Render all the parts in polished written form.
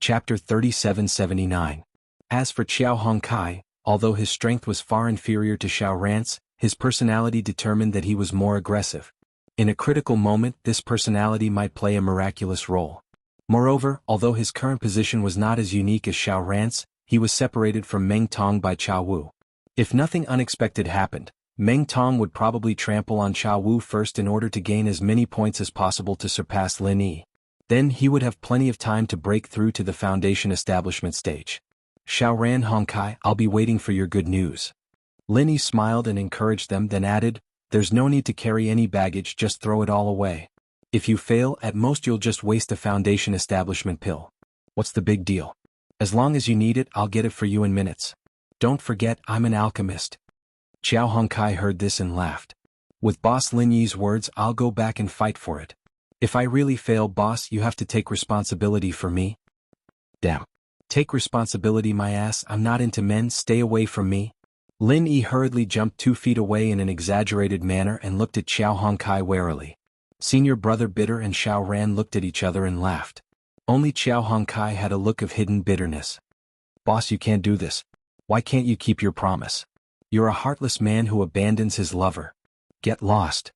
Chapter 3779. As for Xiao Hongkai, although his strength was far inferior to Xiao Ran's, his personality determined that he was more aggressive. In a critical moment, this personality might play a miraculous role. Moreover, although his current position was not as unique as Xiao Ran's, he was separated from Meng Tong by Qiao Wu. If nothing unexpected happened, Meng Tong would probably trample on Qiao Wu first in order to gain as many points as possible to surpass Lin Yi. Then he would have plenty of time to break through to the foundation establishment stage. Xiao Ran Hongkai, I'll be waiting for your good news. Lin Yi smiled and encouraged them, then added, there's no need to carry any baggage, just throw it all away. If you fail, at most you'll just waste a foundation establishment pill. What's the big deal? As long as you need it, I'll get it for you in minutes. Don't forget, I'm an alchemist. Xiao Hongkai heard this and laughed. With Boss Lin Yi's words, I'll go back and fight for it. If I really fail, boss, you have to take responsibility for me. Damn. Take responsibility my ass, I'm not into men, stay away from me. Lin Yi hurriedly jumped 2 feet away in an exaggerated manner and looked at Xiao Hongkai warily. Senior brother Bitter and Xiao Ran looked at each other and laughed. Only Xiao Hongkai had a look of hidden bitterness. Boss, you can't do this. Why can't you keep your promise? You're a heartless man who abandons his lover. Get lost.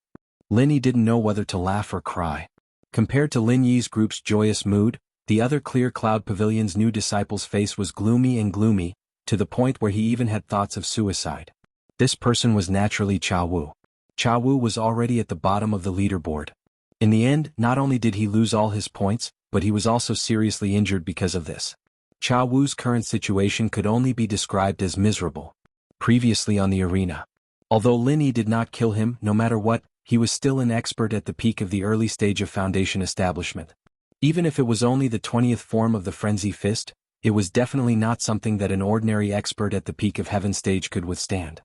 Lin Yi didn't know whether to laugh or cry. Compared to Lin Yi's group's joyous mood, the other Clear Cloud Pavilion's new disciple's face was gloomy, to the point where he even had thoughts of suicide. This person was naturally Qiao Wu. Qiao Wu was already at the bottom of the leaderboard. In the end, not only did he lose all his points, but he was also seriously injured because of this. Qiao Wu's current situation could only be described as miserable. Previously on the arena. Although Lin Yi did not kill him, no matter what, he was still an expert at the peak of the early stage of foundation establishment. Even if it was only the 20th form of the Frenzy Fist, it was definitely not something that an ordinary expert at the peak of Heaven stage could withstand.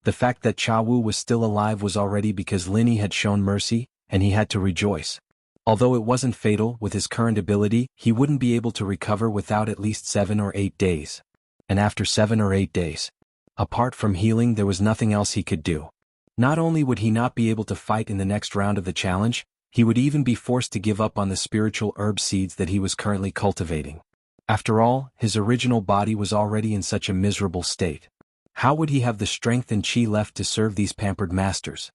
The fact that Qiao Wu was still alive was already because Lin Yi had shown mercy, and he had to rejoice. Although it wasn't fatal, with his current ability, he wouldn't be able to recover without at least 7 or 8 days. And after 7 or 8 days, apart from healing, there was nothing else he could do. Not only would he not be able to fight in the next round of the challenge, he would even be forced to give up on the spiritual herb seeds that he was currently cultivating. After all, his original body was already in such a miserable state. How would he have the strength and chi left to serve these pampered masters?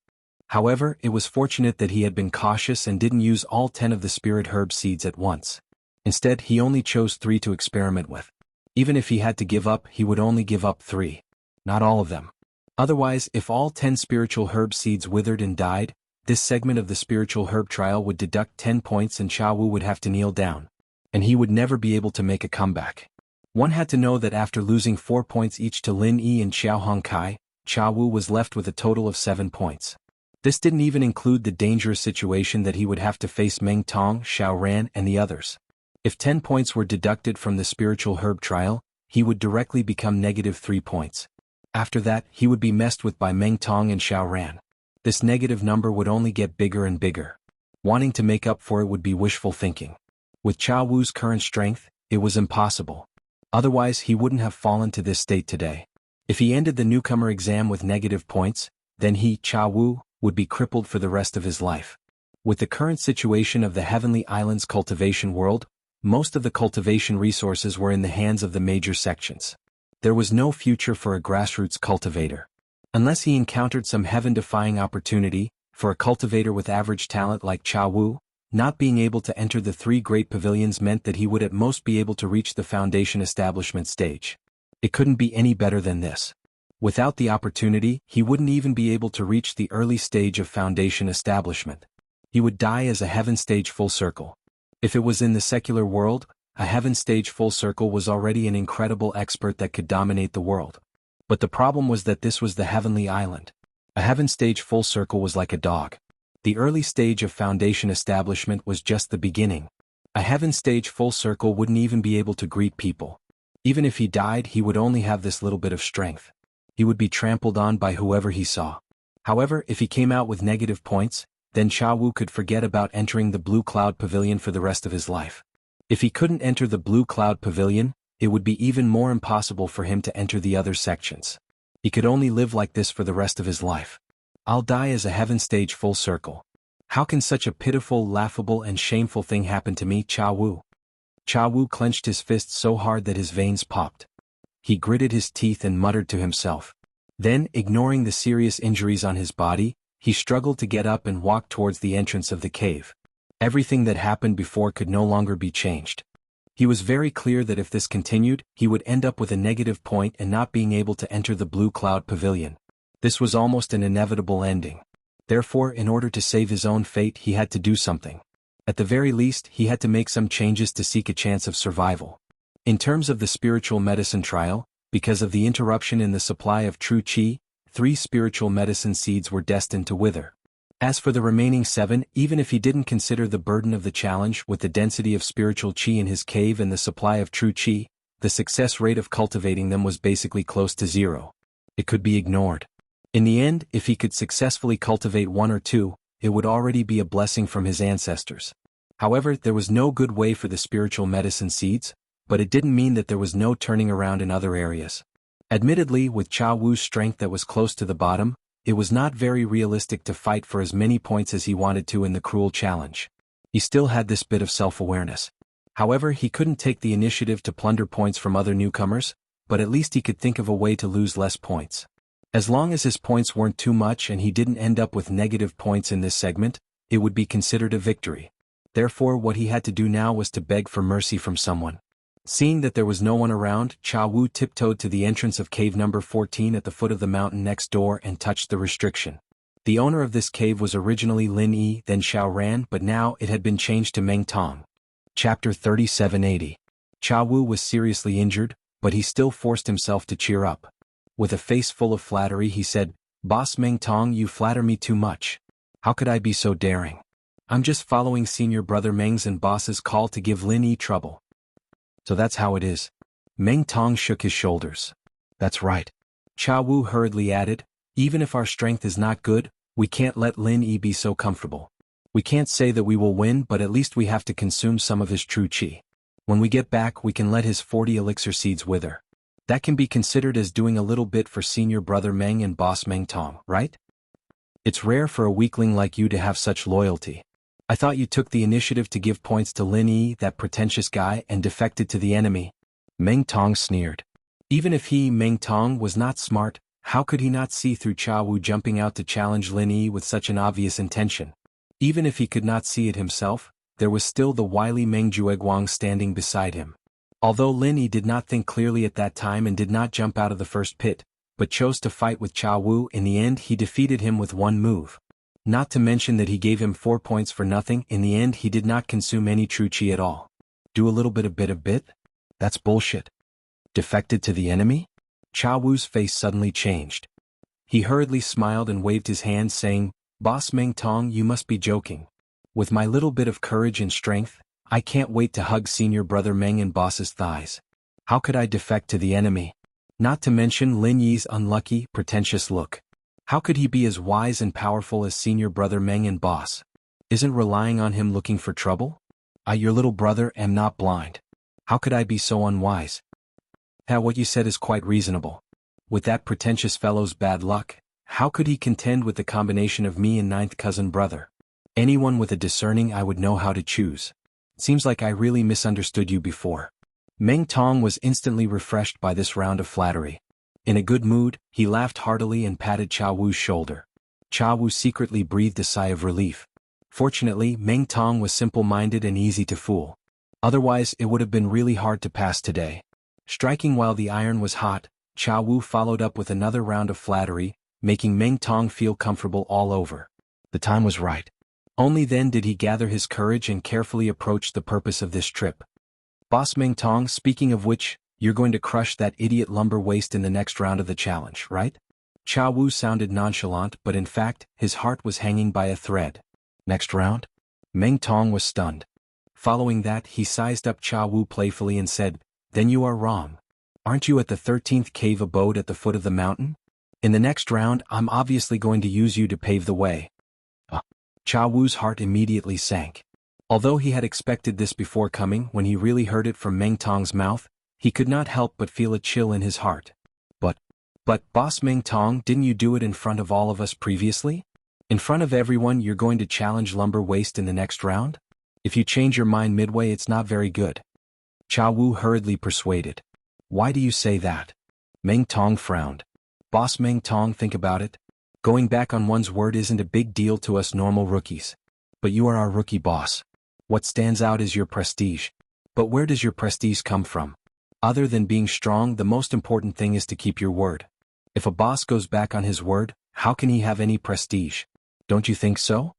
However, it was fortunate that he had been cautious and didn't use all 10 of the spirit herb seeds at once. Instead, he only chose 3 to experiment with. Even if he had to give up, he would only give up 3. Not all of them. Otherwise, if all 10 spiritual herb seeds withered and died, this segment of the spiritual herb trial would deduct 10 points and Qiao Wu would have to kneel down. And he would never be able to make a comeback. One had to know that after losing 4 points each to Lin Yi and Xiao Hongkai, Qiao Wu was left with a total of 7 points. This didn't even include the dangerous situation that he would have to face Meng Tong, Xiao Ran, and the others. If 10 points were deducted from the spiritual herb trial, he would directly become negative 3 points. After that, he would be messed with by Meng Tong and Xiao Ran. This negative number would only get bigger and bigger. Wanting to make up for it would be wishful thinking. With Qiao Wu's current strength, it was impossible. Otherwise, he wouldn't have fallen to this state today. If he ended the newcomer exam with negative points, then he, Qiao Wu, would be crippled for the rest of his life. With the current situation of the Heavenly Islands cultivation world, most of the cultivation resources were in the hands of the major sections. There was no future for a grassroots cultivator. Unless he encountered some heaven-defying opportunity, for a cultivator with average talent like Qiao Wu, not being able to enter the 3 great pavilions meant that he would at most be able to reach the foundation establishment stage. It couldn't be any better than this. Without the opportunity, he wouldn't even be able to reach the early stage of foundation establishment. He would die as a heaven stage full circle. If it was in the secular world, a heaven stage full circle was already an incredible expert that could dominate the world. But the problem was that this was the heavenly island. A heaven stage full circle was like a dog. The early stage of foundation establishment was just the beginning. A heaven stage full circle wouldn't even be able to greet people. Even if he died, he would only have this little bit of strength. He would be trampled on by whoever he saw. However, if he came out with negative points, then Qiao Wu could forget about entering the Blue Cloud Pavilion for the rest of his life. If he couldn't enter the Blue Cloud Pavilion, it would be even more impossible for him to enter the other sections. He could only live like this for the rest of his life. I'll die as a heaven stage full circle. How can such a pitiful, laughable, and shameful thing happen to me, Qiao Wu? Cha Wu clenched his fist so hard that his veins popped. He gritted his teeth and muttered to himself. Then, ignoring the serious injuries on his body, he struggled to get up and walk towards the entrance of the cave. Everything that happened before could no longer be changed. He was very clear that if this continued, he would end up with a negative point and not being able to enter the Blue Cloud Pavilion. This was almost an inevitable ending. Therefore, in order to save his own fate, he had to do something. At the very least, he had to make some changes to seek a chance of survival. In terms of the spiritual medicine trial, because of the interruption in the supply of true qi, 3 spiritual medicine seeds were destined to wither. As for the remaining 7, even if he didn't consider the burden of the challenge with the density of spiritual qi in his cave and the supply of true qi, the success rate of cultivating them was basically close to 0. It could be ignored. In the end, if he could successfully cultivate 1 or 2, it would already be a blessing from his ancestors. However, there was no good way for the spiritual medicine seeds, but it didn't mean that there was no turning around in other areas. Admittedly, with Cha Wu's strength that was close to the bottom, it was not very realistic to fight for as many points as he wanted to in the cruel challenge. He still had this bit of self-awareness. However, he couldn't take the initiative to plunder points from other newcomers, but at least he could think of a way to lose less points. As long as his points weren't too much and he didn't end up with negative points in this segment, it would be considered a victory. Therefore, what he had to do now was to beg for mercy from someone. Seeing that there was no one around, Cha Wu tiptoed to the entrance of cave number 14 at the foot of the mountain next door and touched the restriction. The owner of this cave was originally Lin Yi, then Xiao Ran, but now it had been changed to Meng Tong. Chapter 3780. Cha Wu was seriously injured, but he still forced himself to cheer up. With a face full of flattery he said, "Boss Meng Tong, you flatter me too much. How could I be so daring? I'm just following senior brother Meng's and boss's call to give Lin Yi trouble." "So that's how it is." Meng Tong shook his shoulders. "That's right." Cha Wu hurriedly added, "Even if our strength is not good, we can't let Lin Yi be so comfortable. We can't say that we will win, but at least we have to consume some of his true qi. When we get back we can let his 40 elixir seeds wither. That can be considered as doing a little bit for senior brother Meng and boss Meng Tong, right? It's rare for a weakling like you to have such loyalty. I thought you took the initiative to give points to Lin Yi, that pretentious guy, and defected to the enemy." Meng Tong sneered. Even if he, Meng Tong, was not smart, how could he not see through Cha Wu jumping out to challenge Lin Yi with such an obvious intention? Even if he could not see it himself, there was still the wily Meng Jueguang standing beside him. Although Lin Yi did not think clearly at that time and did not jump out of the first pit, but chose to fight with Cha Wu, in the end he defeated him with 1 move. Not to mention that he gave him 4 points for nothing. In the end he did not consume any true qi at all. Do a little bit of bit? That's bullshit. Defected to the enemy? Cha Wu's face suddenly changed. He hurriedly smiled and waved his hand saying, "Boss Meng Tong, you must be joking. With my little bit of courage and strength, I can't wait to hug senior brother Meng and boss's thighs. How could I defect to the enemy? Not to mention Lin Yi's unlucky, pretentious look. How could he be as wise and powerful as senior brother Meng and boss? Isn't relying on him looking for trouble? I, your little brother, am not blind. How could I be so unwise?" What you said is quite reasonable. With that pretentious fellow's bad luck, how could he contend with the combination of me and 9th cousin brother? Anyone with a discerning eye would know how to choose. Seems like I really misunderstood you before. Meng Tong was instantly refreshed by this round of flattery. In a good mood, he laughed heartily and patted Cha Wu's shoulder. Cha Wu secretly breathed a sigh of relief. Fortunately, Meng Tong was simple-minded and easy to fool. Otherwise, it would have been really hard to pass today. Striking while the iron was hot, Cha Wu followed up with another round of flattery, making Meng Tong feel comfortable all over. The time was right. Only then did he gather his courage and carefully approach the purpose of this trip. "Boss Meng Tong, speaking of which, you're going to crush that idiot lumber waste in the next round of the challenge, right?" Cha Wu sounded nonchalant, but in fact, his heart was hanging by a thread. "Next round?" Meng Tong was stunned. Following that, he sized up Cha Wu playfully and said, "Then you are wrong. Aren't you at the 13th cave abode at the foot of the mountain? In the next round, I'm obviously going to use you to pave the way." Cha Wu's heart immediately sank. Although he had expected this before coming, when he really heard it from Meng Tong's mouth, he could not help but feel a chill in his heart. But, Boss Meng Tong, didn't you do it in front of all of us previously? In front of everyone you're going to challenge lumber waste in the next round? If you change your mind midway it's not very good. Chao Wu hurriedly persuaded. Why do you say that? Meng Tong frowned. Boss Meng Tong, think about it. Going back on one's word isn't a big deal to us normal rookies. But you are our rookie boss. What stands out is your prestige. But where does your prestige come from? Other than being strong, the most important thing is to keep your word. If a boss goes back on his word, how can he have any prestige? Don't you think so?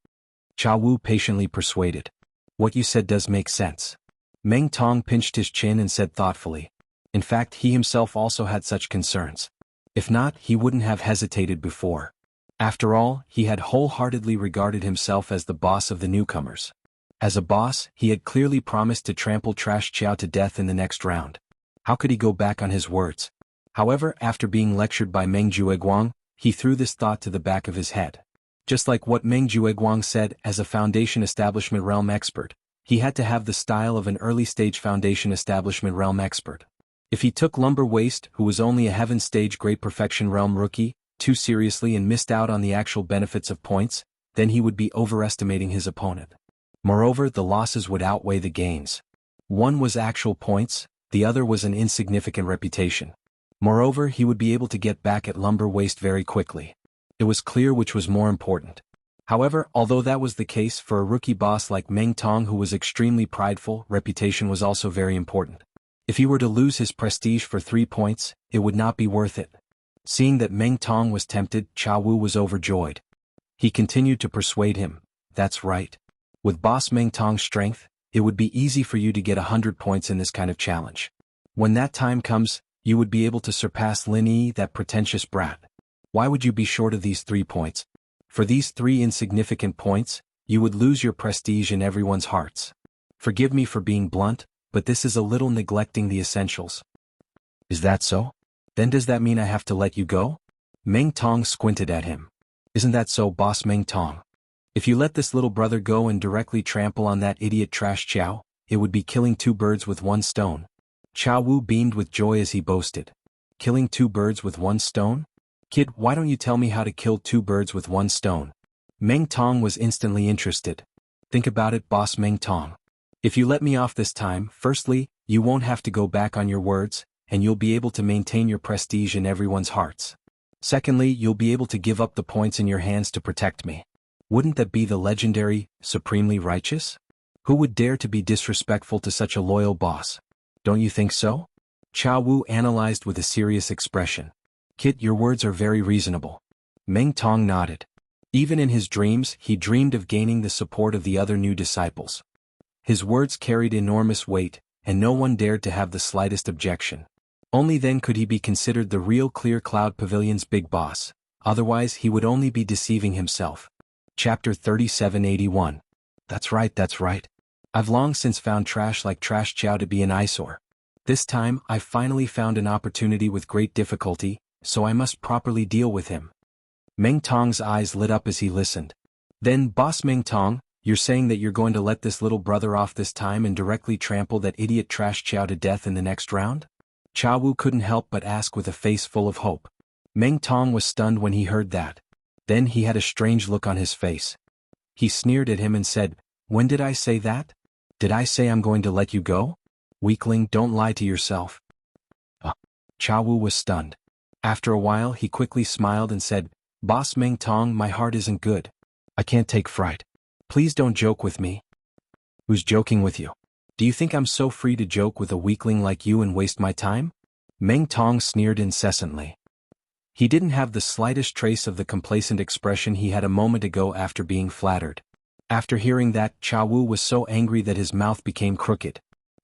Chao Wu patiently persuaded. What you said does make sense. Meng Tong pinched his chin and said thoughtfully. In fact, he himself also had such concerns. If not, he wouldn't have hesitated before. After all, he had wholeheartedly regarded himself as the boss of the newcomers. As a boss, he had clearly promised to trample Trash Chow to death in the next round. How could he go back on his words? However, after being lectured by Meng Jueguang, he threw this thought to the back of his head. Just like what Meng Jueguang said, as a Foundation Establishment Realm expert, he had to have the style of an early-stage Foundation Establishment Realm expert. If he took Lumber Waste, who was only a Heaven Stage Great Perfection Realm rookie, too seriously and missed out on the actual benefits of points, then he would be overestimating his opponent. Moreover, the losses would outweigh the gains. One was actual points, the other was an insignificant reputation. Moreover, he would be able to get back at Lumber Waste very quickly. It was clear which was more important. However, although that was the case for a rookie boss like Meng Tong who was extremely prideful, reputation was also very important. If he were to lose his prestige for 3 points, it would not be worth it. Seeing that Meng Tong was tempted, Chao Wu was overjoyed. He continued to persuade him, that's right. With Boss Meng Tong's strength, it would be easy for you to get 100 points in this kind of challenge. When that time comes, you would be able to surpass Lin Yi, that pretentious brat. Why would you be short of these 3 points? For these 3 insignificant points, you would lose your prestige in everyone's hearts. Forgive me for being blunt, but this is a little neglecting the essentials. Is that so? Then does that mean I have to let you go? Meng Tong squinted at him. Isn't that so, Boss Meng Tong? If you let this little brother go and directly trample on that idiot Trash Chow, it would be killing 2 birds with 1 stone. Chao Wu beamed with joy as he boasted. Killing 2 birds with 1 stone? Kid, why don't you tell me how to kill 2 birds with 1 stone? Meng Tong was instantly interested. Think about it, Boss Meng Tong. If you let me off this time, firstly, you won't have to go back on your words, and you'll be able to maintain your prestige in everyone's hearts. Secondly, you'll be able to give up the points in your hands to protect me. Wouldn't that be the legendary, supremely righteous? Who would dare to be disrespectful to such a loyal boss? Don't you think so? Chao Wu analyzed with a serious expression. Kid, your words are very reasonable. Meng Tong nodded. Even in his dreams, he dreamed of gaining the support of the other new disciples. His words carried enormous weight, and no one dared to have the slightest objection. Only then could he be considered the real Clear Cloud Pavilion's big boss, otherwise he would only be deceiving himself. Chapter 3781. That's right. I've long since found trash like Trash Chow to be an eyesore. This time, I've finally found an opportunity with great difficulty, so I must properly deal with him. Meng Tong's eyes lit up as he listened. Then, Boss Meng Tong, you're saying that you're going to let this little brother off this time and directly trample that idiot Trash Chow to death in the next round? Chao Wu couldn't help but ask with a face full of hope. Meng Tong was stunned when he heard that. Then he had a strange look on his face. He sneered at him and said, When did I say that? Did I say I'm going to let you go? Weakling, don't lie to yourself. Chao Wu was stunned. After a while he quickly smiled and said, Boss Meng Tong, my heart isn't good. I can't take fright. Please don't joke with me. Who's joking with you? Do you think I'm so free to joke with a weakling like you and waste my time? Meng Tong sneered incessantly. He didn't have the slightest trace of the complacent expression he had a moment ago after being flattered. After hearing that, Chao Wu was so angry that his mouth became crooked.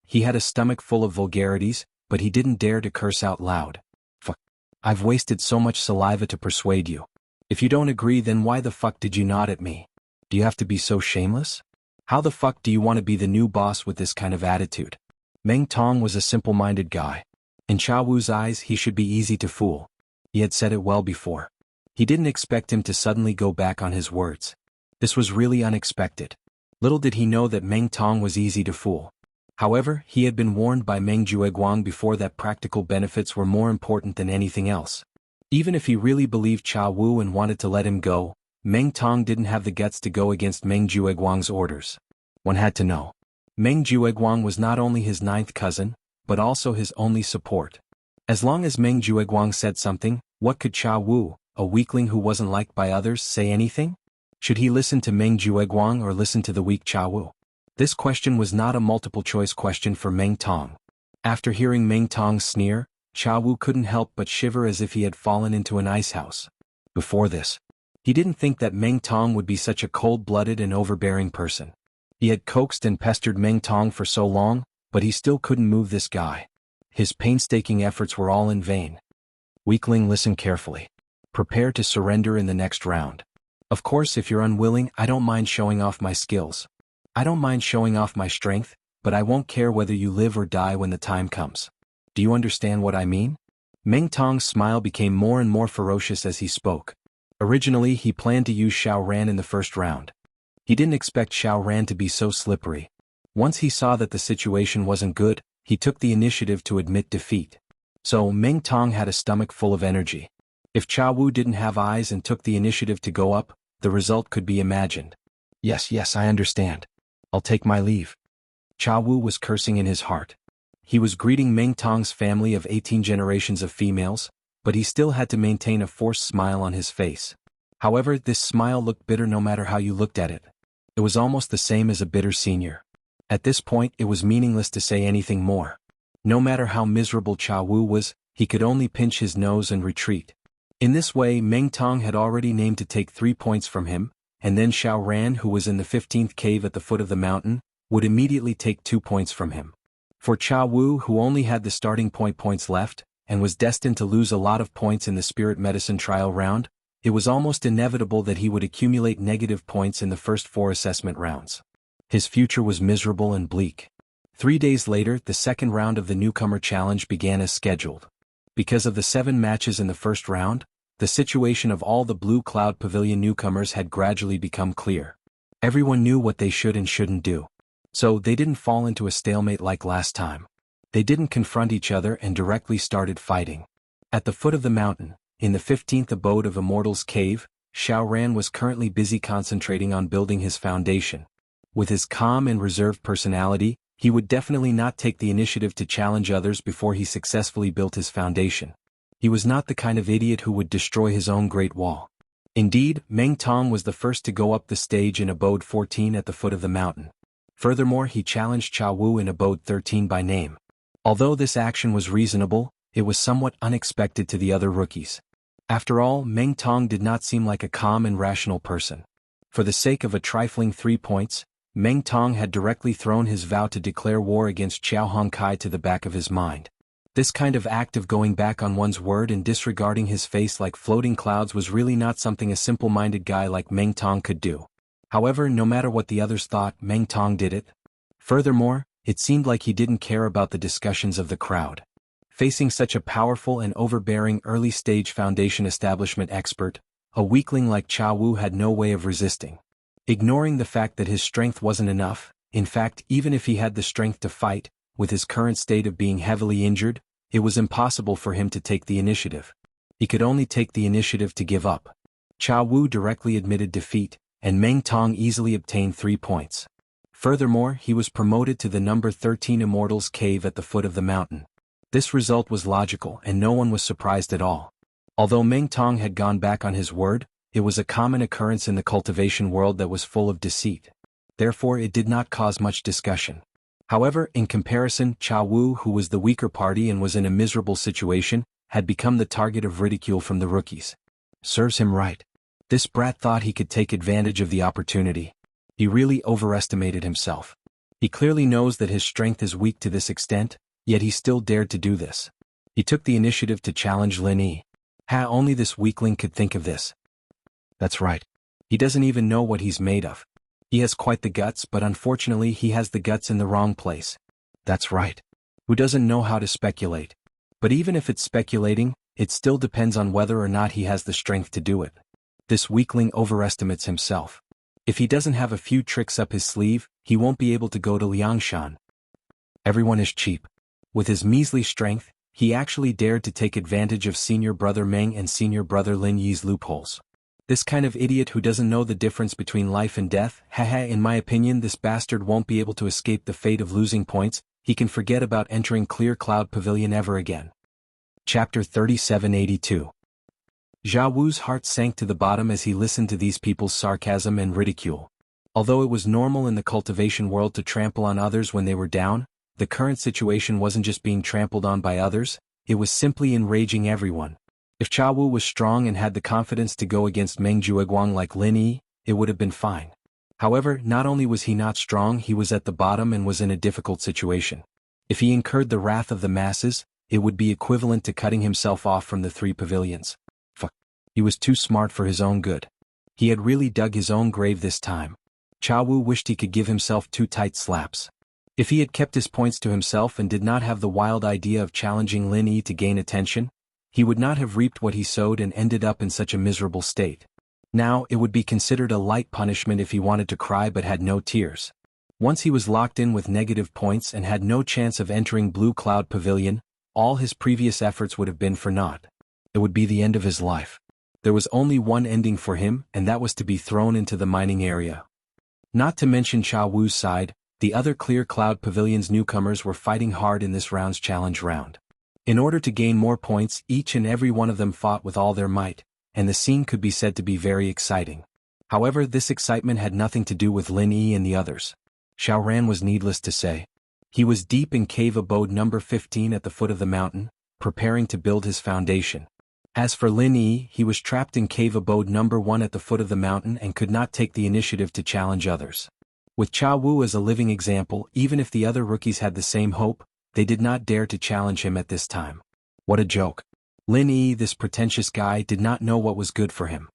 He had a stomach full of vulgarities, but he didn't dare to curse out loud. Fuck. I've wasted so much saliva to persuade you. If you don't agree, then why the fuck did you nod at me? Do you have to be so shameless? How the fuck do you want to be the new boss with this kind of attitude? Meng Tong was a simple-minded guy. In Chao Wu's eyes, he should be easy to fool. He had said it well before. He didn't expect him to suddenly go back on his words. This was really unexpected. Little did he know that Meng Tong was easy to fool. However, he had been warned by Meng Jueguang before that practical benefits were more important than anything else. Even if he really believed Chao Wu and wanted to let him go, Meng Tong didn't have the guts to go against Meng Jueguang's orders. One had to know. Meng Jueguang was not only his ninth cousin, but also his only support. As long as Meng Jueguang said something, what could Cha Wu, a weakling who wasn't liked by others, say anything? Should he listen to Meng Jueguang or listen to the weak Cha Wu? This question was not a multiple-choice question for Meng Tong. After hearing Meng Tong's sneer, Cha Wu couldn't help but shiver as if he had fallen into an icehouse. Before this, he didn't think that Meng Tong would be such a cold-blooded and overbearing person. He had coaxed and pestered Meng Tong for so long, but he still couldn't move this guy. His painstaking efforts were all in vain. Weakling, listen carefully. Prepare to surrender in the next round. Of course, if you're unwilling, I don't mind showing off my skills. I don't mind showing off my strength, but I won't care whether you live or die when the time comes. Do you understand what I mean? Meng Tong's smile became more and more ferocious as he spoke. Originally, he planned to use Xiao Ran in the first round. He didn't expect Xiao Ran to be so slippery. Once he saw that the situation wasn't good, he took the initiative to admit defeat. So Meng Tong had a stomach full of energy. If Cha Wu didn't have eyes and took the initiative to go up, the result could be imagined. Yes, I understand. I'll take my leave. Cha Wu was cursing in his heart. He was greeting Meng Tong's family of 18 generations of females, but he still had to maintain a forced smile on his face. However, this smile looked bitter no matter how you looked at it. It was almost the same as a bitter senior. At this point, it was meaningless to say anything more. No matter how miserable Cha Wu was, he could only pinch his nose and retreat. In this way, Meng Tong had already named to take 3 points from him, and then Xiao Ran, who was in the 15th cave at the foot of the mountain, would immediately take 2 points from him. For Cha Wu, who only had the starting points left, and was destined to lose a lot of points in the spirit medicine trial round, it was almost inevitable that he would accumulate negative points in the first 4 assessment rounds. His future was miserable and bleak. 3 days later, the second round of the newcomer challenge began as scheduled. Because of the 7 matches in the first round, the situation of all the Blue Cloud Pavilion newcomers had gradually become clear. Everyone knew what they should and shouldn't do. So they didn't fall into a stalemate like last time. They didn't confront each other and directly started fighting. At the foot of the mountain, in the 15th abode of Immortal's cave, Xiao Ran was currently busy concentrating on building his foundation. With his calm and reserved personality, he would definitely not take the initiative to challenge others before he successfully built his foundation. He was not the kind of idiot who would destroy his own Great Wall. Indeed, Meng Tong was the first to go up the stage in Abode 14 at the foot of the mountain. Furthermore, he challenged Cha Wu in Abode 13 by name. Although this action was reasonable, it was somewhat unexpected to the other rookies. After all, Meng Tong did not seem like a calm and rational person. For the sake of a trifling 3 points, Meng Tong had directly thrown his vow to declare war against Xiao Hongkai to the back of his mind. This kind of act of going back on one's word and disregarding his face like floating clouds was really not something a simple-minded guy like Meng Tong could do. However, no matter what the others thought, Meng Tong did it. Furthermore, it seemed like he didn't care about the discussions of the crowd. Facing such a powerful and overbearing early-stage foundation establishment expert, a weakling like Cha Wu had no way of resisting. Ignoring the fact that his strength wasn't enough, in fact, even if he had the strength to fight, with his current state of being heavily injured, it was impossible for him to take the initiative. He could only take the initiative to give up. Cha Wu directly admitted defeat, and Meng Tong easily obtained 3 points. Furthermore, he was promoted to the number 13 Immortal's cave at the foot of the mountain. This result was logical and no one was surprised at all. Although Meng Tong had gone back on his word, it was a common occurrence in the cultivation world that was full of deceit. Therefore, it did not cause much discussion. However, in comparison, Cha Wu, who was the weaker party and was in a miserable situation, had become the target of ridicule from the rookies. Serves him right. This brat thought he could take advantage of the opportunity. He really overestimated himself. He clearly knows that his strength is weak to this extent, yet he still dared to do this. He took the initiative to challenge Lin Yi. Only this weakling could think of this. That's right. He doesn't even know what he's made of. He has quite the guts, but unfortunately he has the guts in the wrong place. That's right. Who doesn't know how to speculate? But even if it's speculating, it still depends on whether or not he has the strength to do it. This weakling overestimates himself. If he doesn't have a few tricks up his sleeve, he won't be able to go to Liangshan. Everyone is cheap. With his measly strength, he actually dared to take advantage of senior brother Meng and senior brother Lin Yi's loopholes. This kind of idiot who doesn't know the difference between life and death, haha, in my opinion this bastard won't be able to escape the fate of losing points, he can forget about entering Clear Cloud Pavilion ever again. Chapter 3782. Jia Wu's heart sank to the bottom as he listened to these people's sarcasm and ridicule. Although it was normal in the cultivation world to trample on others when they were down, the current situation wasn't just being trampled on by others, it was simply enraging everyone. If Jia Wu was strong and had the confidence to go against Meng Jueguang like Lin Yi, it would have been fine. However, not only was he not strong, he was at the bottom and was in a difficult situation. If he incurred the wrath of the masses, it would be equivalent to cutting himself off from the 3 pavilions. Fuck. He was too smart for his own good. He had really dug his own grave this time. Jia Wu wished he could give himself 2 tight slaps. If he had kept his points to himself and did not have the wild idea of challenging Lin Yi to gain attention, he would not have reaped what he sowed and ended up in such a miserable state. Now, it would be considered a light punishment if he wanted to cry but had no tears. Once he was locked in with negative points and had no chance of entering Blue Cloud Pavilion, all his previous efforts would have been for naught. It would be the end of his life. There was only one ending for him, and that was to be thrown into the mining area. Not to mention Jia Wu's side, the other Clear Cloud Pavilion's newcomers were fighting hard in this round's challenge round. In order to gain more points, each and every one of them fought with all their might, and the scene could be said to be very exciting. However, this excitement had nothing to do with Lin Yi and the others. Xiao Ran was needless to say. He was deep in cave abode number 15 at the foot of the mountain, preparing to build his foundation. As for Lin Yi, he was trapped in cave abode number 1 at the foot of the mountain and could not take the initiative to challenge others. With Jia Wu as a living example, even if the other rookies had the same hope, they did not dare to challenge him at this time. What a joke. Lin Yi, this pretentious guy, did not know what was good for him.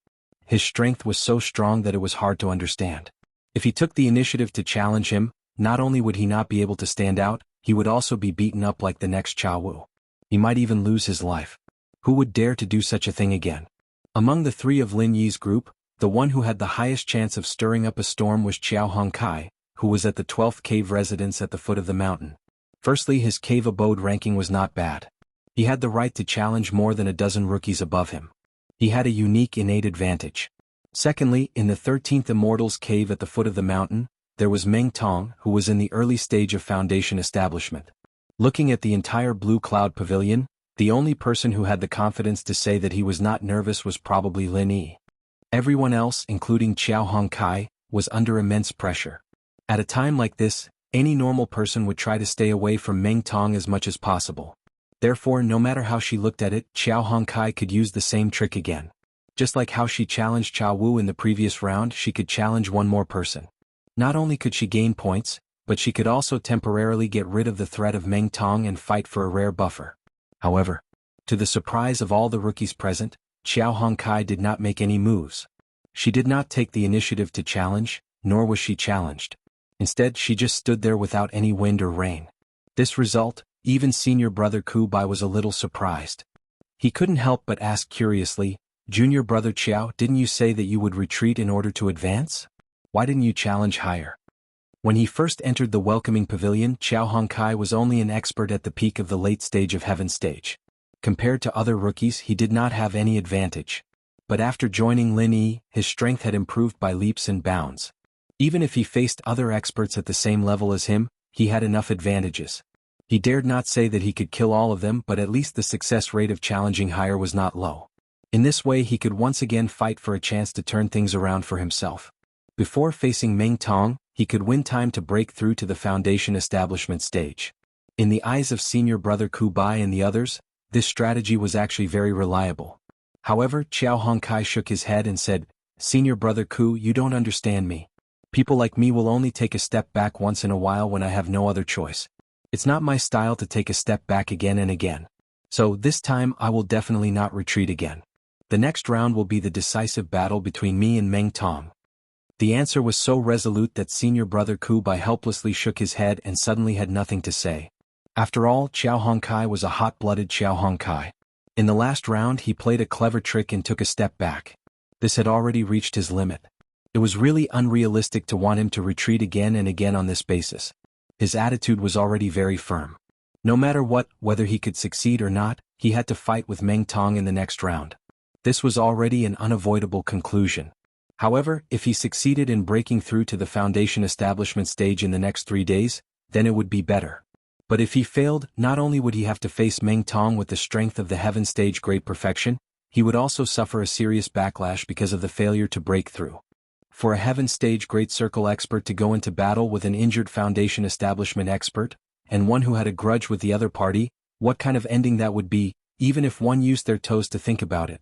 His strength was so strong that it was hard to understand. If he took the initiative to challenge him, not only would he not be able to stand out, he would also be beaten up like the next Jia Wu. He might even lose his life. Who would dare to do such a thing again? Among the 3 of Lin Yi's group, the one who had the highest chance of stirring up a storm was Qiao Hongkai, who was at the 12th cave residence at the foot of the mountain. Firstly, his cave abode ranking was not bad. He had the right to challenge more than a dozen rookies above him. He had a unique innate advantage. Secondly, in the 13th Immortal's cave at the foot of the mountain, there was Meng Tong, who was in the early stage of foundation establishment. Looking at the entire Blue Cloud Pavilion, the only person who had the confidence to say that he was not nervous was probably Lin Yi. Everyone else, including Qiao Hongkai, was under immense pressure. At a time like this, any normal person would try to stay away from Meng Tong as much as possible. Therefore, no matter how she looked at it, Qiao Hongkai could use the same trick again. Just like how she challenged Jia Wu in the previous round, she could challenge one more person. Not only could she gain points, but she could also temporarily get rid of the threat of Meng Tong and fight for a rare buffer. However, to the surprise of all the rookies present, Qiao Hongkai did not make any moves. She did not take the initiative to challenge, nor was she challenged. Instead, she just stood there without any wind or rain. This result, even senior brother Ku Bai was a little surprised. He couldn't help but ask curiously, "Junior brother Qiao, didn't you say that you would retreat in order to advance? Why didn't you challenge higher?" When he first entered the welcoming pavilion, Qiao Hongkai was only an expert at the peak of the late stage of Heaven stage. Compared to other rookies, he did not have any advantage. But after joining Lin Yi, his strength had improved by leaps and bounds. Even if he faced other experts at the same level as him, he had enough advantages. He dared not say that he could kill all of them, but at least the success rate of challenging higher was not low. In this way, he could once again fight for a chance to turn things around for himself. Before facing Meng Tong, he could win time to break through to the foundation establishment stage. In the eyes of senior brother Ku Bai and the others, this strategy was actually very reliable. However, Qiao Hongkai shook his head and said, "Senior brother Ku, you don't understand me. People like me will only take a step back once in a while when I have no other choice. It's not my style to take a step back again and again. So this time I will definitely not retreat again. The next round will be the decisive battle between me and Meng Tong." The answer was so resolute that senior brother Ku Bai helplessly shook his head and suddenly had nothing to say. After all, Qiao Hongkai was a hot-blooded Qiao Hongkai. In the last round he played a clever trick and took a step back. This had already reached his limit. It was really unrealistic to want him to retreat again and again on this basis. His attitude was already very firm. No matter what, whether he could succeed or not, he had to fight with Meng Tong in the next round. This was already an unavoidable conclusion. However, if he succeeded in breaking through to the foundation establishment stage in the next 3 days, then it would be better. But if he failed, not only would he have to face Meng Tong with the strength of the heaven stage great perfection, he would also suffer a serious backlash because of the failure to break through. For a heaven stage great circle expert to go into battle with an injured foundation establishment expert, and one who had a grudge with the other party, what kind of ending that would be, even if one used their toes to think about it.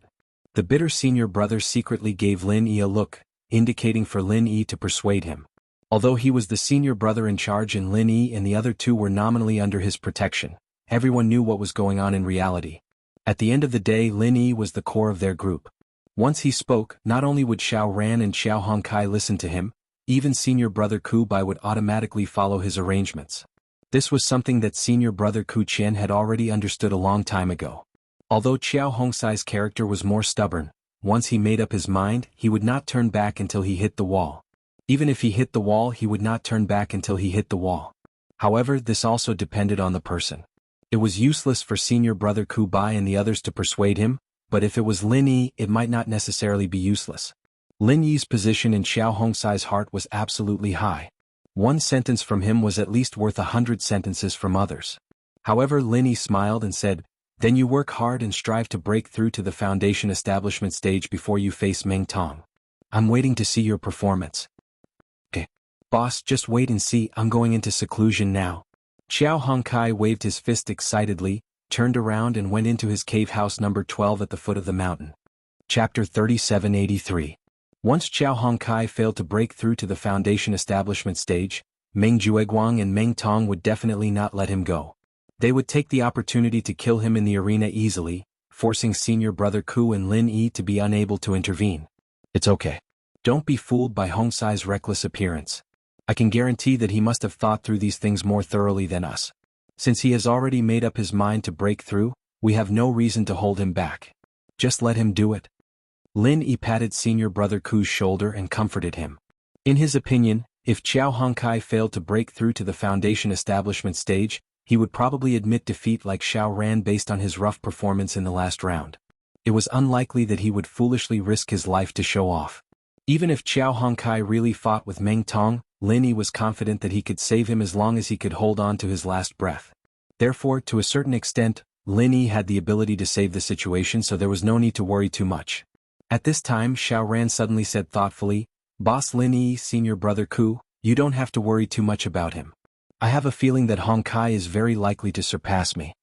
The bitter senior brother secretly gave Lin Yi a look, indicating for Lin Yi to persuade him. Although he was the senior brother in charge and Lin Yi and the other two were nominally under his protection, everyone knew what was going on in reality. At the end of the day, Lin Yi was the core of their group. Once he spoke, not only would Xiao Ran and Xiao Hongkai listen to him, even senior brother Ku Bai would automatically follow his arrangements. This was something that senior brother Ku Qian had already understood a long time ago. Although Xiao Hongsai's character was more stubborn, once he made up his mind, he would not turn back until he hit the wall. Even if he hit the wall, he would not turn back until he hit the wall. However, this also depended on the person. It was useless for senior brother Ku Bai and the others to persuade him, but if it was Lin Yi, it might not necessarily be useless. Lin Yi's position in Xiao Hongsai's heart was absolutely high. One sentence from him was at least worth 100 sentences from others. However, Lin Yi smiled and said, "Then you work hard and strive to break through to the foundation establishment stage before you face Meng Tong. I'm waiting to see your performance." "Okay. Boss, just wait and see, I'm going into seclusion now." Xiao Hongkai waved his fist excitedly, turned around and went into his cave house number 12 at the foot of the mountain. Chapter 3783. Once Xiao Hongkai failed to break through to the foundation establishment stage, Meng Jueguang and Meng Tong would definitely not let him go. They would take the opportunity to kill him in the arena easily, forcing senior brother Ku and Lin Yi to be unable to intervene. "It's okay. Don't be fooled by Hongsai's reckless appearance. I can guarantee that he must have thought through these things more thoroughly than us. Since he has already made up his mind to break through, we have no reason to hold him back. Just let him do it." Lin Yi patted senior brother Ku's shoulder and comforted him. In his opinion, if Xiao Hongkai failed to break through to the foundation establishment stage, he would probably admit defeat like Xiao Ran based on his rough performance in the last round. It was unlikely that he would foolishly risk his life to show off. Even if Xiao Hongkai really fought with Meng Tong, Lin Yi was confident that he could save him as long as he could hold on to his last breath. Therefore, to a certain extent, Lin Yi had the ability to save the situation, so there was no need to worry too much. At this time, Xiao Ran suddenly said thoughtfully, "Boss Lin Yi, senior brother Ku, you don't have to worry too much about him. I have a feeling that Hongkai is very likely to surpass me."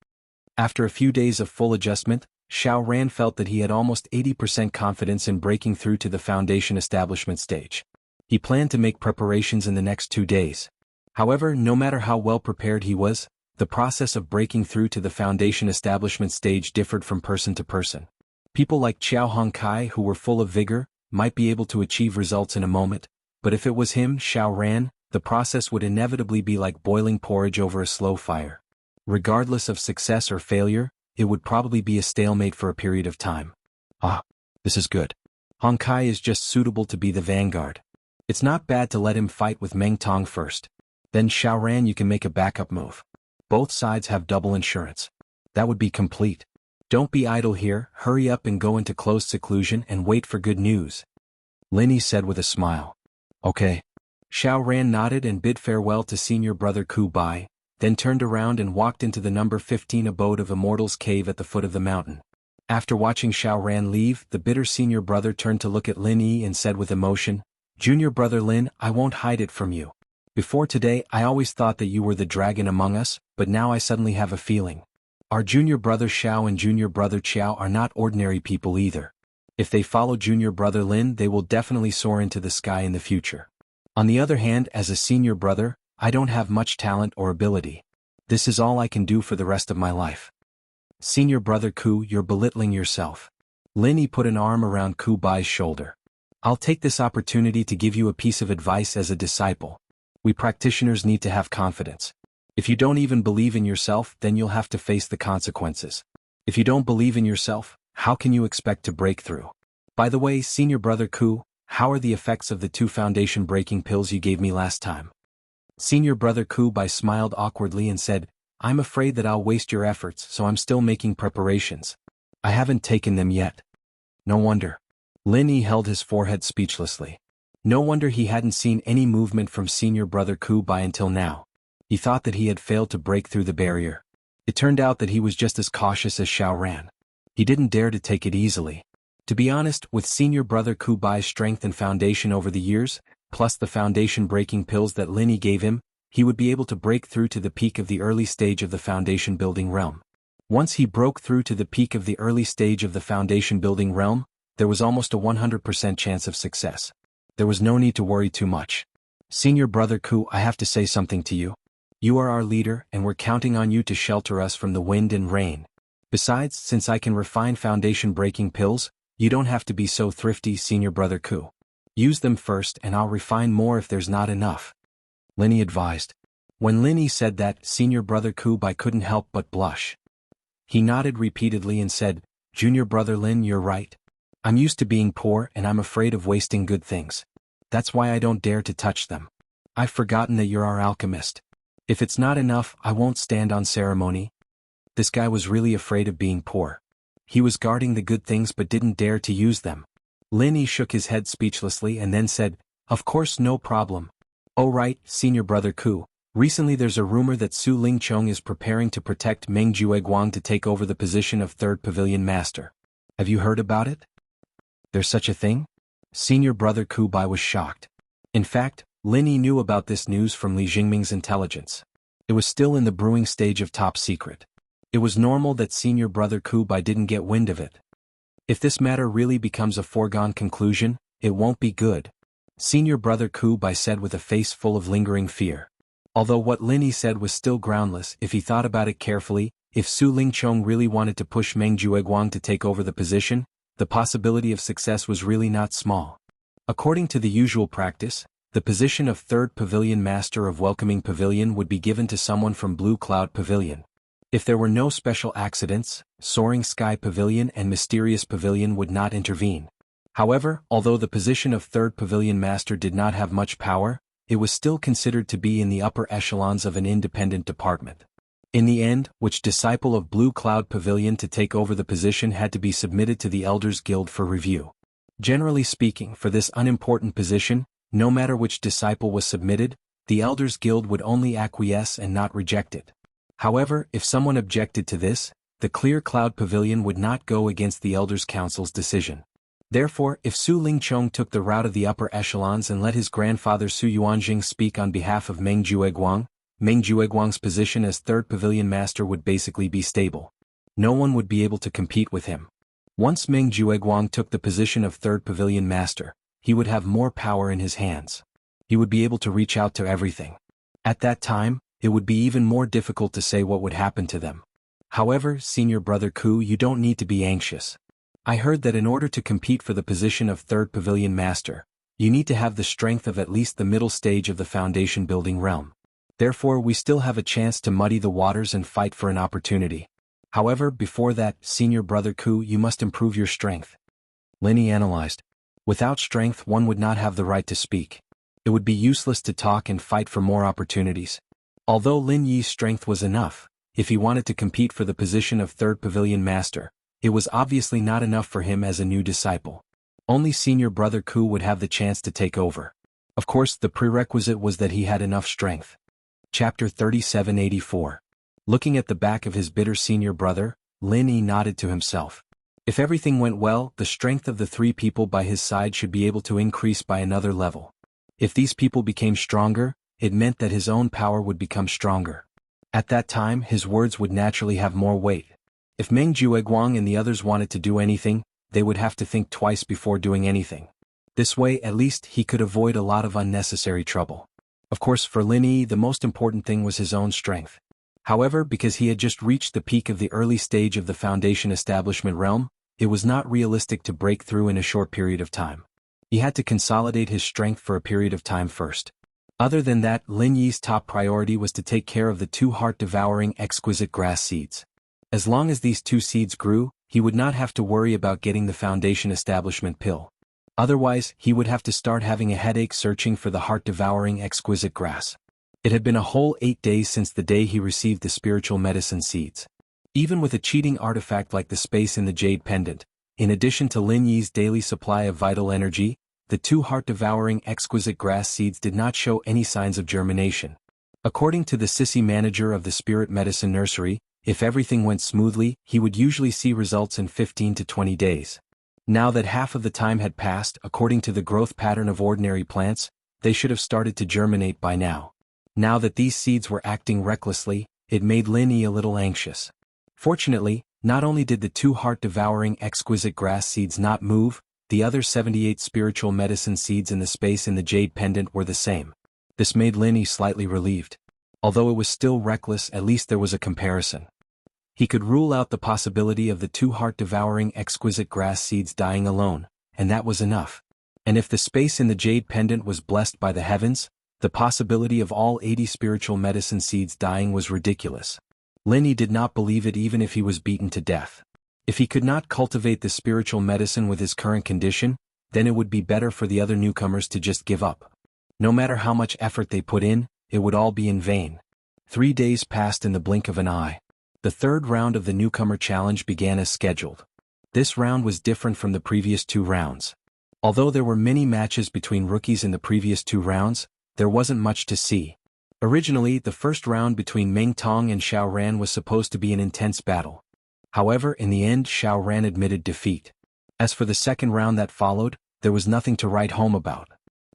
After a few days of full adjustment, Xiao Ran felt that he had almost 80% confidence in breaking through to the foundation establishment stage. He planned to make preparations in the next 2 days. However, no matter how well prepared he was, the process of breaking through to the foundation establishment stage differed from person to person. People like Xiao Hongkai, who were full of vigor, might be able to achieve results in a moment, but if it was him, Xiao Ran, the process would inevitably be like boiling porridge over a slow fire. Regardless of success or failure, it would probably be a stalemate for a period of time. "Ah, this is good. Hongkai is just suitable to be the vanguard. It's not bad to let him fight with Meng Tong first. Then Xiao Ran, you can make a backup move. Both sides have double insurance. That would be complete. Don't be idle here, hurry up and go into closed seclusion and wait for good news," Lin Yi said with a smile. "Okay." Xiao Ran nodded and bid farewell to senior brother Ku Bai, then turned around and walked into the number 15 abode of Immortal's cave at the foot of the mountain. After watching Xiao Ran leave, the bitter senior brother turned to look at Lin Yi and said with emotion, "Junior brother Lin, I won't hide it from you. Before today, I always thought that you were the dragon among us, but now I suddenly have a feeling. Our junior brother Xiao and junior brother Qiao are not ordinary people either. If they follow junior brother Lin, they will definitely soar into the sky in the future. On the other hand, as a senior brother, I don't have much talent or ability. This is all I can do for the rest of my life." "Senior brother Ku, you're belittling yourself." Lin Yi put an arm around Ku Bai's shoulder. "I'll take this opportunity to give you a piece of advice as a disciple. We practitioners need to have confidence. If you don't even believe in yourself, then you'll have to face the consequences. If you don't believe in yourself, how can you expect to break through? By the way, senior brother Ku, how are the effects of the 2 foundation breaking pills you gave me last time?" Senior brother Ku Bai smiled awkwardly and said, "I'm afraid that I'll waste your efforts, so I'm still making preparations. I haven't taken them yet." No wonder. Lin Yi held his forehead speechlessly. No wonder he hadn't seen any movement from senior brother Ku Bai until now. He thought that he had failed to break through the barrier. It turned out that he was just as cautious as Xiao Ran. He didn't dare to take it easily. To be honest, with senior brother Ku Bai's strength and foundation over the years, plus the foundation-breaking pills that Lin Yi gave him, he would be able to break through to the peak of the early stage of the foundation-building realm. Once he broke through to the peak of the early stage of the foundation-building realm, there was almost a 100% chance of success. There was no need to worry too much. Senior brother Ku, I have to say something to you. You are our leader, and we're counting on you to shelter us from the wind and rain. Besides, since I can refine foundation-breaking pills, you don't have to be so thrifty, senior brother Ku. Use them first and I'll refine more if there's not enough. Lin Yi advised. When Lin Yi said that, senior brother Ku Bai couldn't help but blush. He nodded repeatedly and said, Junior brother Lin, you're right. I'm used to being poor and I'm afraid of wasting good things. That's why I don't dare to touch them. I've forgotten that you're our alchemist. If it's not enough, I won't stand on ceremony. This guy was really afraid of being poor. He was guarding the good things but didn't dare to use them. Lin Yi shook his head speechlessly and then said, Of course, no problem. Oh right, senior brother Ku. Recently there's a rumor that Su Lingchong is preparing to protect Meng Jueguang to take over the position of third pavilion master. Have you heard about it? There's such a thing? Senior brother Ku Bai was shocked. In fact, Lin Yi knew about this news from Li Jingming's intelligence. It was still in the brewing stage of top secret. It was normal that senior brother Ku Bai didn't get wind of it. If this matter really becomes a foregone conclusion, it won't be good. Senior brother Ku Bai said with a face full of lingering fear. Although what Lin Yi said was still groundless if he thought about it carefully, if Su Lingchong really wanted to push Meng Jueguang to take over the position, the possibility of success was really not small. According to the usual practice, the position of third pavilion master of Welcoming Pavilion would be given to someone from Blue Cloud Pavilion. If there were no special accidents, Soaring Sky Pavilion and Mysterious Pavilion would not intervene. However, although the position of third pavilion master did not have much power, it was still considered to be in the upper echelons of an independent department. In the end, which disciple of Blue Cloud Pavilion to take over the position had to be submitted to the Elders Guild for review. Generally speaking, for this unimportant position, no matter which disciple was submitted, the Elders Guild would only acquiesce and not reject it. However, if someone objected to this, the Clear Cloud Pavilion would not go against the Elders Council's decision. Therefore, if Su Lingchong took the route of the upper echelons and let his grandfather Su Yuanjing speak on behalf of Meng Jueguang's position as third pavilion master would basically be stable. No one would be able to compete with him. Once Meng Jueguang took the position of third pavilion master, he would have more power in his hands. He would be able to reach out to everything. At that time, it would be even more difficult to say what would happen to them. However, senior brother Ku, you don't need to be anxious. I heard that in order to compete for the position of third pavilion master, you need to have the strength of at least the middle stage of the foundation building realm. Therefore, we still have a chance to muddy the waters and fight for an opportunity. However, before that, senior brother Ku, you must improve your strength. Lin Yi analyzed. Without strength, one would not have the right to speak. It would be useless to talk and fight for more opportunities. Although Lin Yi's strength was enough, if he wanted to compete for the position of third pavilion master, it was obviously not enough for him as a new disciple. Only senior brother Ku would have the chance to take over. Of course, the prerequisite was that he had enough strength. Chapter 3784. Looking at the back of his bitter senior brother, Lin Yi nodded to himself. If everything went well, the strength of the three people by his side should be able to increase by another level. If these people became stronger, it meant that his own power would become stronger. At that time, his words would naturally have more weight. If Meng Jueguang and the others wanted to do anything, they would have to think twice before doing anything. This way, at least, he could avoid a lot of unnecessary trouble. Of course, for Lin Yi, the most important thing was his own strength. However, because he had just reached the peak of the early stage of the foundation establishment realm, it was not realistic to break through in a short period of time. He had to consolidate his strength for a period of time first. Other than that, Lin Yi's top priority was to take care of the two heart-devouring exquisite grass seeds. As long as these two seeds grew, he would not have to worry about getting the foundation establishment pill. Otherwise, he would have to start having a headache searching for the heart-devouring exquisite grass. It had been a whole 8 days since the day he received the spiritual medicine seeds. Even with a cheating artifact like the space in the jade pendant, In addition to Lin Yi's daily supply of vital energy, the two heart-devouring exquisite grass seeds did not show any signs of germination. According to the sissy manager of the spirit medicine nursery, if everything went smoothly, he would usually see results in 15 to 20 days. Now that half of the time had passed, according to the growth pattern of ordinary plants, they should have started to germinate by now. Now that these seeds were acting recklessly, it made Lin Yi a little anxious. Fortunately, not only did the two heart-devouring exquisite grass seeds not move, the other 78 spiritual medicine seeds in the space in the jade pendant were the same. This made Lin Yi slightly relieved. Although it was still reckless, at least there was a comparison. He could rule out the possibility of the two heart-devouring exquisite grass seeds dying alone, and that was enough. And if the space in the jade pendant was blessed by the heavens, the possibility of all 80 spiritual medicine seeds dying was ridiculous. Lin Yi did not believe it even if he was beaten to death. If he could not cultivate the spiritual medicine with his current condition, then it would be better for the other newcomers to just give up. No matter how much effort they put in, it would all be in vain. 3 days passed in the blink of an eye. The third round of the newcomer challenge began as scheduled. This round was different from the previous 2 rounds. Although there were many matches between rookies in the previous 2 rounds, there wasn't much to see. Originally, the first round between Meng Tong and Xiao Ran was supposed to be an intense battle. However, in the end, Xiao Ran admitted defeat. As for the second round that followed, there was nothing to write home about.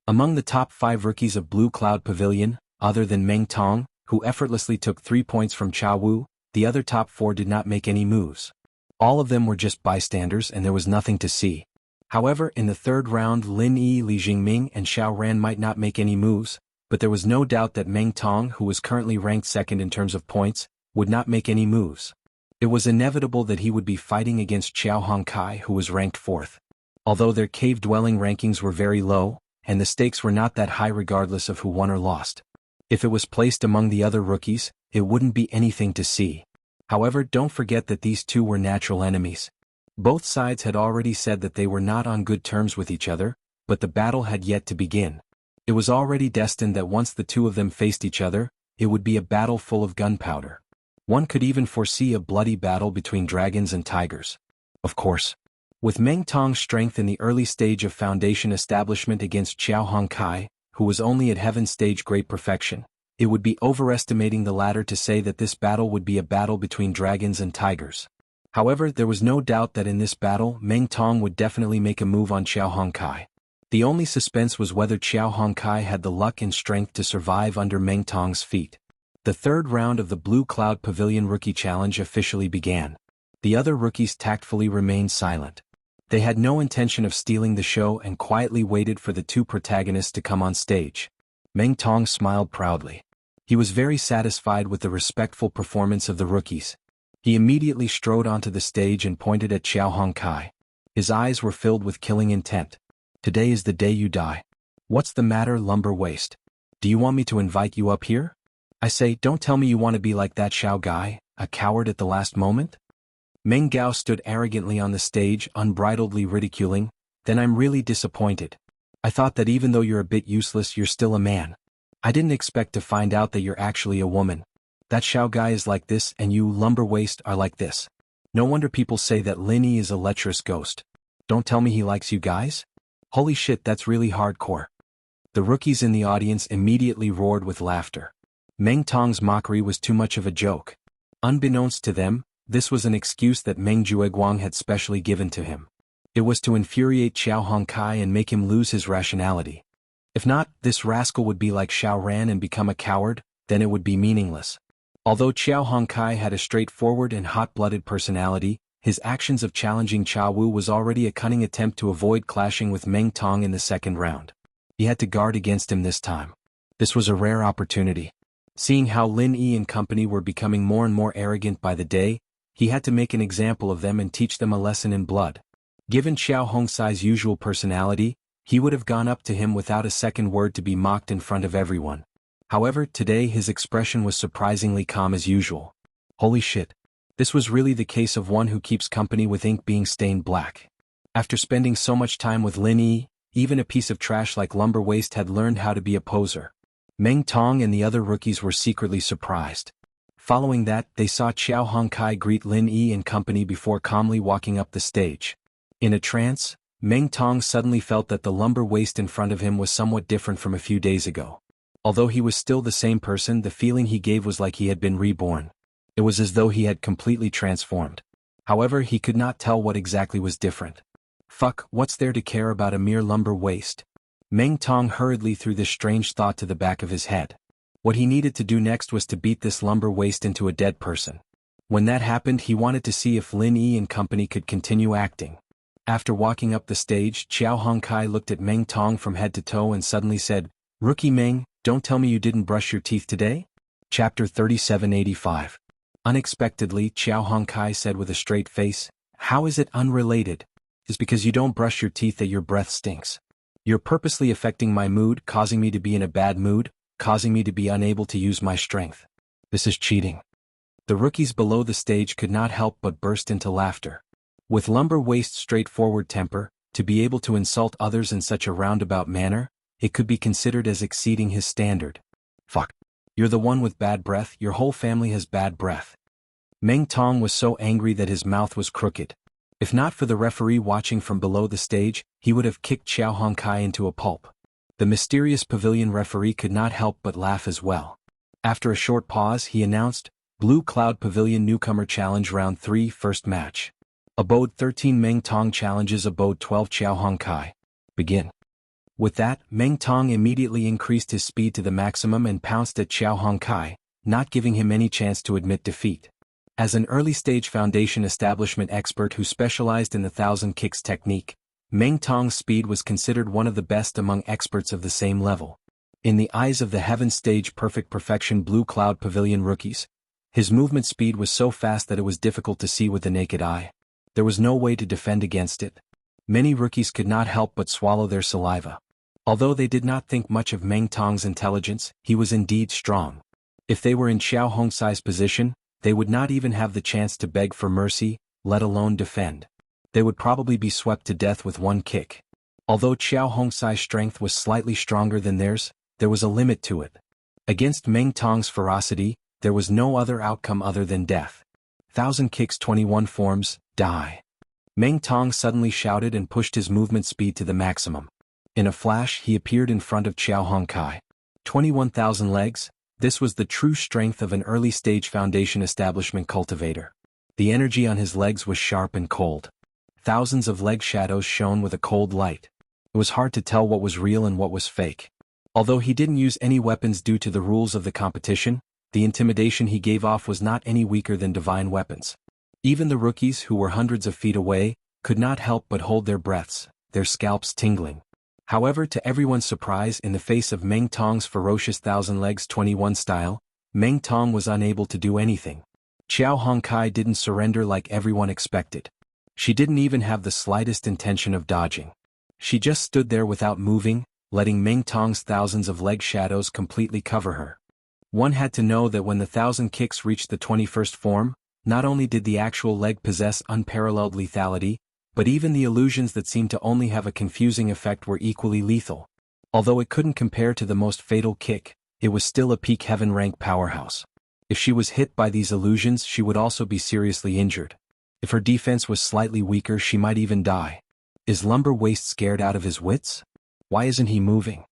Among the top 5 rookies of Blue Cloud Pavilion, other than Meng Tong, who effortlessly took 3 points from Chao Wu, the other top 4 did not make any moves. All of them were just bystanders and there was nothing to see. However, in the third round, Lin Yi, Li Jingming and Xiao Ran might not make any moves, but there was no doubt that Meng Tong, who was currently ranked second in terms of points, would not make any moves. It was inevitable that he would be fighting against Xiao Hongkai, who was ranked 4th. Although their cave-dwelling rankings were very low, and the stakes were not that high regardless of who won or lost. If it was placed among the other rookies, it wouldn't be anything to see. However, don't forget that these two were natural enemies. Both sides had already said that they were not on good terms with each other, but the battle had yet to begin. It was already destined that once the two of them faced each other, it would be a battle full of gunpowder. One could even foresee a bloody battle between dragons and tigers. Of course, with Meng Tong's strength in the early stage of foundation establishment against Xiao Hongkai, who was only at heaven stage great perfection, it would be overestimating the latter to say that this battle would be a battle between dragons and tigers. However, there was no doubt that in this battle, Meng Tong would definitely make a move on Xiao Hongkai. The only suspense was whether Xiao Hongkai had the luck and strength to survive under Meng Tong's feet. The third round of the Blue Cloud Pavilion Rookie Challenge officially began. The other rookies tactfully remained silent. They had no intention of stealing the show and quietly waited for the two protagonists to come on stage. Meng Tong smiled proudly. He was very satisfied with the respectful performance of the rookies. He immediately strode onto the stage and pointed at Xiao Hongkai. His eyes were filled with killing intent. Today is the day you die. What's the matter, lumber waste? Do you want me to invite you up here? I say, don't tell me you want to be like that Xiao guy, a coward at the last moment? Meng Gao stood arrogantly on the stage, unbridledly ridiculing. Then I'm really disappointed. I thought that even though you're a bit useless, you're still a man. I didn't expect to find out that you're actually a woman. That Xiao guy is like this and you, lumber waste, are like this. No wonder people say that Lin Yi is a lecherous ghost. Don't tell me he likes you guys? Holy shit, that's really hardcore. The rookies in the audience immediately roared with laughter. Meng Tong's mockery was too much of a joke. Unbeknownst to them, this was an excuse that Meng Jueguang had specially given to him. It was to infuriate Xiao Hongkai and make him lose his rationality. If not, this rascal would be like Xiao Ran and become a coward, then it would be meaningless. Although Xiao Hongkai had a straightforward and hot-blooded personality, his actions of challenging Chao Wu was already a cunning attempt to avoid clashing with Meng Tong in the second round. He had to guard against him this time. This was a rare opportunity. Seeing how Lin Yi and company were becoming more and more arrogant by the day, he had to make an example of them and teach them a lesson in blood. Given Xiao Hongcai's usual personality, he would have gone up to him without a second word to be mocked in front of everyone. However, today his expression was surprisingly calm as usual. Holy shit. This was really the case of one who keeps company with ink being stained black. After spending so much time with Lin Yi, even a piece of trash like lumber waste had learned how to be a poser. Meng Tong and the other rookies were secretly surprised. Following that, they saw Xiao Hongkai greet Lin Yi and company before calmly walking up the stage. In a trance, Meng Tong suddenly felt that the lumber waist in front of him was somewhat different from a few days ago. Although he was still the same person, the feeling he gave was like he had been reborn. It was as though he had completely transformed. However, he could not tell what exactly was different. Fuck, what's there to care about a mere lumber waist? Meng Tong hurriedly threw this strange thought to the back of his head. What he needed to do next was to beat this lumber waist into a dead person. When that happened, he wanted to see if Lin Yi and company could continue acting. After walking up the stage, Qiao Hongkai looked at Meng Tong from head to toe and suddenly said, "Rookie Meng, don't tell me you didn't brush your teeth today?" Chapter 3785. Unexpectedly, Qiao Hongkai said with a straight face, "How is it unrelated? It's because you don't brush your teeth that your breath stinks. You're purposely affecting my mood, causing me to be in a bad mood, causing me to be unable to use my strength. This is cheating." The rookies below the stage could not help but burst into laughter. With lumber waist's straightforward temper, to be able to insult others in such a roundabout manner, it could be considered as exceeding his standard. Fuck. You're the one with bad breath, your whole family has bad breath. Meng Tong was so angry that his mouth was crooked. If not for the referee watching from below the stage, he would have kicked Qiao Hongkai into a pulp. The mysterious pavilion referee could not help but laugh as well. After a short pause, he announced, "Blue Cloud Pavilion Newcomer Challenge Round 3 First Match. Abode 13 Meng Tong challenges Abode 12 Qiao Hongkai. Begin." With that, Meng Tong immediately increased his speed to the maximum and pounced at Qiao Hongkai, not giving him any chance to admit defeat. As an early-stage foundation establishment expert who specialized in the 1,000 kicks technique, Meng Tong's speed was considered one of the best among experts of the same level. In the eyes of the Heaven Stage Perfect Perfection Blue Cloud Pavilion rookies, his movement speed was so fast that it was difficult to see with the naked eye. There was no way to defend against it. Many rookies could not help but swallow their saliva. Although they did not think much of Meng Tong's intelligence, he was indeed strong. If they were in Qiao Hongsai's position, they would not even have the chance to beg for mercy, let alone defend. They would probably be swept to death with one kick. Although Qiao Hongsai's strength was slightly stronger than theirs, there was a limit to it. Against Meng Tong's ferocity, there was no other outcome other than death. 1,000 kicks 21 forms, die. Meng Tong suddenly shouted and pushed his movement speed to the maximum. In a flash, he appeared in front of Qiao Hongkai. 21,000 legs, this was the true strength of an early-stage foundation establishment cultivator. The energy on his legs was sharp and cold. Thousands of leg shadows shone with a cold light. It was hard to tell what was real and what was fake. Although he didn't use any weapons due to the rules of the competition, the intimidation he gave off was not any weaker than divine weapons. Even the rookies, who were hundreds of feet away, could not help but hold their breaths, their scalps tingling. However, to everyone's surprise, in the face of Meng Tong's ferocious 1,000 legs 21 style, Meng Tong was unable to do anything. Qiao Hongkai didn't surrender like everyone expected. She didn't even have the slightest intention of dodging. She just stood there without moving, letting Meng Tong's thousands of leg shadows completely cover her. One had to know that when the 1,000 kicks reached the 21st form, not only did the actual leg possess unparalleled lethality, but even the illusions that seemed to only have a confusing effect were equally lethal. Although it couldn't compare to the most fatal kick, it was still a peak heaven rank powerhouse. If she was hit by these illusions, she would also be seriously injured. If her defense was slightly weaker, she might even die. Is Lumber Waist scared out of his wits? Why isn't he moving?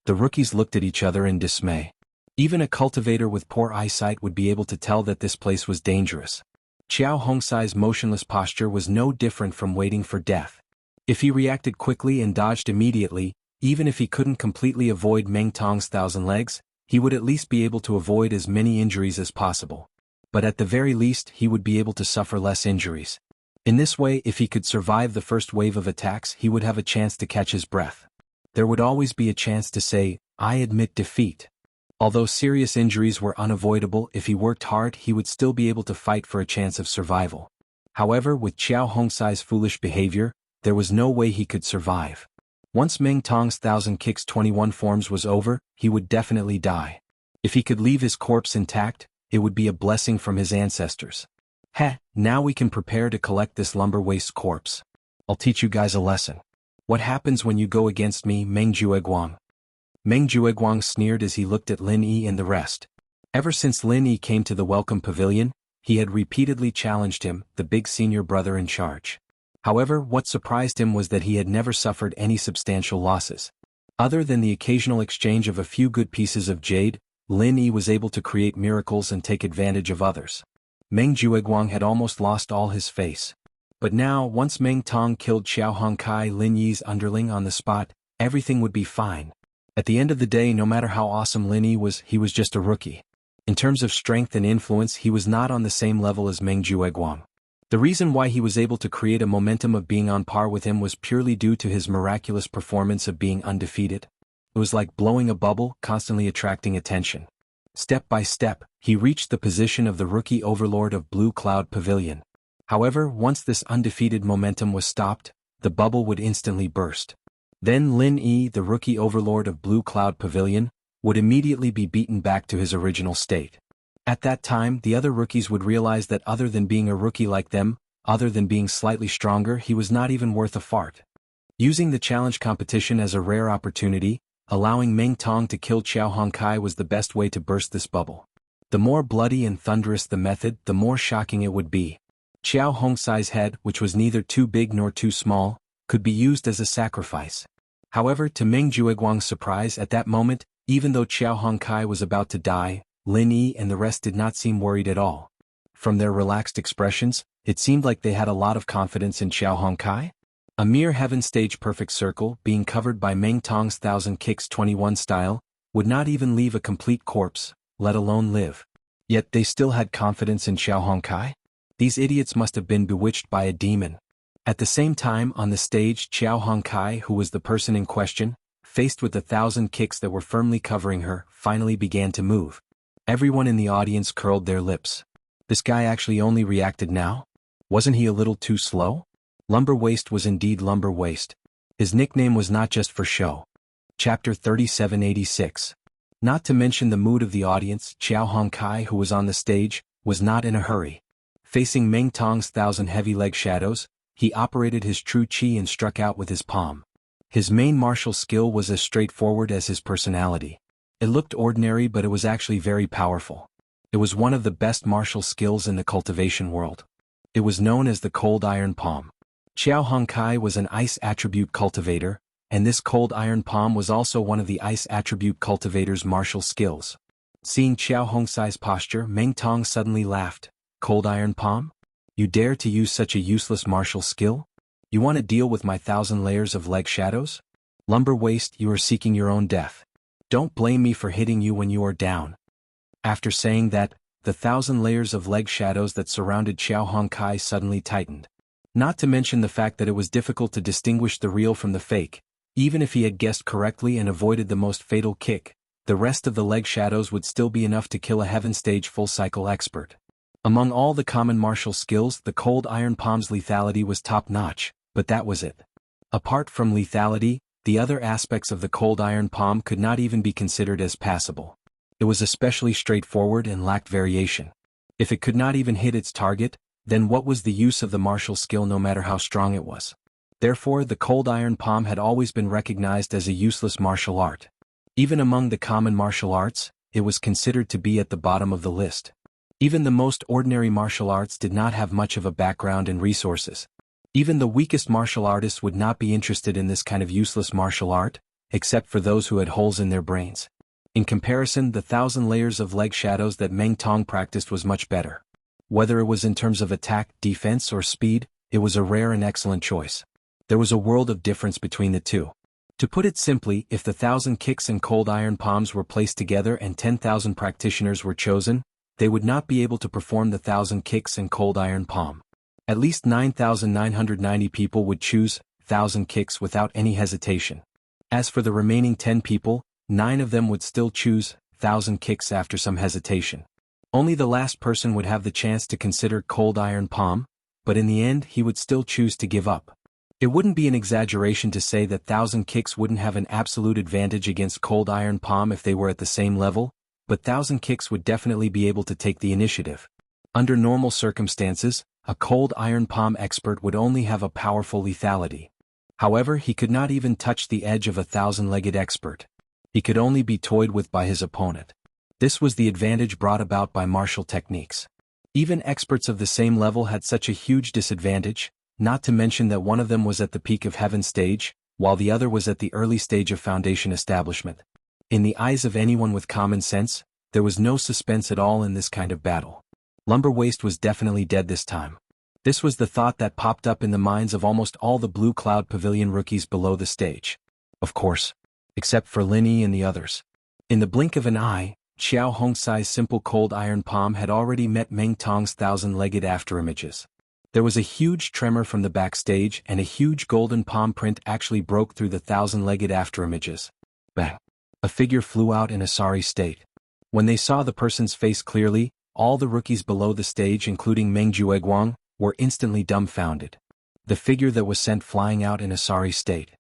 The rookies looked at each other in dismay. Even a cultivator with poor eyesight would be able to tell that this place was dangerous. Qiao Hongsai's motionless posture was no different from waiting for death. If he reacted quickly and dodged immediately, even if he couldn't completely avoid Meng Tong's 1,000 legs, he would at least be able to avoid as many injuries as possible. But at the very least, he would be able to suffer less injuries. In this way, if he could survive the first wave of attacks, he would have a chance to catch his breath. There would always be a chance to say, "I admit defeat." Although serious injuries were unavoidable, if he worked hard, he would still be able to fight for a chance of survival. However, with Qiao Hongsai's foolish behavior, there was no way he could survive. Once Meng Tong's 1,000 kicks 21 forms was over, he would definitely die. If he could leave his corpse intact, it would be a blessing from his ancestors. Heh, now we can prepare to collect this lumber waste corpse. I'll teach you guys a lesson. What happens when you go against me, Meng Jueguang? Meng Jueguang sneered as he looked at Lin Yi and the rest. Ever since Lin Yi came to the Welcome Pavilion, he had repeatedly challenged him, the big senior brother in charge. However, what surprised him was that he had never suffered any substantial losses. Other than the occasional exchange of a few good pieces of jade, Lin Yi was able to create miracles and take advantage of others. Meng Jueguang had almost lost all his face. But now, once Meng Tong killed Xiao Hongkai, Lin Yi's underling, on the spot, everything would be fine. At the end of the day, no matter how awesome Lin Yi was, he was just a rookie. In terms of strength and influence, he was not on the same level as Meng Jueguang. The reason why he was able to create a momentum of being on par with him was purely due to his miraculous performance of being undefeated. It was like blowing a bubble, constantly attracting attention. Step by step, he reached the position of the rookie overlord of Blue Cloud Pavilion. However, once this undefeated momentum was stopped, the bubble would instantly burst. Then Lin Yi, the rookie overlord of Blue Cloud Pavilion, would immediately be beaten back to his original state. At that time, the other rookies would realize that other than being a rookie like them, other than being slightly stronger, he was not even worth a fart. Using the challenge competition as a rare opportunity, allowing Meng Tong to kill Xiao Hongkai was the best way to burst this bubble. The more bloody and thunderous the method, the more shocking it would be. Xiao Hongkai's head, which was neither too big nor too small, could be used as a sacrifice. However, to Meng Jueguang's surprise, at that moment, even though Xiao Hongkai was about to die, Lin Yi and the rest did not seem worried at all. From their relaxed expressions, it seemed like they had a lot of confidence in Xiao Hongkai. A mere heaven stage perfect circle, being covered by Meng Tong's 1000 Kicks 21 style, would not even leave a complete corpse, let alone live. Yet they still had confidence in Xiao Hongkai? These idiots must have been bewitched by a demon. At the same time, on the stage, Xiao Hongkai, who was the person in question, faced with the 1000 kicks that were firmly covering her, finally began to move. Everyone in the audience curled their lips. This guy actually only reacted now? Wasn't he a little too slow? Lumber Waist was indeed Lumber Waist. His nickname was not just for show. Chapter 3786. Not to mention the mood of the audience, Xiao Hongkai, who was on the stage, was not in a hurry. Facing Meng Tong's 1000 heavy leg shadows, he operated his true chi and struck out with his palm. His main martial skill was as straightforward as his personality. It looked ordinary, but it was actually very powerful. It was one of the best martial skills in the cultivation world. It was known as the Cold Iron Palm. Xiao Hongkai was an ice attribute cultivator, and this Cold Iron Palm was also one of the ice attribute cultivator's martial skills. Seeing Xiao Hongkai's posture, Meng Tong suddenly laughed. Cold Iron Palm? You dare to use such a useless martial skill? You want to deal with my 1000 layers of leg shadows? Lumber Waist, you are seeking your own death. Don't blame me for hitting you when you are down. After saying that, the 1000 layers of leg shadows that surrounded Xiao Hongkai suddenly tightened. Not to mention the fact that it was difficult to distinguish the real from the fake. Even if he had guessed correctly and avoided the most fatal kick, the rest of the leg shadows would still be enough to kill a heaven stage full cycle expert. Among all the common martial skills, the Cold Iron Palm's lethality was top-notch, but that was it. Apart from lethality, the other aspects of the Cold Iron Palm could not even be considered as passable. It was especially straightforward and lacked variation. If it could not even hit its target, then what was the use of the martial skill no matter how strong it was? Therefore, the Cold Iron Palm had always been recognized as a useless martial art. Even among the common martial arts, it was considered to be at the bottom of the list. Even the most ordinary martial arts did not have much of a background and resources. Even the weakest martial artists would not be interested in this kind of useless martial art, except for those who had holes in their brains. In comparison, the 1000 layers of leg shadows that Meng Tong practiced was much better. Whether it was in terms of attack, defense, or speed, it was a rare and excellent choice. There was a world of difference between the two. To put it simply, if the 1000 kicks and Cold Iron Palms were placed together and 10,000 practitioners were chosen, they would not be able to perform the 1000 kicks and Cold Iron Palm. At least 9,990 people would choose 1000 kicks without any hesitation. As for the remaining 10 people, 9 of them would still choose 1000 kicks after some hesitation. Only the last person would have the chance to consider Cold Iron Palm, but in the end he would still choose to give up. It wouldn't be an exaggeration to say that 1000 kicks wouldn't have an absolute advantage against Cold Iron Palm if they were at the same level, but 1000 kicks would definitely be able to take the initiative. Under normal circumstances, a Cold Iron Palm expert would only have a powerful lethality. However, he could not even touch the edge of a 1000-legged expert. He could only be toyed with by his opponent. This was the advantage brought about by martial techniques. Even experts of the same level had such a huge disadvantage, not to mention that one of them was at the peak of heaven stage, while the other was at the early stage of foundation establishment. In the eyes of anyone with common sense, there was no suspense at all in this kind of battle. Lumber Waist was definitely dead this time. This was the thought that popped up in the minds of almost all the Blue Cloud Pavilion rookies below the stage. Of course. Except for Lin Yi and the others. In the blink of an eye, Xiao Hongsai's simple cold iron palm had already met Meng Tong's thousand-legged afterimages. There was a huge tremor from the backstage and a huge golden palm print actually broke through the thousand-legged afterimages. Bang! A figure flew out in a sorry state. When they saw the person's face clearly, all the rookies below the stage including Meng Jueguang, were instantly dumbfounded. The figure that was sent flying out in a sorry state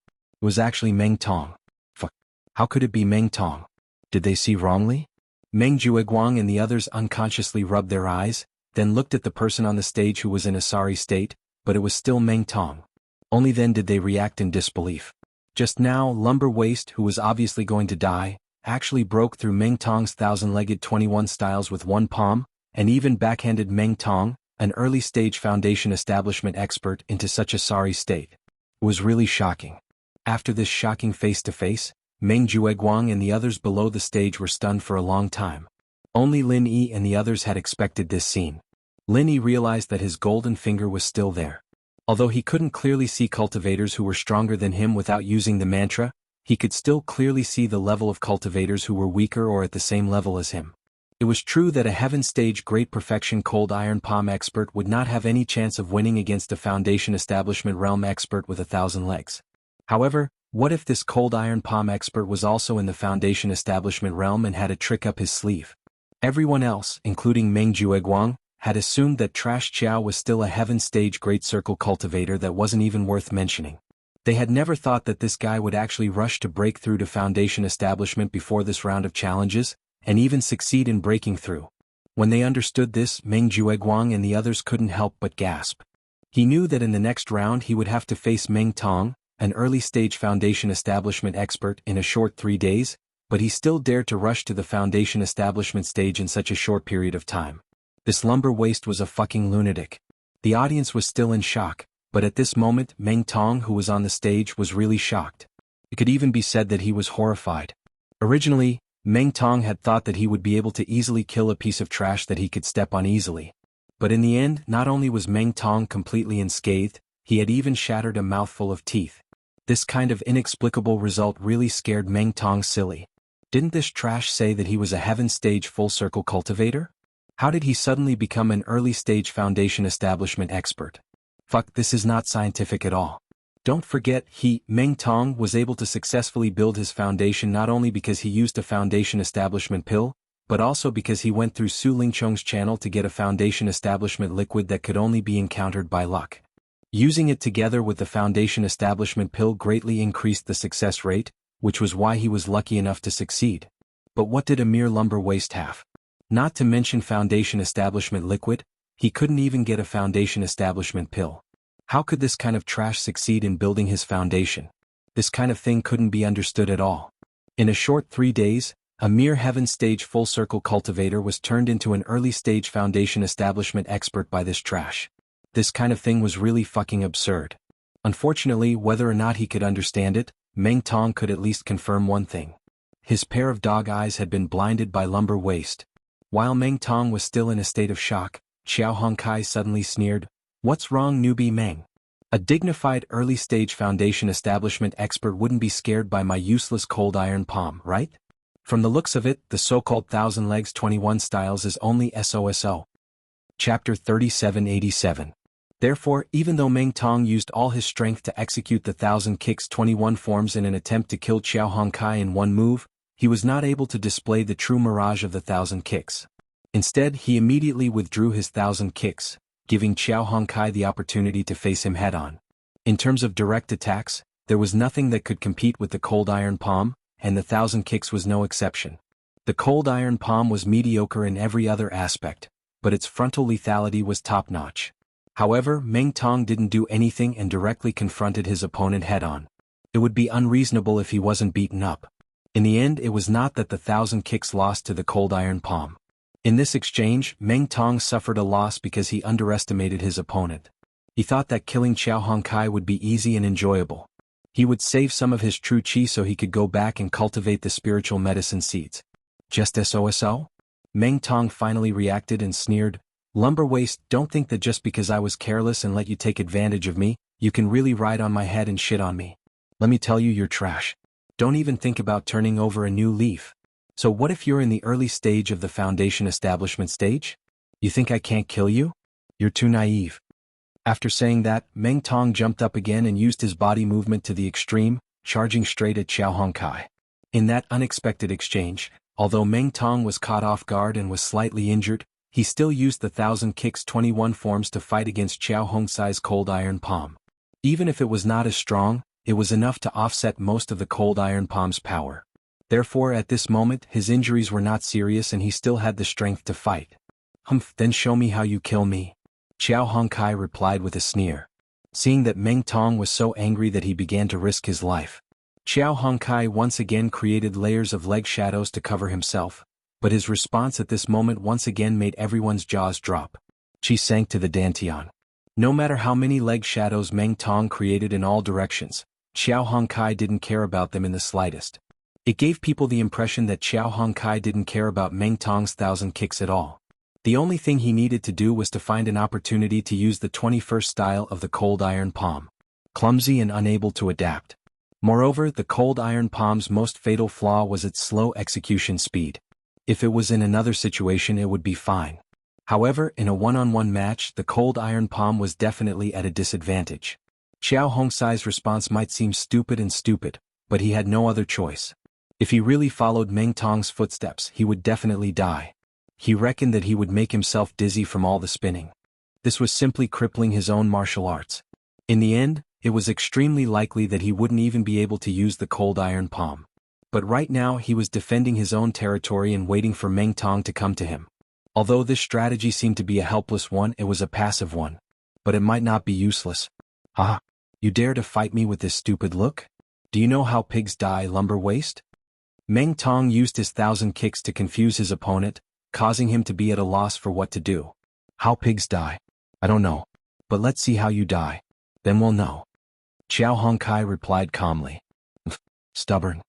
was actually Meng Tong. Fuck. How could it be Meng Tong? Did they see wrongly? Meng Jueguang and the others unconsciously rubbed their eyes, then looked at the person on the stage who was in a sorry state, but it was still Meng Tong. Only then did they react in disbelief. Just now, Lumber Waist, who was obviously going to die, actually broke through Meng Tong's thousand-legged 21 styles with one palm, and even backhanded Meng Tong, an early-stage foundation establishment expert, into such a sorry state. It was really shocking. After this shocking face-to-face, Meng Jueguang and the others below the stage were stunned for a long time. Only Lin Yi and the others had expected this scene. Lin Yi realized that his golden finger was still there. Although he couldn't clearly see cultivators who were stronger than him without using the mantra, he could still clearly see the level of cultivators who were weaker or at the same level as him. It was true that a heaven stage great perfection cold iron palm expert would not have any chance of winning against a foundation establishment realm expert with 1,000 legs. However, what if this cold iron palm expert was also in the foundation establishment realm and had a trick up his sleeve? Everyone else, including Meng Jueguang, had assumed that Trash Qiao was still a heaven stage great circle cultivator that wasn't even worth mentioning. They had never thought that this guy would actually rush to break through to foundation establishment before this round of challenges, and even succeed in breaking through. When they understood this, Meng Jueguang and the others couldn't help but gasp. He knew that in the next round he would have to face Meng Tong, an early-stage foundation establishment expert, in a short 3 days, but he still dared to rush to the foundation establishment stage in such a short period of time. This Lumber Waist was a fucking lunatic. The audience was still in shock, but at this moment Meng Tong, who was on the stage, was really shocked. It could even be said that he was horrified. Originally, Meng Tong had thought that he would be able to easily kill a piece of trash that he could step on easily. But in the end, not only was Meng Tong completely unscathed, he had even shattered a mouthful of teeth. This kind of inexplicable result really scared Meng Tong silly. Didn't this trash say that he was a heaven stage full circle cultivator? How did he suddenly become an early stage foundation establishment expert? Fuck, this is not scientific at all. Don't forget, Meng Tong, was able to successfully build his foundation not only because he used a foundation establishment pill, but also because he went through Su Lingchong's channel to get a foundation establishment liquid that could only be encountered by luck. Using it together with the foundation establishment pill greatly increased the success rate, which was why he was lucky enough to succeed. But what did a mere Lumber Waist have? Not to mention foundation establishment liquid, he couldn't even get a foundation establishment pill. How could this kind of trash succeed in building his foundation? This kind of thing couldn't be understood at all. In a short 3 days, a mere heaven stage full circle cultivator was turned into an early stage foundation establishment expert by this trash. This kind of thing was really fucking absurd. Unfortunately, whether or not he could understand it, Meng Tong could at least confirm one thing. His pair of dog eyes had been blinded by Lumber Waist. While Meng Tong was still in a state of shock, Xiao Hongkai suddenly sneered, "What's wrong, newbie Meng? A dignified early-stage foundation establishment expert wouldn't be scared by my useless cold iron palm, right? From the looks of it, the so-called 1,000 legs 21 styles is only SOSO." Chapter 3787. Therefore, even though Meng Tong used all his strength to execute the 1,000 kicks 21 forms in an attempt to kill Xiao Hongkai in one move, he was not able to display the true mirage of the 1,000 kicks. Instead, he immediately withdrew his 1,000 kicks, giving Xiao Hongkai the opportunity to face him head-on. In terms of direct attacks, there was nothing that could compete with the cold iron palm, and the 1,000 kicks was no exception. The cold iron palm was mediocre in every other aspect, but its frontal lethality was top-notch. However, Meng Tong didn't do anything and directly confronted his opponent head-on. It would be unreasonable if he wasn't beaten up. In the end, it was not that the 1,000 kicks lost to the cold iron palm. In this exchange, Meng Tong suffered a loss because he underestimated his opponent. He thought that killing Qiao Hongkai would be easy and enjoyable. He would save some of his true qi so he could go back and cultivate the spiritual medicine seeds. Just SOSO? Meng Tong finally reacted and sneered, "Lumber waste, don't think that just because I was careless and let you take advantage of me, you can really ride on my head and shit on me. Let me tell you, you're trash. Don't even think about turning over a new leaf. So what if you're in the early stage of the foundation establishment stage? You think I can't kill you? You're too naive." After saying that, Meng Tong jumped up again and used his body movement to the extreme, charging straight at Qiao Hongkai. In that unexpected exchange, although Meng Tong was caught off guard and was slightly injured, he still used the 1000 Kicks 21 forms to fight against Qiao Hongkai's cold iron palm. Even if it was not as strong, it was enough to offset most of the cold iron palm's power. Therefore, at this moment, his injuries were not serious and he still had the strength to fight. "Humph, then show me how you kill me," Qiao Hongkai replied with a sneer. Seeing that Meng Tong was so angry that he began to risk his life, Qiao Hongkai once again created layers of leg shadows to cover himself, but his response at this moment once again made everyone's jaws drop. Qi sank to the dantian. No matter how many leg shadows Meng Tong created in all directions, Qiao Hongkai didn't care about them in the slightest. It gave people the impression that Qiao Hongkai didn't care about Meng Tong's 1000 kicks at all. The only thing he needed to do was to find an opportunity to use the 21st style of the cold iron palm. Clumsy and unable to adapt. Moreover, the cold iron palm's most fatal flaw was its slow execution speed. If it was in another situation it would be fine. However, in a one-on-one match, the cold iron palm was definitely at a disadvantage. Qiao Hongkai's response might seem stupid, but he had no other choice. If he really followed Meng Tong's footsteps, he would definitely die. He reckoned that he would make himself dizzy from all the spinning. This was simply crippling his own martial arts. In the end, it was extremely likely that he wouldn't even be able to use the cold iron palm. But right now he was defending his own territory and waiting for Meng Tong to come to him. Although this strategy seemed to be a helpless one, it was a passive one. But it might not be useless. "Ah, you dare to fight me with this stupid look? Do you know how pigs die, lumber waste?" Meng Tong used his 1000 kicks to confuse his opponent, causing him to be at a loss for what to do. "How pigs die? I don't know. But let's see how you die. Then we'll know." Qiao Hongkai replied calmly. "Stubborn."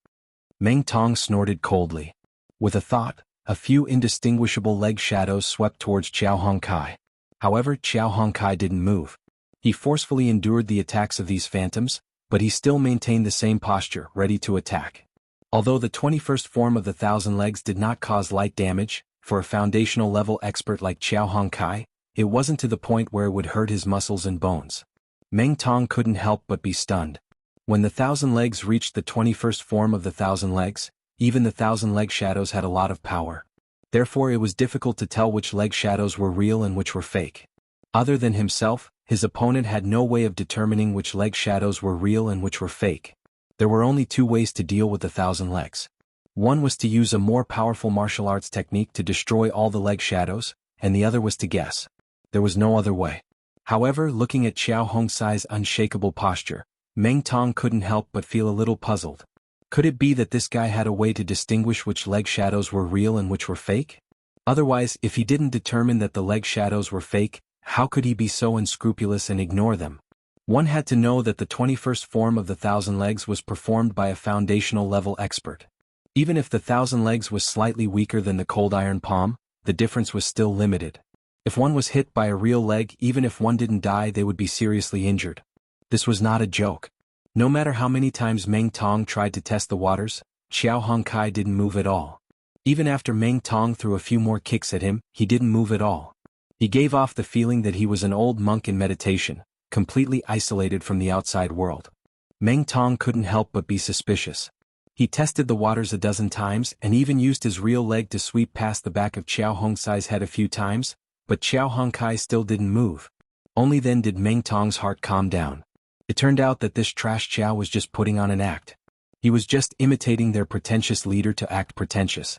Meng Tong snorted coldly. With a thought, a few indistinguishable leg shadows swept towards Qiao Hongkai. However, Qiao Hongkai didn't move. He forcefully endured the attacks of these phantoms, but he still maintained the same posture, ready to attack. Although the 21st form of the 1000 legs did not cause light damage, for a foundational level expert like Qiao Hongkai, it wasn't to the point where it would hurt his muscles and bones. Meng Tong couldn't help but be stunned. When the 1000 legs reached the 21st form of the 1000 legs, even the 1000 leg shadows had a lot of power. Therefore it was difficult to tell which leg shadows were real and which were fake. Other than himself, his opponent had no way of determining which leg shadows were real and which were fake. There were only two ways to deal with the 1000 legs. One was to use a more powerful martial arts technique to destroy all the leg shadows, and the other was to guess. There was no other way. However, looking at Qiao Hongkai's unshakable posture, Meng Tong couldn't help but feel a little puzzled. Could it be that this guy had a way to distinguish which leg shadows were real and which were fake? Otherwise, if he didn't determine that the leg shadows were fake, how could he be so unscrupulous and ignore them? One had to know that the 21st form of the 1000 legs was performed by a foundational level expert. Even if the 1000 legs was slightly weaker than the cold iron palm, the difference was still limited. If one was hit by a real leg, even if one didn't die, they would be seriously injured. This was not a joke. No matter how many times Meng Tong tried to test the waters, Qiao Hongkai didn't move at all. Even after Meng Tong threw a few more kicks at him, he didn't move at all. He gave off the feeling that he was an old monk in meditation, completely isolated from the outside world. Meng Tong couldn't help but be suspicious. He tested the waters a dozen times and even used his real leg to sweep past the back of Qiao Hongkai's head a few times, but Qiao Hongkai still didn't move. Only then did Meng Tong's heart calm down. It turned out that this trash Qiao was just putting on an act. He was just imitating their pretentious leader to act pretentious.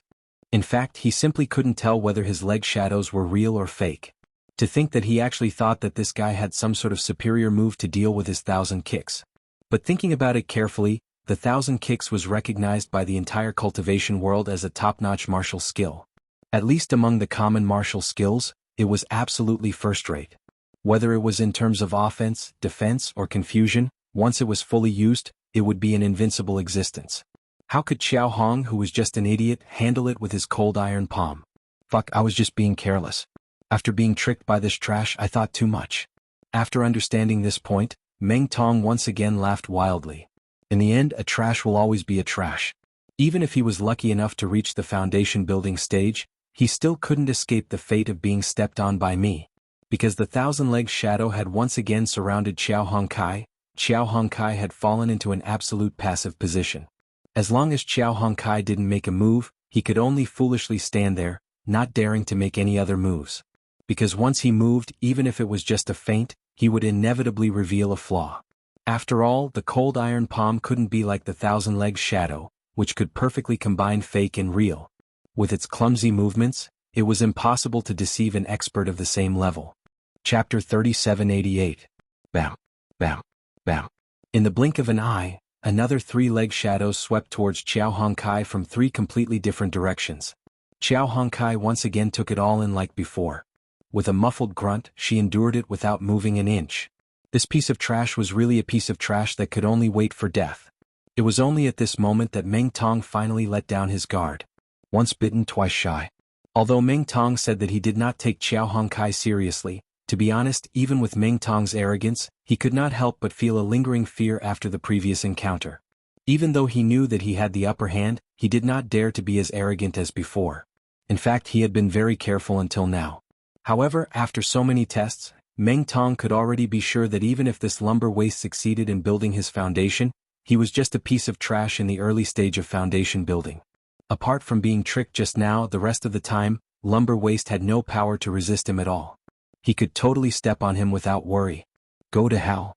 In fact, he simply couldn't tell whether his leg shadows were real or fake. To think that he actually thought that this guy had some sort of superior move to deal with his 1000 kicks. But thinking about it carefully, the 1000 kicks was recognized by the entire cultivation world as a top-notch martial skill. At least among the common martial skills, it was absolutely first-rate. Whether it was in terms of offense, defense, or confusion, once it was fully used, it would be an invincible existence. How could Xiao Hong, who was just an idiot, handle it with his cold iron palm? Fuck, I was just being careless. After being tricked by this trash, I thought too much. After understanding this point, Meng Tong once again laughed wildly. In the end, a trash will always be a trash. Even if he was lucky enough to reach the foundation building stage, he still couldn't escape the fate of being stepped on by me. Because the thousand-legged shadow had once again surrounded Xiao Hongkai had fallen into an absolute passive position. As long as Xiao Hongkai didn't make a move, he could only foolishly stand there, not daring to make any other moves. Because once he moved, even if it was just a feint, he would inevitably reveal a flaw. After all, the cold iron palm couldn't be like the thousand-legged shadow, which could perfectly combine fake and real. With its clumsy movements, it was impossible to deceive an expert of the same level. Chapter 3788. Bam. Bam. Bam. In the blink of an eye, another three-legged shadow swept towards Xiao Hongkai from three completely different directions. Xiao Hongkai once again took it all in like before. With a muffled grunt, she endured it without moving an inch. This piece of trash was really a piece of trash that could only wait for death. It was only at this moment that Meng Tong finally let down his guard. Once bitten, twice shy. Although Meng Tong said that he did not take Xiao Hongkai seriously, to be honest, even with Meng Tong's arrogance, he could not help but feel a lingering fear after the previous encounter. Even though he knew that he had the upper hand, he did not dare to be as arrogant as before. In fact, he had been very careful until now. However, after so many tests, Meng Tong could already be sure that even if this lumber waste succeeded in building his foundation, he was just a piece of trash in the early stage of foundation building. Apart from being tricked just now, the rest of the time, lumber waste had no power to resist him at all. He could totally step on him without worry. Go to hell.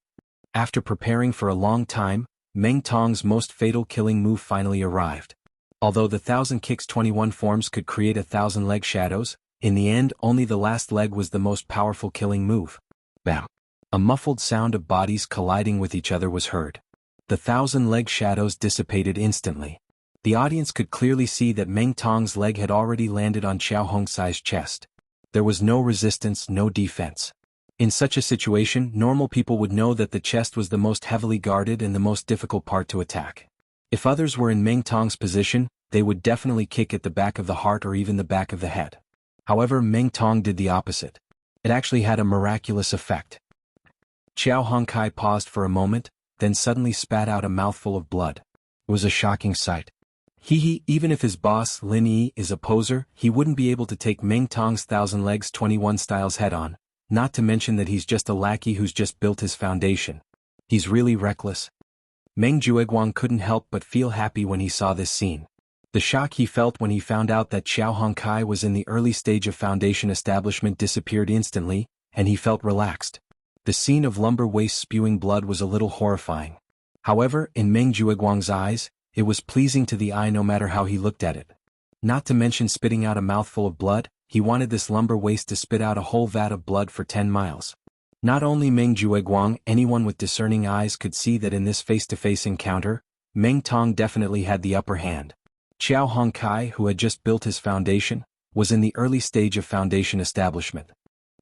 After preparing for a long time, Meng Tong's most fatal killing move finally arrived. Although the 1,000 kicks 21 forms could create 1,000 leg shadows, in the end only the last leg was the most powerful killing move. Bam. A muffled sound of bodies colliding with each other was heard. The 1,000 leg shadows dissipated instantly. The audience could clearly see that Meng Tong's leg had already landed on Xiao Hongkai's chest. There was no resistance, no defense. In such a situation, normal people would know that the chest was the most heavily guarded and the most difficult part to attack. If others were in Meng Tong's position, they would definitely kick at the back of the heart or even the back of the head. However, Meng Tong did the opposite. It actually had a miraculous effect. Xiao Hongkai paused for a moment, then suddenly spat out a mouthful of blood. It was a shocking sight. Even if his boss, Lin Yi, is a poser, he wouldn't be able to take Meng Tong's 1,000 legs 21 styles head-on, not to mention that he's just a lackey who's just built his foundation. He's really reckless. Meng Jueguang couldn't help but feel happy when he saw this scene. The shock he felt when he found out that Xiao Hongkai was in the early stage of foundation establishment disappeared instantly, and he felt relaxed. The scene of lumber waste spewing blood was a little horrifying. However, in Meng Jueguang's eyes, it was pleasing to the eye no matter how he looked at it. Not to mention spitting out a mouthful of blood, he wanted this lumber waste to spit out a whole vat of blood for 10 miles. Not only Meng Jueguang, anyone with discerning eyes could see that in this face-to-face encounter, Meng Tong definitely had the upper hand. Xiao Hongkai, who had just built his foundation, was in the early stage of foundation establishment.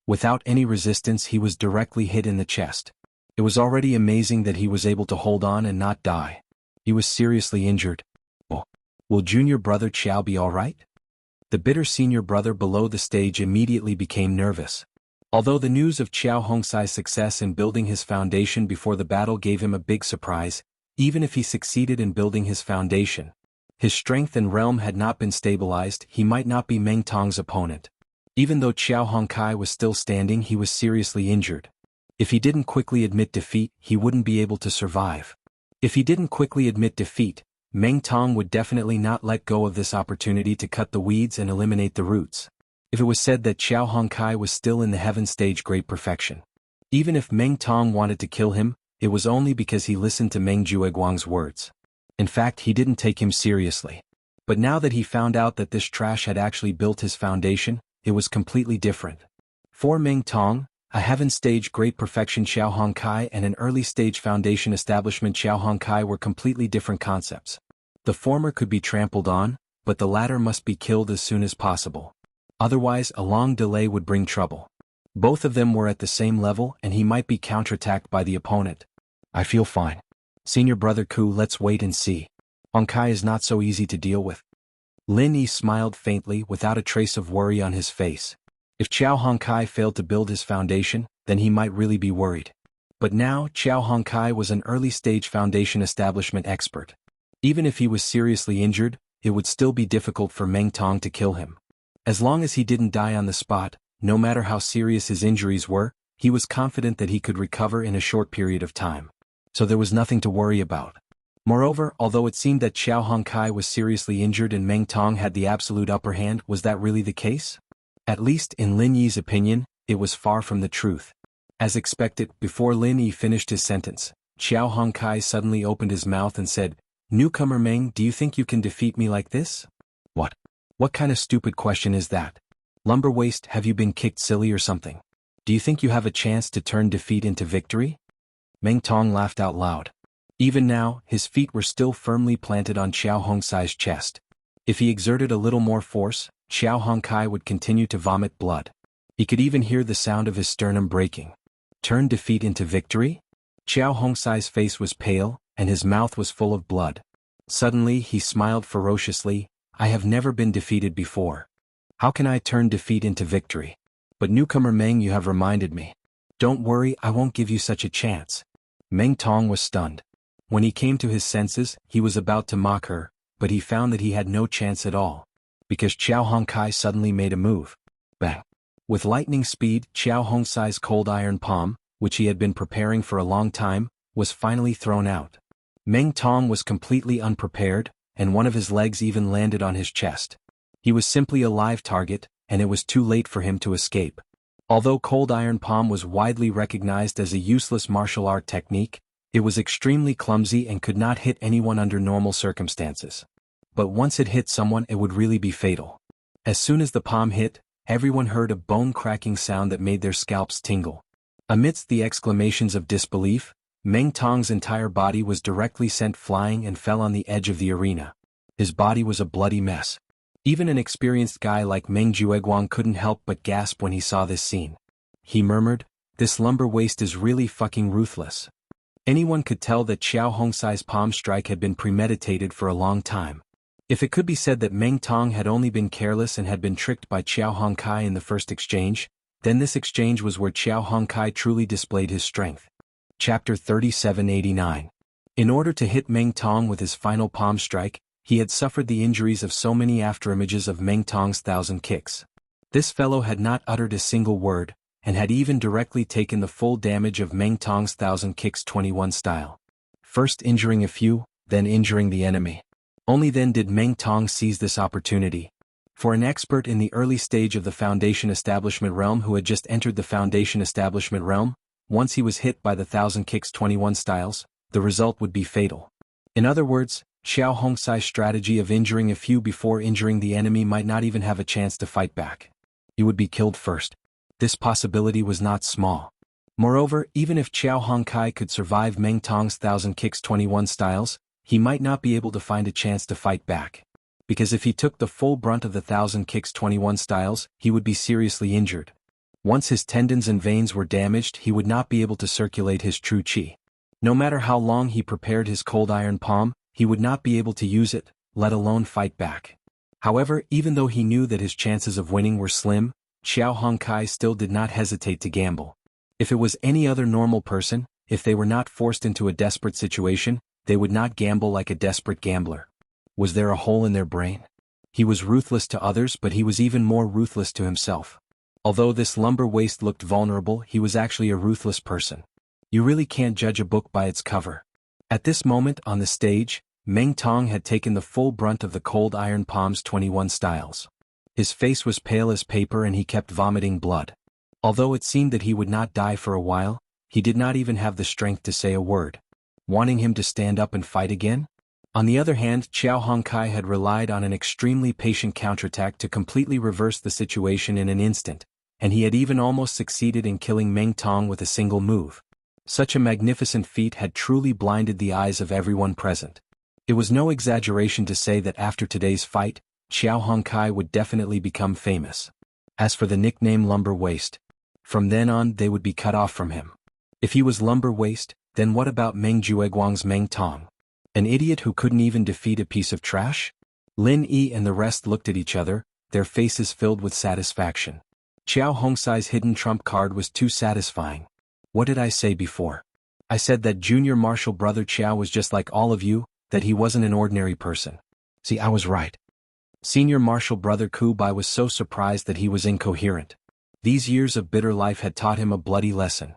Without any resistance, he was directly hit in the chest. It was already amazing that he was able to hold on and not die. He was seriously injured. Oh, will junior brother Xiao be alright? The bitter senior brother below the stage immediately became nervous. Although the news of Xiao Hongkai's success in building his foundation before the battle gave him a big surprise, even if he succeeded in building his foundation, his strength and realm had not been stabilized, he might not be Meng Tong's opponent. Even though Xiao Hongkai was still standing, he was seriously injured. If he didn't quickly admit defeat, he wouldn't be able to survive. If he didn't quickly admit defeat, Meng Tong would definitely not let go of this opportunity to cut the weeds and eliminate the roots. If it was said that Xiao Hongkai was still in the heaven stage great perfection. Even if Meng Tong wanted to kill him, it was only because he listened to Meng Jueguang's words. In fact, he didn't take him seriously. But now that he found out that this trash had actually built his foundation, it was completely different. For Meng Tong, a heaven stage great perfection Xiao Hongkai and an early stage foundation establishment Xiao Hongkai were completely different concepts. The former could be trampled on, but the latter must be killed as soon as possible. Otherwise, a long delay would bring trouble. Both of them were at the same level and he might be counterattacked by the opponent. I feel fine. Senior brother Ku, let's wait and see. Honkai is not so easy to deal with. Lin Yi smiled faintly without a trace of worry on his face. If Qiao Honkai failed to build his foundation, then he might really be worried. But now, Qiao Honkai was an early-stage foundation establishment expert. Even if he was seriously injured, it would still be difficult for Meng Tong to kill him. As long as he didn't die on the spot, no matter how serious his injuries were, he was confident that he could recover in a short period of time. So there was nothing to worry about. Moreover, although it seemed that Qiao Honkai was seriously injured and Meng Tong had the absolute upper hand, was that really the case? At least, in Lin Yi's opinion, it was far from the truth. As expected, before Lin Yi finished his sentence, Qiao Honkai suddenly opened his mouth and said, "Newcomer Meng, do you think you can defeat me like this?" What? What kind of stupid question is that? Lumber Waist, have you been kicked silly or something? Do you think you have a chance to turn defeat into victory? Meng Tong laughed out loud. Even now, his feet were still firmly planted on Qiao Hongsai's chest. If he exerted a little more force, Qiao Honkai would continue to vomit blood. He could even hear the sound of his sternum breaking. Turn defeat into victory? Qiao Hongsai's face was pale, and his mouth was full of blood. Suddenly he smiled ferociously. I have never been defeated before. How can I turn defeat into victory? But newcomer Meng, you have reminded me. Don't worry, I won't give you such a chance. Meng Tong was stunned. When he came to his senses, he was about to mock her, but he found that he had no chance at all. Because Qiao Honkai suddenly made a move. Bang! With lightning speed, Qiao Hongsai's cold iron palm, which he had been preparing for a long time, was finally thrown out. Meng Tong was completely unprepared, and one of his legs even landed on his chest. He was simply a live target, and it was too late for him to escape. Although cold iron palm was widely recognized as a useless martial art technique, it was extremely clumsy and could not hit anyone under normal circumstances. But once it hit someone, it would really be fatal. As soon as the palm hit, everyone heard a bone-cracking sound that made their scalps tingle. Amidst the exclamations of disbelief, Meng Tong's entire body was directly sent flying and fell on the edge of the arena. His body was a bloody mess. Even an experienced guy like Meng Jueguang couldn't help but gasp when he saw this scene. He murmured, "This lumber waist is really fucking ruthless." Anyone could tell that Qiao Hongsai's palm strike had been premeditated for a long time. If it could be said that Meng Tong had only been careless and had been tricked by Qiao Honkai in the first exchange, then this exchange was where Qiao Honkai truly displayed his strength. Chapter 3789. In order to hit Meng Tong with his final palm strike, he had suffered the injuries of so many afterimages of Meng Tong's 1,000 kicks. This fellow had not uttered a single word, and had even directly taken the full damage of Meng Tong's 1,000 kicks 21 style. First injuring a few, then injuring the enemy. Only then did Meng Tong seize this opportunity. For an expert in the early stage of the Foundation Establishment realm who had just entered the Foundation Establishment realm, once he was hit by the 1,000 kicks 21 styles, the result would be fatal. In other words, Qiao Hongsai's strategy of injuring a few before injuring the enemy might not even have a chance to fight back. He would be killed first. This possibility was not small. Moreover, even if Qiao Honkai could survive Meng Tong's 1,000 kicks 21 styles, he might not be able to find a chance to fight back. Because if he took the full brunt of the 1,000 kicks 21 styles, he would be seriously injured. Once his tendons and veins were damaged, he would not be able to circulate his true qi. No matter how long he prepared his cold iron palm, he would not be able to use it, let alone fight back. However, even though he knew that his chances of winning were slim, Qiao Honkai still did not hesitate to gamble. If it was any other normal person, if they were not forced into a desperate situation, they would not gamble like a desperate gambler. Was there a hole in their brain? He was ruthless to others, but he was even more ruthless to himself. Although this lumber waist looked vulnerable, he was actually a ruthless person. You really can't judge a book by its cover. At this moment on the stage, Meng Tong had taken the full brunt of the cold iron palm's 21 styles. His face was pale as paper and he kept vomiting blood. Although it seemed that he would not die for a while, he did not even have the strength to say a word. Wanting him to stand up and fight again? On the other hand, Qiao Honkai had relied on an extremely patient counterattack to completely reverse the situation in an instant, and he had even almost succeeded in killing Meng Tong with a single move. Such a magnificent feat had truly blinded the eyes of everyone present. It was no exaggeration to say that after today's fight, Qiao Honkai would definitely become famous. As for the nickname Lumber Waist, From then on they would be cut off from him. If he was lumber waste, then what about Meng Jueguang's Meng Tong? An idiot who couldn't even defeat a piece of trash? Lin Yi and the rest looked at each other, their faces filled with satisfaction. Qiao Hongsai's hidden trump card was too satisfying. What did I say before? I said that junior martial brother Qiao was just like all of you, that he wasn't an ordinary person. See, I was right. Senior martial brother Ku Bai was so surprised that he was incoherent. These years of bitter life had taught him a bloody lesson.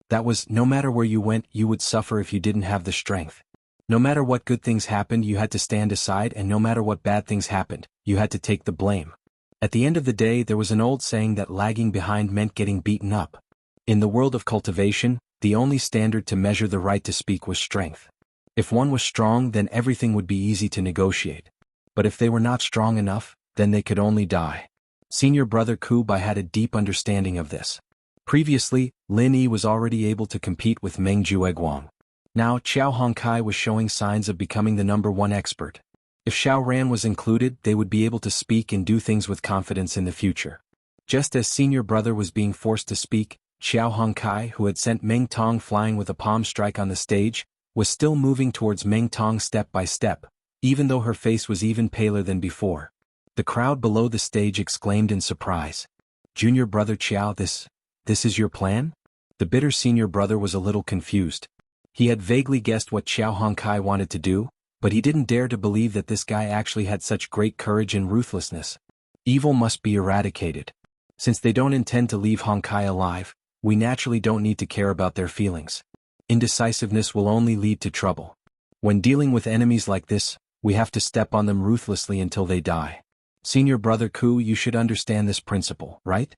That was, no matter where you went, you would suffer if you didn't have the strength. No matter what good things happened, you had to stand aside, and no matter what bad things happened, you had to take the blame. At the end of the day, there was an old saying that lagging behind meant getting beaten up. In the world of cultivation, the only standard to measure the right to speak was strength. If one was strong, then everything would be easy to negotiate. But if they were not strong enough, then they could only die. Senior brother Ku Bai had a deep understanding of this. Previously, Lin Yi was already able to compete with Meng Jueguang. Now Qiao Hongkai was showing signs of becoming the #1 expert. If Xiao Ran was included, they would be able to speak and do things with confidence in the future. Just as senior brother was being forced to speak, Qiao Hongkai, who had sent Meng Tong flying with a palm strike on the stage, was still moving towards Meng Tong step by step, even though her face was even paler than before. The crowd below the stage exclaimed in surprise. Junior brother Qiao, this is your plan? The bitter senior brother was a little confused. He had vaguely guessed what Qiao Hongkai wanted to do, but he didn't dare to believe that this guy actually had such great courage and ruthlessness. Evil must be eradicated. Since they don't intend to leave Hongkai alive, we naturally don't need to care about their feelings. Indecisiveness will only lead to trouble. When dealing with enemies like this, we have to step on them ruthlessly until they die. Senior brother Ku, you should understand this principle, right?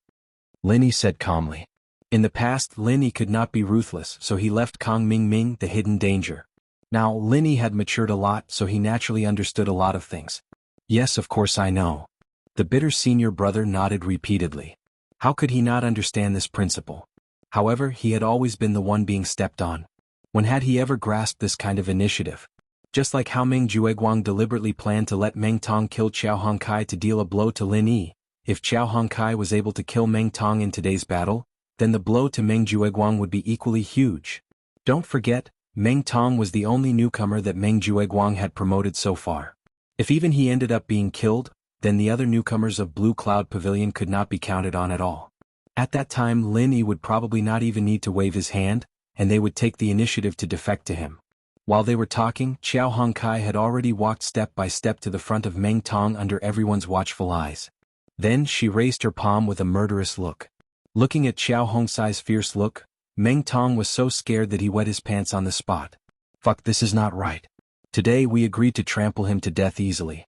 Lin Yi said calmly. In the past, Lin Yi could not be ruthless, so he left Kong Ming the hidden danger. Now, Lin Yi had matured a lot, so he naturally understood a lot of things. Yes, of course I know. The bitter senior brother nodded repeatedly. How could he not understand this principle? However, he had always been the one being stepped on. When had he ever grasped this kind of initiative? Just like how Meng Jueguang deliberately planned to let Meng Tong kill Qiao Hongkai to deal a blow to Lin Yi, if Qiao Hongkai was able to kill Meng Tong in today's battle, then the blow to Meng Jueguang would be equally huge. Don't forget, Meng Tong was the only newcomer that Meng Jueguang had promoted so far. If even he ended up being killed, then the other newcomers of Blue Cloud Pavilion could not be counted on at all. At that time, Lin Yi would probably not even need to wave his hand, and they would take the initiative to defect to him. While they were talking, Qiao Hongkai had already walked step by step to the front of Meng Tong under everyone's watchful eyes. Then she raised her palm with a murderous look. Looking at Qiao Hongsai's fierce look, Meng Tong was so scared that he wet his pants on the spot. Fuck, this is not right. Today we agreed to trample him to death easily.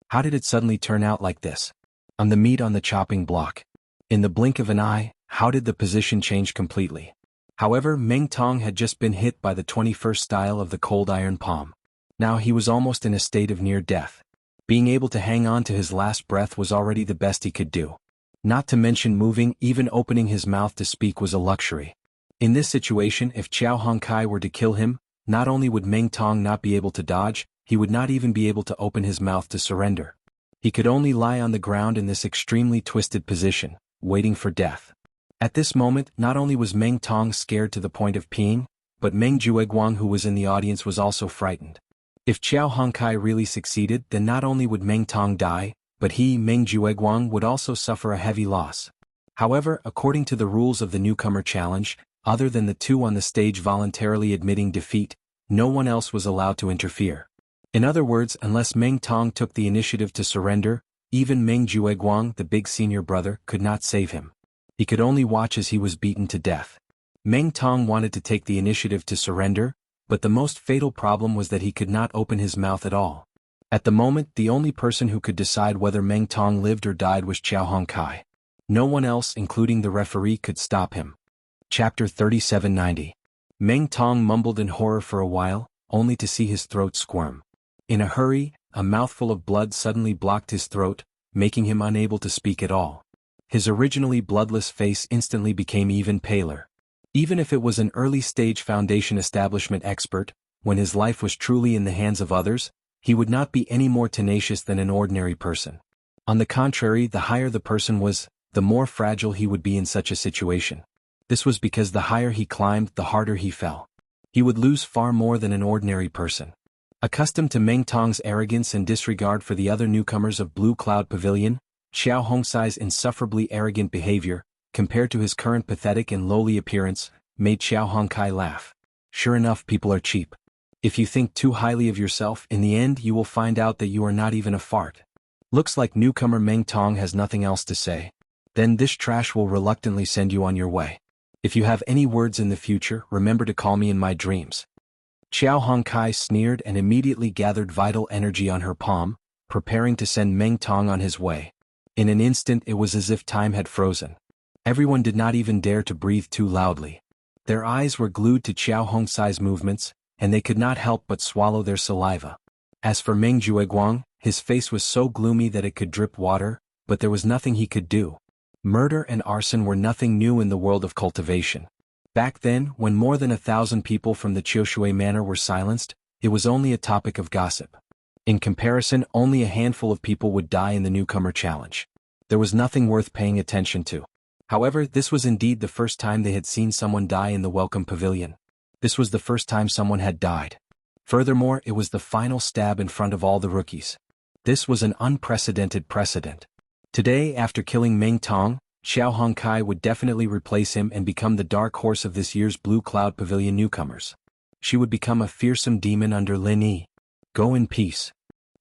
How did it suddenly turn out like this? I'm the meat on the chopping block. In the blink of an eye, how did the position change completely? However, Meng Tong had just been hit by the 21st style of the cold iron palm. Now he was almost in a state of near death. Being able to hang on to his last breath was already the best he could do. Not to mention moving, even opening his mouth to speak was a luxury. In this situation, if Qiao Hongkai were to kill him, not only would Meng Tong not be able to dodge, he would not even be able to open his mouth to surrender. He could only lie on the ground in this extremely twisted position, waiting for death. At this moment, not only was Meng Tong scared to the point of peeing, but Meng Jueguang, who was in the audience, was also frightened. If Qiao Hongkai really succeeded, then not only would Meng Tong die, but he, Meng Jueguang, would also suffer a heavy loss. However, according to the rules of the newcomer challenge, other than the two on the stage voluntarily admitting defeat, no one else was allowed to interfere. In other words, unless Meng Tong took the initiative to surrender, even Meng Jueguang, the big senior brother, could not save him. He could only watch as he was beaten to death. Meng Tong wanted to take the initiative to surrender, but the most fatal problem was that he could not open his mouth at all. At the moment, the only person who could decide whether Meng Tong lived or died was Qiao Hongkai. No one else, including the referee, could stop him. Chapter 3790. Meng Tong mumbled in horror for a while, only to see his throat squirm. In a hurry, a mouthful of blood suddenly blocked his throat, making him unable to speak at all. His originally bloodless face instantly became even paler. Even if it was an early-stage foundation establishment expert, when his life was truly in the hands of others, he would not be any more tenacious than an ordinary person. On the contrary, the higher the person was, the more fragile he would be in such a situation. This was because the higher he climbed, the harder he fell. He would lose far more than an ordinary person. Accustomed to Meng Tong's arrogance and disregard for the other newcomers of Blue Cloud Pavilion, Xiao Hongsai's insufferably arrogant behavior, compared to his current pathetic and lowly appearance, made Xiao Hongkai laugh. Sure enough, people are cheap. If you think too highly of yourself, in the end you will find out that you are not even a fart. Looks like newcomer Meng Tong has nothing else to say. Then this trash will reluctantly send you on your way. If you have any words in the future, remember to call me in my dreams. Xiao Hongkai sneered and immediately gathered vital energy on her palm, preparing to send Meng Tong on his way. In an instant it was as if time had frozen. Everyone did not even dare to breathe too loudly. Their eyes were glued to Xiao Hongsai's movements, and they could not help but swallow their saliva. As for Meng Jueguang, his face was so gloomy that it could drip water, but there was nothing he could do. Murder and arson were nothing new in the world of cultivation. Back then, when more than 1,000 people from the Qiushui manor were silenced, it was only a topic of gossip. In comparison, only a handful of people would die in the newcomer challenge. There was nothing worth paying attention to. However, this was indeed the first time they had seen someone die in the Welcome Pavilion. This was the first time someone had died. Furthermore, it was the final stab in front of all the rookies. This was an unprecedented precedent. Today, after killing Meng Tong, Xiao Hongkai would definitely replace him and become the dark horse of this year's Blue Cloud Pavilion newcomers. She would become a fearsome demon under Lin Yi. Go in peace.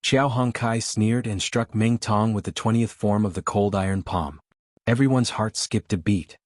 Xiao Hongkai sneered and struck Meng Tong with the 20th form of the cold iron palm. Everyone's heart skipped a beat.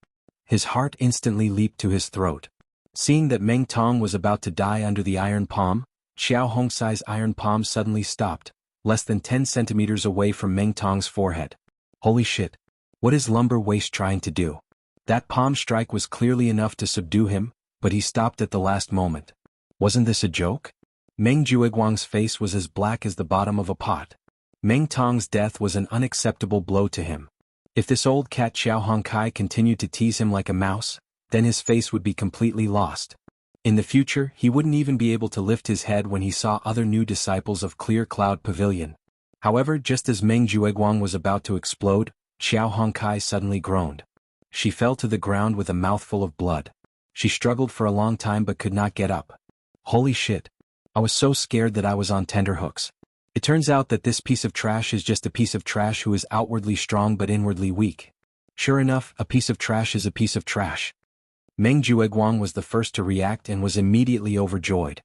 His heart instantly leaped to his throat. Seeing that Meng Tong was about to die under the iron palm, Xiao Hongsai's iron palm suddenly stopped, less than 10 centimeters away from Meng Tong's forehead. Holy shit. What is Lumber Waist trying to do? That palm strike was clearly enough to subdue him, but he stopped at the last moment. Wasn't this a joke? Meng Jueguang's face was as black as the bottom of a pot. Meng Tong's death was an unacceptable blow to him. If this old cat Xiao Hongkai continued to tease him like a mouse, then his face would be completely lost. In the future, he wouldn't even be able to lift his head when he saw other new disciples of Clear Cloud Pavilion. However, just as Meng Jueguang was about to explode, Xiao Hongkai suddenly groaned. She fell to the ground with a mouthful of blood. She struggled for a long time but could not get up. Holy shit. I was so scared that I was on tenterhooks. It turns out that this piece of trash is just a piece of trash who is outwardly strong but inwardly weak. Sure enough, a piece of trash is a piece of trash. Meng Jueguang was the first to react and was immediately overjoyed.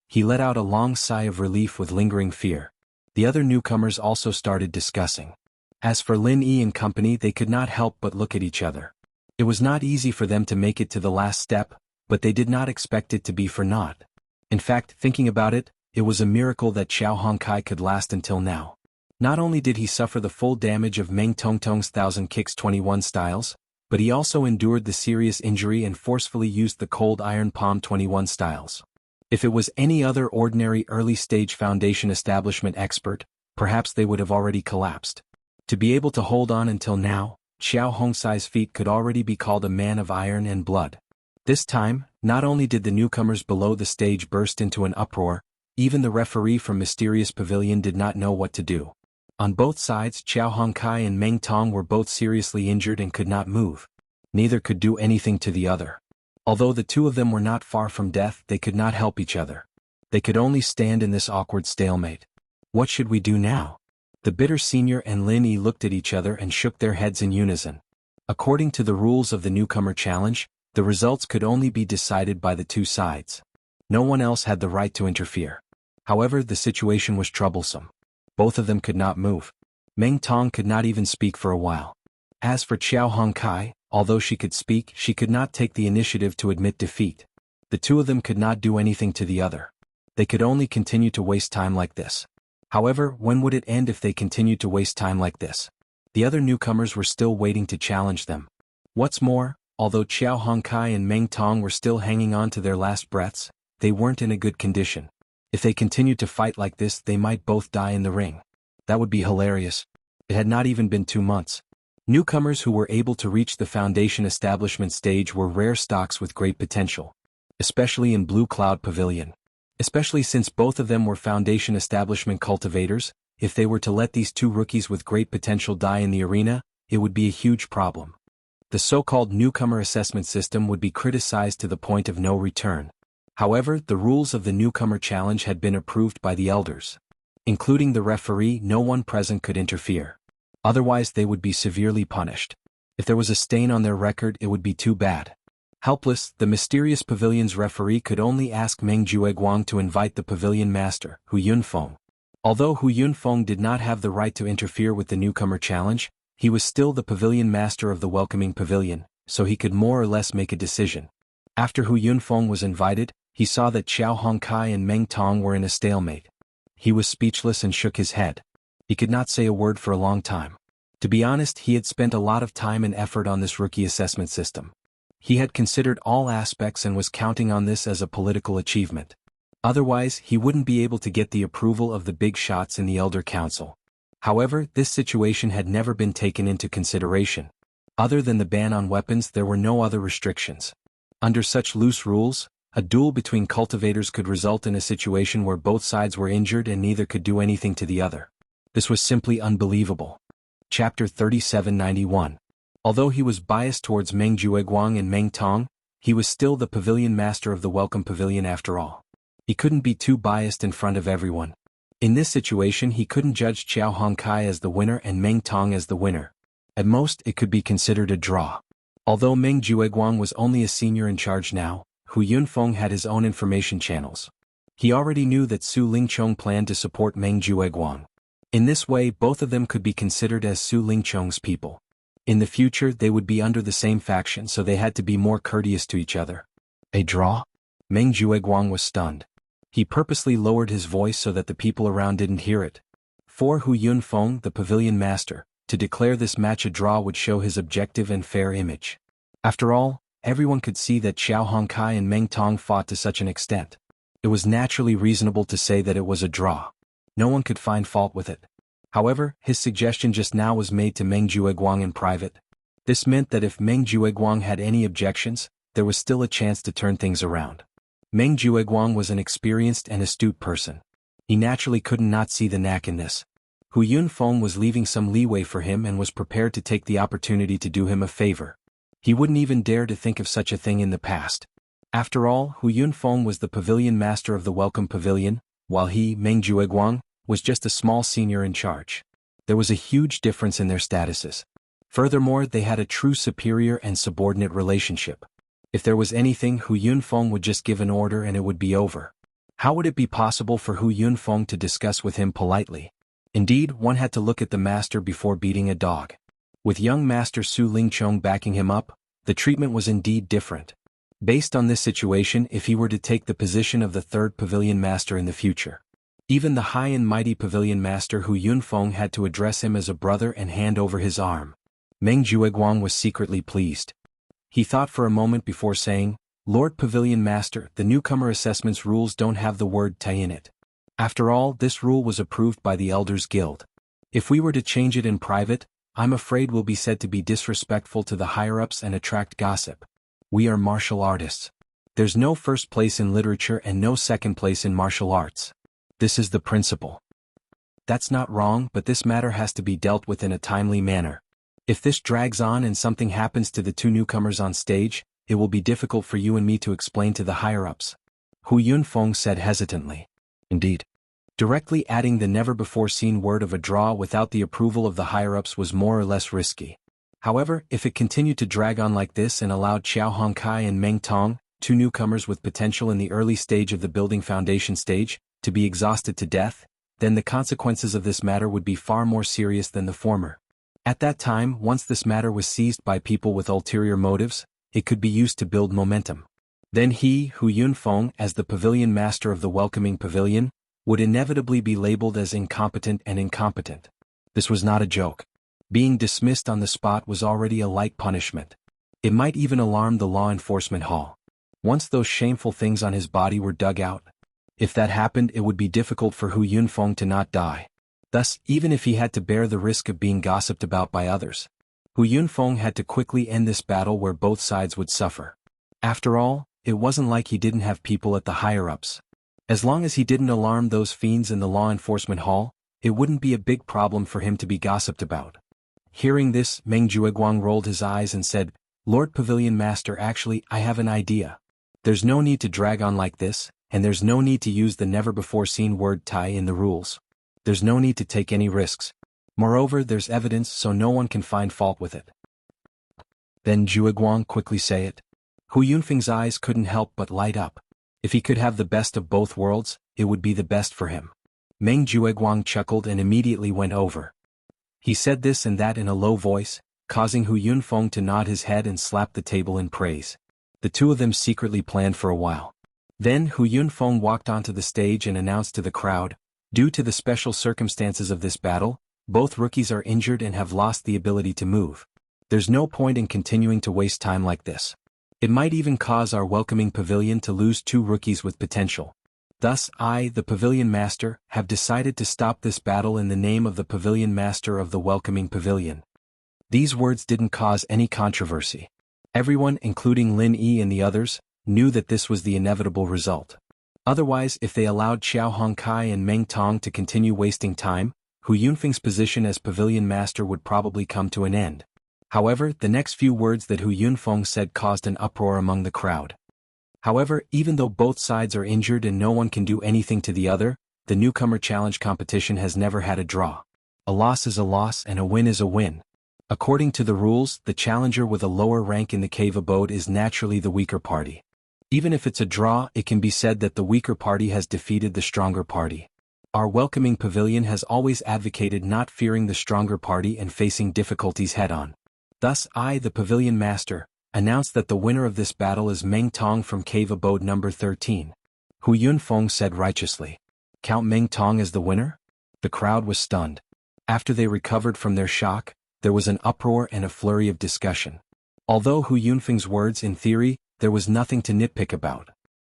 He let out a long sigh of relief with lingering fear. The other newcomers also started discussing. As for Lin Yi and company, they could not help but look at each other. It was not easy for them to make it to the last step, but they did not expect it to be for naught. In fact, thinking about it, it was a miracle that Xiao Hongkai could last until now. Not only did he suffer the full damage of Meng Tongtong's 1000 Kicks 21 styles, but he also endured the serious injury and forcefully used the Cold Iron Palm 21 styles. If it was any other ordinary early-stage foundation establishment expert, perhaps they would have already collapsed. To be able to hold on until now, Xiao Hongsai's feat could already be called a man of iron and blood. This time, not only did the newcomers below the stage burst into an uproar, even the referee from Mysterious Pavilion did not know what to do. On both sides, Xiao Hongkai and Meng Tong were both seriously injured and could not move. Neither could do anything to the other. Although the two of them were not far from death, they could not help each other. They could only stand in this awkward stalemate. What should we do now? The bitter senior and Lin Yi looked at each other and shook their heads in unison. According to the rules of the newcomer challenge, the results could only be decided by the two sides. No one else had the right to interfere. However, the situation was troublesome. Both of them could not move. Meng Tong could not even speak for a while. As for Xiao Hongkai, although she could speak, she could not take the initiative to admit defeat. The two of them could not do anything to the other. They could only continue to waste time like this. However, when would it end if they continued to waste time like this? The other newcomers were still waiting to challenge them. What's more, although Xiao Hongkai and Meng Tong were still hanging on to their last breaths, they weren't in a good condition. If they continued to fight like this, they might both die in the ring. That would be hilarious. It had not even been 2 months. Newcomers who were able to reach the foundation establishment stage were rare stocks with great potential. Especially in Blue Cloud Pavilion. Especially since both of them were foundation establishment cultivators, if they were to let these two rookies with great potential die in the arena, it would be a huge problem. The so-called newcomer assessment system would be criticized to the point of no return. However, the rules of the newcomer challenge had been approved by the elders. Including the referee, no one present could interfere. Otherwise they would be severely punished. If there was a stain on their record, it would be too bad. Helpless, the mysterious pavilion's referee could only ask Meng Jueguang to invite the pavilion master, Hu Yunfeng. Although Hu Yunfeng did not have the right to interfere with the newcomer challenge, he was still the pavilion master of the welcoming pavilion, so he could more or less make a decision. After Hu Yunfeng was invited, he saw that Xiao Hongkai and Meng Tong were in a stalemate. He was speechless and shook his head. He could not say a word for a long time. To be honest, he had spent a lot of time and effort on this rookie assessment system. He had considered all aspects and was counting on this as a political achievement. Otherwise, he wouldn't be able to get the approval of the big shots in the Elder Council. However, this situation had never been taken into consideration. Other than the ban on weapons, there were no other restrictions. Under such loose rules, a duel between cultivators could result in a situation where both sides were injured and neither could do anything to the other. This was simply unbelievable. Chapter 3791. Although he was biased towards Meng Jueguang and Meng Tong, he was still the pavilion master of the Welcome Pavilion after all. He couldn't be too biased in front of everyone. In this situation, he couldn't judge Xiao Hongkai as the winner and Meng Tong as the winner. At most, it could be considered a draw. Although Meng Jueguang was only a senior in charge now, Hu Yunfeng had his own information channels. He already knew that Su Lingchong planned to support Meng Jueguang. In this way, both of them could be considered as Su Lingchong's people. In the future, they would be under the same faction, so they had to be more courteous to each other. A draw? Meng Jueguang was stunned. He purposely lowered his voice so that the people around didn't hear it. For Hu Yunfeng, the pavilion master, to declare this match a draw would show his objective and fair image. After all, everyone could see that Xiao Hongkai and Meng Tong fought to such an extent. It was naturally reasonable to say that it was a draw. No one could find fault with it. However, his suggestion just now was made to Meng Jueguang in private. This meant that if Meng Jueguang had any objections, there was still a chance to turn things around. Meng Jueguang was an experienced and astute person. He naturally couldn't not see the knack in this. Hu Yunfeng was leaving some leeway for him and was prepared to take the opportunity to do him a favor. He wouldn't even dare to think of such a thing in the past. After all, Hu Yunfeng was the pavilion master of the Welcome Pavilion, while he, Meng Jueguang, was just a small senior in charge. There was a huge difference in their statuses. Furthermore, they had a true superior and subordinate relationship. If there was anything, Hu Yunfeng would just give an order and it would be over. How would it be possible for Hu Yunfeng to discuss with him politely? Indeed, one had to look at the master before beating a dog. With young Master Su Lingchong backing him up, the treatment was indeed different. Based on this situation, if he were to take the position of the third pavilion master in the future, even the high and mighty pavilion master Hu Yunfeng had to address him as a brother and hand over his arm. Meng Jueguang was secretly pleased. He thought for a moment before saying, "Lord Pavilion Master, the newcomer assessments rules don't have the word 'tai' in it." After all, this rule was approved by the Elders Guild. If we were to change it in private, I'm afraid we'll be said to be disrespectful to the higher-ups and attract gossip. We are martial artists. There's no first place in literature and no second place in martial arts. This is the principle. That's not wrong, but this matter has to be dealt with in a timely manner. If this drags on and something happens to the two newcomers on stage, it will be difficult for you and me to explain to the higher-ups. Hu Yunfeng said hesitantly. Indeed. Directly adding the never-before-seen word of a draw without the approval of the higher-ups was more or less risky. However, if it continued to drag on like this and allowed Xiao Hongkai and Meng Tong, two newcomers with potential in the early stage of the building foundation stage, to be exhausted to death, then the consequences of this matter would be far more serious than the former. At that time, once this matter was seized by people with ulterior motives, it could be used to build momentum. Then he, Hu Yunfeng, as the pavilion master of the welcoming pavilion, would inevitably be labeled as incompetent and incompetent. This was not a joke. Being dismissed on the spot was already a light punishment. It might even alarm the law enforcement hall. Once those shameful things on his body were dug out, if that happened, it would be difficult for Hu Yunfeng to not die. Thus, even if he had to bear the risk of being gossiped about by others, Hu Yunfeng had to quickly end this battle where both sides would suffer. After all, it wasn't like he didn't have people at the higher-ups. As long as he didn't alarm those fiends in the law enforcement hall, it wouldn't be a big problem for him to be gossiped about. Hearing this, Meng Jueguang rolled his eyes and said, Lord Pavilion Master, actually, I have an idea. There's no need to drag on like this, and there's no need to use the never-before-seen word Tai in the rules. There's no need to take any risks. Moreover, there's evidence so no one can find fault with it. Then Jueguang quickly say it. Hu Yunfeng's eyes couldn't help but light up. If he could have the best of both worlds, it would be the best for him. Meng Jueguang chuckled and immediately went over. He said this and that in a low voice, causing Hu Yunfeng to nod his head and slap the table in praise. The two of them secretly planned for a while. Then Hu Yunfeng walked onto the stage and announced to the crowd, due to the special circumstances of this battle, both rookies are injured and have lost the ability to move. There's no point in continuing to waste time like this. It might even cause our welcoming pavilion to lose 2 rookies with potential. Thus I, the Pavilion Master, have decided to stop this battle in the name of the Pavilion Master of the Welcoming Pavilion. These words didn't cause any controversy. Everyone, including Lin Yi and the others, knew that this was the inevitable result. Otherwise, if they allowed Xiao Hongkai and Meng Tong to continue wasting time, Hu Yunfeng's position as Pavilion Master would probably come to an end. However, the next few words that Hu Yunfeng said caused an uproar among the crowd. However, even though both sides are injured and no one can do anything to the other, the newcomer challenge competition has never had a draw. A loss is a loss and a win is a win. According to the rules, the challenger with a lower rank in the cave abode is naturally the weaker party. Even if it's a draw, it can be said that the weaker party has defeated the stronger party. Our welcoming pavilion has always advocated not fearing the stronger party and facing difficulties head-on. Thus I, the Pavilion Master, announce that the winner of this battle is Meng Tong from Cave Abode number 13. Hu Yunfeng said righteously. Count Meng Tong as the winner? The crowd was stunned. After they recovered from their shock, there was an uproar and a flurry of discussion. Although Hu Yunfeng's words in theory, there was nothing to nitpick about.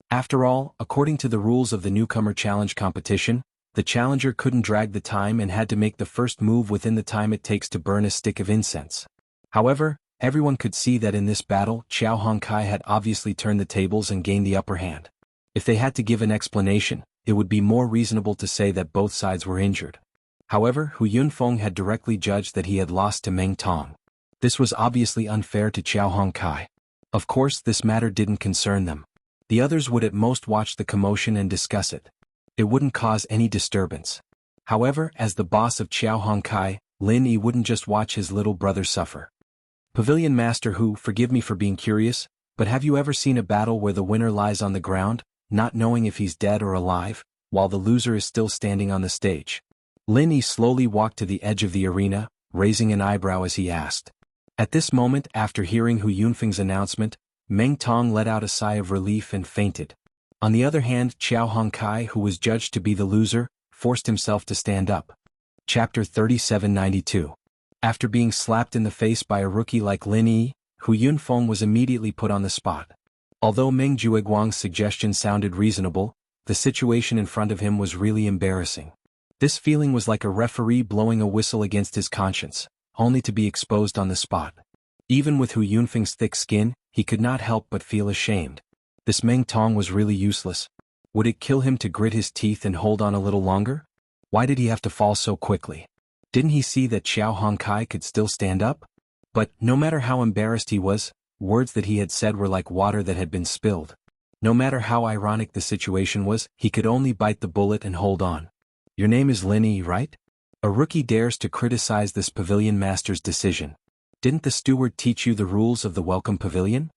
After all, according to the rules of the newcomer challenge competition, the challenger couldn't drag the time and had to make the first move within the time it takes to burn a stick of incense. However, everyone could see that in this battle, Xiao Hongkai had obviously turned the tables and gained the upper hand. If they had to give an explanation, it would be more reasonable to say that both sides were injured. However, Hu Yunfeng had directly judged that he had lost to Meng Tong. This was obviously unfair to Xiao Hongkai. Of course, this matter didn't concern them. The others would at most watch the commotion and discuss it. It wouldn't cause any disturbance. However, as the boss of Xiao Hongkai, Lin Yi wouldn't just watch his little brother suffer. Pavilion Master Hu, forgive me for being curious, but have you ever seen a battle where the winner lies on the ground, not knowing if he's dead or alive, while the loser is still standing on the stage? Lin Yi slowly walked to the edge of the arena, raising an eyebrow as he asked. At this moment, after hearing Hu Yunfeng's announcement, Meng Tong let out a sigh of relief and fainted. On the other hand, Xiao Hongkai, who was judged to be the loser, forced himself to stand up. Chapter 3792. After being slapped in the face by a rookie like Lin Yi, Hu Yunfeng was immediately put on the spot. Although Meng Jueguang's suggestion sounded reasonable, the situation in front of him was really embarrassing. This feeling was like a referee blowing a whistle against his conscience, only to be exposed on the spot. Even with Hu Yunfeng's thick skin, he could not help but feel ashamed. This Meng Tong was really useless. Would it kill him to grit his teeth and hold on a little longer? Why did he have to fall so quickly? Didn't he see that Xiao Hongkai could still stand up? But, no matter how embarrassed he was, words that he had said were like water that had been spilled. No matter how ironic the situation was, he could only bite the bullet and hold on. Your name is Lin Yi, right? A rookie dares to criticize this Pavilion Master's decision. Didn't the steward teach you the rules of the Welcome Pavilion?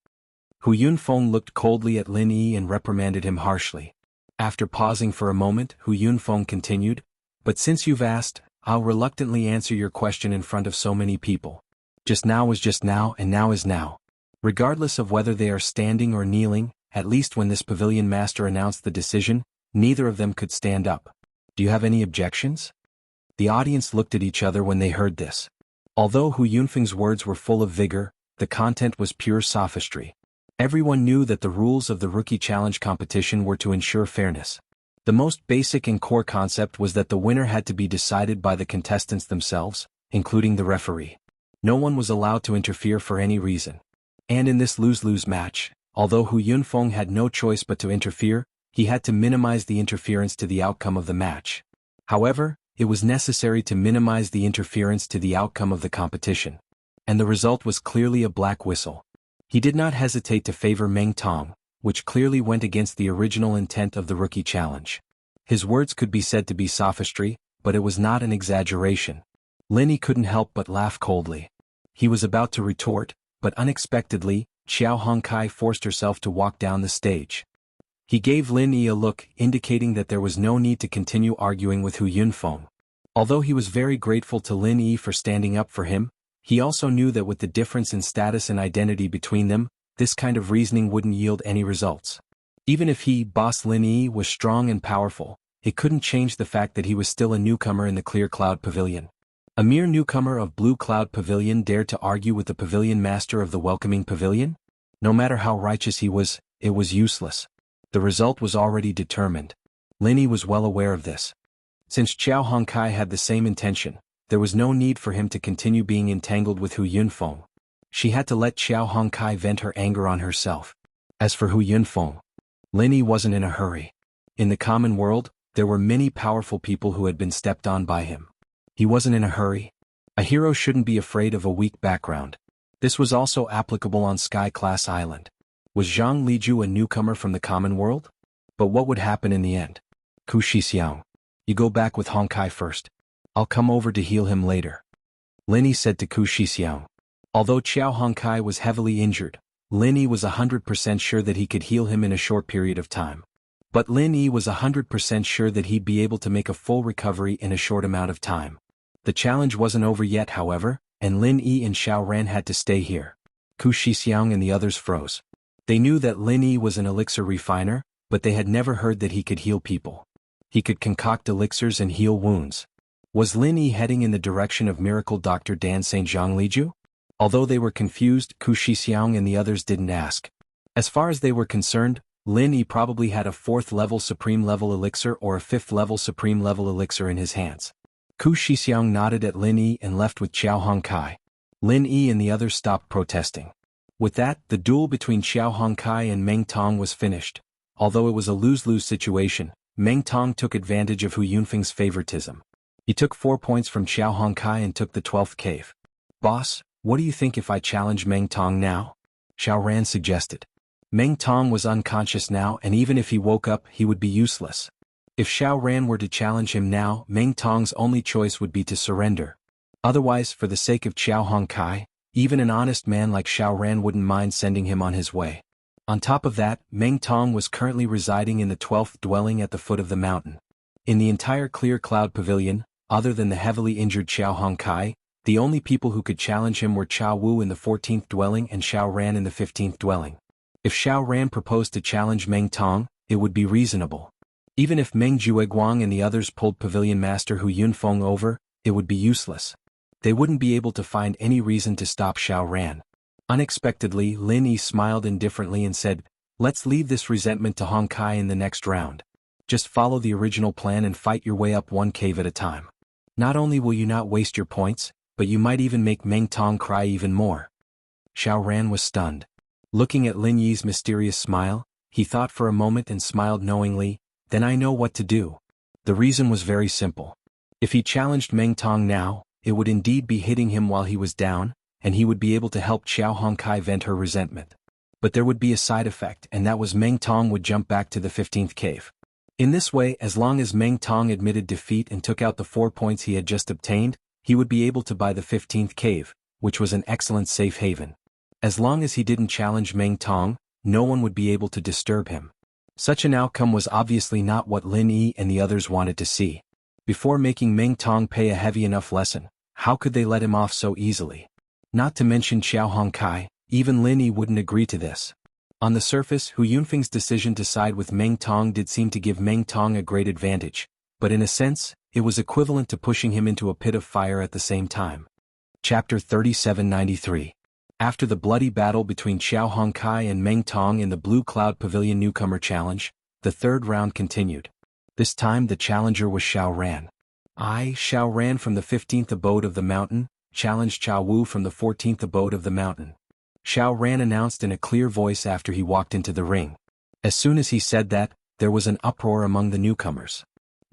Hu Yunfeng looked coldly at Lin Yi and reprimanded him harshly. After pausing for a moment, Hu Yunfeng continued, but since you've asked, I'll reluctantly answer your question in front of so many people. Just now was just now and now is now. Regardless of whether they are standing or kneeling, at least when this Pavilion Master announced the decision, neither of them could stand up. Do you have any objections? The audience looked at each other when they heard this. Although Hu Yunfeng's words were full of vigor, the content was pure sophistry. Everyone knew that the rules of the Rookie Challenge competition were to ensure fairness. The most basic and core concept was that the winner had to be decided by the contestants themselves, including the referee. No one was allowed to interfere for any reason. And in this lose-lose match, although Hu Yunfeng had no choice but to interfere, he had to minimize the interference to the outcome of the match. However, It was necessary to minimize the interference to the outcome of the competition. And the result was clearly a black whistle. He did not hesitate to favor Meng Tong, which clearly went against the original intent of the rookie challenge. His words could be said to be sophistry, but it was not an exaggeration. Lin Yi couldn't help but laugh coldly. He was about to retort, but unexpectedly, Xiao Hongkai forced herself to walk down the stage. He gave Lin Yi a look indicating that there was no need to continue arguing with Hu Yunfeng. Although he was very grateful to Lin Yi for standing up for him, he also knew that with the difference in status and identity between them, this kind of reasoning wouldn't yield any results. Even if he, Boss Lin Yi, was strong and powerful, it couldn't change the fact that he was still a newcomer in the Clear Cloud Pavilion. A mere newcomer of Blue Cloud Pavilion dared to argue with the pavilion master of the Welcoming Pavilion? No matter how righteous he was, it was useless. The result was already determined. Lin Yi was well aware of this. Since Xiao Hongkai had the same intention, there was no need for him to continue being entangled with Hu Yunfeng. She had to let Xiao Hongkai vent her anger on herself. As for Hu Yunfeng, Lin Yi wasn't in a hurry. In the common world, there were many powerful people who had been stepped on by him. He wasn't in a hurry. A hero shouldn't be afraid of a weak background. This was also applicable on Sky Class Island. Was Zhang Liju a newcomer from the common world? But what would happen in the end? Ku Shixiang, you go back with Hongkai first. I'll come over to heal him later. Lin Yi said to Ku Shixiang. Although Xiao Hongkai was heavily injured, Lin Yi was 100% sure that he could heal him in a short period of time. But Lin Yi was 100% sure that he'd be able to make a full recovery in a short amount of time. The challenge wasn't over yet, however, and Lin Yi and Xiao Ran had to stay here. Ku Shixiang and the others froze. They knew that Lin Yi was an elixir refiner, but they had never heard that he could heal people. He could concoct elixirs and heal wounds. Was Lin Yi heading in the direction of Miracle Dr. Dan St. Zhang Liju? Although they were confused, Ku Shixiang and the others didn't ask. As far as they were concerned, Lin Yi probably had a 4th level Supreme level elixir or a 5th level Supreme level elixir in his hands. Ku Shixiang nodded at Lin Yi and left with Xiao Hongkai. Lin Yi and the others stopped protesting. With that, the duel between Xiao Hongkai and Meng Tong was finished. Although it was a lose-lose situation, Meng Tong took advantage of Hu Yunfeng's favoritism. He took 4 points from Xiao Hongkai and took the 12th cave. Boss, what do you think if I challenge Meng Tong now? Xiao Ran suggested. Meng Tong was unconscious now, and even if he woke up, he would be useless. If Xiao Ran were to challenge him now, Meng Tong's only choice would be to surrender. Otherwise, for the sake of Xiao Hongkai, even an honest man like Xiao Ran wouldn't mind sending him on his way. On top of that, Meng Tong was currently residing in the 12th dwelling at the foot of the mountain. In the entire Clear Cloud Pavilion, other than the heavily injured Xiao Hongkai, the only people who could challenge him were Chao Wu in the 14th dwelling and Xiao Ran in the 15th dwelling. If Xiao Ran proposed to challenge Meng Tong, it would be reasonable. Even if Meng Jueguang and the others pulled Pavilion Master Hu Yunfeng over, it would be useless. They wouldn't be able to find any reason to stop Xiao Ran. Unexpectedly, Lin Yi smiled indifferently and said, "Let's leave this resentment to Hongkai in the next round. Just follow the original plan and fight your way up one cave at a time. Not only will you not waste your points, but you might even make Meng Tong cry even more." Xiao Ran was stunned. Looking at Lin Yi's mysterious smile, he thought for a moment and smiled knowingly, "Then I know what to do." The reason was very simple. If he challenged Meng Tong now, it would indeed be hitting him while he was down, and he would be able to help Xiao Hongkai vent her resentment. But there would be a side effect, and that was Meng Tong would jump back to the 15th cave. In this way, as long as Meng Tong admitted defeat and took out the 4 points he had just obtained, he would be able to buy the 15th cave, which was an excellent safe haven. As long as he didn't challenge Meng Tong, no one would be able to disturb him. Such an outcome was obviously not what Lin Yi and the others wanted to see. Before making Meng Tong pay a heavy enough lesson, how could they let him off so easily? Not to mention Xiao Hongkai, even Lin Yi wouldn't agree to this. On the surface, Hu Yunfeng's decision to side with Meng Tong did seem to give Meng Tong a great advantage, but in a sense, it was equivalent to pushing him into a pit of fire at the same time. Chapter 3793. After the bloody battle between Xiao Hongkai and Meng Tong in the Blue Cloud Pavilion Newcomer Challenge, the 3rd round continued. This time the challenger was Xiao Ran. Xiao Ran from the 15th abode of the mountain, challenged Chao Wu from the 14th abode of the mountain. Xiao Ran announced in a clear voice after he walked into the ring. As soon as he said that, there was an uproar among the newcomers.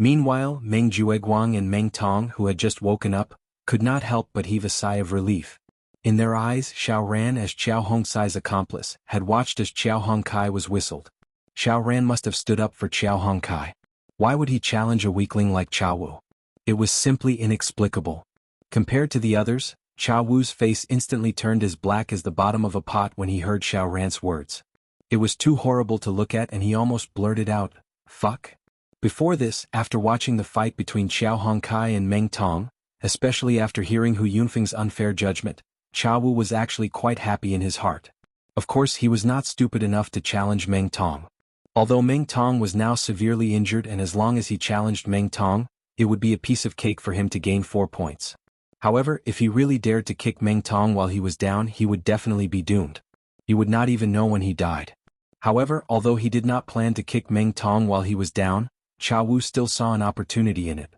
Meanwhile, Meng Jueguang and Meng Tong, who had just woken up, could not help but heave a sigh of relief. In their eyes, Xiao Ran, as Qiao Hongcai's accomplice, had watched as Qiao Hongcai was whistled. Xiao Ran must have stood up for Qiao Hongcai. Why would he challenge a weakling like Qiao Wu? It was simply inexplicable. Compared to the others, Qiao Wu's face instantly turned as black as the bottom of a pot when he heard Xiao Ran's words. It was too horrible to look at, and he almost blurted out, "Fuck." Before this, after watching the fight between Qiao Hongcai and Meng Tong, especially after hearing Hu Yunfeng's unfair judgment, Qiao Wu was actually quite happy in his heart. Of course, he was not stupid enough to challenge Meng Tong. Although Meng Tong was now severely injured, and as long as he challenged Meng Tong, it would be a piece of cake for him to gain 4 points. However, if he really dared to kick Meng Tong while he was down, he would definitely be doomed. He would not even know when he died. However, although he did not plan to kick Meng Tong while he was down, Qiao Wu still saw an opportunity in it.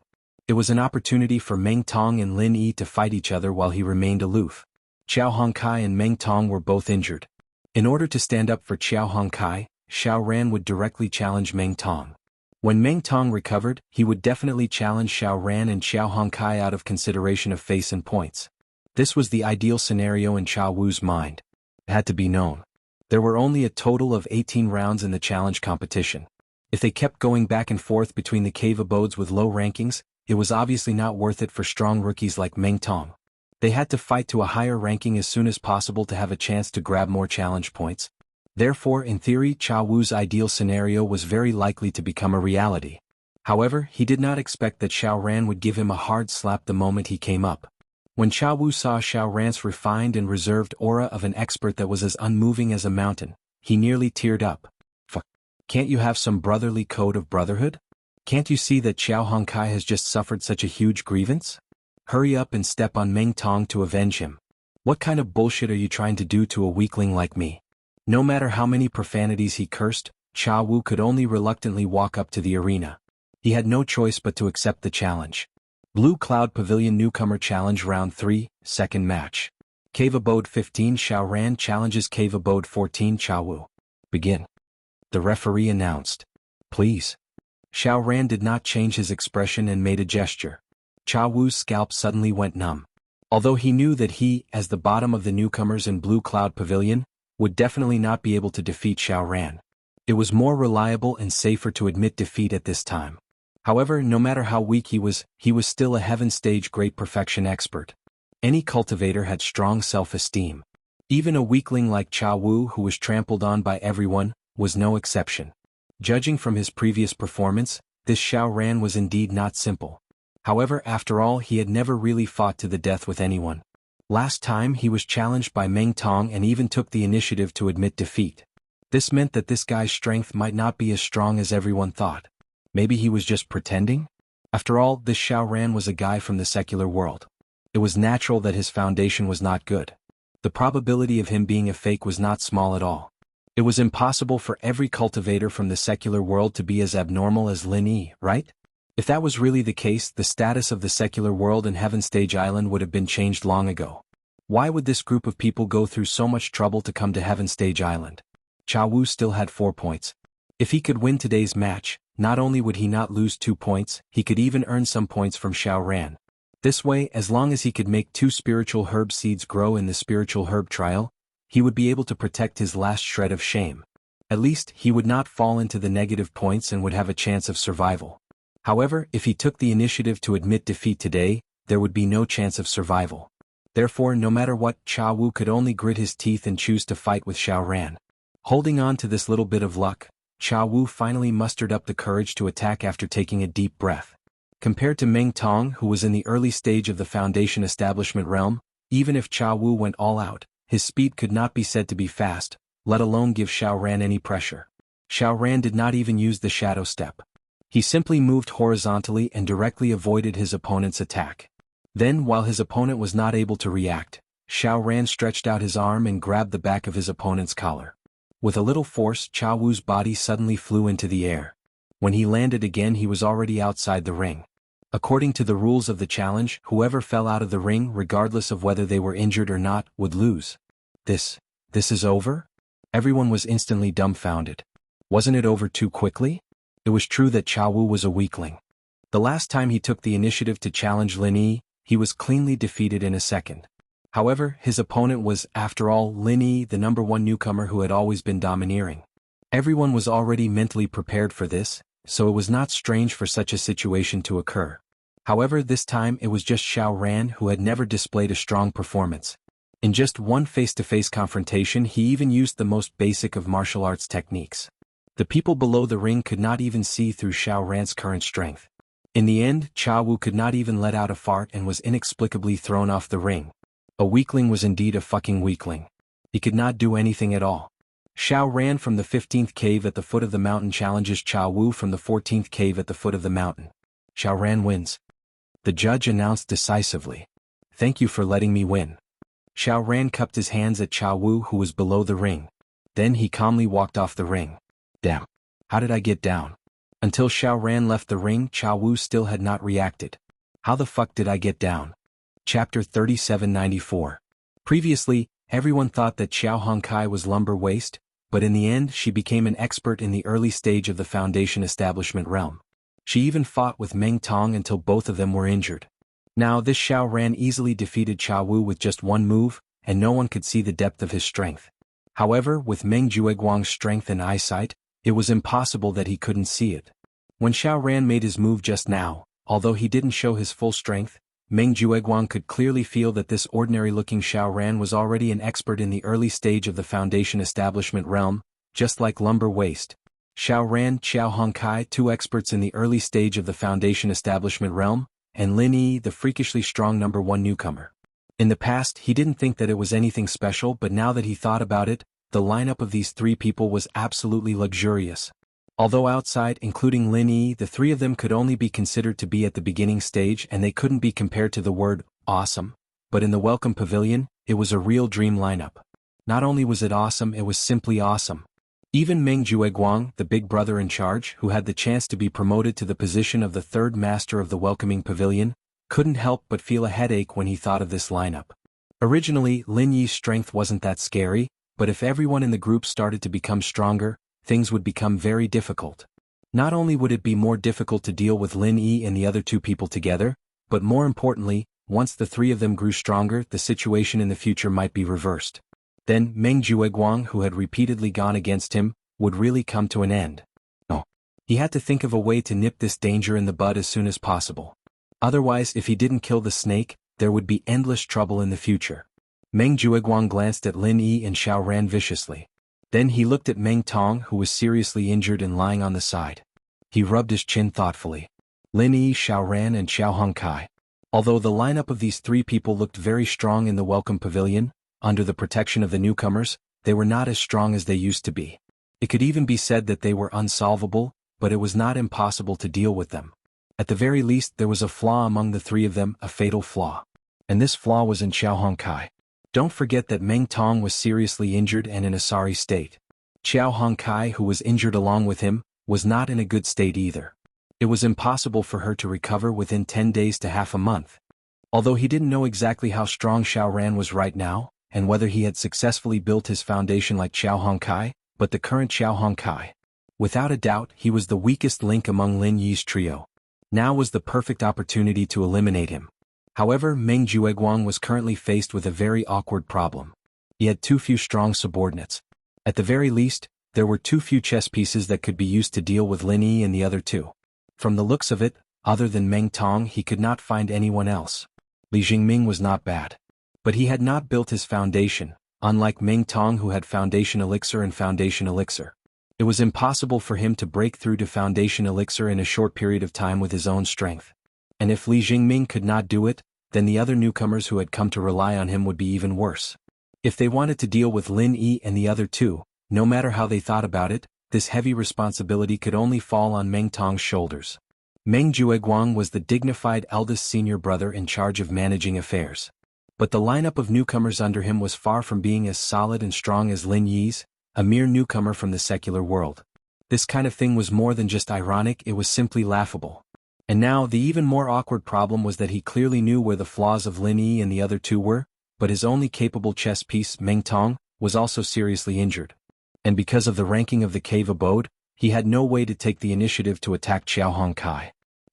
It was an opportunity for Meng Tong and Lin Yi to fight each other while he remained aloof. Qiao Hongcai and Meng Tong were both injured. In order to stand up for Qiao Hongcai, Xiao Ran would directly challenge Meng Tong. When Meng Tong recovered, he would definitely challenge Xiao Ran and Qiao Hongcai out of consideration of face and points. This was the ideal scenario in Qiao Wu's mind. It had to be known. There were only a total of 18 rounds in the challenge competition. If they kept going back and forth between the cave abodes with low rankings, it was obviously not worth it for strong rookies like Meng Tong. They had to fight to a higher ranking as soon as possible to have a chance to grab more challenge points. Therefore, in theory, Qiao Wu's ideal scenario was very likely to become a reality. However, he did not expect that Xiao Ran would give him a hard slap the moment he came up. When Qiao Wu saw Xiao Ran's refined and reserved aura of an expert that was as unmoving as a mountain, he nearly teared up. "Fuck. Can't you have some brotherly code of brotherhood? Can't you see that Qiao Hongcai has just suffered such a huge grievance? Hurry up and step on Meng Tong to avenge him. What kind of bullshit are you trying to do to a weakling like me?" No matter how many profanities he cursed, Qiao Wu could only reluctantly walk up to the arena. He had no choice but to accept the challenge. Blue Cloud Pavilion Newcomer Challenge Round 3, Second Match. Cave Abode 15 Xiao Ran challenges Cave Abode 14 Qiao Wu. Begin. The referee announced. "Please." Xiao Ran did not change his expression and made a gesture. Qiao Wu's scalp suddenly went numb. Although he knew that he, as the bottom of the newcomers in Blue Cloud Pavilion, would definitely not be able to defeat Xiao Ran. It was more reliable and safer to admit defeat at this time. However, no matter how weak he was still a Heaven Stage Great Perfection expert. Any cultivator had strong self-esteem. Even a weakling like Qiao Wu, who was trampled on by everyone, was no exception. Judging from his previous performance, this Xiao Ran was indeed not simple. However, after all, he had never really fought to the death with anyone. Last time he was challenged by Meng Tong and even took the initiative to admit defeat. This meant that this guy's strength might not be as strong as everyone thought. Maybe he was just pretending? After all, this Xiao Ran was a guy from the secular world. It was natural that his foundation was not good. The probability of him being a fake was not small at all. It was impossible for every cultivator from the secular world to be as abnormal as Lin Yi, right? If that was really the case, the status of the secular world and Heaven Stage Island would have been changed long ago. Why would this group of people go through so much trouble to come to Heaven Stage Island? Qiao Wu still had 4 points. If he could win today's match, not only would he not lose 2 points, he could even earn some points from Xiao Ran. This way, as long as he could make 2 spiritual herb seeds grow in the spiritual herb trial, he would be able to protect his last shred of shame. At least, he would not fall into the negative points and would have a chance of survival. However, if he took the initiative to admit defeat today, there would be no chance of survival. Therefore, no matter what, Qiao Wu could only grit his teeth and choose to fight with Xiao Ran. Holding on to this little bit of luck, Qiao Wu finally mustered up the courage to attack after taking a deep breath. Compared to Meng Tong, who was in the early stage of the Foundation establishment realm, even if Qiao Wu went all out, his speed could not be said to be fast, let alone give Xiao Ran any pressure. Xiao Ran did not even use the shadow step. He simply moved horizontally and directly avoided his opponent's attack. Then, while his opponent was not able to react, Xiao Ran stretched out his arm and grabbed the back of his opponent's collar. With a little force, Qiao Wu's body suddenly flew into the air. When he landed again, he was already outside the ring. According to the rules of the challenge, whoever fell out of the ring, regardless of whether they were injured or not, would lose. This is over? Everyone was instantly dumbfounded. Wasn't it over too quickly? It was true that Qiao Wu was a weakling. The last time he took the initiative to challenge Lin Yi, he was cleanly defeated in a second. However, his opponent was, after all, Lin Yi, the #1 newcomer who had always been domineering. Everyone was already mentally prepared for this, so it was not strange for such a situation to occur. However, this time it was just Xiao Ran who had never displayed a strong performance. In just one face-to-face confrontation, he even used the most basic of martial arts techniques. The people below the ring could not even see through Xiao Ran's current strength. In the end, Cha Wu could not even let out a fart and was inexplicably thrown off the ring. A weakling was indeed a fucking weakling. He could not do anything at all. Xiao Ran from the 15th cave at the foot of the mountain challenges Cha Wu from the 14th cave at the foot of the mountain. Xiao Ran wins. The judge announced decisively. "Thank you for letting me win." Xiao Ran cupped his hands at Cha Wu, who was below the ring. Then he calmly walked off the ring. Damn. How did I get down? Until Xiao Ran left the ring, Cha Wu still had not reacted. How the fuck did I get down? Chapter 3794. Previously, everyone thought that Xiao Hongkai was lumber waist, but in the end she became an expert in the early stage of the Foundation establishment realm. She even fought with Meng Tong until both of them were injured. Now this Xiao Ran easily defeated Cha Wu with just one move, and no one could see the depth of his strength. However, with Meng Jueguang's strength and eyesight, it was impossible that he couldn't see it. When Xiao Ran made his move just now, although he didn't show his full strength, Meng Jueguang could clearly feel that this ordinary-looking Xiao Ran was already an expert in the early stage of the Foundation establishment realm, just like lumber waist. Xiao Ran, Xiao Hongkai, two experts in the early stage of the Foundation establishment realm, and Lin Yi, the freakishly strong #1 newcomer. In the past, he didn't think that it was anything special, but now that he thought about it, the lineup of these three people was absolutely luxurious. Although outside, including Lin Yi, the three of them could only be considered to be at the beginning stage and they couldn't be compared to the word awesome, but in the Welcome Pavilion, it was a real dream lineup. Not only was it awesome, it was simply awesome. Even Meng Jueguang, the big brother in charge, who had the chance to be promoted to the position of the third master of the Welcoming Pavilion, couldn't help but feel a headache when he thought of this lineup. Originally, Lin Yi's strength wasn't that scary, but if everyone in the group started to become stronger, things would become very difficult. Not only would it be more difficult to deal with Lin Yi and the other two people together, but more importantly, once the three of them grew stronger, the situation in the future might be reversed. Then, Meng Jueguang, who had repeatedly gone against him, would really come to an end. No. He had to think of a way to nip this danger in the bud as soon as possible. Otherwise, if he didn't kill the snake, there would be endless trouble in the future. Meng Jueguang glanced at Lin Yi and Xiao Ran viciously. Then he looked at Meng Tong, who was seriously injured and lying on the side. He rubbed his chin thoughtfully. Lin Yi, Xiao Ran and Xiao Hongkai. Although the lineup of these three people looked very strong in the Welcome Pavilion, under the protection of the newcomers, they were not as strong as they used to be. It could even be said that they were unsolvable, but it was not impossible to deal with them. At the very least, there was a flaw among the three of them, a fatal flaw. And this flaw was in Xiao Hongkai. Don't forget that Meng Tong was seriously injured and in a sorry state. Xiao Hongkai, who was injured along with him, was not in a good state either. It was impossible for her to recover within 10 days to half a month. Although he didn't know exactly how strong Xiao Ran was right now, and whether he had successfully built his foundation like Xiao Hongkai, but the current Xiao Hongkai. Without a doubt, he was the weakest link among Lin Yi's trio. Now was the perfect opportunity to eliminate him. However, Meng Jueguang was currently faced with a very awkward problem. He had too few strong subordinates. At the very least, there were too few chess pieces that could be used to deal with Lin Yi and the other two. From the looks of it, other than Meng Tong, he could not find anyone else. Li Jingming was not bad. But he had not built his foundation, unlike Meng Tong, who had Foundation Elixir and Foundation Elixir. It was impossible for him to break through to Foundation Elixir in a short period of time with his own strength. And if Li Jingming could not do it, then the other newcomers who had come to rely on him would be even worse. If they wanted to deal with Lin Yi and the other two, no matter how they thought about it, this heavy responsibility could only fall on Meng Tong's shoulders. Meng Jueguang was the dignified eldest senior brother in charge of managing affairs. But the lineup of newcomers under him was far from being as solid and strong as Lin Yi's, a mere newcomer from the secular world. This kind of thing was more than just ironic, it was simply laughable. And now the even more awkward problem was that he clearly knew where the flaws of Lin Yi and the other two were, but his only capable chess piece, Meng Tong, was also seriously injured. And because of the ranking of the cave abode, he had no way to take the initiative to attack Xiao Hongkai.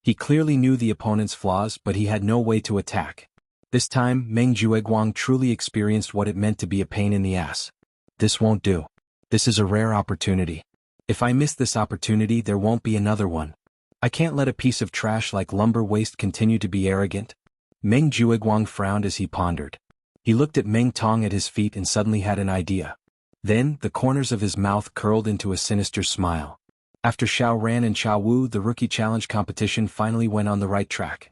He clearly knew the opponent's flaws, but he had no way to attack. This time, Meng Jueguang truly experienced what it meant to be a pain in the ass. This won't do. This is a rare opportunity. If I miss this opportunity, there won't be another one. I can't let a piece of trash like lumber waste continue to be arrogant. Meng Jueguang frowned as he pondered. He looked at Meng Tong at his feet and suddenly had an idea. Then, the corners of his mouth curled into a sinister smile. After Xiao Ran and Xiao Wu, the rookie challenge competition finally went on the right track.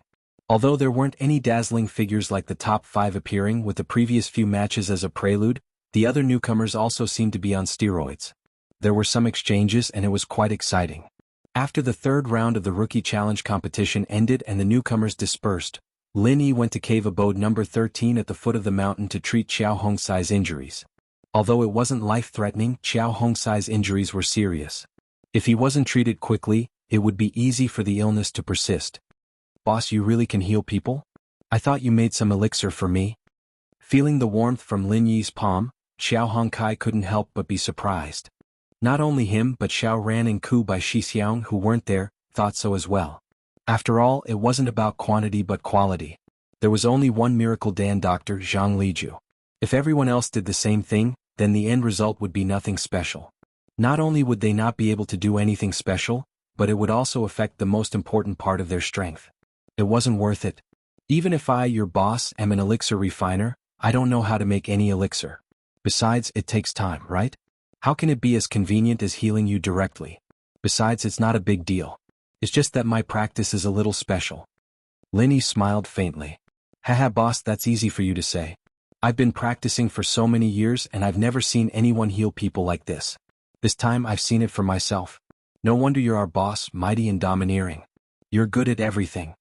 Although there weren't any dazzling figures like the top 5 appearing with the previous few matches as a prelude, the other newcomers also seemed to be on steroids. There were some exchanges and it was quite exciting. After the third round of the rookie challenge competition ended and the newcomers dispersed, Lin Yi went to cave abode number 13 at the foot of the mountain to treat Xiao Hongsai's injuries. Although it wasn't life-threatening, Xiao Hongsai's injuries were serious. If he wasn't treated quickly, it would be easy for the illness to persist. "Boss, you really can heal people? I thought you made some elixir for me." Feeling the warmth from Lin Yi's palm, Xiao Hongkai couldn't help but be surprised. Not only him but Xiao Ran and Ku Bai Shixiang, who weren't there, thought so as well. After all, it wasn't about quantity but quality. There was only one miracle Dan doctor, Zhang Liju. If everyone else did the same thing, then the end result would be nothing special. Not only would they not be able to do anything special, but it would also affect the most important part of their strength. It wasn't worth it. Even if I, your boss, am an elixir refiner, I don't know how to make any elixir. Besides, it takes time, right? How can it be as convenient as healing you directly? Besides, it's not a big deal. It's just that my practice is a little special. Lin Yi smiled faintly. Haha boss, that's easy for you to say. I've been practicing for so many years and I've never seen anyone heal people like this. This time I've seen it for myself. No wonder you're our boss, mighty and domineering. You're good at everything.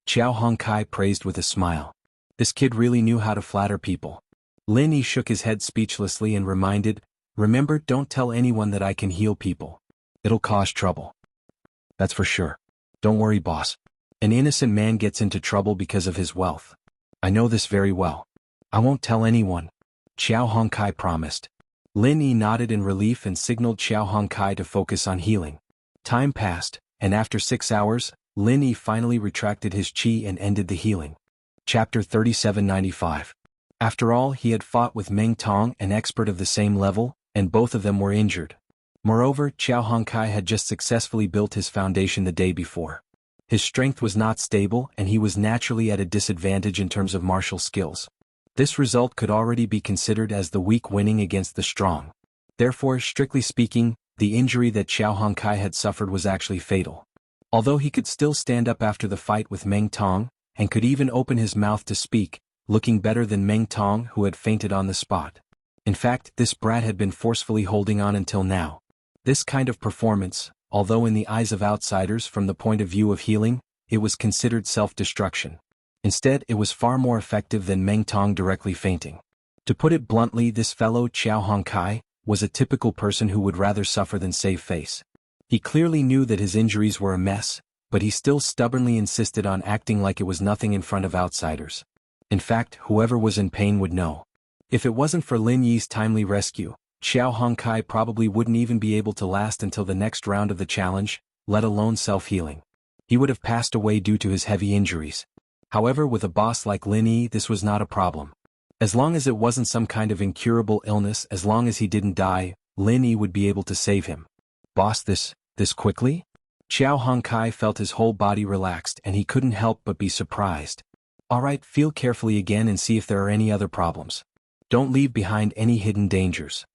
Xiao Hongkai praised with a smile. This kid really knew how to flatter people. Lin Yi shook his head speechlessly and reminded, "Remember, don't tell anyone that I can heal people. It'll cause trouble." "That's for sure. Don't worry, boss. An innocent man gets into trouble because of his wealth. I know this very well. I won't tell anyone," Xiao Hongkai promised. Lin Yi nodded in relief and signaled Xiao Hongkai to focus on healing. Time passed, and after 6 hours, Lin Yi finally retracted his qi and ended the healing. Chapter 3795. After all, he had fought with Meng Tong, an expert of the same level, and both of them were injured. Moreover, Xiao Hongkai had just successfully built his foundation the day before. His strength was not stable and he was naturally at a disadvantage in terms of martial skills. This result could already be considered as the weak winning against the strong. Therefore, strictly speaking, the injury that Xiao Hongkai had suffered was actually fatal. Although he could still stand up after the fight with Meng Tong, and could even open his mouth to speak, looking better than Meng Tong, who had fainted on the spot. In fact, this brat had been forcefully holding on until now. This kind of performance, although in the eyes of outsiders from the point of view of healing, it was considered self-destruction. Instead, it was far more effective than Meng Tong directly fainting. To put it bluntly, this fellow Xiao Hongkai was a typical person who would rather suffer than save face. He clearly knew that his injuries were a mess, but he still stubbornly insisted on acting like it was nothing in front of outsiders. In fact, whoever was in pain would know. If it wasn't for Lin Yi's timely rescue, Xiao Hongkai probably wouldn't even be able to last until the next round of the challenge, let alone self-healing. He would have passed away due to his heavy injuries. However, with a boss like Lin Yi, this was not a problem. As long as it wasn't some kind of incurable illness, as long as he didn't die, Lin Yi would be able to save him. "Boss, this quickly?" Xiao Hongkai felt his whole body relaxed and he couldn't help but be surprised. "Alright, feel carefully again and see if there are any other problems. Don't leave behind any hidden dangers."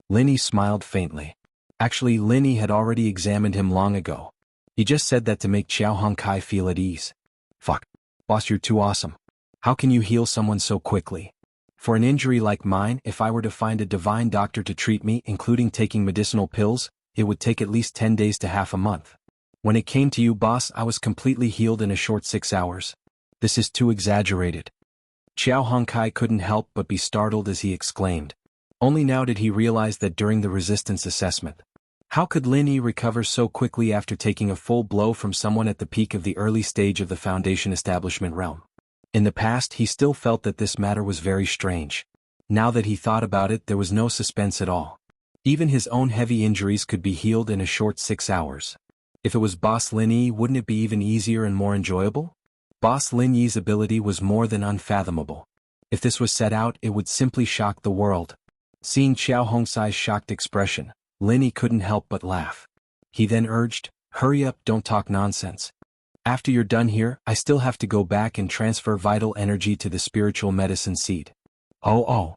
Lin Yi smiled faintly. Actually, Lin Yi had already examined him long ago. He just said that to make Xiao Hongkai feel at ease. "Fuck. Boss, you're too awesome. How can you heal someone so quickly? For an injury like mine, if I were to find a divine doctor to treat me, including taking medicinal pills, it would take at least 10 days to half a month. When it came to you, boss, I was completely healed in a short 6 hours. This is too exaggerated." Xiao Hongkai couldn't help but be startled as he exclaimed. Only now did he realize that during the resistance assessment. How could Lin Yi recover so quickly after taking a full blow from someone at the peak of the early stage of the Foundation establishment realm? In the past, he still felt that this matter was very strange. Now that he thought about it, there was no suspense at all. Even his own heavy injuries could be healed in a short 6 hours. If it was Boss Lin Yi, wouldn't it be even easier and more enjoyable? Boss Lin Yi's ability was more than unfathomable. If this was set out, it would simply shock the world. Seeing Qiao Hongsai's shocked expression, Lin Yi couldn't help but laugh. He then urged, "Hurry up, don't talk nonsense. After you're done here, I still have to go back and transfer vital energy to the spiritual medicine seed." Oh.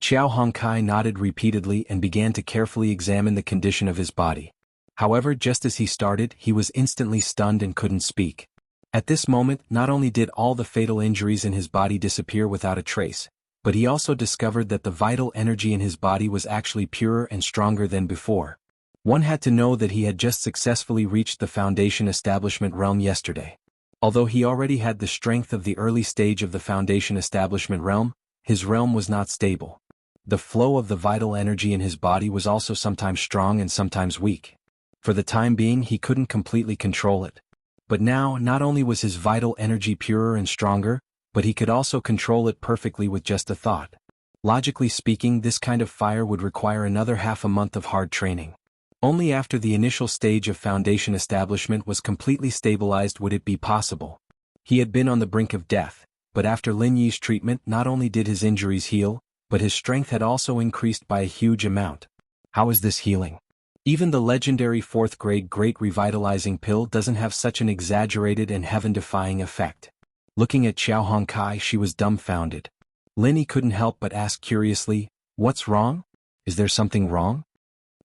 Qiao Hongkai nodded repeatedly and began to carefully examine the condition of his body. However, just as he started, he was instantly stunned and couldn't speak. At this moment, not only did all the fatal injuries in his body disappear without a trace, but he also discovered that the vital energy in his body was actually purer and stronger than before. One had to know that he had just successfully reached the Foundation Establishment realm yesterday. Although he already had the strength of the early stage of the Foundation Establishment realm, his realm was not stable. The flow of the vital energy in his body was also sometimes strong and sometimes weak. For the time being, he couldn't completely control it. But now, not only was his vital energy purer and stronger, but he could also control it perfectly with just a thought. Logically speaking, this kind of fire would require another half a month of hard training. Only after the initial stage of Foundation Establishment was completely stabilized would it be possible. He had been on the brink of death, but after Lin Yi's treatment, not only did his injuries heal, but his strength had also increased by a huge amount. How is this healing? Even the legendary 4th grade Great Revitalizing Pill doesn't have such an exaggerated and heaven-defying effect. Looking at Qiao Hongkai, she was dumbfounded. Lin Yi couldn't help but ask curiously, "What's wrong? Is there something wrong?"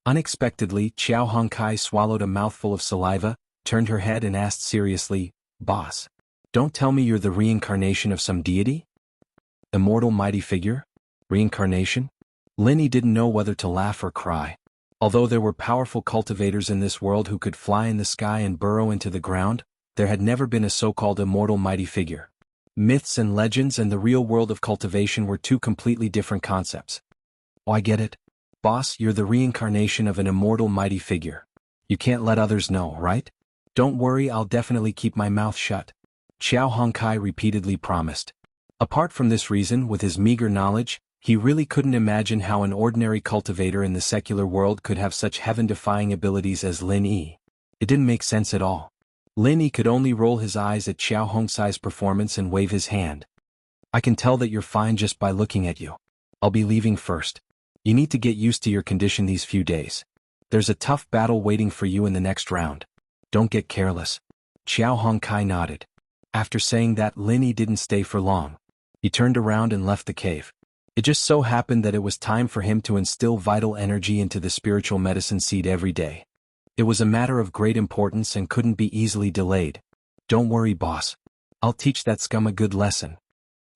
Unexpectedly, Qiao Hongkai swallowed a mouthful of saliva, turned her head and asked seriously, "Boss, don't tell me you're the reincarnation of some deity? Immortal mighty figure? Reincarnation?" Lin Yi didn't know whether to laugh or cry. Although there were powerful cultivators in this world who could fly in the sky and burrow into the ground, there had never been a so-called immortal mighty figure. Myths and legends and the real world of cultivation were two completely different concepts. "Oh, I get it. Boss, you're the reincarnation of an immortal mighty figure. You can't let others know, right? Don't worry, I'll definitely keep my mouth shut," Qiao Hongkai repeatedly promised. Apart from this reason, with his meager knowledge, he really couldn't imagine how an ordinary cultivator in the secular world could have such heaven-defying abilities as Lin Yi. It didn't make sense at all. Lin Yi could only roll his eyes at Qiao Hongsai's performance and wave his hand. "I can tell that you're fine just by looking at you. I'll be leaving first. You need to get used to your condition these few days. There's a tough battle waiting for you in the next round. Don't get careless." Qiao Hongkai nodded. After saying that, Lin Yi didn't stay for long. He turned around and left the cave. It just so happened that it was time for him to instill vital energy into the spiritual medicine seed every day. It was a matter of great importance and couldn't be easily delayed. "Don't worry, boss. I'll teach that scum a good lesson."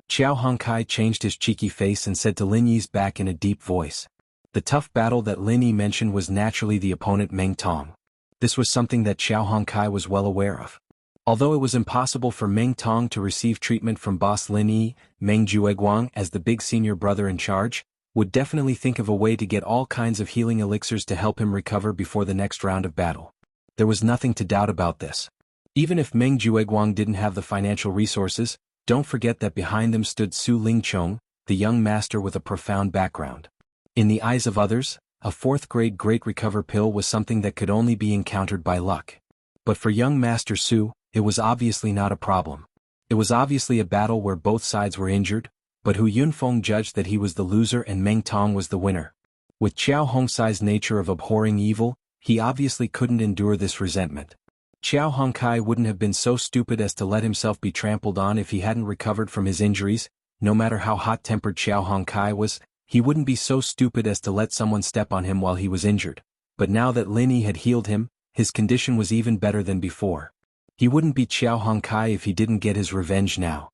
Qiao Hongkai changed his cheeky face and said to Lin Yi's back in a deep voice. The tough battle that Lin Yi mentioned was naturally the opponent Meng Tong. This was something that Qiao Hongkai was well aware of. Although it was impossible for Meng Tong to receive treatment from Boss Lin Yi, Meng Jueguang, as the big senior brother in charge, would definitely think of a way to get all kinds of healing elixirs to help him recover before the next round of battle. There was nothing to doubt about this. Even if Meng Jueguang didn't have the financial resources, don't forget that behind them stood Su Lingchong, the young master with a profound background. In the eyes of others, a 4th grade Great Recover Pill was something that could only be encountered by luck. But for young Master Su, it was obviously not a problem. It was obviously a battle where both sides were injured, but Hu Yunfeng judged that he was the loser and Meng Tong was the winner. With Qiao Hongsai's nature of abhorring evil, he obviously couldn't endure this resentment. Qiao Hongkai wouldn't have been so stupid as to let himself be trampled on if he hadn't recovered from his injuries. No matter how hot-tempered Qiao Hongkai was, he wouldn't be so stupid as to let someone step on him while he was injured. But now that Lin Yi had healed him, his condition was even better than before. He wouldn't be Qiao Hongkai if he didn't get his revenge now.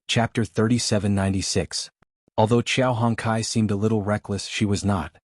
Chapter 3796. Although Qiao Hongkai seemed a little reckless, she was not.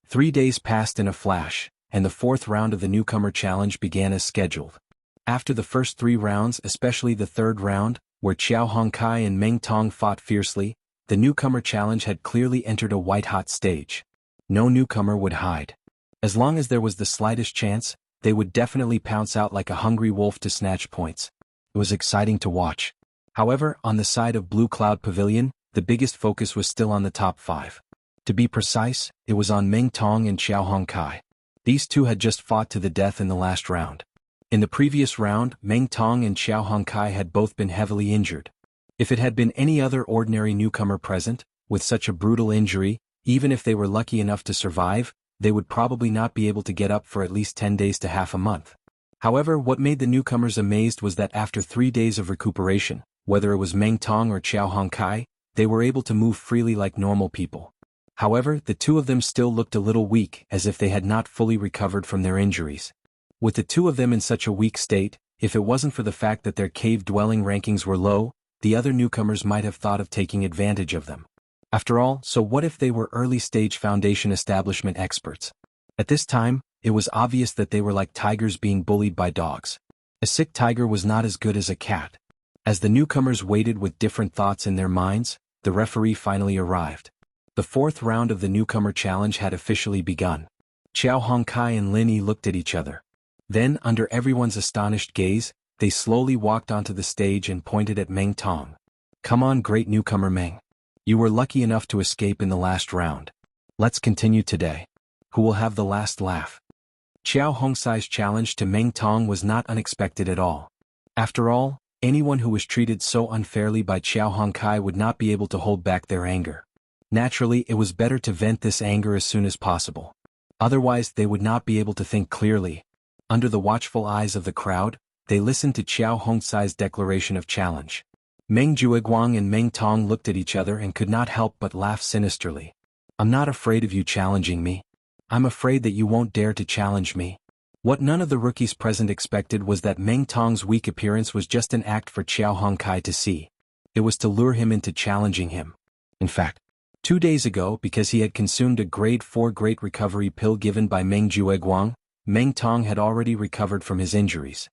3 days passed in a flash, and the 4th round of the newcomer challenge began as scheduled. After the first 3 rounds, especially the 3rd round, where Qiao Hongkai and Meng Tong fought fiercely, the newcomer challenge had clearly entered a white-hot stage. No newcomer would hide. As long as there was the slightest chance, they would definitely pounce out like a hungry wolf to snatch points. It was exciting to watch. However, on the side of Blue Cloud Pavilion, the biggest focus was still on the top 5. To be precise, it was on Meng Tong and Qiao Hongkai. These two had just fought to the death in the last round. In the previous round, Meng Tong and Xiao Hongkai had both been heavily injured. If it had been any other ordinary newcomer present, with such a brutal injury, even if they were lucky enough to survive, they would probably not be able to get up for at least 10 days to half a month. However, what made the newcomers amazed was that after 3 days of recuperation, whether it was Meng Tong or Xiao Hongkai, they were able to move freely like normal people. However, the two of them still looked a little weak, as if they had not fully recovered from their injuries. With the two of them in such a weak state, if it wasn't for the fact that their cave-dwelling rankings were low, the other newcomers might have thought of taking advantage of them. After all, so what if they were early-stage foundation establishment experts? At this time, it was obvious that they were like tigers being bullied by dogs. A sick tiger was not as good as a cat. As the newcomers waited with different thoughts in their minds, the referee finally arrived. The fourth round of the newcomer challenge had officially begun. Xiao Hongkai and Lin Yi looked at each other. Then, under everyone's astonished gaze, they slowly walked onto the stage and pointed at Meng Tong. "Come on, great newcomer Meng. You were lucky enough to escape in the last round. Let's continue today. Who will have the last laugh?" Xiao Hongkai's challenge to Meng Tong was not unexpected at all. After all, anyone who was treated so unfairly by Xiao Hongkai would not be able to hold back their anger. Naturally, it was better to vent this anger as soon as possible. Otherwise, they would not be able to think clearly. Under the watchful eyes of the crowd, they listened to Xiao Hongkai's declaration of challenge. Meng Jueguang and Meng Tong looked at each other and could not help but laugh sinisterly. "I'm not afraid of you challenging me. I'm afraid that you won't dare to challenge me." What none of the rookies present expected was that Meng Tong's weak appearance was just an act for Xiao Hongkai to see. It was to lure him into challenging him. In fact, 2 days ago, because he had consumed a grade 4 great recovery pill given by Meng Jueguang, Meng Tong had already recovered from his injuries.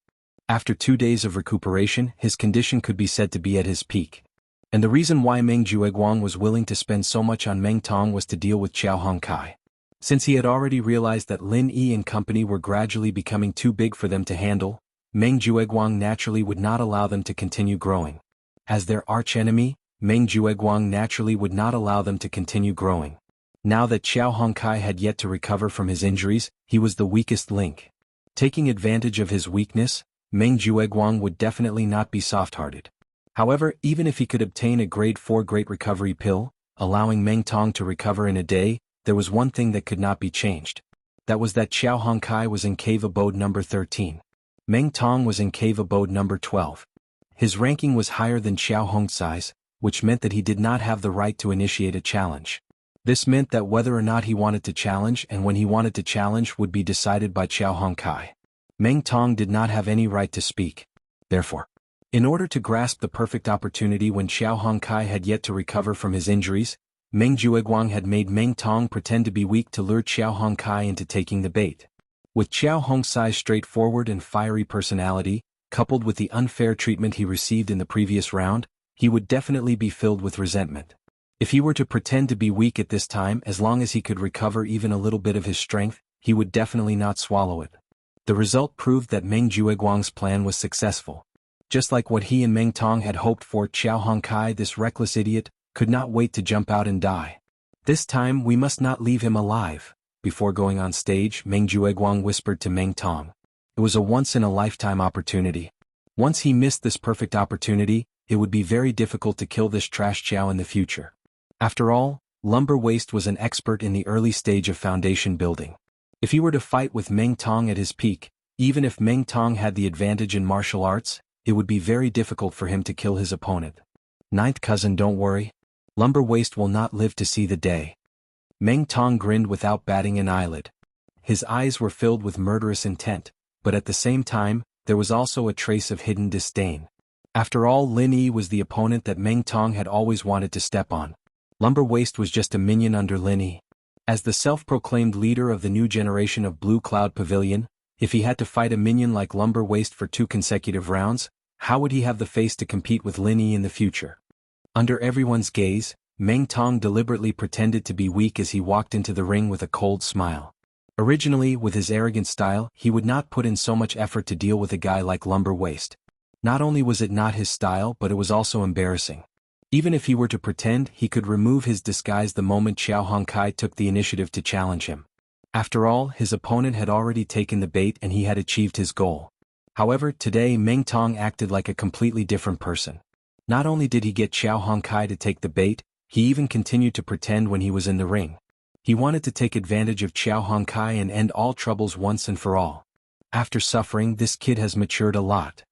After 2 days of recuperation, his condition could be said to be at his peak. And the reason why Meng Jueguang was willing to spend so much on Meng Tong was to deal with Xiao Hongkai. Since he had already realized that Lin Yi and company were gradually becoming too big for them to handle, Meng Jueguang naturally would not allow them to continue growing. As their archenemy, Meng Jueguang naturally would not allow them to continue growing. Now that Xiao Hongkai had yet to recover from his injuries, he was the weakest link. Taking advantage of his weakness, Meng Jueguang would definitely not be soft-hearted. However, even if he could obtain a grade 4 great recovery pill, allowing Meng Tong to recover in a day, there was one thing that could not be changed. That was that Xiao Hongkai was in cave abode number 13. Meng Tong was in cave abode number 12. His ranking was higher than Xiao Hongkai's, which meant that he did not have the right to initiate a challenge. This meant that whether or not he wanted to challenge and when he wanted to challenge would be decided by Xiao Hongkai. Meng Tong did not have any right to speak. Therefore, in order to grasp the perfect opportunity when Xiao Hongkai had yet to recover from his injuries, Meng Jueguang had made Meng Tong pretend to be weak to lure Xiao Hongkai into taking the bait. With Xiao Hongkai's straightforward and fiery personality, coupled with the unfair treatment he received in the previous round, he would definitely be filled with resentment. If he were to pretend to be weak at this time, as long as he could recover even a little bit of his strength, he would definitely not swallow it. The result proved that Meng Jueguang's plan was successful. Just like what he and Meng Tong had hoped for, Xiao Hongkai, this reckless idiot, could not wait to jump out and die. "This time we must not leave him alive." Before going on stage, Meng Jueguang whispered to Meng Tong. It was a once-in-a-lifetime opportunity. Once he missed this perfect opportunity, it would be very difficult to kill this trash Xiao in the future. After all, Lumber Waste was an expert in the early stage of foundation building. If he were to fight with Meng Tong at his peak, even if Meng Tong had the advantage in martial arts, it would be very difficult for him to kill his opponent. "Ninth cousin, don't worry. Lumber Waste will not live to see the day." Meng Tong grinned without batting an eyelid. His eyes were filled with murderous intent, but at the same time, there was also a trace of hidden disdain. After all, Lin Yi was the opponent that Meng Tong had always wanted to step on. Lumber Waste was just a minion under Lin Yi. As the self-proclaimed leader of the new generation of Blue Cloud Pavilion, if he had to fight a minion like Lumber Waste for 2 consecutive rounds, how would he have the face to compete with Lin Yi in the future? Under everyone's gaze, Meng Tong deliberately pretended to be weak as he walked into the ring with a cold smile. Originally, with his arrogant style, he would not put in so much effort to deal with a guy like Lumber Waste. Not only was it not his style, but it was also embarrassing. Even if he were to pretend, he could remove his disguise the moment Xiao Hongkai took the initiative to challenge him. After all, his opponent had already taken the bait and he had achieved his goal. However, today Meng Tong acted like a completely different person. Not only did he get Xiao Hongkai to take the bait, he even continued to pretend when he was in the ring. He wanted to take advantage of Xiao Hongkai and end all troubles once and for all. After suffering, this kid has matured a lot.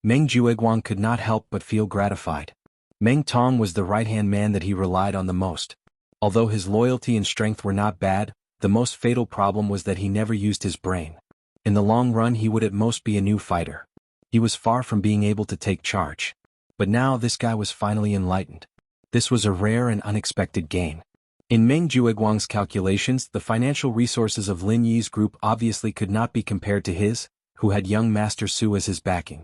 Meng Jueguang could not help but feel gratified. Meng Tong was the right-hand man that he relied on the most. Although his loyalty and strength were not bad, the most fatal problem was that he never used his brain. In the long run he would at most be a new fighter. He was far from being able to take charge. But now this guy was finally enlightened. This was a rare and unexpected gain. In Meng Jueguang's calculations, the financial resources of Lin Yi's group obviously could not be compared to his, who had young Master Su as his backing.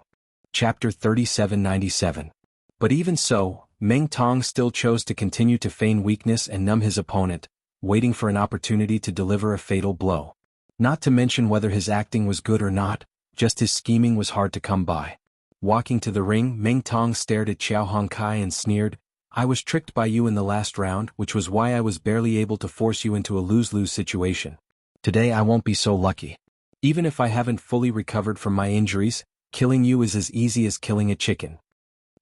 Chapter 3797. But even so, Meng Tong still chose to continue to feign weakness and numb his opponent, waiting for an opportunity to deliver a fatal blow. Not to mention whether his acting was good or not, just his scheming was hard to come by. Walking to the ring, Meng Tong stared at Xiao Hongkai and sneered, "I was tricked by you in the last round, which was why I was barely able to force you into a lose-lose situation. Today I won't be so lucky. Even if I haven't fully recovered from my injuries, killing you is as easy as killing a chicken."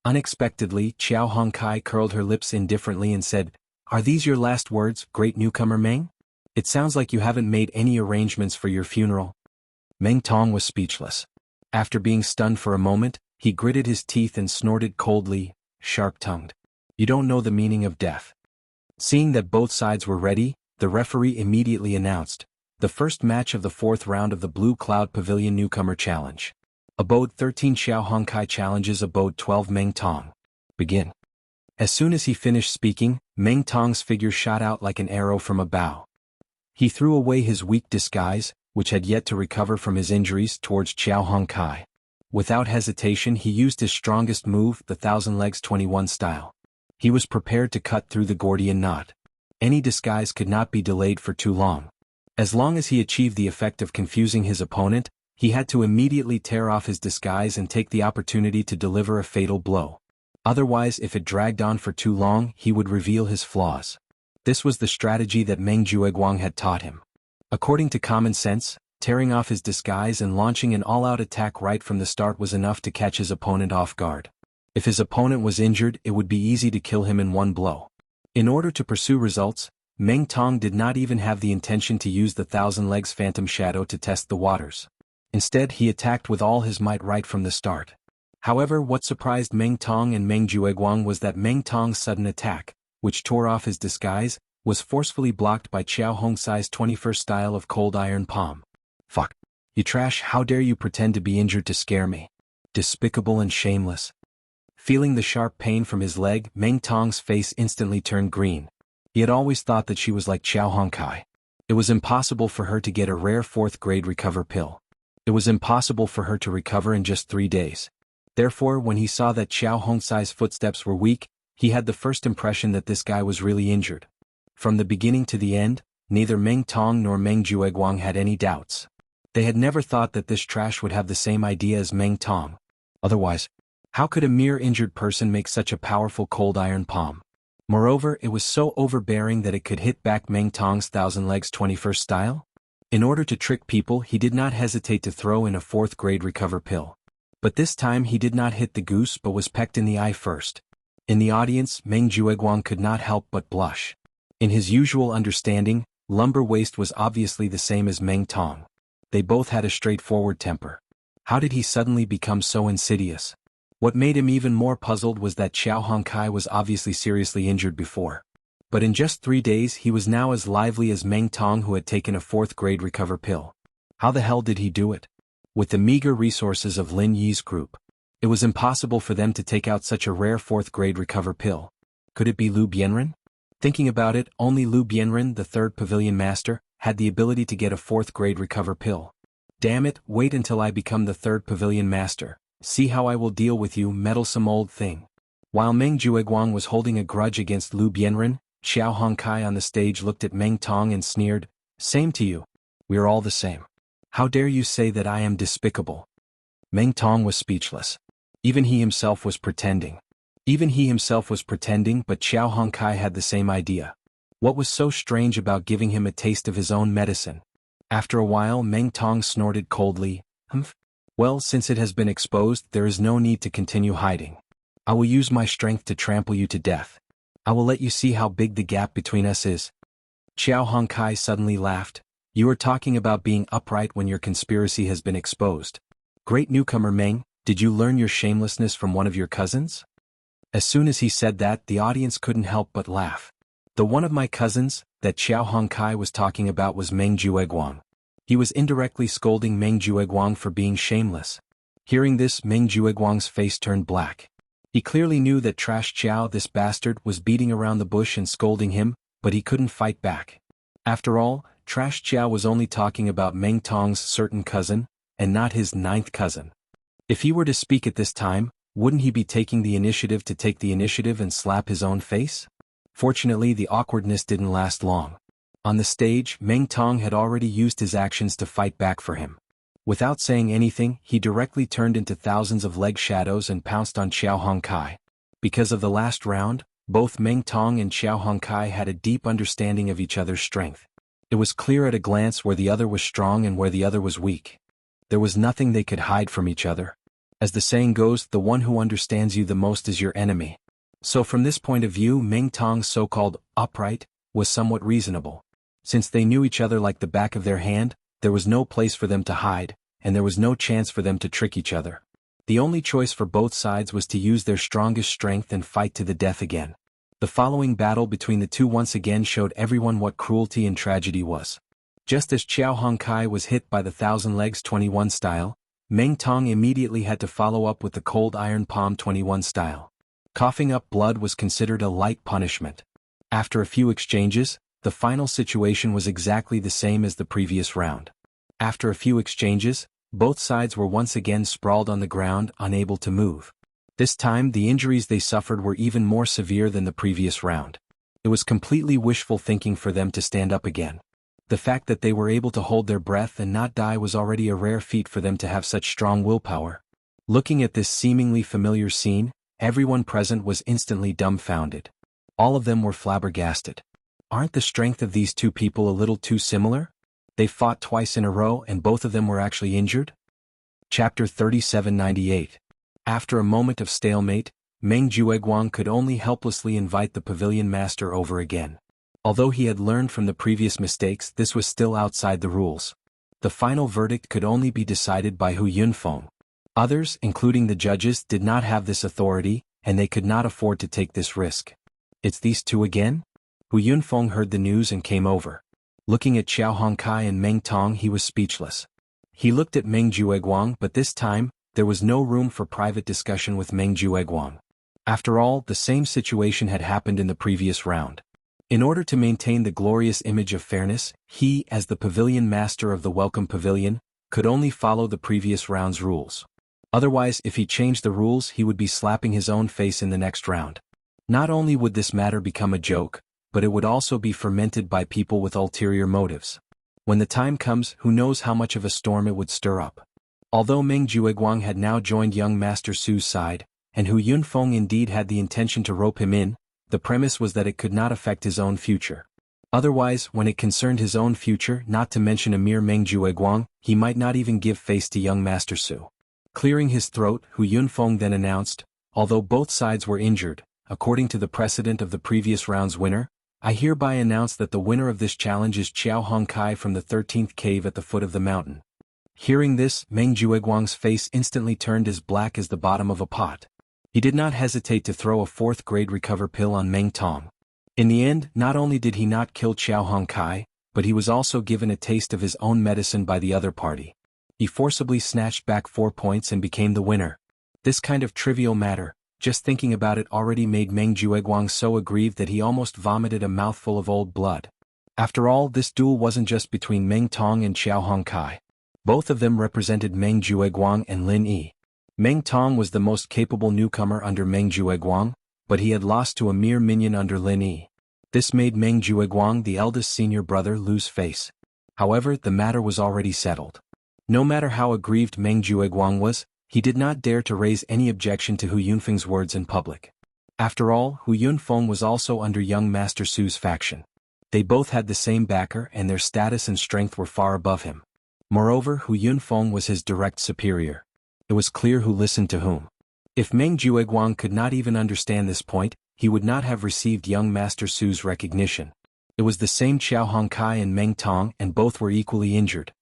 Unexpectedly, Xiao Hongkai curled her lips indifferently and said, "Are these your last words, great newcomer Meng? It sounds like you haven't made any arrangements for your funeral." Meng Tong was speechless. After being stunned for a moment, he gritted his teeth and snorted coldly, sharp-tongued, "You don't know the meaning of death." Seeing that both sides were ready, the referee immediately announced, "The first match of the 4th round of the Blue Cloud Pavilion Newcomer Challenge. Abode 13 Xiao Hongkai challenges Abode 12 Meng Tong. Begin." As soon as he finished speaking, Meng Tong's figure shot out like an arrow from a bow. He threw away his weak disguise, which had yet to recover from his injuries, towards Xiao Hongkai. Without hesitation he used his strongest move, the Thousand Legs 21 style. He was prepared to cut through the Gordian knot. Any disguise could not be delayed for too long. As long as he achieved the effect of confusing his opponent, he had to immediately tear off his disguise and take the opportunity to deliver a fatal blow. Otherwise, if it dragged on for too long, he would reveal his flaws. This was the strategy that Meng Jueguang had taught him. According to common sense, tearing off his disguise and launching an all-out attack right from the start was enough to catch his opponent off guard. If his opponent was injured, it would be easy to kill him in one blow. In order to pursue results, Meng Tong did not even have the intention to use the Thousand Legs Phantom Shadow to test the waters. Instead, he attacked with all his might right from the start. However, what surprised Meng Tong and Meng Jueguang was that Meng Tong's sudden attack, which tore off his disguise, was forcefully blocked by Xiao Hongkai's 21st style of Cold Iron Palm. "Fuck. You trash, how dare you pretend to be injured to scare me. Despicable and shameless." Feeling the sharp pain from his leg, Meng Tong's face instantly turned green. He had always thought that she was like Xiao Hongkai. It was impossible for her to get a rare 4th-grade recover pill. It was impossible for her to recover in just 3 days. Therefore, when he saw that Xiao Hongkai's footsteps were weak, he had the first impression that this guy was really injured. From the beginning to the end, neither Meng Tong nor Meng Jueguang had any doubts. They had never thought that this trash would have the same idea as Meng Tong. Otherwise, how could a mere injured person make such a powerful cold iron palm? Moreover, it was so overbearing that it could hit back Meng Tong's Thousand Legs 21st style? In order to trick people, he did not hesitate to throw in a 4th-grade recover pill. But this time he did not hit the goose but was pecked in the eye first. In the audience, Meng Jueguang could not help but blush. In his usual understanding, Lumber Waist was obviously the same as Meng Tong. They both had a straightforward temper. How did he suddenly become so insidious? What made him even more puzzled was that Xiao Hongkai was obviously seriously injured before. But in just 3 days he was now as lively as Meng Tong, who had taken a 4th-grade recover pill. How the hell did he do it? With the meager resources of Lin Yi's group, it was impossible for them to take out such a rare 4th-grade recover pill. Could it be Lu Bianren? Thinking about it, only Lu Bianren, the 3rd Pavilion Master, had the ability to get a 4th-grade recover pill. Damn it, wait until I become the 3rd Pavilion Master. See how I will deal with you, meddlesome old thing. While Meng Jueguang was holding a grudge against Lu Bianren, Xiao Hongkai on the stage looked at Meng Tong and sneered, "Same to you. We are all the same. How dare you say that I am despicable?" Meng Tong was speechless. Even he himself was pretending. But Xiao Hongkai had the same idea. What was so strange about giving him a taste of his own medicine? After a while Meng Tong snorted coldly, "Humph. Well, since it has been exposed, there is no need to continue hiding. I will use my strength to trample you to death. I will let you see how big the gap between us is. Qiao Hongkai suddenly laughed. You are talking about being upright when your conspiracy has been exposed. Great newcomer Meng, did you learn your shamelessness from one of your cousins? As soon as he said that, the audience couldn't help but laugh. The one of my cousins that Qiao Hongkai was talking about was Meng Jueguang. He was indirectly scolding Meng Jueguang for being shameless. Hearing this, Meng Jueguang's face turned black. He clearly knew that Trash Qiao, this bastard, was beating around the bush and scolding him, but he couldn't fight back. After all, Trash Qiao was only talking about Meng Tong's certain cousin, and not his ninth cousin. If he were to speak at this time, wouldn't he be taking the initiative to take the initiative and slap his own face? Fortunately, the awkwardness didn't last long. On the stage, Meng Tong had already used his actions to fight back for him. Without saying anything, he directly turned into thousands of leg shadows and pounced on Qiao Hongkai. Because of the last round, both Meng Tong and Qiao Hongkai had a deep understanding of each other's strength. It was clear at a glance where the other was strong and where the other was weak. There was nothing they could hide from each other. As the saying goes, the one who understands you the most is your enemy. So from this point of view, Meng Tong's so-called upright was somewhat reasonable. Since they knew each other like the back of their hand, there was no place for them to hide, and there was no chance for them to trick each other. The only choice for both sides was to use their strongest strength and fight to the death again. The following battle between the two once again showed everyone what cruelty and tragedy was. Just as Qiao Hongkai was hit by the Thousand Legs 21 style, Meng Tong immediately had to follow up with the Cold Iron Palm 21 style. Coughing up blood was considered a light punishment. After a few exchanges, the final situation was exactly the same as the previous round. After a few exchanges, both sides were once again sprawled on the ground, unable to move. This time the injuries they suffered were even more severe than the previous round. It was completely wishful thinking for them to stand up again. The fact that they were able to hold their breath and not die was already a rare feat for them to have such strong willpower. Looking at this seemingly familiar scene, everyone present was instantly dumbfounded. All of them were flabbergasted. Aren't the strength of these two people a little too similar? They fought twice in a row and both of them were actually injured? Chapter 3798. After a moment of stalemate, Meng Jueguang could only helplessly invite the pavilion master over again. Although he had learned from the previous mistakes, this was still outside the rules. The final verdict could only be decided by Hu Yunfeng. Others, including the judges, did not have this authority, and they could not afford to take this risk. It's these two again? Hu Yunfeng heard the news and came over. Looking at Qiao Hongkai and Meng Tong, he was speechless. He looked at Meng Jueguang, but this time, there was no room for private discussion with Meng Jueguang. After all, the same situation had happened in the previous round. In order to maintain the glorious image of fairness, he, as the pavilion master of the Welcome Pavilion, could only follow the previous round's rules. Otherwise, if he changed the rules, he would be slapping his own face in the next round. Not only would this matter become a joke, but it would also be fermented by people with ulterior motives. When the time comes, who knows how much of a storm it would stir up. Although Meng Jueguang had now joined young Master Su's side, and Hu Yunfeng indeed had the intention to rope him in, the premise was that it could not affect his own future. Otherwise, when it concerned his own future, not to mention a mere Meng Jueguang, he might not even give face to young Master Su. Clearing his throat, Hu Yunfeng then announced, although both sides were injured, according to the precedent of the previous round's winner, I hereby announce that the winner of this challenge is Qiao Hongkai from the 13th cave at the foot of the mountain. Hearing this, Meng Jueguang's face instantly turned as black as the bottom of a pot. He did not hesitate to throw a 4th-grade recover pill on Meng Tong. In the end, not only did he not kill Qiao Hongkai, but he was also given a taste of his own medicine by the other party. He forcibly snatched back 4 points and became the winner. This kind of trivial matter, just thinking about it already made Meng Jueguang so aggrieved that he almost vomited a mouthful of old blood. After all, this duel wasn't just between Meng Tong and Qiao Hongkai. Both of them represented Meng Jueguang and Lin Yi. Meng Tong was the most capable newcomer under Meng Jueguang, but he had lost to a mere minion under Lin Yi. This made Meng Jueguang, the eldest senior brother, lose face. However, the matter was already settled. No matter how aggrieved Meng Jueguang was, he did not dare to raise any objection to Hu Yunfeng's words in public. After all, Hu Yunfeng was also under young Master Su's faction. They both had the same backer and their status and strength were far above him. Moreover, Hu Yunfeng was his direct superior. It was clear who listened to whom. If Meng Jueguang could not even understand this point, he would not have received young Master Su's recognition. It was the same Qiao Hongkai and Meng Tong, and both were equally injured.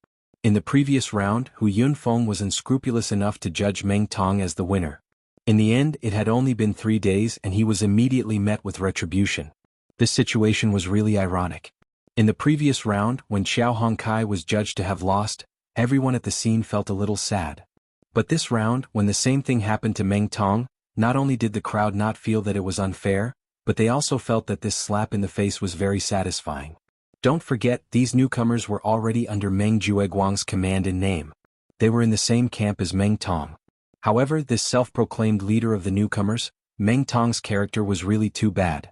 In the previous round, Hu Yunfeng was unscrupulous enough to judge Meng Tong as the winner. In the end, it had only been 3 days and he was immediately met with retribution. This situation was really ironic. In the previous round, when Qiao Hongkai was judged to have lost, everyone at the scene felt a little sad. But this round, when the same thing happened to Meng Tong, not only did the crowd not feel that it was unfair, but they also felt that this slap in the face was very satisfying. Don't forget, these newcomers were already under Meng Jueguang's command and name. They were in the same camp as Meng Tong. However, this self-proclaimed leader of the newcomers, Meng Tong's character was really too bad.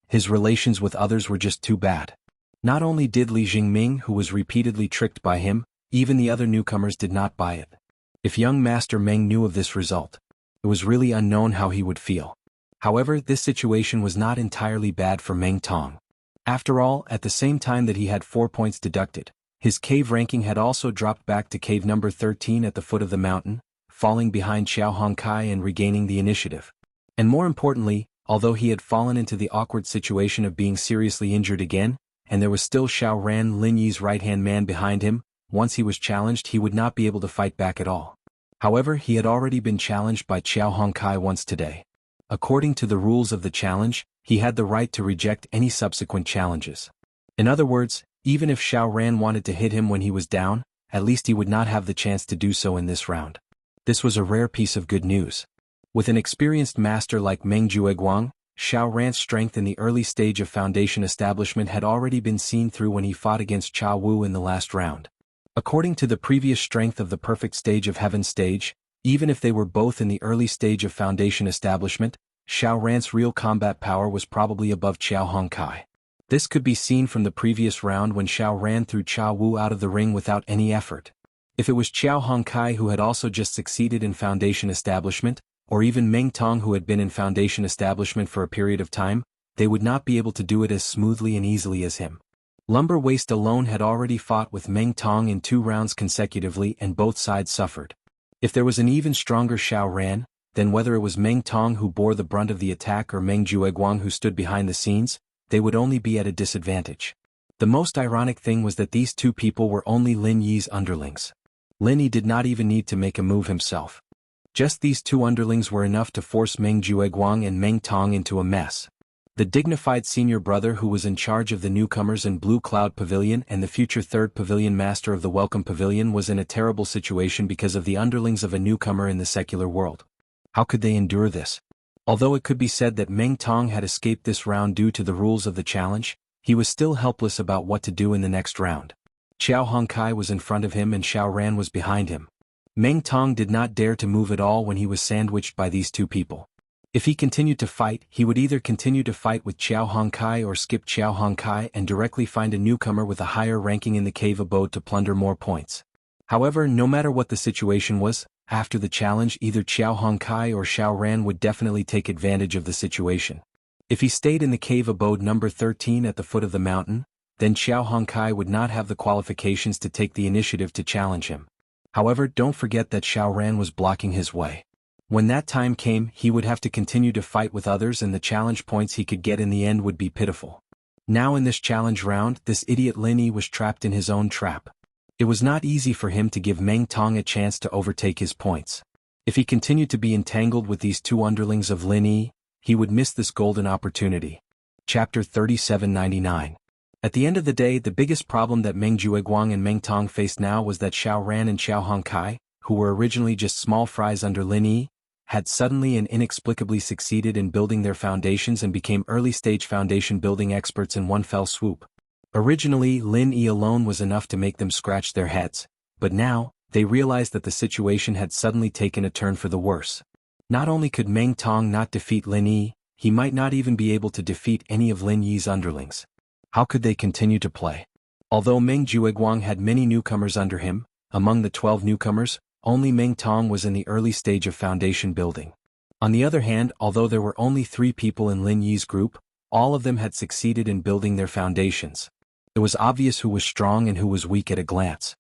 His relations with others were just too bad. Not only did Li Jingming, who was repeatedly tricked by him, even the other newcomers did not buy it. If young Master Meng knew of this result, it was really unknown how he would feel. However, this situation was not entirely bad for Meng Tong. After all, at the same time that he had 4 points deducted, his cave ranking had also dropped back to cave number 13 at the foot of the mountain, falling behind Qiao Hongkai and regaining the initiative. And more importantly, although he had fallen into the awkward situation of being seriously injured again, and there was still Xiao Ran Lin Yi's right-hand man behind him, once he was challenged he would not be able to fight back at all. However, he had already been challenged by Qiao Hongkai once today. According to the rules of the challenge, he had the right to reject any subsequent challenges. In other words, even if Xiao Ran wanted to hit him when he was down, at least he would not have the chance to do so in this round. This was a rare piece of good news. With an experienced master like Meng Jueguang, Xiao Ran's strength in the early stage of foundation establishment had already been seen through when he fought against Cha Wu in the last round. According to the previous strength of the perfect stage of heaven stage, even if they were both in the early stage of foundation establishment, Xiao Ran's real combat power was probably above Qiao Hongkai. This could be seen from the previous round when Xiao Ran threw Cha Wu out of the ring without any effort. If it was Qiao Hongkai who had also just succeeded in foundation establishment, or even Meng Tong who had been in foundation establishment for a period of time, they would not be able to do it as smoothly and easily as him. Lumber Waist alone had already fought with Meng Tong in 2 rounds consecutively and both sides suffered. If there was an even stronger Xiao Ran, then whether it was Meng Tong who bore the brunt of the attack or Meng Jueguang who stood behind the scenes, they would only be at a disadvantage. The most ironic thing was that these 2 people were only Lin Yi's underlings. Lin Yi did not even need to make a move himself. Just these 2 underlings were enough to force Meng Jueguang and Meng Tong into a mess. The dignified senior brother who was in charge of the newcomers in Blue Cloud Pavilion and the future 3rd Pavilion Master of the Welcome Pavilion was in a terrible situation because of the underlings of a newcomer in the secular world. How could they endure this? Although it could be said that Meng Tong had escaped this round due to the rules of the challenge, he was still helpless about what to do in the next round. Qiao Hongkai was in front of him and Xiao Ran was behind him. Meng Tong did not dare to move at all when he was sandwiched by these 2 people. If he continued to fight, he would either continue to fight with Qiao Hongkai or skip Qiao Hongkai and directly find a newcomer with a higher ranking in the cave abode to plunder more points. However, no matter what the situation was, after the challenge either Qiao Hongkai or Xiao Ran would definitely take advantage of the situation. If he stayed in the cave abode number 13 at the foot of the mountain, then Qiao Hongkai would not have the qualifications to take the initiative to challenge him. However, don't forget that Xiao Ran was blocking his way. When that time came, he would have to continue to fight with others and the challenge points he could get in the end would be pitiful. Now in this challenge round, this idiot Lin Yi was trapped in his own trap. It was not easy for him to give Meng Tong a chance to overtake his points. If he continued to be entangled with these 2 underlings of Lin Yi, he would miss this golden opportunity. Chapter 3799. At the end of the day, the biggest problem that Meng Jueguang and Meng Tong faced now was that Xiao Ran and Qiao Hongkai, who were originally just small fries under Lin Yi, had suddenly and inexplicably succeeded in building their foundations and became early-stage foundation building experts in one fell swoop. Originally, Lin Yi alone was enough to make them scratch their heads, but now, they realized that the situation had suddenly taken a turn for the worse. Not only could Meng Tong not defeat Lin Yi, he might not even be able to defeat any of Lin Yi's underlings. How could they continue to play? Although Meng Jueguang had many newcomers under him, among the 12 newcomers, only Meng Tong was in the early stage of foundation building. On the other hand, although there were only 3 people in Lin Yi's group, all of them had succeeded in building their foundations. It was obvious who was strong and who was weak at a glance.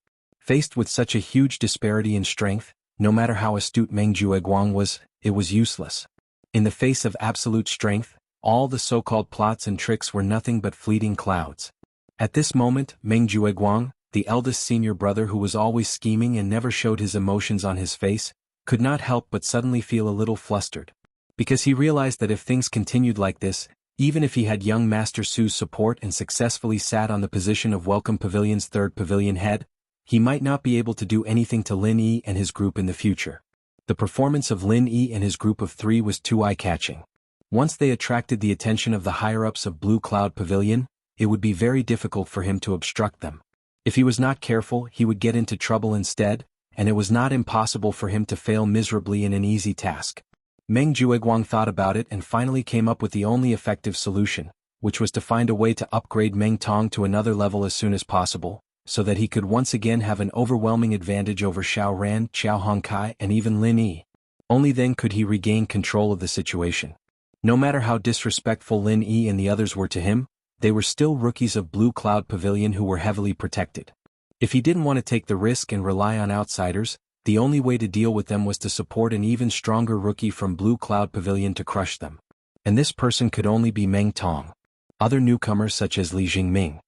Faced with such a huge disparity in strength, no matter how astute Meng Jueguang was, it was useless. In the face of absolute strength, all the so-called plots and tricks were nothing but fleeting clouds. At this moment, Meng Jueguang, the eldest senior brother who was always scheming and never showed his emotions on his face, could not help but suddenly feel a little flustered. Because he realized that if things continued like this, even if he had young Master Su's support and successfully sat on the position of Welcome Pavilion's third pavilion head, he might not be able to do anything to Lin Yi and his group in the future. The performance of Lin Yi and his group of 3 was too eye-catching. Once they attracted the attention of the higher-ups of Blue Cloud Pavilion, it would be very difficult for him to obstruct them. If he was not careful, he would get into trouble instead, and it was not impossible for him to fail miserably in an easy task. Meng Jueguang thought about it and finally came up with the only effective solution, which was to find a way to upgrade Meng Tong to another level as soon as possible, so that he could once again have an overwhelming advantage over Xiao Ran, Xiao Hongkai, and even Lin Yi. Only then could he regain control of the situation. No matter how disrespectful Lin Yi and the others were to him, they were still rookies of Blue Cloud Pavilion who were heavily protected. If he didn't want to take the risk and rely on outsiders, the only way to deal with them was to support an even stronger rookie from Blue Cloud Pavilion to crush them. And this person could only be Meng Tong. Other newcomers such as Li Jingming.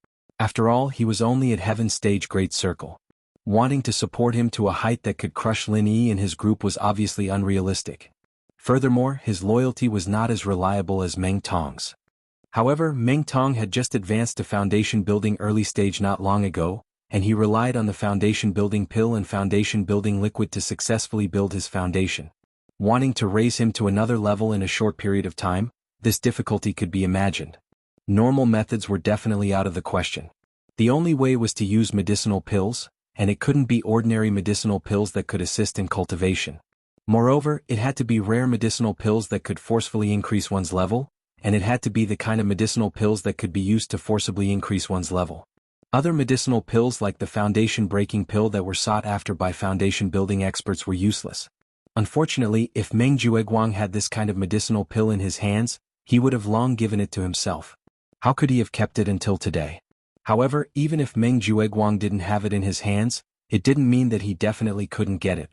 After all, he was only at Heaven's Stage Great Circle. Wanting to support him to a height that could crush Lin Yi and his group was obviously unrealistic. Furthermore, his loyalty was not as reliable as Meng Tong's. However, Meng Tong had just advanced to foundation building early stage not long ago, and he relied on the foundation building pill and foundation building liquid to successfully build his foundation. Wanting to raise him to another level in a short period of time, this difficulty could be imagined. Normal methods were definitely out of the question. The only way was to use medicinal pills, and it couldn't be ordinary medicinal pills that could assist in cultivation. Moreover, it had to be rare medicinal pills that could forcefully increase one's level, and it had to be the kind of medicinal pills that could be used to forcibly increase one's level. Other medicinal pills like the foundation breaking pill that were sought after by foundation building experts were useless. Unfortunately, if Meng Jueguang had this kind of medicinal pill in his hands, he would have long given it to himself. How could he have kept it until today? However, even if Meng Jueguang didn't have it in his hands, it didn't mean that he definitely couldn't get it.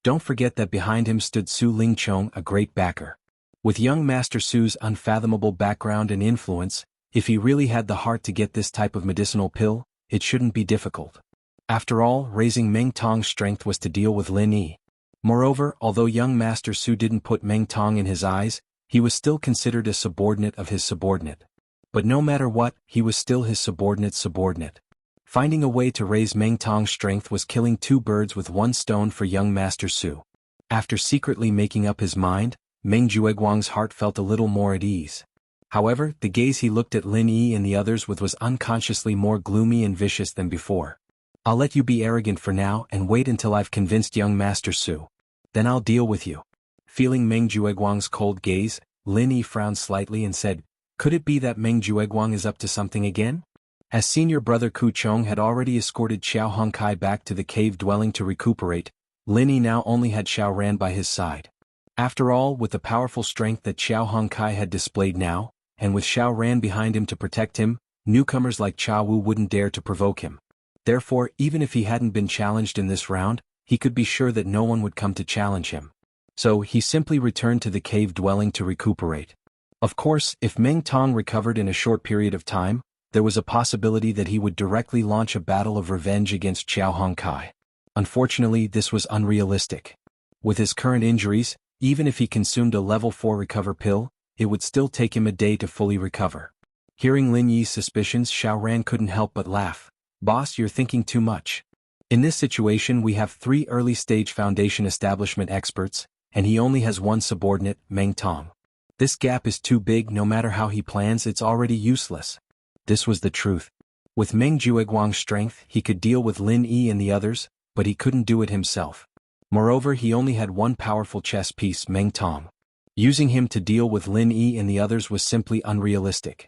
Don't forget that behind him stood Su Lingchong, a great backer. With young Master Su's unfathomable background and influence, if he really had the heart to get this type of medicinal pill, it shouldn't be difficult. After all, raising Meng Tong's strength was to deal with Lin Yi. Moreover, although young Master Su didn't put Meng Tong in his eyes, he was still considered a subordinate of his subordinate. But no matter what, he was still his subordinate's subordinate. Finding a way to raise Meng Tong's strength was killing 2 birds with 1 stone for young Master Su. After secretly making up his mind, Meng Jueguang's heart felt a little more at ease. However, the gaze he looked at Lin Yi and the others with was unconsciously more gloomy and vicious than before. I'll let you be arrogant for now and wait until I've convinced young Master Su. Then I'll deal with you. Feeling Meng Jueguang's cold gaze, Lin Yi frowned slightly and said, could it be that Meng Jueguang is up to something again? As senior brother Ku Chong had already escorted Xiao Hongkai back to the cave dwelling to recuperate, Lin Yi now only had Xiao Ran by his side. After all, with the powerful strength that Xiao Hongkai had displayed now, and with Xiao Ran behind him to protect him, newcomers like Chao Wu wouldn't dare to provoke him. Therefore, even if he hadn't been challenged in this round, he could be sure that no one would come to challenge him. So he simply returned to the cave dwelling to recuperate. Of course, if Meng Tong recovered in a short period of time, there was a possibility that he would directly launch a battle of revenge against Xiao Hongkai. Unfortunately, this was unrealistic. With his current injuries, even if he consumed a level 4 recover pill, it would still take him a day to fully recover. Hearing Lin Yi's suspicions, Xiao Ran couldn't help but laugh. Boss, you're thinking too much. In this situation we have 3 early-stage foundation establishment experts, and he only has 1 subordinate, Meng Tong. This gap is too big. No matter how he plans, it's already useless. This was the truth. With Meng Jueguang's strength, he could deal with Lin Yi and the others, but he couldn't do it himself. Moreover, he only had 1 powerful chess piece, Meng Tong. Using him to deal with Lin Yi and the others was simply unrealistic.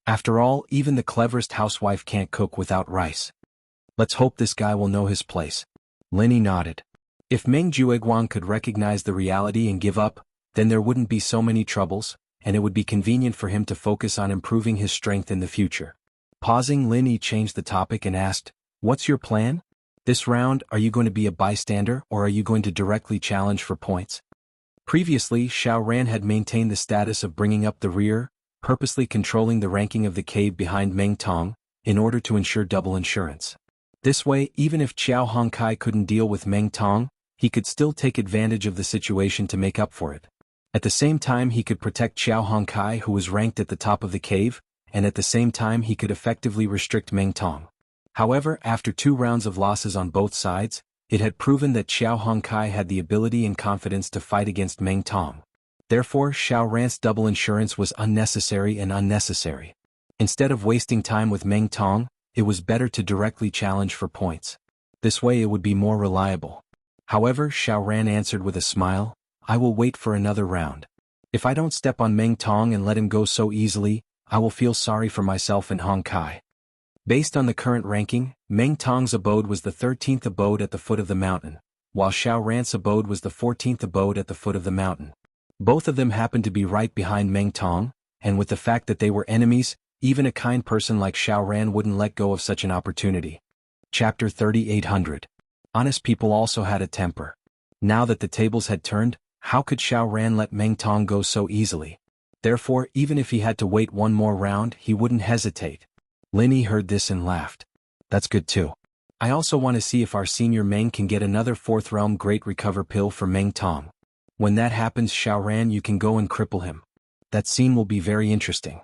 After all, even the cleverest housewife can't cook without rice. Let's hope this guy will know his place. Lin Yi nodded. If Meng Jueguang could recognize the reality and give up, then there wouldn't be so many troubles, and it would be convenient for him to focus on improving his strength in the future. Pausing, Lin Yi changed the topic and asked, what's your plan? This round, are you going to be a bystander or are you going to directly challenge for points? Previously, Xiao Ran had maintained the status of bringing up the rear, purposely controlling the ranking of the cave behind Meng Tong, in order to ensure double insurance. This way, even if Qiao Hongkai couldn't deal with Meng Tong, he could still take advantage of the situation to make up for it. At the same time he could protect Qiao Hongkai, who was ranked at the top of the cave, and at the same time he could effectively restrict Meng Tong. However, after 2 rounds of losses on both sides, it had proven that Qiao Hongkai had the ability and confidence to fight against Meng Tong. Therefore, Xiao Ran's double insurance was unnecessary and unnecessary. Instead of wasting time with Meng Tong, it was better to directly challenge for points. This way it would be more reliable. However, Xiao Ran answered with a smile, I will wait for another round. If I don't step on Meng Tong and let him go so easily, I will feel sorry for myself and Hongkai. Based on the current ranking, Meng Tong's abode was the 13th abode at the foot of the mountain, while Xiao Ran's abode was the 14th abode at the foot of the mountain. Both of them happened to be right behind Meng Tong, and with the fact that they were enemies, even a kind person like Xiao Ran wouldn't let go of such an opportunity. Chapter 3800. Honest people also had a temper. Now that the tables had turned, how could Xiao Ran let Meng Tong go so easily? Therefore, even if he had to wait one more round, he wouldn't hesitate. Lin Yi heard this and laughed. That's good too. I also want to see if our senior Meng can get another 4th realm Great Recover pill for Meng Tong. When that happens, Xiao Ran, you can go and cripple him. That scene will be very interesting.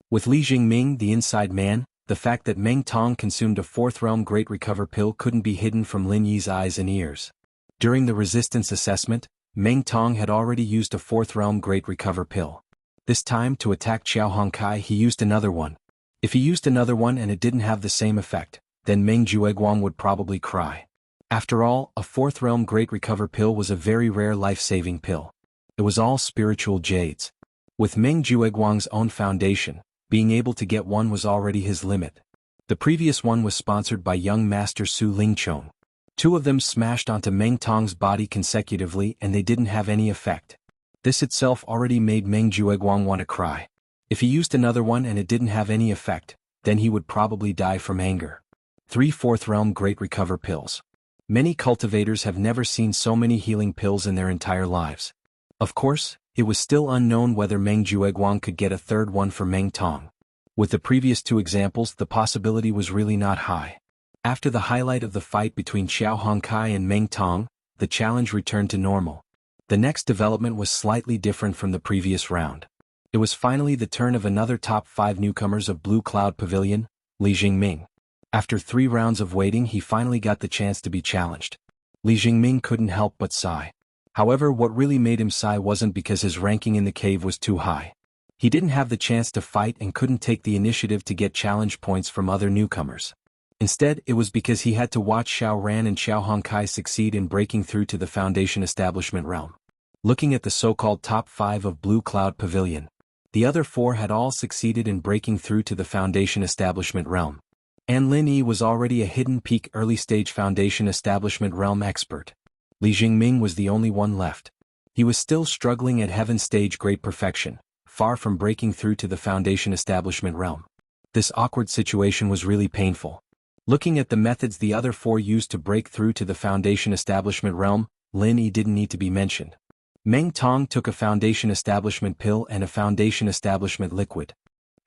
With Li Jingming, the inside man, the fact that Meng Tong consumed a 4th realm Great Recover pill couldn't be hidden from Lin Yi's eyes and ears. During the resistance assessment, Meng Tong had already used a 4th realm Great Recover pill. This time, to attack Qiao Hongkai, he used another one. If he used another one and it didn't have the same effect, then Meng Jueguang would probably cry. After all, a 4th realm Great Recover pill was a very rare life-saving pill. It was all spiritual jades. With Meng Jueguang's own foundation, being able to get one was already his limit. The previous one was sponsored by young master Su Lingchong. 2 of them smashed onto Meng Tong's body consecutively and they didn't have any effect. This itself already made Meng Jueguang want to cry. If he used another one and it didn't have any effect, then he would probably die from anger. 3 4th realm Great Recover pills. Many cultivators have never seen so many healing pills in their entire lives. Of course, it was still unknown whether Meng Jueguang could get a 3rd one for Meng Tong. With the previous 2 examples, the possibility was really not high. After the highlight of the fight between Qiao Hongkai and Meng Tong, the challenge returned to normal. The next development was slightly different from the previous round. It was finally the turn of another top 5 newcomers of Blue Cloud Pavilion, Li Jingming. After 3 rounds of waiting, he finally got the chance to be challenged. Li Jingming couldn't help but sigh. However, what really made him sigh wasn't because his ranking in the cave was too high. He didn't have the chance to fight and couldn't take the initiative to get challenge points from other newcomers. Instead, it was because he had to watch Xiao Ran and Qiao Hongkai succeed in breaking through to the Foundation Establishment realm. Looking at the so-called top 5 of Blue Cloud Pavilion, the other 4 had all succeeded in breaking through to the Foundation Establishment realm. And Lin Yi was already a hidden peak early-stage Foundation Establishment realm expert. Li Jingming was the only one left. He was still struggling at Heaven Stage Great Perfection, far from breaking through to the Foundation Establishment realm. This awkward situation was really painful. Looking at the methods the other 4 used to break through to the Foundation Establishment realm, Lin Yi didn't need to be mentioned. Meng Tong took a Foundation Establishment pill and a Foundation Establishment liquid.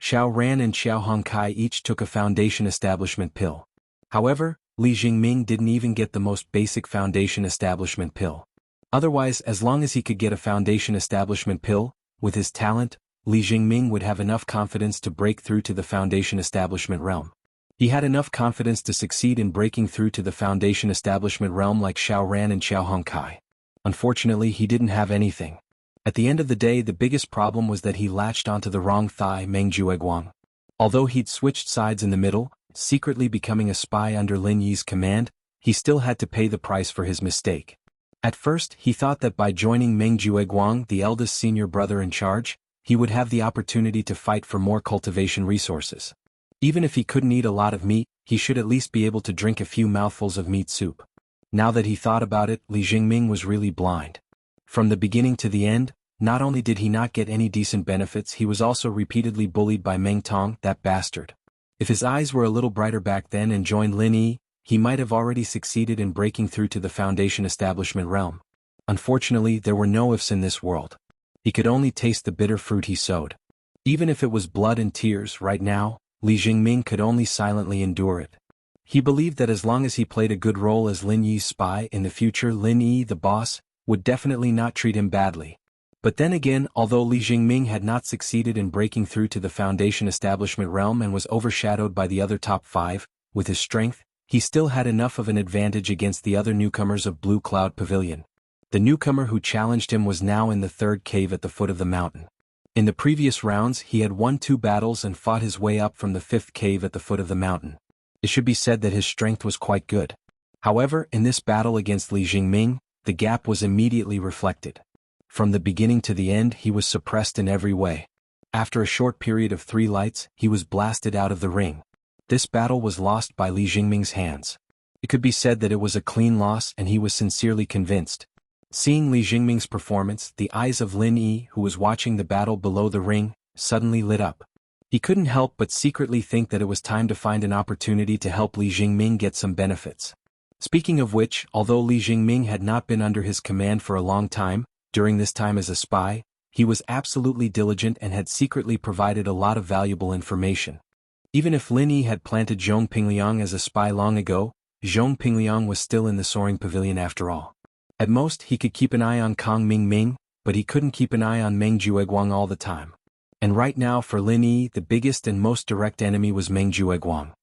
Xiao Ran and Qiao Hongkai each took a Foundation Establishment pill. However, Li Jingming didn't even get the most basic Foundation Establishment pill. Otherwise, as long as he could get a Foundation Establishment pill, with his talent, Li Jingming would have enough confidence to break through to the Foundation Establishment realm. He had enough confidence to succeed in breaking through to the Foundation Establishment realm like Xiao Ran and Qiao Hongkai. Unfortunately, he didn't have anything. At the end of the day, the biggest problem was that he latched onto the wrong thigh, Meng Jueguang. Although he'd switched sides in the middle, secretly becoming a spy under Lin Yi's command, he still had to pay the price for his mistake. At first, he thought that by joining Meng Jueguang, the eldest senior brother in charge, he would have the opportunity to fight for more cultivation resources. Even if he couldn't eat a lot of meat, he should at least be able to drink a few mouthfuls of meat soup. Now that he thought about it, Li Jingming was really blind. From the beginning to the end, not only did he not get any decent benefits, he was also repeatedly bullied by Meng Tong, that bastard. If his eyes were a little brighter back then and joined Lin Yi, he might have already succeeded in breaking through to the Foundation establishment realm. Unfortunately, there were no ifs in this world. He could only taste the bitter fruit he sowed. Even if it was blood and tears right now, Li Jingming could only silently endure it. He believed that as long as he played a good role as Lin Yi's spy in the future, Lin Yi, the boss, would definitely not treat him badly. But then again, although Li Jingming had not succeeded in breaking through to the Foundation establishment realm and was overshadowed by the other top 5, with his strength, he still had enough of an advantage against the other newcomers of Blue Cloud Pavilion. The newcomer who challenged him was now in the third cave at the foot of the mountain. In the previous rounds he had won 2 battles and fought his way up from the 5th cave at the foot of the mountain. It should be said that his strength was quite good. However, in this battle against Li Jingming, the gap was immediately reflected. From the beginning to the end he was suppressed in every way. After a short period of 3 lights, he was blasted out of the ring. This battle was lost by Li Jingming's hands. It could be said that it was a clean loss and he was sincerely convinced. Seeing Li Jingming's performance, the eyes of Lin Yi, who was watching the battle below the ring, suddenly lit up. He couldn't help but secretly think that it was time to find an opportunity to help Li Jingming get some benefits. Speaking of which, although Li Jingming had not been under his command for a long time, during this time as a spy, he was absolutely diligent and had secretly provided a lot of valuable information. Even if Lin Yi had planted Zhong Pingliang as a spy long ago, Zhong Pingliang was still in the Soaring Pavilion after all. At most he could keep an eye on Kang Ming, but he couldn't keep an eye on Meng Jueguang all the time. And right now for Lin Yi, the biggest and most direct enemy was Meng Jueguang.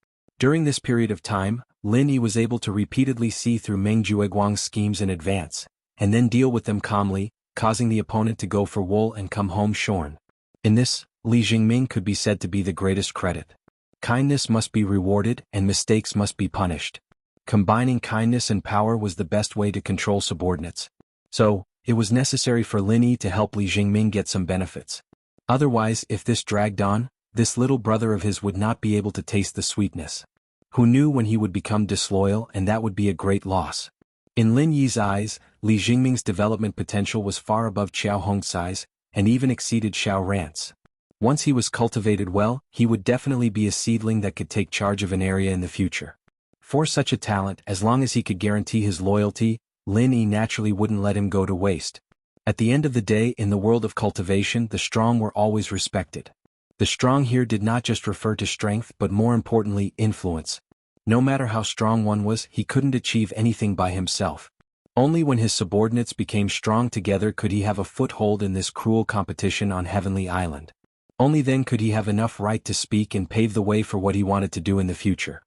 During this period of time, Lin Yi was able to repeatedly see through Meng Jueguang's schemes in advance, and then deal with them calmly, causing the opponent to go for wool and come home shorn. In this, Li Jingming could be said to be the greatest credit. Kindness must be rewarded and mistakes must be punished. Combining kindness and power was the best way to control subordinates. So, it was necessary for Lin Yi to help Li Jingming get some benefits. Otherwise, if this dragged on, this little brother of his would not be able to taste the sweetness. Who knew when he would become disloyal, and that would be a great loss. In Lin Yi's eyes, Li Jingming's development potential was far above Xiao Hongcai's, and even exceeded Xiao Ran's. Once he was cultivated well, he would definitely be a seedling that could take charge of an area in the future. For such a talent, as long as he could guarantee his loyalty, Lin Yi naturally wouldn't let him go to waste. At the end of the day, in the world of cultivation, the strong were always respected. The strong here did not just refer to strength but more importantly, influence. No matter how strong one was, he couldn't achieve anything by himself. Only when his subordinates became strong together could he have a foothold in this cruel competition on Heavenly Island. Only then could he have enough right to speak and pave the way for what he wanted to do in the future.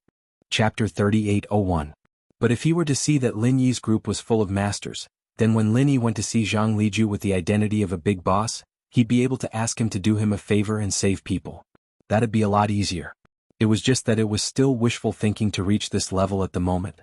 Chapter 3801. But if he were to see that Lin Yi's group was full of masters, then when Lin Yi went to see Zhang Liju with the identity of a big boss, he'd be able to ask him to do him a favor and save people. That'd be a lot easier. It was just that it was still wishful thinking to reach this level at the moment.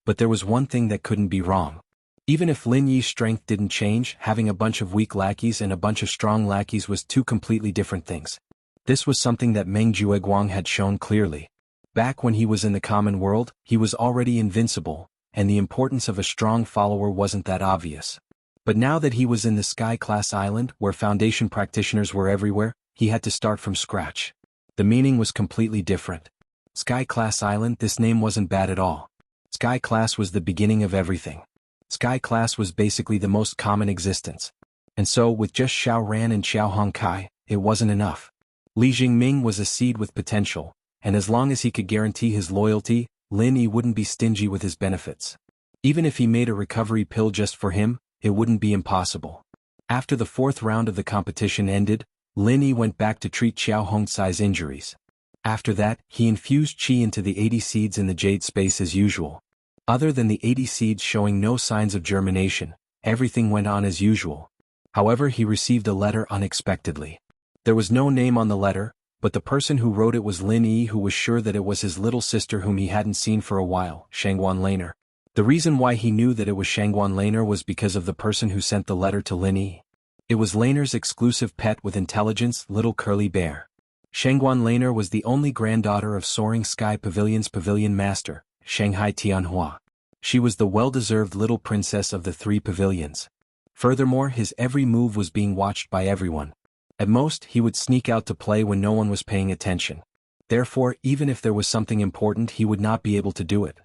But there was one thing that couldn't be wrong. Even if Lin Yi's strength didn't change, having a bunch of weak lackeys and a bunch of strong lackeys was 2 completely different things. This was something that Meng Jueguang had shown clearly. Back when he was in the common world, he was already invincible, and the importance of a strong follower wasn't that obvious. But now that he was in the Sky-class island, where Foundation practitioners were everywhere, he had to start from scratch. The meaning was completely different. Sky-class island, this name wasn't bad at all. Sky-class was the beginning of everything. Sky-class was basically the most common existence. And so, with just Xiao Ran and Xiao Hongcai, it wasn't enough. Li Jingming was a seed with potential, and as long as he could guarantee his loyalty, Lin Yi wouldn't be stingy with his benefits. Even if he made a recovery pill just for him, it wouldn't be impossible. After the 4th round of the competition ended, Lin Yi went back to treat Xiao Hongcai's injuries. After that, he infused qi into the 80 seeds in the jade space as usual. Other than the 80 seeds showing no signs of germination, everything went on as usual. However, he received a letter unexpectedly. There was no name on the letter, but the person who wrote it was Lin Yi, who was sure that it was his little sister whom he hadn't seen for a while, Shangguan Laner. The reason why he knew that it was Shangguan Laner was because of the person who sent the letter to Lin Yi. It was Laner's exclusive pet with intelligence, little curly bear. Shangguan Laner was the only granddaughter of Soaring Sky Pavilion's pavilion master, Shanghai Tianhua. She was the well-deserved little princess of the 3 pavilions. Furthermore, his every move was being watched by everyone. At most, he would sneak out to play when no one was paying attention. Therefore, even if there was something important, he would not be able to do it.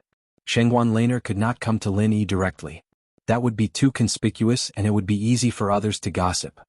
Shengguan Laner could not come to Lin Yi directly. That would be too conspicuous and it would be easy for others to gossip.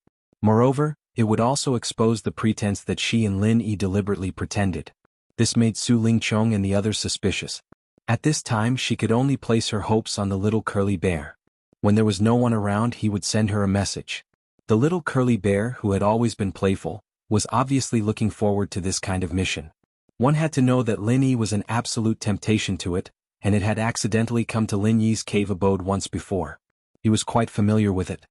Moreover, it would also expose the pretense that she and Lin Yi deliberately pretended. This made Su Lingchong and the others suspicious. At this time she could only place her hopes on the little curly bear. When there was no one around he would send her a message. The little curly bear, who had always been playful, was obviously looking forward to this kind of mission. One had to know that Lin Yi was an absolute temptation to it, and it had accidentally come to Lin Yi's cave abode once before. He was quite familiar with it.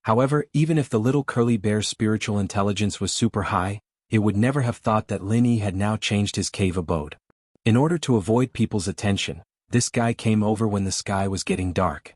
However, even if the little curly bear's spiritual intelligence was super high, it would never have thought that Lin Yi had now changed his cave abode. In order to avoid people's attention, this guy came over when the sky was getting dark.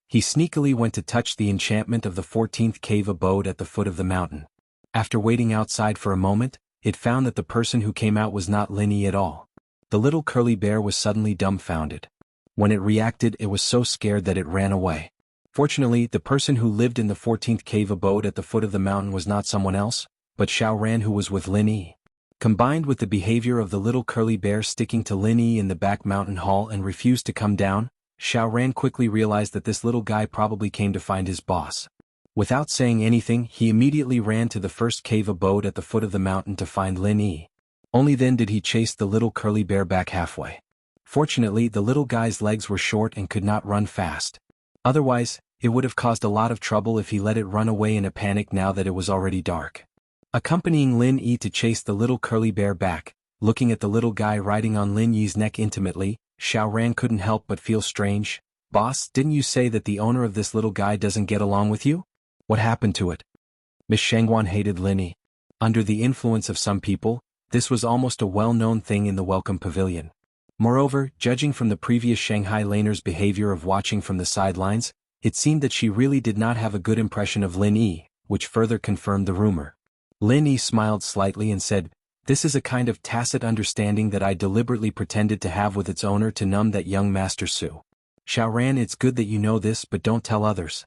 He sneakily went to touch the enchantment of the 14th cave abode at the foot of the mountain. After waiting outside for a moment, it found that the person who came out was not Lin Yi at all. The little curly bear was suddenly dumbfounded. When it reacted, it was so scared that it ran away. Fortunately, the person who lived in the 14th cave abode at the foot of the mountain was not someone else, but Xiaoran, who was with Lin Yi. Combined with the behavior of the little curly bear sticking to Lin Yi in the back mountain hall and refused to come down, Xiaoran quickly realized that this little guy probably came to find his boss. Without saying anything, he immediately ran to the first cave abode at the foot of the mountain to find Lin Yi. Only then did he chase the little curly bear back halfway. Fortunately, the little guy's legs were short and could not run fast. Otherwise, it would have caused a lot of trouble if he let it run away in a panic now that it was already dark. Accompanying Lin Yi to chase the little curly bear back, looking at the little guy riding on Lin Yi's neck intimately, Xiaoran couldn't help but feel strange. "Boss, didn't you say that the owner of this little guy doesn't get along with you? What happened to it?" Miss Shengguan hated Lin Yi. Under the influence of some people, this was almost a well-known thing in the Welcome Pavilion. Moreover, judging from the previous Shanghai Laner's behavior of watching from the sidelines, it seemed that she really did not have a good impression of Lin Yi, which further confirmed the rumor. Lin Yi smiled slightly and said, "This is a kind of tacit understanding that I deliberately pretended to have with its owner to numb that young Master Su. Xiaoran, it's good that you know this, but don't tell others."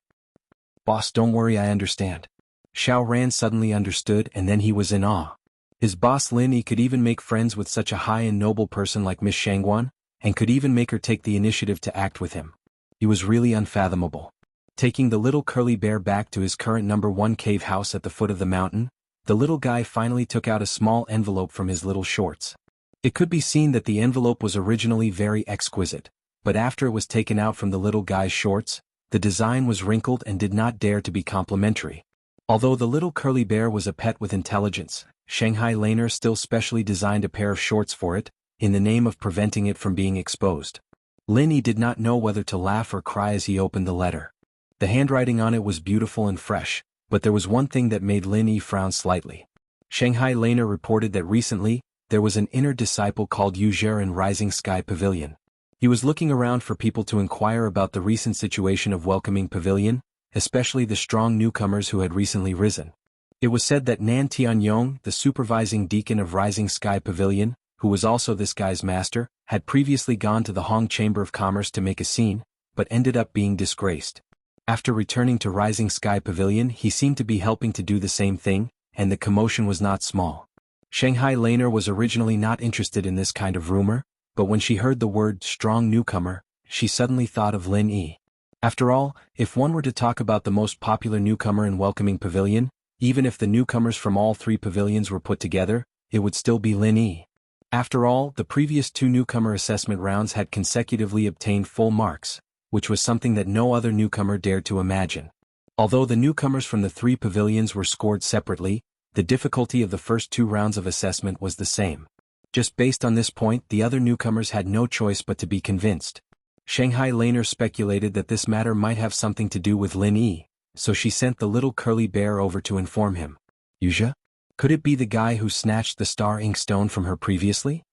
"Boss, don't worry, I understand." Xiaoran suddenly understood, and then he was in awe. His boss Lin Yi could even make friends with such a high and noble person like Miss Shengguan, and could even make her take the initiative to act with him. He was really unfathomable. Taking the little curly bear back to his current number 1 cave house at the foot of the mountain, the little guy finally took out a small envelope from his little shorts. It could be seen that the envelope was originally very exquisite, but after it was taken out from the little guy's shorts, the design was wrinkled and did not dare to be complimentary. Although the little curly bear was a pet with intelligence, Shanghai Laner still specially designed a pair of shorts for it, in the name of preventing it from being exposed. Lin Yi did not know whether to laugh or cry as he opened the letter. The handwriting on it was beautiful and fresh, but there was one thing that made Lin Yi frown slightly. Shanghai Laner reported that recently, there was an inner disciple called Wuxia in Rising Sky Pavilion. He was looking around for people to inquire about the recent situation of Welcoming Pavilion, especially the strong newcomers who had recently risen. It was said that Nan Tianyong, the supervising deacon of Rising Sky Pavilion, who was also this guy's master, had previously gone to the Hong Chamber of Commerce to make a scene, but ended up being disgraced. After returning to Rising Sky Pavilion, he seemed to be helping to do the same thing, and the commotion was not small. Shanghai Laner was originally not interested in this kind of rumor, but when she heard the word strong newcomer, she suddenly thought of Lin Yi. After all, if one were to talk about the most popular newcomer in Welcoming Pavilion, even if the newcomers from all 3 pavilions were put together, it would still be Lin Yi. After all, the previous 2 newcomer assessment rounds had consecutively obtained full marks, which was something that no other newcomer dared to imagine. Although the newcomers from the 3 pavilions were scored separately, the difficulty of the first 2 rounds of assessment was the same. Just based on this point, the other newcomers had no choice but to be convinced. Shanghai Laner speculated that this matter might have something to do with Lin Yi, so she sent the little curly bear over to inform him. "Wuxia? Could it be the guy who snatched the star ink stone from her previously?"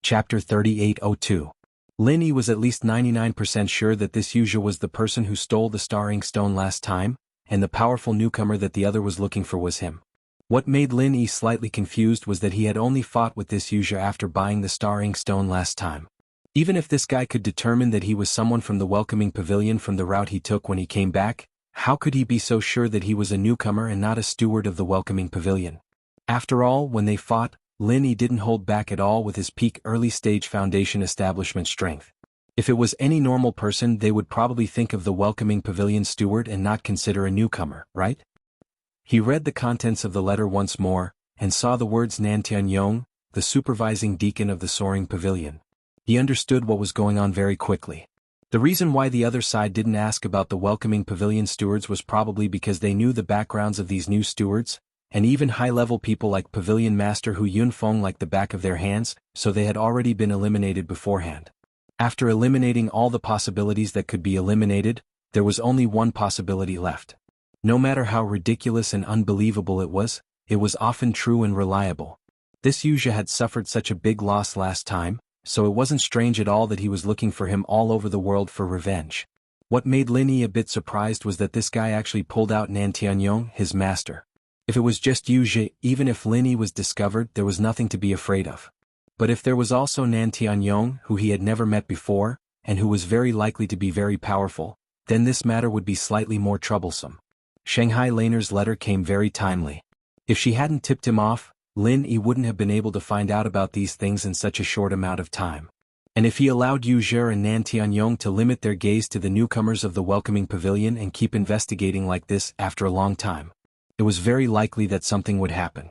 Chapter 3802. Lin Yi was at least 99% sure that this Wuxia was the person who stole the star ink stone last time, and the powerful newcomer that the other was looking for was him. What made Lin Yi slightly confused was that he had only fought with this Wuxia after buying the star ink stone last time. Even if this guy could determine that he was someone from the Welcoming Pavilion from the route he took when he came back, how could he be so sure that he was a newcomer and not a steward of the Welcoming Pavilion? After all, when they fought, Lin Yi didn't hold back at all with his peak early-stage foundation establishment strength. If it was any normal person, they would probably think of the welcoming pavilion steward and not consider a newcomer, right? He read the contents of the letter once more, and saw the words Nan Tianyong, the supervising deacon of the soaring pavilion. He understood what was going on very quickly. The reason why the other side didn't ask about the welcoming pavilion stewards was probably because they knew the backgrounds of these new stewards, and even high-level people like Pavilion Master Hu Yunfeng like the back of their hands, so they had already been eliminated beforehand. After eliminating all the possibilities that could be eliminated, there was only one possibility left. No matter how ridiculous and unbelievable it was often true and reliable. This Wuxia had suffered such a big loss last time, so it wasn't strange at all that he was looking for him all over the world for revenge. What made Lin Yi a bit surprised was that this guy actually pulled out Nan Tianyong, his master. If it was just Wuxia, even if Lin Yi was discovered, there was nothing to be afraid of. But if there was also Nan Tianyong, who he had never met before, and who was very likely to be very powerful, then this matter would be slightly more troublesome. Shanghai Laner's letter came very timely. If she hadn't tipped him off, Lin Yi wouldn't have been able to find out about these things in such a short amount of time. And if he allowed Wuxia and Nan Tianyong to limit their gaze to the newcomers of the welcoming pavilion and keep investigating like this after a long time, it was very likely that something would happen.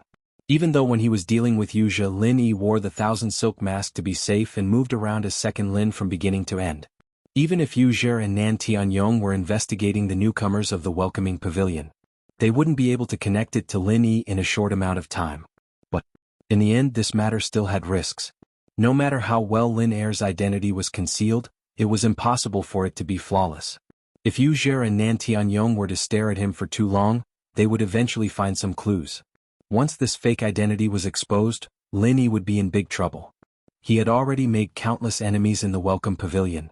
Even though when he was dealing with Wuxia, Lin Yi wore the Thousand Silk Mask to be safe and moved around as second Lin from beginning to end. Even if Wuxia and Nan Tianyong were investigating the newcomers of the welcoming pavilion, they wouldn't be able to connect it to Lin Yi in a short amount of time. But, in the end, this matter still had risks. No matter how well Lin Er's identity was concealed, it was impossible for it to be flawless. If Wuxia and Nan Tianyong were to stare at him for too long, they would eventually find some clues. Once this fake identity was exposed, Lin Yi would be in big trouble. He had already made countless enemies in the welcome pavilion.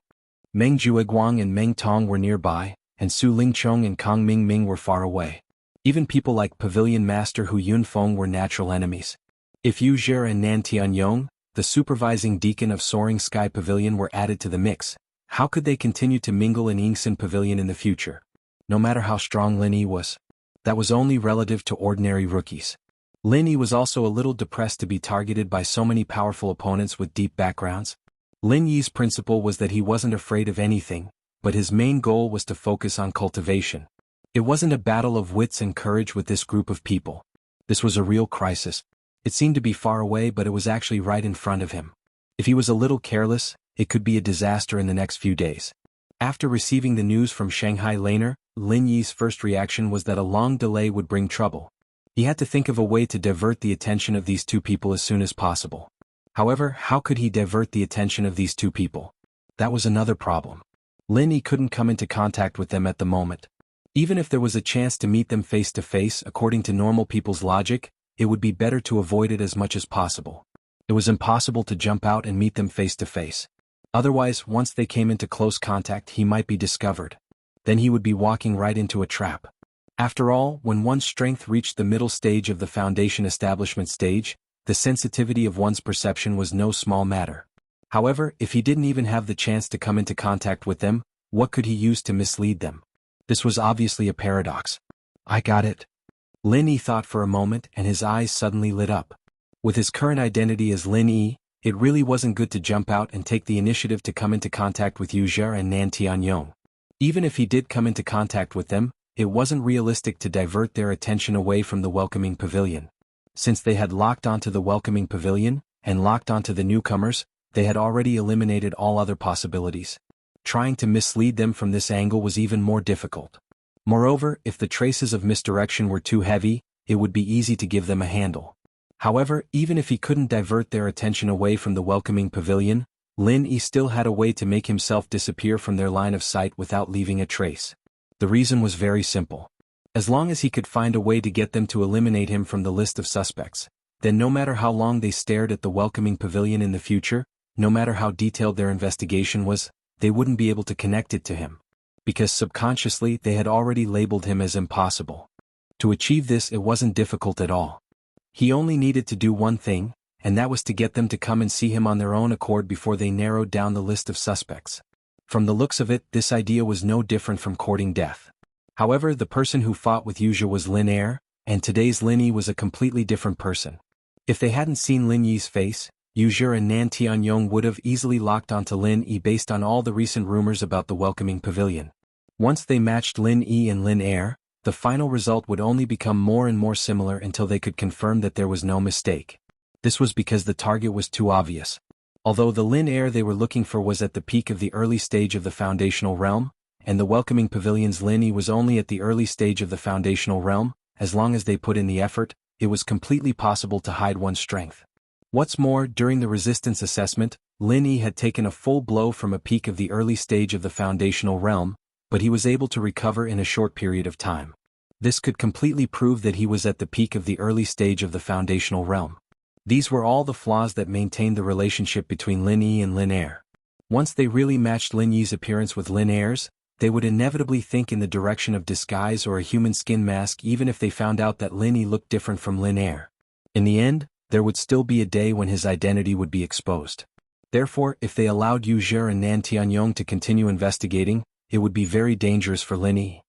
Meng Jueguang and Meng Tong were nearby, and Su Lingchong and Kong Mingming were far away. Even people like Pavilion Master Hu Yunfeng were natural enemies. If Wuxia and Nan Tianyong, the supervising deacon of Soaring Sky Pavilion, were added to the mix, how could they continue to mingle in Yingxin Pavilion in the future? No matter how strong Lin Yi was, that was only relative to ordinary rookies. Lin Yi was also a little depressed to be targeted by so many powerful opponents with deep backgrounds. Lin Yi's principle was that he wasn't afraid of anything, but his main goal was to focus on cultivation. It wasn't a battle of wits and courage with this group of people. This was a real crisis. It seemed to be far away, but it was actually right in front of him. If he was a little careless, it could be a disaster in the next few days. After receiving the news from Shanghai Laner, Lin Yi's first reaction was that a long delay would bring trouble. He had to think of a way to divert the attention of these two people as soon as possible. However, how could he divert the attention of these two people? That was another problem. Lin Yi couldn't come into contact with them at the moment. Even if there was a chance to meet them face to face, according to normal people's logic, it would be better to avoid it as much as possible. It was impossible to jump out and meet them face to face. Otherwise, once they came into close contact, he might be discovered. Then he would be walking right into a trap. After all, when one's strength reached the middle stage of the foundation establishment stage, the sensitivity of one's perception was no small matter. However, if he didn't even have the chance to come into contact with them, what could he use to mislead them? This was obviously a paradox. I got it. Lin Yi thought for a moment, and his eyes suddenly lit up. With his current identity as Lin Yi, it really wasn't good to jump out and take the initiative to come into contact with Wuxia and Nan Tianyong. Even if he did come into contact with them, it wasn't realistic to divert their attention away from the welcoming pavilion. Since they had locked onto the welcoming pavilion, and locked onto the newcomers, they had already eliminated all other possibilities. Trying to mislead them from this angle was even more difficult. Moreover, if the traces of misdirection were too heavy, it would be easy to give them a handle. However, even if he couldn't divert their attention away from the welcoming pavilion, Lin Yi still had a way to make himself disappear from their line of sight without leaving a trace. The reason was very simple. As long as he could find a way to get them to eliminate him from the list of suspects, then no matter how long they stared at the welcoming pavilion in the future, no matter how detailed their investigation was, they wouldn't be able to connect it to him. Because subconsciously they had already labeled him as impossible. To achieve this, it wasn't difficult at all. He only needed to do one thing, and that was to get them to come and see him on their own accord before they narrowed down the list of suspects. From the looks of it, this idea was no different from courting death. However, the person who fought with Wuxia was Lin Er, and today's Lin Yi was a completely different person. If they hadn't seen Lin Yi's face, Yu Zhe and Nan Tianyong would have easily locked onto Lin Yi based on all the recent rumors about the welcoming pavilion. Once they matched Lin Yi and Lin Air, the final result would only become more and more similar until they could confirm that there was no mistake. This was because the target was too obvious. Although the Lin Air they were looking for was at the peak of the early stage of the foundational realm, and the welcoming pavilion's Lin Yi was only at the early stage of the foundational realm, as long as they put in the effort, it was completely possible to hide one's strength. What's more, during the resistance assessment, Lin Yi had taken a full blow from a peak of the early stage of the foundational realm, but he was able to recover in a short period of time. This could completely prove that he was at the peak of the early stage of the foundational realm. These were all the flaws that maintained the relationship between Lin Yi and Lin Air. Once they really matched Lin Yi's appearance with Lin Air's, they would inevitably think in the direction of disguise or a human skin mask even if they found out that Lin Yi looked different from Lin Air. In the end, there would still be a day when his identity would be exposed. Therefore, if they allowed Yu Zhe and Nan Tianyong to continue investigating, it would be very dangerous for Lin Yi.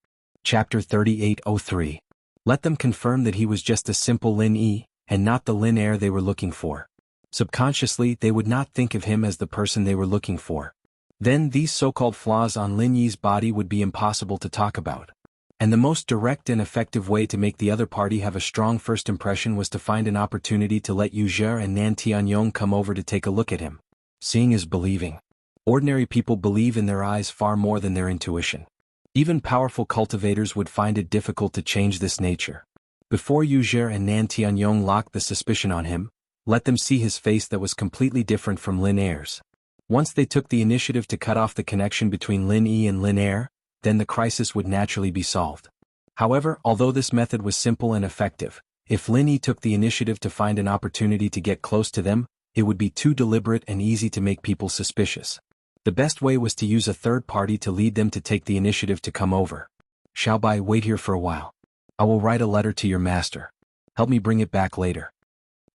Chapter 3803. Let them confirm that he was just a simple Lin Yi, and not the Lin Air they were looking for. Subconsciously, they would not think of him as the person they were looking for. Then these so-called flaws on Lin Yi's body would be impossible to talk about. And the most direct and effective way to make the other party have a strong first impression was to find an opportunity to let Yu Zhe and Nan Tianyong come over to take a look at him. Seeing is believing. Ordinary people believe in their eyes far more than their intuition. Even powerful cultivators would find it difficult to change this nature. Before Yu Zhe and Nan Tianyong locked the suspicion on him, let them see his face that was completely different from Lin Air's. Once they took the initiative to cut off the connection between Lin Yi and Lin Air, then the crisis would naturally be solved. However, although this method was simple and effective, if Lin Yi took the initiative to find an opportunity to get close to them, it would be too deliberate and easy to make people suspicious. The best way was to use a third party to lead them to take the initiative to come over. Xiaobai, wait here for a while. I will write a letter to your master. Help me bring it back later.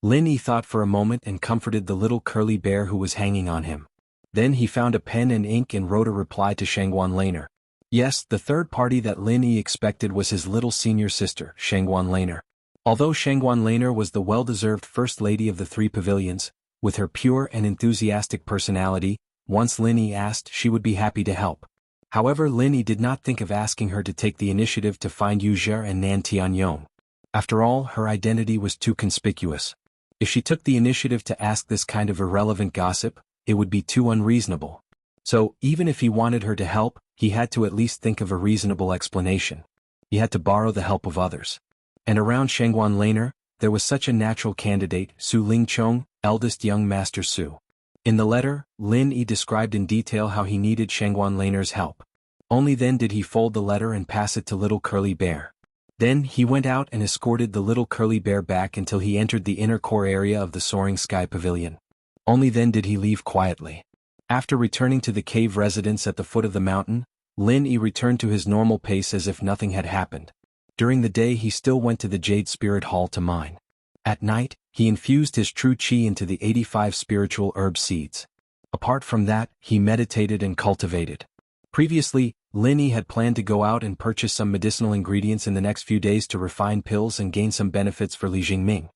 Lin Yi thought for a moment and comforted the little curly bear who was hanging on him. Then he found a pen and ink and wrote a reply to Shangguan Laner. Yes, the third party that Lin Yi expected was his little senior sister, Shangguan Laner. Although Shangguan Laner was the well-deserved first lady of the three pavilions, with her pure and enthusiastic personality, once Lin Yi asked, she would be happy to help. However, Lin Yi did not think of asking her to take the initiative to find Yu Zhe and Nan Tianyong. After all, her identity was too conspicuous. If she took the initiative to ask this kind of irrelevant gossip, it would be too unreasonable. So, even if he wanted her to help, he had to at least think of a reasonable explanation. He had to borrow the help of others. And around Shangguan Laner, there was such a natural candidate, Su Lingchong, eldest young Master Su. In the letter, Lin Yi described in detail how he needed Shangguan Laner's help. Only then did he fold the letter and pass it to little curly bear. Then he went out and escorted the little curly bear back until he entered the inner core area of the Soaring Sky Pavilion. Only then did he leave quietly. After returning to the cave residence at the foot of the mountain, Lin Yi returned to his normal pace as if nothing had happened. During the day he still went to the Jade Spirit Hall to mine. At night, he infused his true qi into the 85 spiritual herb seeds. Apart from that, he meditated and cultivated. Previously, Lin Yi had planned to go out and purchase some medicinal ingredients in the next few days to refine pills and gain some benefits for Li Jingming.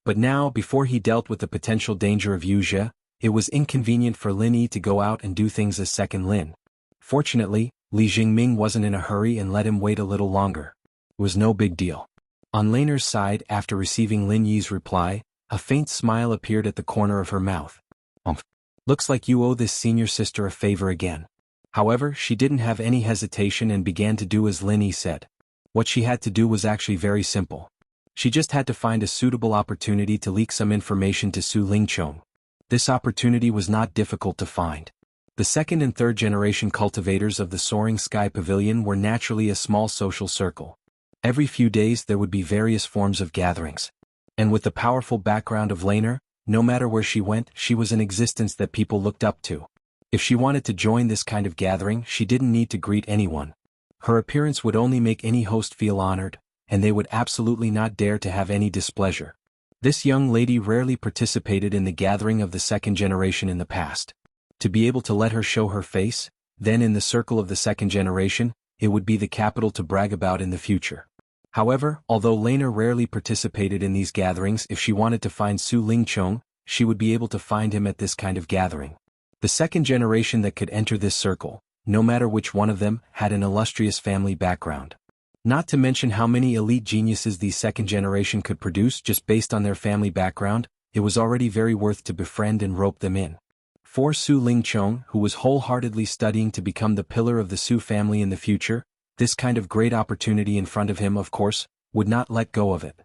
But now, before he dealt with the potential danger of Yu Zhe, it was inconvenient for Lin Yi to go out and do things as second Lin. Fortunately, Li Jingming wasn't in a hurry and let him wait a little longer. It was no big deal. On Laner's side, after receiving Lin Yi's reply, a faint smile appeared at the corner of her mouth. Looks like you owe this senior sister a favor again. However, she didn't have any hesitation and began to do as Lin Yi said. What she had to do was actually very simple. She just had to find a suitable opportunity to leak some information to Su Lingchong. This opportunity was not difficult to find. The second and third generation cultivators of the Soaring Sky Pavilion were naturally a small social circle. Every few days there would be various forms of gatherings. And with the powerful background of Laner, no matter where she went, she was an existence that people looked up to. If she wanted to join this kind of gathering, she didn't need to greet anyone. Her appearance would only make any host feel honored, and they would absolutely not dare to have any displeasure. This young lady rarely participated in the gathering of the second generation in the past. To be able to let her show her face, then in the circle of the second generation, it would be the capital to brag about in the future. However, although Laner rarely participated in these gatherings, if she wanted to find Su Lingchong, she would be able to find him at this kind of gathering. The second generation that could enter this circle, no matter which one of them, had an illustrious family background. Not to mention how many elite geniuses the second generation could produce just based on their family background, it was already very worth to befriend and rope them in. For Su Lingchong, who was wholeheartedly studying to become the pillar of the Su family in the future, this kind of great opportunity in front of him, of course, would not let go of it.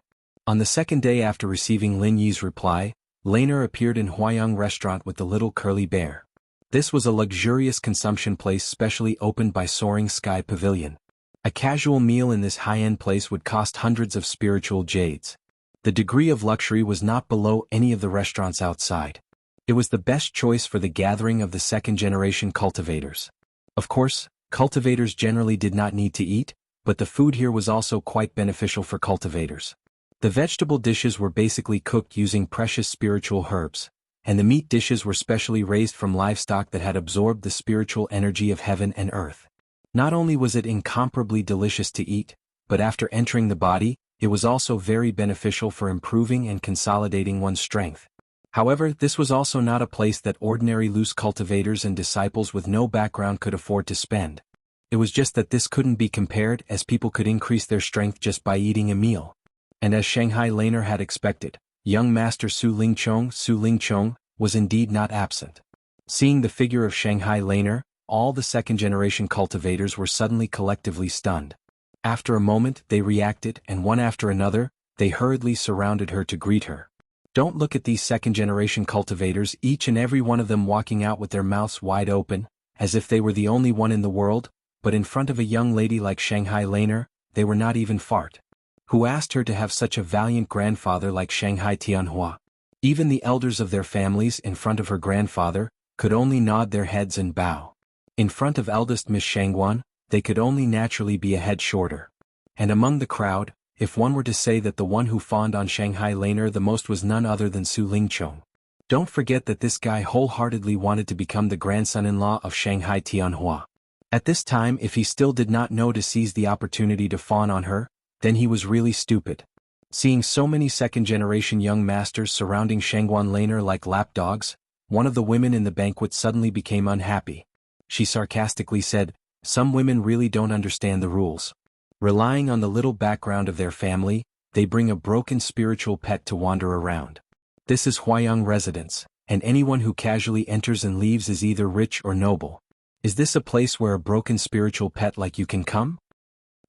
On the second day after receiving Lin Yi's reply, Laner appeared in Huayang restaurant with the little curly bear. This was a luxurious consumption place specially opened by Soaring Sky Pavilion. A casual meal in this high-end place would cost hundreds of spiritual jades. The degree of luxury was not below any of the restaurants outside. It was the best choice for the gathering of the second-generation cultivators. Of course, cultivators generally did not need to eat, but the food here was also quite beneficial for cultivators. The vegetable dishes were basically cooked using precious spiritual herbs, and the meat dishes were specially raised from livestock that had absorbed the spiritual energy of heaven and earth. Not only was it incomparably delicious to eat, but after entering the body, it was also very beneficial for improving and consolidating one's strength. However, this was also not a place that ordinary loose cultivators and disciples with no background could afford to spend. It was just that this couldn't be compared, as people could increase their strength just by eating a meal. And as Shanghai Laner had expected, young master Su Lingchong, was indeed not absent. Seeing the figure of Shanghai Laner, all the second-generation cultivators were suddenly collectively stunned. After a moment they reacted, and one after another, they hurriedly surrounded her to greet her. Don't look at these second-generation cultivators, each and every one of them walking out with their mouths wide open, as if they were the only one in the world, but in front of a young lady like Shanghai Laner, they were not even fart. Who asked her to have such a valiant grandfather like Shanghai Tianhua? Even the elders of their families in front of her grandfather could only nod their heads and bow. In front of eldest Miss Shangguan, they could only naturally be a head shorter. And among the crowd, if one were to say that the one who fawned on Shanghai Laner the most was none other than Su Lingchong. Don't forget that this guy wholeheartedly wanted to become the grandson-in-law of Shanghai Tianhua. At this time, if he still did not know to seize the opportunity to fawn on her, then he was really stupid. Seeing so many second-generation young masters surrounding Shangguan Laner like lapdogs, one of the women in the banquet suddenly became unhappy. She sarcastically said, "Some women really don't understand the rules. Relying on the little background of their family, they bring a broken spiritual pet to wander around. This is Huayang residence, and anyone who casually enters and leaves is either rich or noble. Is this a place where a broken spiritual pet like you can come?"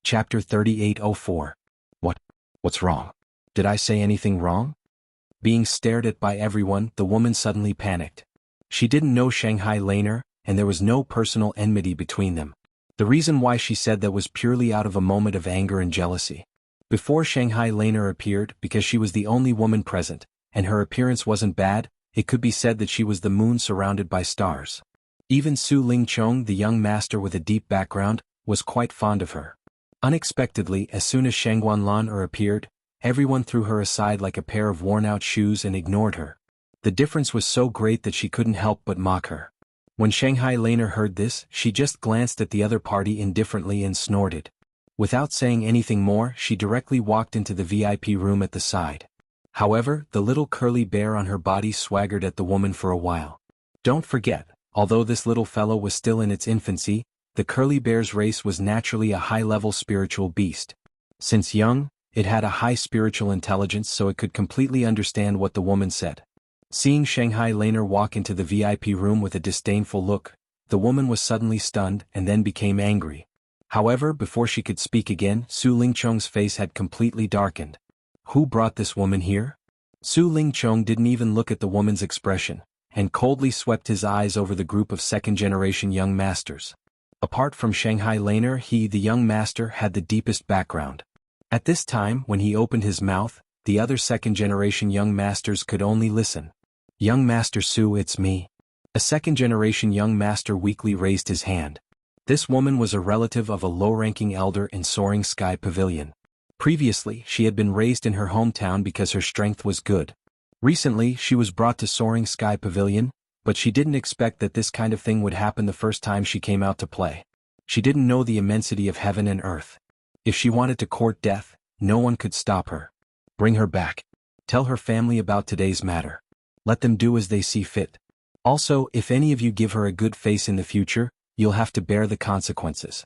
Chapter 3804. What's wrong? Did I say anything wrong? Being stared at by everyone, the woman suddenly panicked. She didn't know Shanghai Laner, and there was no personal enmity between them. The reason why she said that was purely out of a moment of anger and jealousy. Before Shanghai Laner appeared, because she was the only woman present, and her appearance wasn't bad, it could be said that she was the moon surrounded by stars. Even Su Lingchong, the young master with a deep background, was quite fond of her. Unexpectedly, as soon as Shangguan Laner appeared, everyone threw her aside like a pair of worn-out shoes and ignored her. The difference was so great that she couldn't help but mock her. When Shanghai Laner heard this, she just glanced at the other party indifferently and snorted. Without saying anything more, she directly walked into the VIP room at the side. However, the little curly bear on her body swaggered at the woman for a while. Don't forget, although this little fellow was still in its infancy, the curly bear's race was naturally a high-level spiritual beast. Since young, it had a high spiritual intelligence, so it could completely understand what the woman said. Seeing Shanghai Laner walk into the VIP room with a disdainful look, the woman was suddenly stunned and then became angry. However, before she could speak again, Su Lingchong's face had completely darkened. Who brought this woman here? Su Lingchong didn't even look at the woman's expression, and coldly swept his eyes over the group of second-generation young masters. Apart from Shanghai Laner, he, the young master, had the deepest background. At this time, when he opened his mouth, the other second-generation young masters could only listen. "Young Master Su, it's me." A second-generation young master weakly raised his hand. This woman was a relative of a low-ranking elder in Soaring Sky Pavilion. Previously, she had been raised in her hometown because her strength was good. Recently, she was brought to Soaring Sky Pavilion, but she didn't expect that this kind of thing would happen the first time she came out to play. She didn't know the immensity of heaven and earth. If she wanted to court death, no one could stop her. Bring her back. Tell her family about today's matter. Let them do as they see fit. Also, if any of you give her a good face in the future, you'll have to bear the consequences.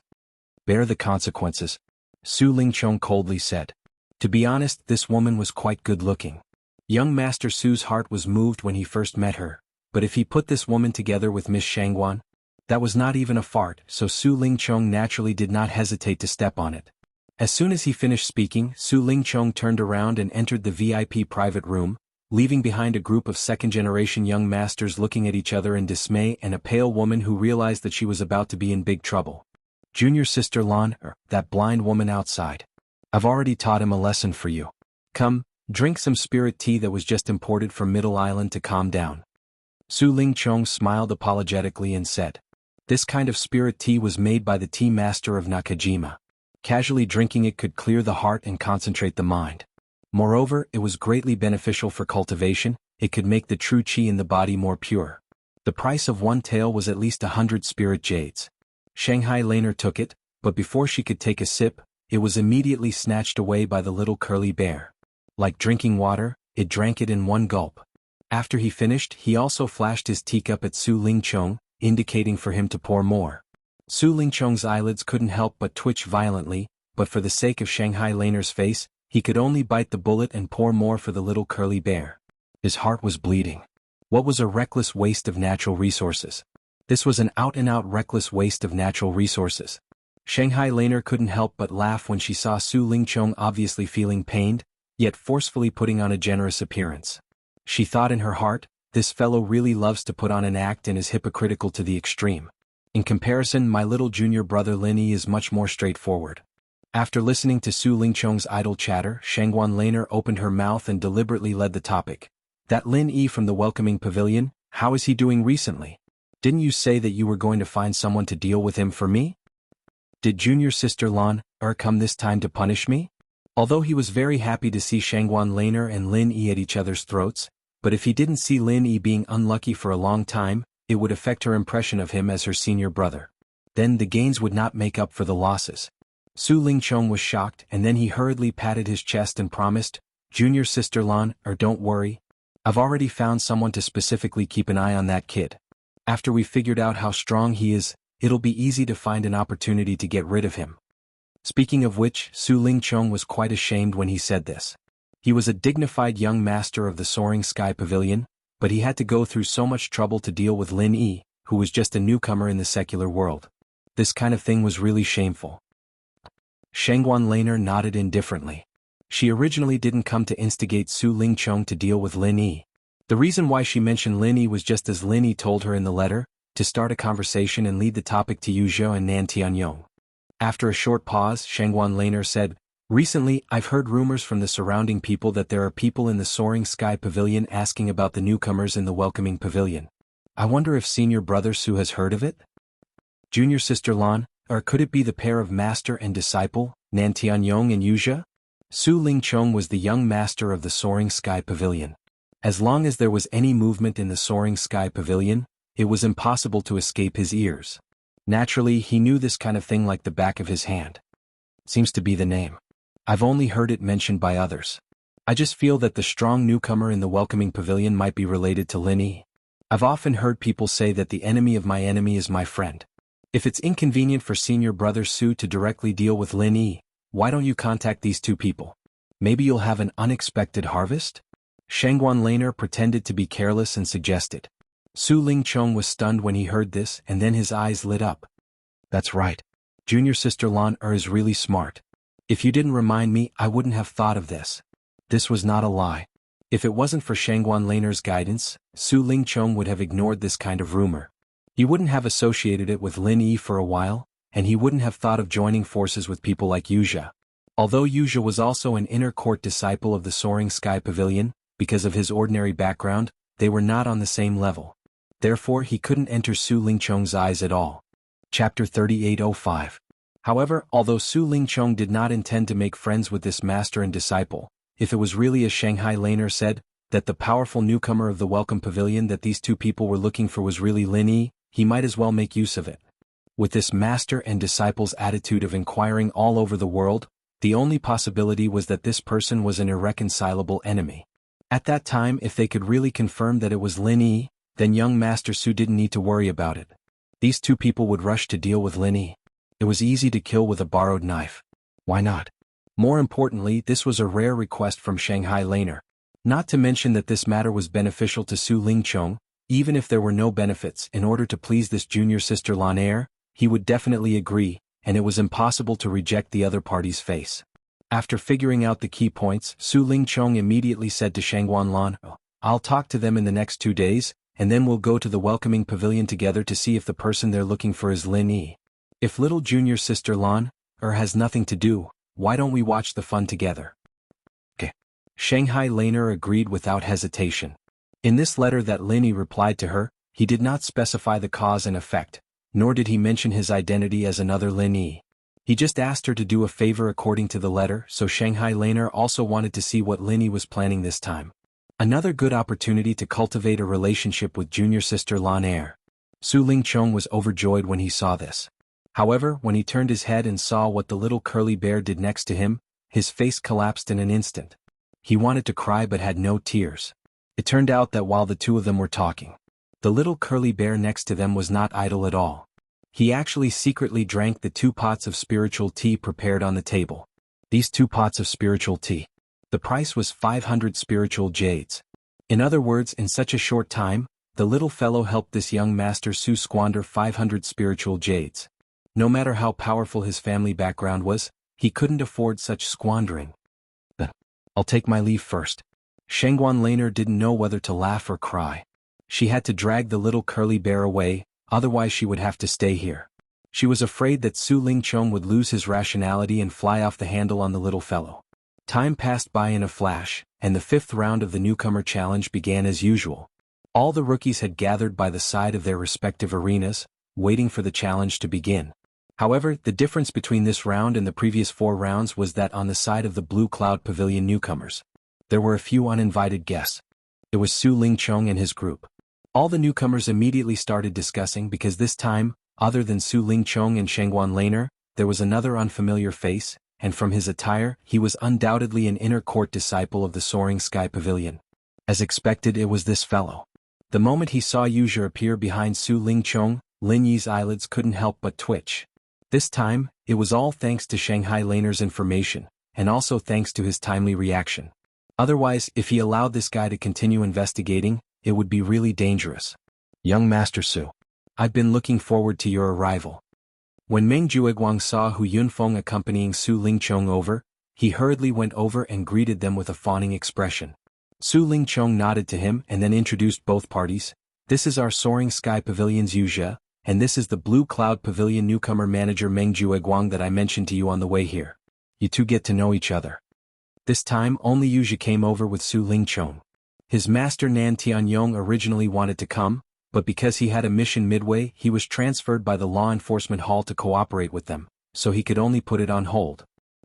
Bear the consequences, Su Lingchong coldly said. To be honest, this woman was quite good-looking. Young Master Su's heart was moved when he first met her, but if he put this woman together with Miss Shangguan, that was not even a fart, so Su Lingchong naturally did not hesitate to step on it. As soon as he finished speaking, Su Lingchong turned around and entered the VIP private room, leaving behind a group of second-generation young masters looking at each other in dismay and a pale woman who realized that she was about to be in big trouble. Junior Sister Lan, that blind woman outside. I've already taught him a lesson for you. Come, drink some spirit tea that was just imported from Middle Island to calm down. Su Lingchong smiled apologetically and said. This kind of spirit tea was made by the tea master of Nakajima. Casually drinking it could clear the heart and concentrate the mind. Moreover, it was greatly beneficial for cultivation, it could make the true qi in the body more pure. The price of one tael was at least 100 spirit jades. Shanghai Laner took it, but before she could take a sip, it was immediately snatched away by the little curly bear. Like drinking water, it drank it in one gulp. After he finished, he also flashed his teacup at Su Lingchong, indicating for him to pour more. Su Lingchong's eyelids couldn't help but twitch violently, but for the sake of Shanghai Laner's face, he could only bite the bullet and pour more for the little curly bear. His heart was bleeding. What was a reckless waste of natural resources? This was an out-and-out reckless waste of natural resources. Shanghai Laner couldn't help but laugh when she saw Su Lingchong obviously feeling pained, yet forcefully putting on a generous appearance. She thought in her heart, this fellow really loves to put on an act and is hypocritical to the extreme. In comparison, my little junior brother Lin Yi is much more straightforward. After listening to Su Lingchong's idle chatter, Shangguan Laner opened her mouth and deliberately led the topic. That Lin Yi from the welcoming pavilion, how is he doing recently? Didn't you say that you were going to find someone to deal with him for me? Did junior sister Lan come this time to punish me? Although he was very happy to see Shangguan Laner and Lin Yi at each other's throats, but if he didn't see Lin Yi being unlucky for a long time, it would affect her impression of him as her senior brother. Then the gains would not make up for the losses. Su Lingchong was shocked, and then he hurriedly patted his chest and promised, Junior sister Lan, don't worry. I've already found someone to specifically keep an eye on that kid. After we figured out how strong he is, it'll be easy to find an opportunity to get rid of him. Speaking of which, Su Lingchong was quite ashamed when he said this. He was a dignified young master of the Soaring Sky Pavilion, but he had to go through so much trouble to deal with Lin Yi, who was just a newcomer in the secular world. This kind of thing was really shameful. Shangguan Laner nodded indifferently. She originally didn't come to instigate Su Lingchong to deal with Lin Yi. The reason why she mentioned Lin Yi was just as Lin Yi told her in the letter, to start a conversation and lead the topic to Yuzhou and Nan Tianyong. After a short pause, Shangguan Laner said, Recently, I've heard rumors from the surrounding people that there are people in the Soaring Sky Pavilion asking about the newcomers in the Welcoming Pavilion. I wonder if senior brother Su has heard of it? Junior sister Lan, or could it be the pair of master and disciple, Nan Tianyong and Yuzhou? Su Lingchong was the young master of the Soaring Sky Pavilion. As long as there was any movement in the Soaring Sky Pavilion, it was impossible to escape his ears. Naturally, he knew this kind of thing like the back of his hand. Seems to be the name. I've only heard it mentioned by others. I just feel that the strong newcomer in the Welcoming Pavilion might be related to Lin Yi. I've often heard people say that the enemy of my enemy is my friend. If it's inconvenient for senior brother Su to directly deal with Lin Yi, why don't you contact these two people? Maybe you'll have an unexpected harvest? Shangguan Laner pretended to be careless and suggested. Su Lingchong was stunned when he heard this, and then his eyes lit up. That's right. Junior sister Lan is really smart. If you didn't remind me, I wouldn't have thought of this. This was not a lie. If it wasn't for Shangguan Laner's guidance, Su Lingchong would have ignored this kind of rumor. He wouldn't have associated it with Lin Yi for a while, and he wouldn't have thought of joining forces with people like Yuzhou. Although Yuzhou was also an inner court disciple of the Soaring Sky Pavilion, because of his ordinary background, they were not on the same level. Therefore he couldn't enter Su Lingchong's eyes at all. Chapter 3805. However, although Su Lingchong did not intend to make friends with this master and disciple, if it was really as Shanghai Laner said, that the powerful newcomer of the Welcome Pavilion that these two people were looking for was really Lin Yi, he might as well make use of it. With this master and disciple's attitude of inquiring all over the world, the only possibility was that this person was an irreconcilable enemy. At that time, if they could really confirm that it was Lin Yi, then young Master Su didn't need to worry about it. These two people would rush to deal with Lin Yi. It was easy to kill with a borrowed knife. Why not? More importantly, this was a rare request from Shanghai Laner. Not to mention that this matter was beneficial to Su Lingchong. Even if there were no benefits, in order to please this junior sister Lan heir, he would definitely agree, and it was impossible to reject the other party's face. After figuring out the key points, Su Lingchong immediately said to Shangguan Lan, "I'll talk to them in the next 2 days, and then we'll go to the welcoming pavilion together to see if the person they're looking for is Lin Yi. If little junior sister Lan has nothing to do, why don't we watch the fun together?" Okay. Shanghai Laner agreed without hesitation. In this letter that Lin Yi replied to her, he did not specify the cause and effect, nor did he mention his identity as another Lin Yi. He just asked her to do a favor according to the letter, so Shanghai Laner also wanted to see what Lin Yi was planning this time. Another good opportunity to cultivate a relationship with junior sister Lan heir. Su Lingchong was overjoyed when he saw this. However, when he turned his head and saw what the little curly bear did next to him, his face collapsed in an instant. He wanted to cry but had no tears. It turned out that while the two of them were talking, the little curly bear next to them was not idle at all. He actually secretly drank the 2 pots of spiritual tea prepared on the table. These 2 pots of spiritual tea. The price was 500 spiritual jades. In other words, in such a short time, the little fellow helped this young Master Su squander 500 spiritual jades. No matter how powerful his family background was, he couldn't afford such squandering. "I'll take my leave first." Shangguan Laner didn't know whether to laugh or cry. She had to drag the little curly bear away, otherwise she would have to stay here. She was afraid that Su Lingchong would lose his rationality and fly off the handle on the little fellow. Time passed by in a flash, and the 5th round of the newcomer challenge began as usual. All the rookies had gathered by the side of their respective arenas, waiting for the challenge to begin. However, the difference between this round and the previous 4 rounds was that on the side of the Blue Cloud Pavilion newcomers, there were a few uninvited guests. It was Su Lingchong and his group. All the newcomers immediately started discussing because this time, other than Su Lingchong and Shangguan Laner, there was another unfamiliar face, and from his attire, he was undoubtedly an inner court disciple of the Soaring Sky Pavilion. As expected, it was this fellow. The moment he saw Wuxia appear behind Su Lingchong, Lin Yi's eyelids couldn't help but twitch. This time, it was all thanks to Shanghai Laner's information, and also thanks to his timely reaction. Otherwise, if he allowed this guy to continue investigating, it would be really dangerous. "Young Master Su, I've been looking forward to your arrival." When Meng Jueguang saw Hu Yunfeng accompanying Su Lingchong over, he hurriedly went over and greeted them with a fawning expression. Su Lingchong nodded to him and then introduced both parties. "This is our Soaring Sky Pavilion's Wuxia, and this is the Blue Cloud Pavilion newcomer manager Meng Jueguang that I mentioned to you on the way here. You two get to know each other." This time only Wuxia came over with Su Lingchong. His master Nan Tianyong originally wanted to come, but because he had a mission midway, he was transferred by the law enforcement hall to cooperate with them, so he could only put it on hold.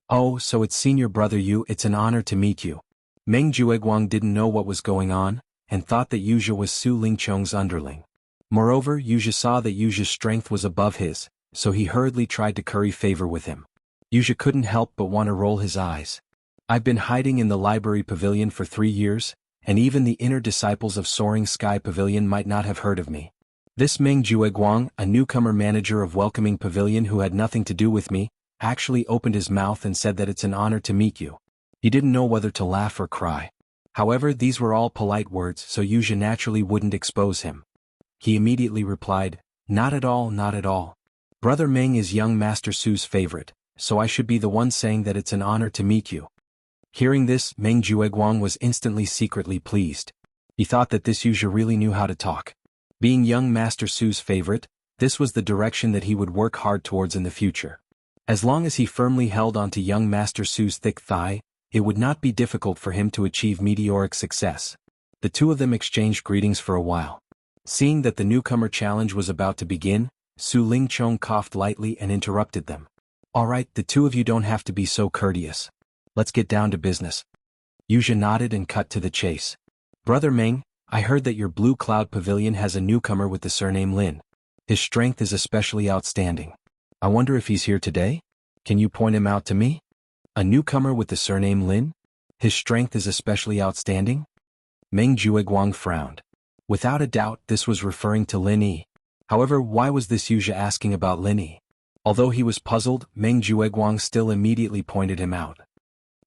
"Oh, so it's senior brother Yu, it's an honor to meet you." Meng Jueguang didn't know what was going on, and thought that Wuxia was Su Lingchong's underling. Moreover, Wuxia saw that Wuxia's strength was above his, so he hurriedly tried to curry favor with him. Wuxia couldn't help but want to roll his eyes. "I've been hiding in the library pavilion for 3 years, and even the inner disciples of Soaring Sky Pavilion might not have heard of me. This Meng Jueguang, a newcomer manager of Welcoming Pavilion who had nothing to do with me, actually opened his mouth and said that it's an honor to meet you." He didn't know whether to laugh or cry. However, these were all polite words, so Wuxia naturally wouldn't expose him. He immediately replied, "Not at all, not at all. Brother Meng is young Master Su's favorite, so I should be the one saying that it's an honor to meet you." Hearing this, Meng Jueguang was instantly secretly pleased. He thought that this Wuxia really knew how to talk. Being young Master Su's favorite, this was the direction that he would work hard towards in the future. As long as he firmly held onto young Master Su's thick thigh, it would not be difficult for him to achieve meteoric success. The two of them exchanged greetings for a while. Seeing that the newcomer challenge was about to begin, Su Lingchong coughed lightly and interrupted them. "All right, the two of you don't have to be so courteous. Let's get down to business." Wuxia nodded and cut to the chase. "Brother Meng, I heard that your Blue Cloud Pavilion has a newcomer with the surname Lin. His strength is especially outstanding. I wonder if he's here today? Can you point him out to me?" "A newcomer with the surname Lin? His strength is especially outstanding?" Meng Jueguang frowned. Without a doubt, this was referring to Lin Yi. However, why was this Wuxia asking about Lin Yi? Although he was puzzled, Meng Jueguang still immediately pointed him out.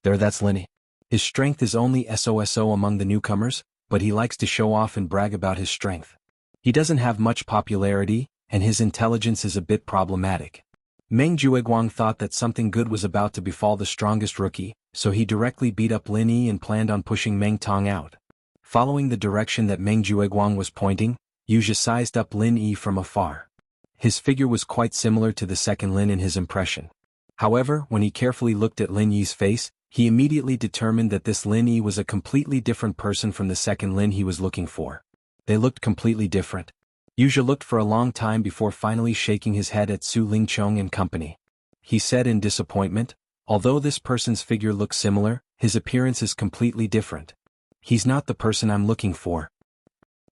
That's Lin Yi. His strength is only so among the newcomers, but he likes to show off and brag about his strength. He doesn't have much popularity, and his intelligence is a bit problematic. Meng Jueguang thought that something good was about to befall the strongest rookie, so he directly beat up Lin Yi and planned on pushing Meng Tong out. Following the direction that Meng Jueguang was pointing, Wuxia sized up Lin Yi from afar. His figure was quite similar to the second Lin in his impression. However, when he carefully looked at Lin Yi's face, he immediately determined that this Lin Yi was a completely different person from the second Lin he was looking for. They looked completely different. Wuxia looked for a long time before finally shaking his head at Su Lingchong and company. He said in disappointment, although this person's figure looks similar, his appearance is completely different. He's not the person I'm looking for.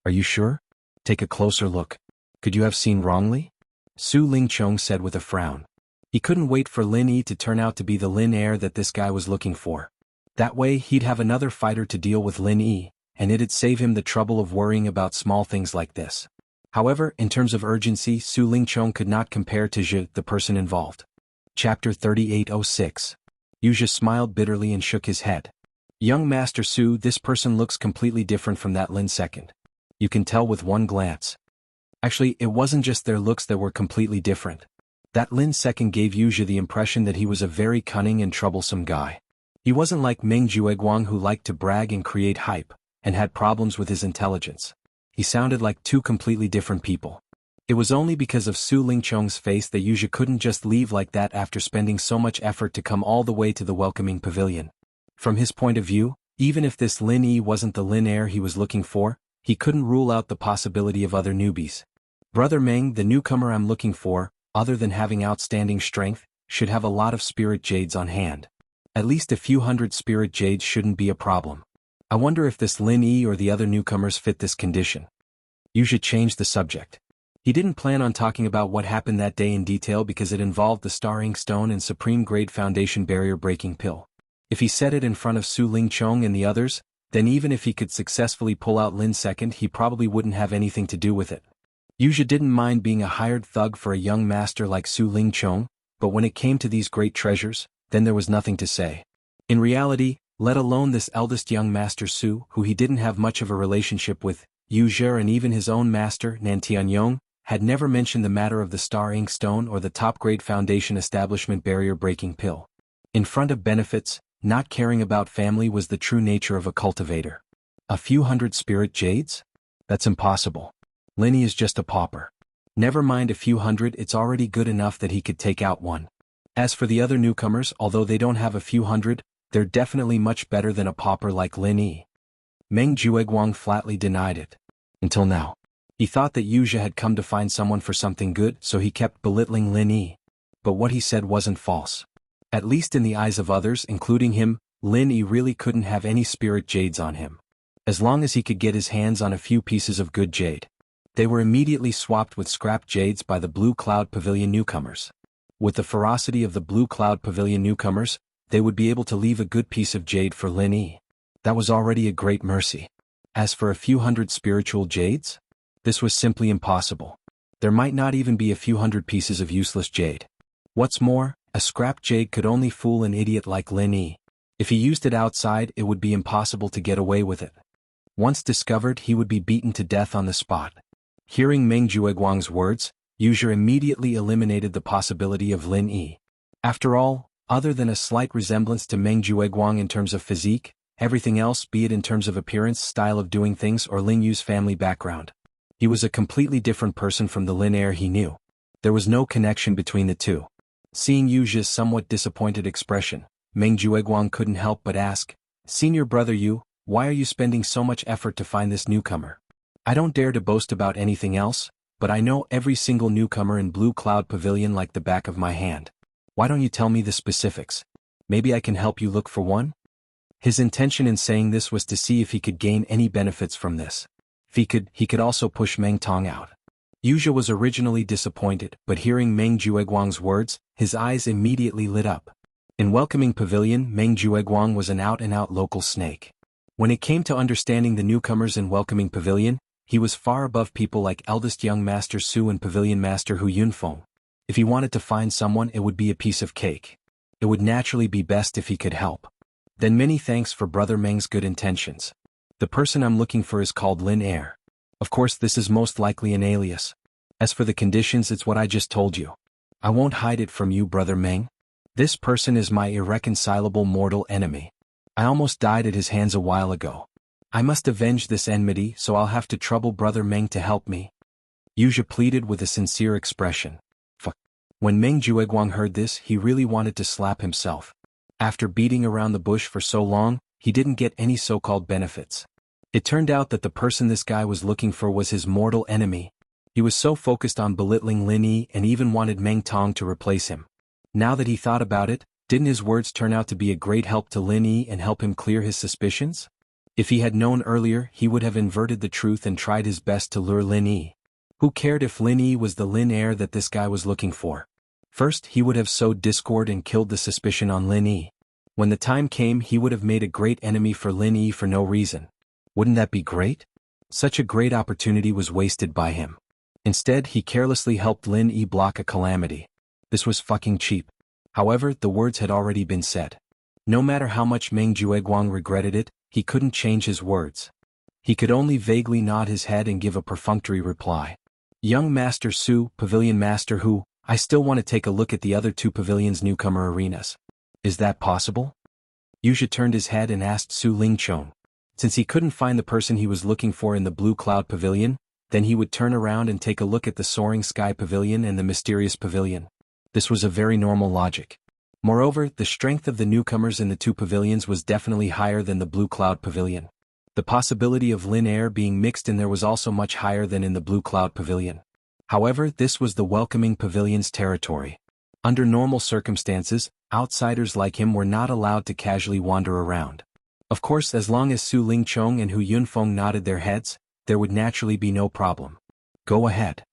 Are you sure? Take a closer look. Could you have seen wrongly? Su Lingchong said with a frown. He couldn't wait for Lin Yi to turn out to be the Lin heir that this guy was looking for. That way he'd have another fighter to deal with Lin Yi, and it'd save him the trouble of worrying about small things like this. However, in terms of urgency, Su Lingchong could not compare to Zhe, the person involved. Chapter 3806. Wuxia smiled bitterly and shook his head. Young Master Su, this person looks completely different from that Lin second. You can tell with one glance. Actually, it wasn't just their looks that were completely different. That Lin second gave Wuxia the impression that he was a very cunning and troublesome guy. He wasn't like Meng Jueguang, who liked to brag and create hype, and had problems with his intelligence. He sounded like two completely different people. It was only because of Su Lingchong's face that Wuxia couldn't just leave like that after spending so much effort to come all the way to the welcoming pavilion. From his point of view, even if this Lin Yi wasn't the Lin heir he was looking for, he couldn't rule out the possibility of other newbies. Brother Meng, the newcomer I'm looking for, other than having outstanding strength, should have a lot of spirit jades on hand. At least a few hundred spirit jades shouldn't be a problem. I wonder if this Lin Yi or the other newcomers fit this condition. Wuxia changed the subject. He didn't plan on talking about what happened that day in detail because it involved the Star Ink Stone and Supreme Grade Foundation barrier-breaking pill. If he said it in front of Su Lingchong and the others, then even if he could successfully pull out Lin second, he probably wouldn't have anything to do with it. Wuxia didn't mind being a hired thug for a young master like Su Lingchong, but when it came to these great treasures, then there was nothing to say. In reality, let alone this eldest young master Su, who he didn't have much of a relationship with, Wuxia and even his own master, Nantianyong, had never mentioned the matter of the Star Ink Stone or the top-grade Foundation establishment barrier-breaking pill. In front of benefits, not caring about family was the true nature of a cultivator. A few hundred spirit jades? That's impossible. Lin Yi is just a pauper. Never mind a few hundred, it's already good enough that he could take out one. As for the other newcomers, although they don't have a few hundred, they're definitely much better than a pauper like Lin Yi. Meng Jueguang flatly denied it. Until now. He thought that Wuxia had come to find someone for something good, so he kept belittling Lin Yi. But what he said wasn't false. At least in the eyes of others, including him, Lin Yi really couldn't have any spirit jades on him. As long as he could get his hands on a few pieces of good jade. They were immediately swapped with scrap jades by the Blue Cloud Pavilion newcomers. With the ferocity of the Blue Cloud Pavilion newcomers, they would be able to leave a good piece of jade for Lin Yi. That was already a great mercy. As for a few hundred spiritual jades? This was simply impossible. There might not even be a few hundred pieces of useless jade. What's more, a scrap jade could only fool an idiot like Lin Yi. If he used it outside, it would be impossible to get away with it. Once discovered, he would be beaten to death on the spot. Hearing Meng Jueguang's words, Wuxia immediately eliminated the possibility of Lin Yi. After all, other than a slight resemblance to Meng Jueguang in terms of physique, everything else, be it in terms of appearance, style of doing things, or Lin Yu's family background, he was a completely different person from the Lin heir he knew. There was no connection between the two. Seeing Wuxia's somewhat disappointed expression, Meng Jueguang couldn't help but ask, "Senior brother Yu, why are you spending so much effort to find this newcomer? I don't dare to boast about anything else, but I know every single newcomer in Blue Cloud Pavilion like the back of my hand. Why don't you tell me the specifics? Maybe I can help you look for one?" His intention in saying this was to see if he could gain any benefits from this. If he could also push Meng Tong out. Wuxia was originally disappointed, but hearing Meng Jueguang's words, his eyes immediately lit up. In welcoming pavilion, Meng Jueguang was an out-and-out local snake. When it came to understanding the newcomers in welcoming pavilion, he was far above people like eldest young Master Su and Pavilion Master Hu Yunfeng. If he wanted to find someone, it would be a piece of cake. It would naturally be best if he could help. Then many thanks for Brother Meng's good intentions. The person I'm looking for is called Lin Air. Of course this is most likely an alias. As for the conditions, it's what I just told you. I won't hide it from you, Brother Meng. This person is my irreconcilable mortal enemy. I almost died at his hands a while ago. I must avenge this enmity, so I'll have to trouble Brother Meng to help me. Yuzha pleaded with a sincere expression. Fuck. When Meng Jueguang heard this, he really wanted to slap himself. After beating around the bush for so long, he didn't get any so-called benefits. It turned out that the person this guy was looking for was his mortal enemy. He was so focused on belittling Lin Yi and even wanted Meng Tong to replace him. Now that he thought about it, didn't his words turn out to be a great help to Lin Yi and help him clear his suspicions? If he had known earlier, he would have inverted the truth and tried his best to lure Lin Yi. Who cared if Lin Yi was the Lin Air that this guy was looking for? First, he would have sowed discord and killed the suspicion on Lin Yi. When the time came, he would have made a great enemy for Lin Yi for no reason. Wouldn't that be great? Such a great opportunity was wasted by him. Instead, he carelessly helped Lin Yi block a calamity. This was fucking cheap. However, the words had already been said. No matter how much Meng Jueguang regretted it, he couldn't change his words. He could only vaguely nod his head and give a perfunctory reply. Young Master Su, Pavilion Master Hu, I still want to take a look at the other two pavilions' newcomer arenas. Is that possible? Yuzha turned his head and asked Su Lingchong. Since he couldn't find the person he was looking for in the Blue Cloud Pavilion, then he would turn around and take a look at the Soaring Sky Pavilion and the Mysterious Pavilion. This was a very normal logic. Moreover, the strength of the newcomers in the two pavilions was definitely higher than the Blue Cloud Pavilion. The possibility of Lin Air being mixed in there was also much higher than in the Blue Cloud Pavilion. However, this was the welcoming pavilion's territory. Under normal circumstances, outsiders like him were not allowed to casually wander around. Of course, as long as Su Lingchong and Hu Yunfeng nodded their heads, there would naturally be no problem. Go ahead.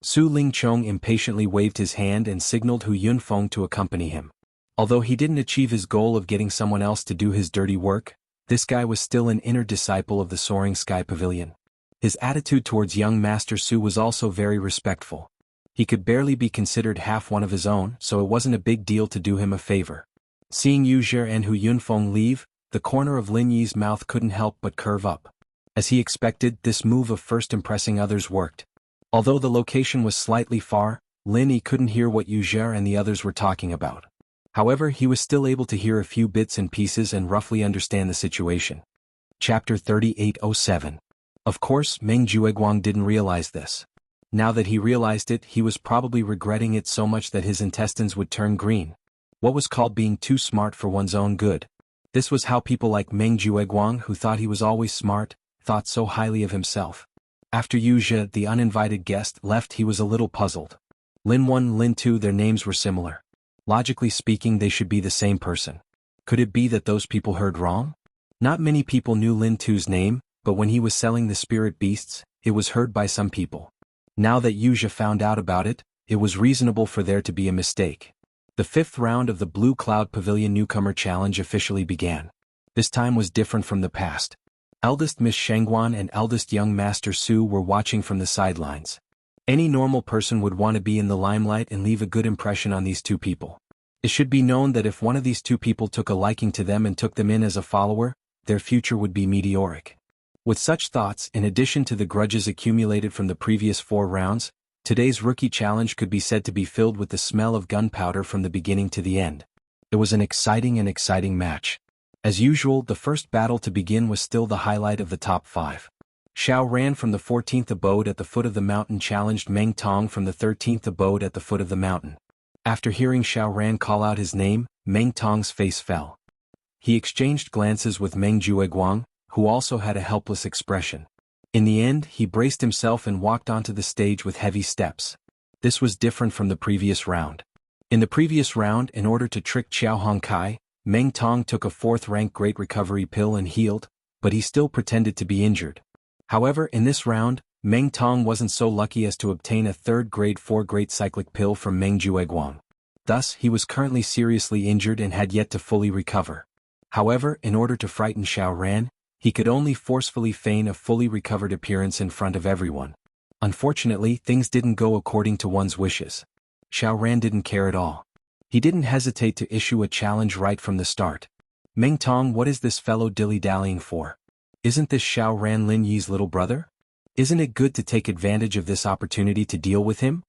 Su Lingchong impatiently waved his hand and signaled Hu Yunfeng to accompany him. Although he didn't achieve his goal of getting someone else to do his dirty work, this guy was still an inner disciple of the Soaring Sky Pavilion. His attitude towards young Master Su was also very respectful. He could barely be considered half one of his own, so it wasn't a big deal to do him a favor. Seeing Yuzha and Hu Yunfeng leave, the corner of Lin Yi's mouth couldn't help but curve up. As he expected, this move of first impressing others worked. Although the location was slightly far, Lin Yi couldn't hear what Yuzha and the others were talking about. However, he was still able to hear a few bits and pieces and roughly understand the situation. Chapter 3807. Of course, Meng Jueguang didn't realize this. Now that he realized it, he was probably regretting it so much that his intestines would turn green. What was called being too smart for one's own good? This was how people like Meng Jueguang, who thought he was always smart, thought so highly of himself. After Yuzha, the uninvited guest, left, he was a little puzzled. Lin 1, Lin 2, their names were similar. Logically speaking, they should be the same person. Could it be that those people heard wrong? Not many people knew Lin 2's name, but when he was selling the spirit beasts, it was heard by some people. Now that Yuzha found out about it, it was reasonable for there to be a mistake. The fifth round of the Blue Cloud Pavilion Newcomer Challenge officially began. This time was different from the past. Eldest Miss Shengguan and eldest young Master Su were watching from the sidelines. Any normal person would want to be in the limelight and leave a good impression on these two people. It should be known that if one of these two people took a liking to them and took them in as a follower, their future would be meteoric. With such thoughts, in addition to the grudges accumulated from the previous 4 rounds, today's rookie challenge could be said to be filled with the smell of gunpowder from the beginning to the end. It was an exciting match. As usual, the first battle to begin was still the highlight of the top 5. Xiao Ran from the 14th abode at the foot of the mountain challenged Meng Tong from the 13th abode at the foot of the mountain. After hearing Xiao Ran call out his name, Meng Tong's face fell. He exchanged glances with Meng Jueguang, who also had a helpless expression. In the end, he braced himself and walked onto the stage with heavy steps. This was different from the previous round. In the previous round, in order to trick Xiao Hongkai, Meng Tong took a 4th-rank Great Recovery pill and healed, but he still pretended to be injured. However, in this round, Meng Tong wasn't so lucky as to obtain a 3rd grade 4 Great Cyclic pill from Meng Jueguang. Thus, he was currently seriously injured and had yet to fully recover. However, in order to frighten Xiao Ran, he could only forcefully feign a fully recovered appearance in front of everyone. Unfortunately, things didn't go according to one's wishes. Xiao Ran didn't care at all. He didn't hesitate to issue a challenge right from the start. Meng Tong, what is this fellow dilly-dallying for? Isn't this Xiao Ran Lin Yi's little brother? Isn't it good to take advantage of this opportunity to deal with him?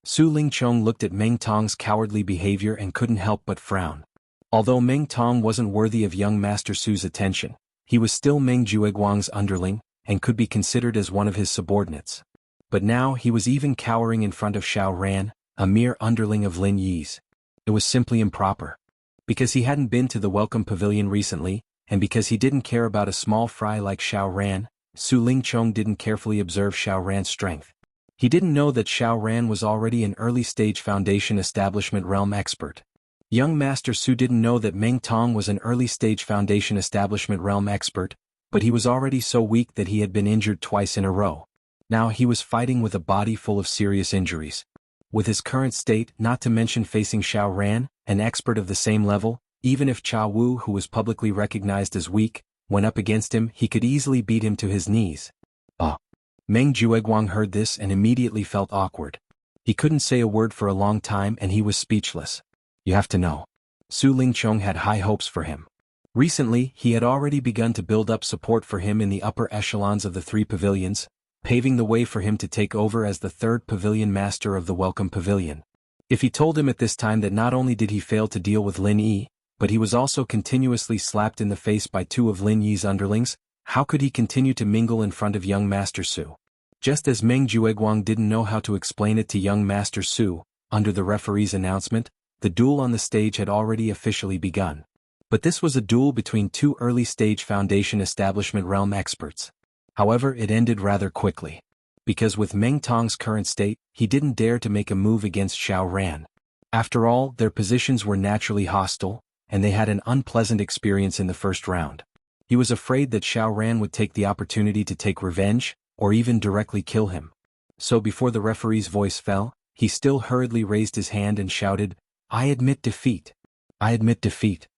Su Lingchong looked at Meng Tong's cowardly behavior and couldn't help but frown. Although Meng Tong wasn't worthy of young Master Su's attention, he was still Meng Jueguang's underling, and could be considered as one of his subordinates. But now he was even cowering in front of Xiao Ran, a mere underling of Lin Yi's. It was simply improper. Because he hadn't been to the Welcome Pavilion recently, and because he didn't care about a small fry like Xiao Ran, Su Lingchong didn't carefully observe Xiao Ran's strength. He didn't know that Xiao Ran was already an early-stage Foundation Establishment realm expert. Young Master Su didn't know that Meng Tong was an early-stage Foundation Establishment realm expert, but he was already so weak that he had been injured twice in a row. Now he was fighting with a body full of serious injuries. With his current state, not to mention facing Xiao Ran, an expert of the same level, even if Cha Wu, who was publicly recognized as weak, went up against him, he could easily beat him to his knees. Meng Jueguang heard this and immediately felt awkward. He couldn't say a word for a long time and he was speechless. You have to know. Su Lingchong had high hopes for him. Recently, he had already begun to build up support for him in the upper echelons of the three pavilions, paving the way for him to take over as the third pavilion master of the Welcome Pavilion. If he told him at this time that not only did he fail to deal with Lin Yi, but he was also continuously slapped in the face by two of Lin Yi's underlings, how could he continue to mingle in front of young Master Su? Just as Meng Jueguang didn't know how to explain it to young Master Su, under the referee's announcement, the duel on the stage had already officially begun. But this was a duel between two early-stage Foundation Establishment realm experts. However, it ended rather quickly. Because with Meng Tong's current state, he didn't dare to make a move against Xiao Ran. After all, their positions were naturally hostile, and they had an unpleasant experience in the first round. He was afraid that Xiao Ran would take the opportunity to take revenge, or even directly kill him. So before the referee's voice fell, he still hurriedly raised his hand and shouted, "I admit defeat. I admit defeat."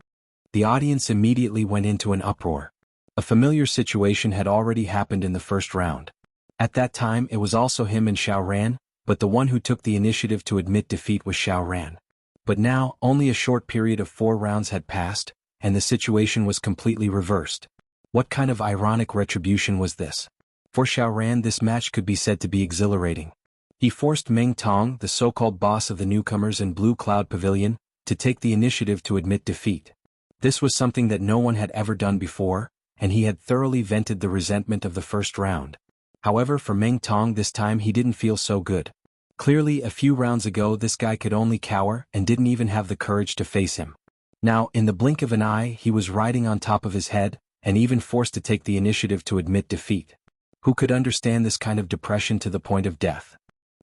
The audience immediately went into an uproar. A familiar situation had already happened in the first round. At that time it was also him and Xiao Ran, but the one who took the initiative to admit defeat was Xiao Ran. But now, only a short period of 4 rounds had passed, and the situation was completely reversed. What kind of ironic retribution was this? For Xiao Ran, this match could be said to be exhilarating. He forced Meng Tong, the so-called boss of the newcomers in Blue Cloud Pavilion, to take the initiative to admit defeat. This was something that no one had ever done before, and he had thoroughly vented the resentment of the first round. However, for Meng Tong this time he didn't feel so good. Clearly, a few rounds ago this guy could only cower and didn't even have the courage to face him. Now, in the blink of an eye, he was riding on top of his head, and even forced to take the initiative to admit defeat. Who could understand this kind of depression to the point of death?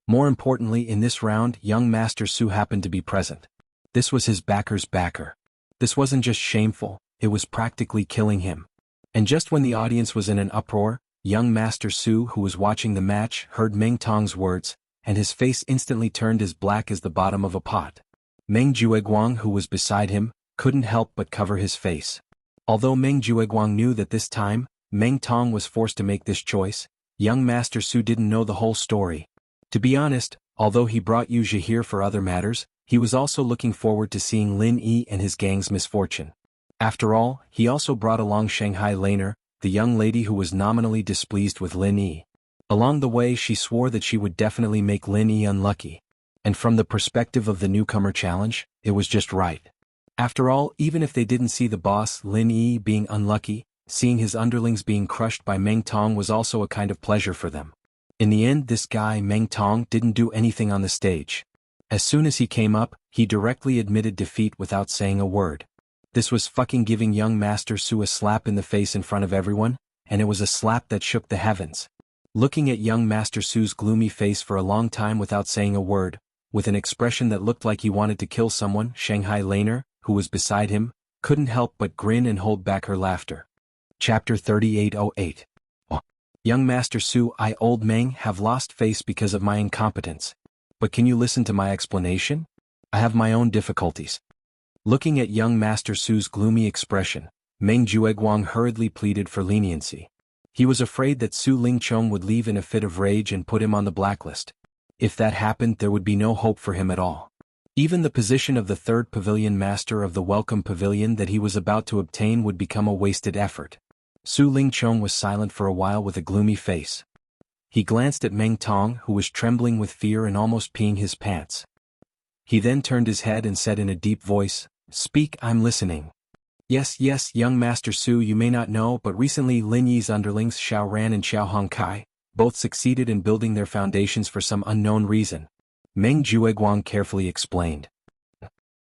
More importantly, in this round, young Master Su happened to be present. This was his backer's backer. This wasn't just shameful, it was practically killing him. And just when the audience was in an uproar, young Master Su, who was watching the match, heard Meng Tong's words, and his face instantly turned as black as the bottom of a pot. Meng Jueguang, who was beside him, couldn't help but cover his face. Although Meng Jueguang knew that this time, Meng Tong was forced to make this choice, young Master Su didn't know the whole story. To be honest, although he brought Yu Zhi here for other matters, he was also looking forward to seeing Lin Yi and his gang's misfortune. After all, he also brought along Shanghai Laner, the young lady who was nominally displeased with Lin Yi. Along the way she swore that she would definitely make Lin Yi unlucky. And from the perspective of the newcomer challenge, it was just right. After all, even if they didn't see the boss, Lin Yi, being unlucky, seeing his underlings being crushed by Meng Tong was also a kind of pleasure for them. In the end, this guy, Meng Tong, didn't do anything on the stage. As soon as he came up, he directly admitted defeat without saying a word. This was fucking giving young Master Su a slap in the face in front of everyone, and it was a slap that shook the heavens. Looking at young Master Su's gloomy face for a long time without saying a word, with an expression that looked like he wanted to kill someone, Shanghai Laner, who was beside him, couldn't help but grin and hold back her laughter. Chapter 3808. Young Master Su, I, old Meng, have lost face because of my incompetence. But can you listen to my explanation? I have my own difficulties. Looking at young Master Su's gloomy expression, Meng Jueguang hurriedly pleaded for leniency. He was afraid that Su Lingchong would leave in a fit of rage and put him on the blacklist. If that happened, there would be no hope for him at all. Even the position of the third pavilion master of the Welcome Pavilion that he was about to obtain would become a wasted effort. Su Lingchong was silent for a while with a gloomy face. He glanced at Meng Tong, who was trembling with fear and almost peeing his pants. He then turned his head and said in a deep voice, "Speak, I'm listening." Yes, young Master Su, you may not know, but recently Lin Yi's underlings Xiao Ran and Xiao Hongkai both succeeded in building their foundations for some unknown reason. Meng Jueguang carefully explained.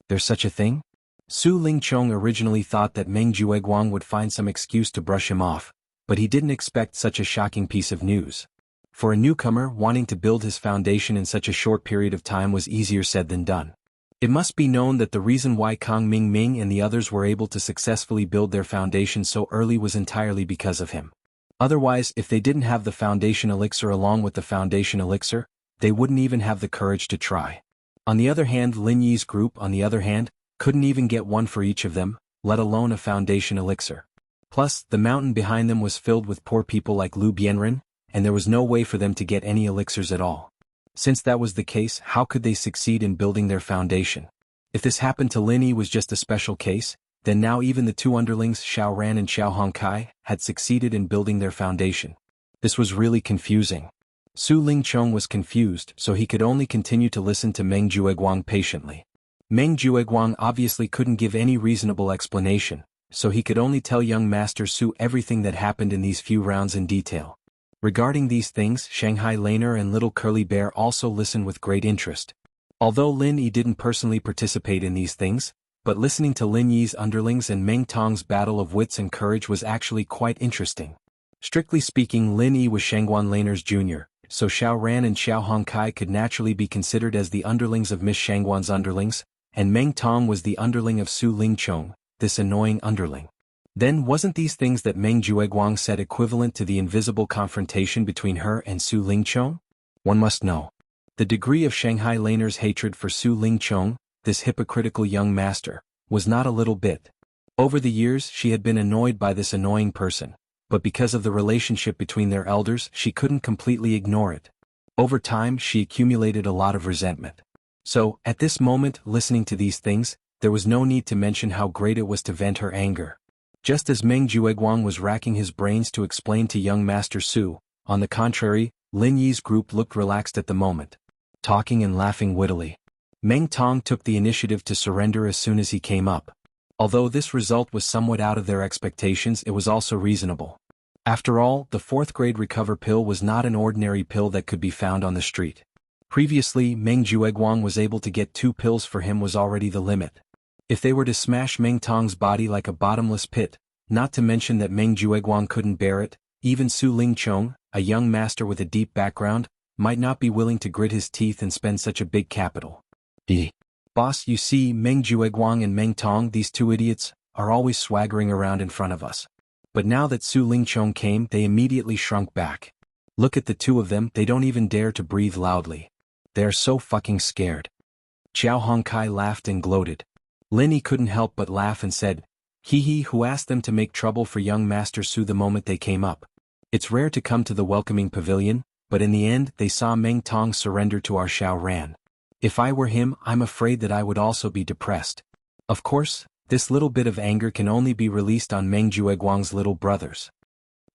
There's such a thing? Su Lingchong originally thought that Meng Jueguang would find some excuse to brush him off, but he didn't expect such a shocking piece of news. For a newcomer, wanting to build his foundation in such a short period of time was easier said than done. It must be known that the reason why Kang Ming and the others were able to successfully build their foundation so early was entirely because of him. Otherwise, if they didn't have the foundation elixir along with the foundation elixir, they wouldn't even have the courage to try. On the other hand, Lin Yi's group, on the other hand, couldn't even get one for each of them, let alone a foundation elixir. Plus, the mountain behind them was filled with poor people like Lu Bianren, and there was no way for them to get any elixirs at all. Since that was the case, how could they succeed in building their foundation? If this happened to Lin Yi was just a special case, then now even the two underlings Xiao Ran and Xiao Hongkai had succeeded in building their foundation. This was really confusing. Su Lingchong was confused, so he could only continue to listen to Meng Jueguang patiently. Meng Jueguang obviously couldn't give any reasonable explanation, so he could only tell young Master Su everything that happened in these few rounds in detail. Regarding these things, Shanghai Laner and Little Curly Bear also listened with great interest. Although Lin Yi didn't personally participate in these things, but listening to Lin Yi's underlings and Meng Tong's battle of wits and courage was actually quite interesting. Strictly speaking, Lin Yi was Shangguan Laner's junior, so Xiao Ran and Xiao Hongkai could naturally be considered as the underlings of Miss Shangguan's underlings, and Meng Tong was the underling of Su Lingchong, this annoying underling. Then wasn't these things that Meng Jueguang said equivalent to the invisible confrontation between her and Su Lingchong? One must know. The degree of Shanghai Laner's hatred for Su Lingchong, this hypocritical young master, was not a little bit. Over the years she had been annoyed by this annoying person, but because of the relationship between their elders she couldn't completely ignore it. Over time she accumulated a lot of resentment. So, at this moment, listening to these things, there was no need to mention how great it was to vent her anger. Just as Meng Jueguang was racking his brains to explain to young Master Su, on the contrary, Lin Yi's group looked relaxed at the moment, talking and laughing wittily. Meng Tong took the initiative to surrender as soon as he came up. Although this result was somewhat out of their expectations, it was also reasonable. After all, the 4th grade recover pill was not an ordinary pill that could be found on the street. Previously, Meng Jueguang was able to get 2 pills for him was already the limit. If they were to smash Meng Tong's body like a bottomless pit, not to mention that Meng Jueguang couldn't bear it, even Su Lingchong, a young master with a deep background, might not be willing to grit his teeth and spend such a big capital. Boss, you see, Meng Jueguang and Meng Tong, these 2 idiots, are always swaggering around in front of us. But now that Su Lingchong came, they immediately shrunk back. Look at the 2 of them, they don't even dare to breathe loudly. They are so fucking scared. Xiao Hongkai laughed and gloated. Lin Yi couldn't help but laugh and said, "He who asked them to make trouble for young Master Su the moment they came up. It's rare to come to the welcoming pavilion, but in the end they saw Meng Tong surrender to our Xiao Ran. If I were him, I'm afraid that I would also be depressed. Of course, this little bit of anger can only be released on Meng Jueguang's little brothers."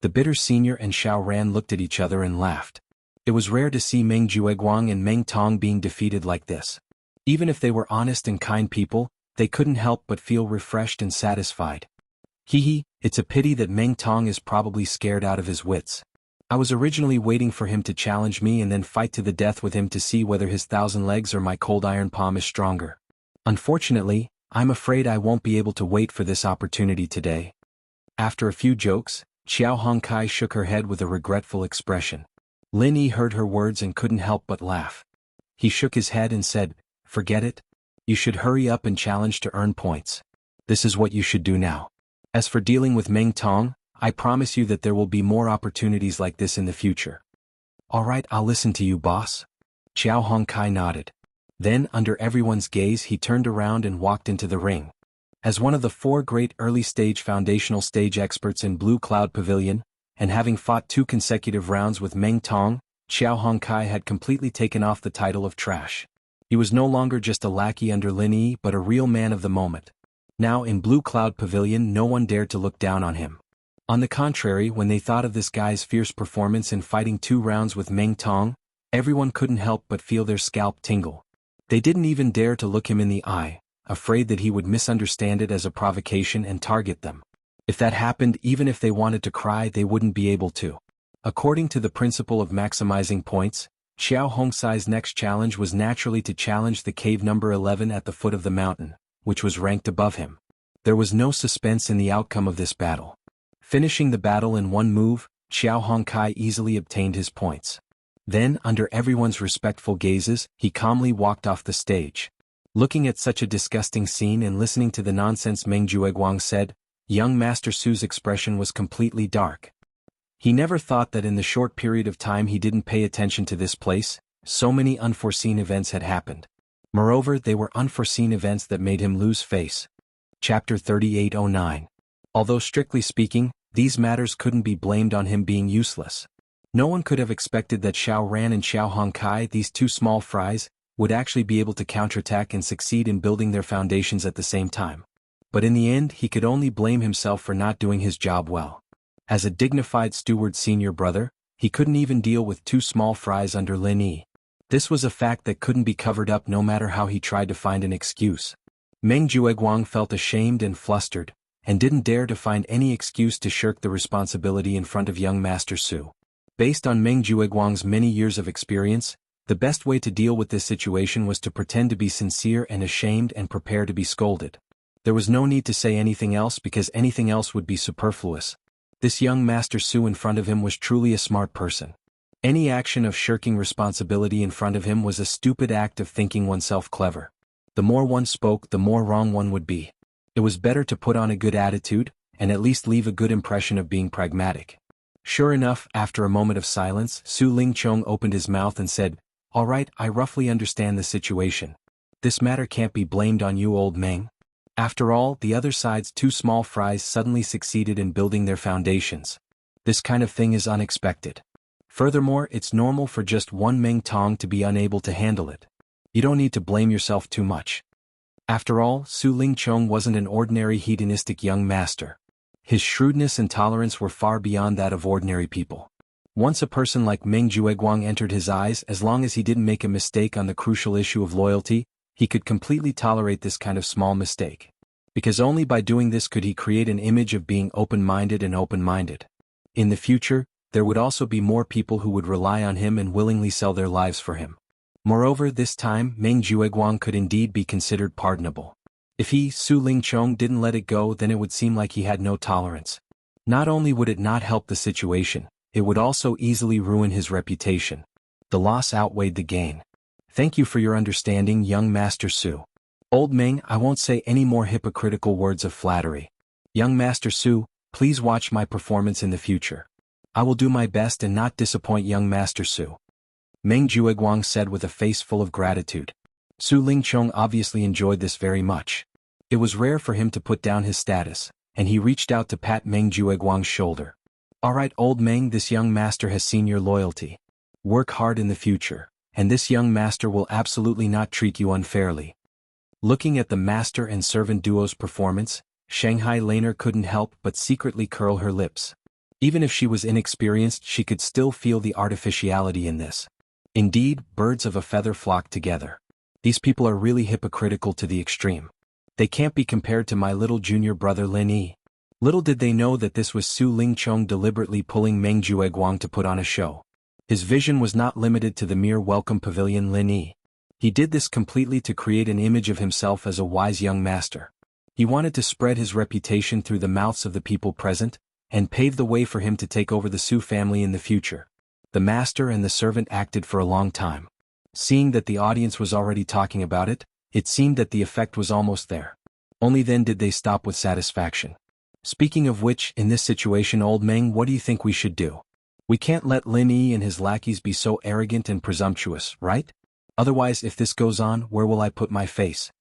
The bitter senior and Xiao Ran looked at each other and laughed. It was rare to see Meng Jueguang and Meng Tong being defeated like this. Even if they were honest and kind people, they couldn't help but feel refreshed and satisfied. It's a pity that Meng Tong is probably scared out of his wits. I was originally waiting for him to challenge me and then fight to the death with him to see whether his 1,000 legs or my cold iron palm is stronger. Unfortunately, I'm afraid I won't be able to wait for this opportunity today. After a few jokes, Xiao Hongkai shook her head with a regretful expression. Lin Yi heard her words and couldn't help but laugh. He shook his head and said, "Forget it. You should hurry up and challenge to earn points. This is what you should do now. As for dealing with Meng Tong, I promise you that there will be more opportunities like this in the future." "All right, I'll listen to you, boss." Xiao Hongkai nodded. Then, under everyone's gaze, he turned around and walked into the ring. As one of the 4 great early-stage foundational stage experts in Blue Cloud Pavilion, and having fought 2 consecutive rounds with Meng Tong, Xiao Hongkai had completely taken off the title of trash. He was no longer just a lackey under Lin Yi but a real man of the moment. Now in Blue Cloud Pavilion no one dared to look down on him. On the contrary, when they thought of this guy's fierce performance in fighting 2 rounds with Meng Tong, everyone couldn't help but feel their scalp tingle. They didn't even dare to look him in the eye, afraid that he would misunderstand it as a provocation and target them. If that happened, even if they wanted to cry, they wouldn't be able to. According to the principle of maximizing points, Xiao Hongkai's next challenge was naturally to challenge the cave number 11 at the foot of the mountain, which was ranked above him. There was no suspense in the outcome of this battle. Finishing the battle in 1 move, Xiao Hongkai easily obtained his points. Then, under everyone's respectful gazes, he calmly walked off the stage. Looking at such a disgusting scene and listening to the nonsense Meng Jueguang said, young Master Su's expression was completely dark. He never thought that in the short period of time he didn't pay attention to this place, so many unforeseen events had happened. Moreover, they were unforeseen events that made him lose face. Chapter 3809. Although strictly speaking, these matters couldn't be blamed on him being useless. No one could have expected that Xiao Ran and Xiao Hongkai, these 2 small fries, would actually be able to counterattack and succeed in building their foundations at the same time. But in the end, he could only blame himself for not doing his job well. As a dignified steward senior brother, he couldn't even deal with 2 small fries under Lin Yi. This was a fact that couldn't be covered up no matter how he tried to find an excuse. Meng Jueguang felt ashamed and flustered, and didn't dare to find any excuse to shirk the responsibility in front of young Master Su. Based on Meng Jueguang's many years of experience, the best way to deal with this situation was to pretend to be sincere and ashamed and prepare to be scolded. There was no need to say anything else because anything else would be superfluous. This young Master Su in front of him was truly a smart person. Any action of shirking responsibility in front of him was a stupid act of thinking oneself clever. The more one spoke, the more wrong one would be. It was better to put on a good attitude, and at least leave a good impression of being pragmatic. Sure enough, after a moment of silence, Su Lingchong opened his mouth and said, "All right, I roughly understand the situation. This matter can't be blamed on you, old Meng. After all, the other side's 2 small fries suddenly succeeded in building their foundations. This kind of thing is unexpected. Furthermore, it's normal for just 1 Meng Tong to be unable to handle it. You don't need to blame yourself too much." After all, Su Lingchong wasn't an ordinary hedonistic young master. His shrewdness and tolerance were far beyond that of ordinary people. Once a person like Meng Jueguang entered his eyes, as long as he didn't make a mistake on the crucial issue of loyalty, he could completely tolerate this kind of small mistake. Because only by doing this could he create an image of being open-minded and open-minded. In the future, there would also be more people who would rely on him and willingly sell their lives for him. Moreover, this time, Meng Jueguang could indeed be considered pardonable. If he, Su Lingchong, didn't let it go, then it would seem like he had no tolerance. Not only would it not help the situation, it would also easily ruin his reputation. The loss outweighed the gain. Thank you for your understanding, young Master Su. Old Meng, I won't say any more hypocritical words of flattery. Young Master Su, please watch my performance in the future. I will do my best and not disappoint young Master Su. Meng Jueguang said with a face full of gratitude. Su Lingchong obviously enjoyed this very much. It was rare for him to put down his status, and he reached out to pat Meng Jueguang's shoulder. All right, old Meng, this young master has seen your loyalty. Work hard in the future, and this young master will absolutely not treat you unfairly. Looking at the master and servant duo's performance, Shanghai Laner couldn't help but secretly curl her lips. Even if she was inexperienced, she could still feel the artificiality in this. Indeed, birds of a feather flock together. These people are really hypocritical to the extreme. They can't be compared to my little junior brother Lin Yi. Little did they know that this was Su Lingchong deliberately pulling Meng Jueguang to put on a show. His vision was not limited to the mere welcome pavilion Lin Yi. He did this completely to create an image of himself as a wise young master. He wanted to spread his reputation through the mouths of the people present, and pave the way for him to take over the Su family in the future. The master and the servant acted for a long time. Seeing that the audience was already talking about it, it seemed that the effect was almost there. Only then did they stop with satisfaction. Speaking of which, in this situation, old Meng, what do you think we should do? We can't let Lin Yi and his lackeys be so arrogant and presumptuous, right? Otherwise, if this goes on, where will I put my face?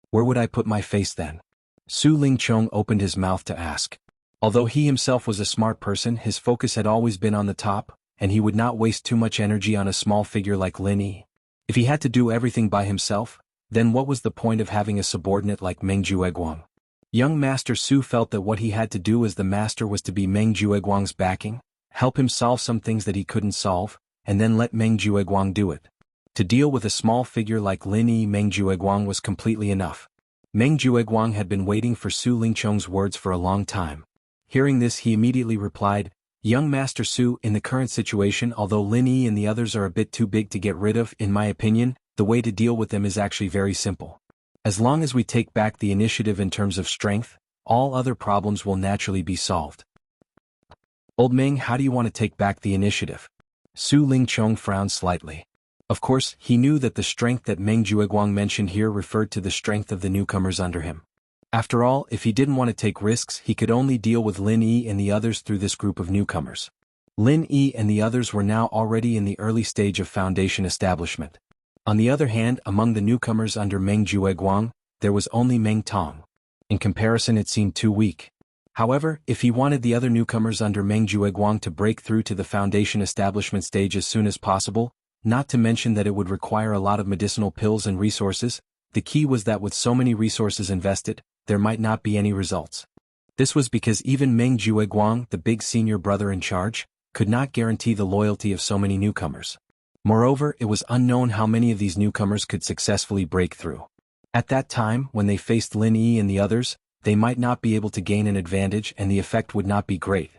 Where would I put my face then? Su Lingchong opened his mouth to ask. Although he himself was a smart person, his focus had always been on the top, and he would not waste too much energy on a small figure like Lin Yi. If he had to do everything by himself, then what was the point of having a subordinate like Meng Jueguang? Young Master Su felt that what he had to do as the master was to be Meng Jueguang's backing, help him solve some things that he couldn't solve, and then let Meng Jueguang do it. To deal with a small figure like Lin Yi, Meng Jueguang was completely enough. Meng Jueguang had been waiting for Su Lingchong's words for a long time. Hearing this, he immediately replied, "Young Master Su, in the current situation, although Lin Yi and the others are a bit too big to get rid of, in my opinion, the way to deal with them is actually very simple. As long as we take back the initiative in terms of strength, all other problems will naturally be solved." "Old Meng, how do you want to take back the initiative?" Su Lingchong frowned slightly. Of course, he knew that the strength that Meng Jueguang mentioned here referred to the strength of the newcomers under him. After all, if he didn't want to take risks, he could only deal with Lin Yi and the others through this group of newcomers. Lin Yi and the others were now already in the early stage of foundation establishment. On the other hand, among the newcomers under Meng Jueguang, there was only Meng Tong. In comparison, it seemed too weak. However, if he wanted the other newcomers under Meng Jueguang to break through to the foundation establishment stage as soon as possible, not to mention that it would require a lot of medicinal pills and resources, the key was that with so many resources invested, there might not be any results. This was because even Meng Jueguang, the big senior brother in charge, could not guarantee the loyalty of so many newcomers. Moreover, it was unknown how many of these newcomers could successfully break through. At that time, when they faced Lin Yi and the others, they might not be able to gain an advantage and the effect would not be great.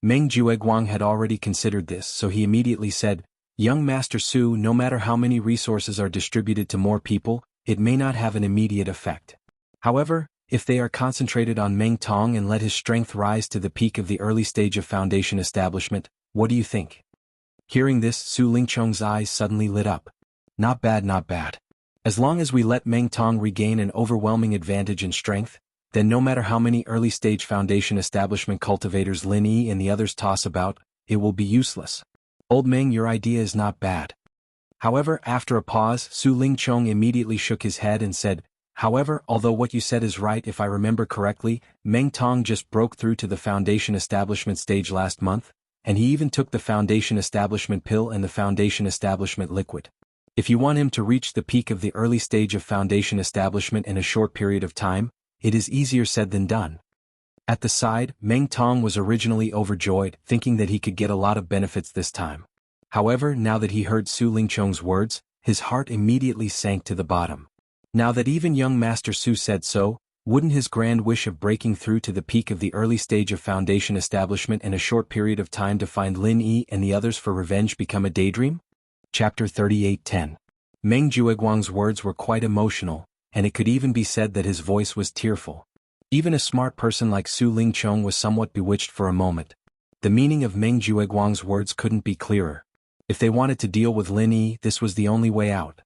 Meng Jueguang had already considered this, so he immediately said, "Young Master Su, no matter how many resources are distributed to more people, it may not have an immediate effect. However, if they are concentrated on Meng Tong and let his strength rise to the peak of the early stage of foundation establishment, what do you think?" Hearing this, Su Lingchong's eyes suddenly lit up. "Not bad, not bad. As long as we let Meng Tong regain an overwhelming advantage in strength, then no matter how many early stage foundation establishment cultivators Lin Yi and the others toss about, it will be useless. Old Meng, your idea is not bad." However, after a pause, Su Lingchong immediately shook his head and said, "However, although what you said is right, if I remember correctly, Meng Tong just broke through to the foundation establishment stage last month, and he even took the foundation establishment pill and the foundation establishment liquid. If you want him to reach the peak of the early stage of foundation establishment in a short period of time, it is easier said than done." At the side, Meng Tong was originally overjoyed, thinking that he could get a lot of benefits this time. However, now that he heard Su Lingchong's words, his heart immediately sank to the bottom. Now that even young Master Su said so, wouldn't his grand wish of breaking through to the peak of the early stage of foundation establishment in a short period of time to find Lin Yi and the others for revenge become a daydream? Chapter 38:10. Meng Jueguang's words were quite emotional, and it could even be said that his voice was tearful. Even a smart person like Su Lingchong was somewhat bewitched for a moment. The meaning of Meng Jueguang's words couldn't be clearer. If they wanted to deal with Lin Yi, this was the only way out.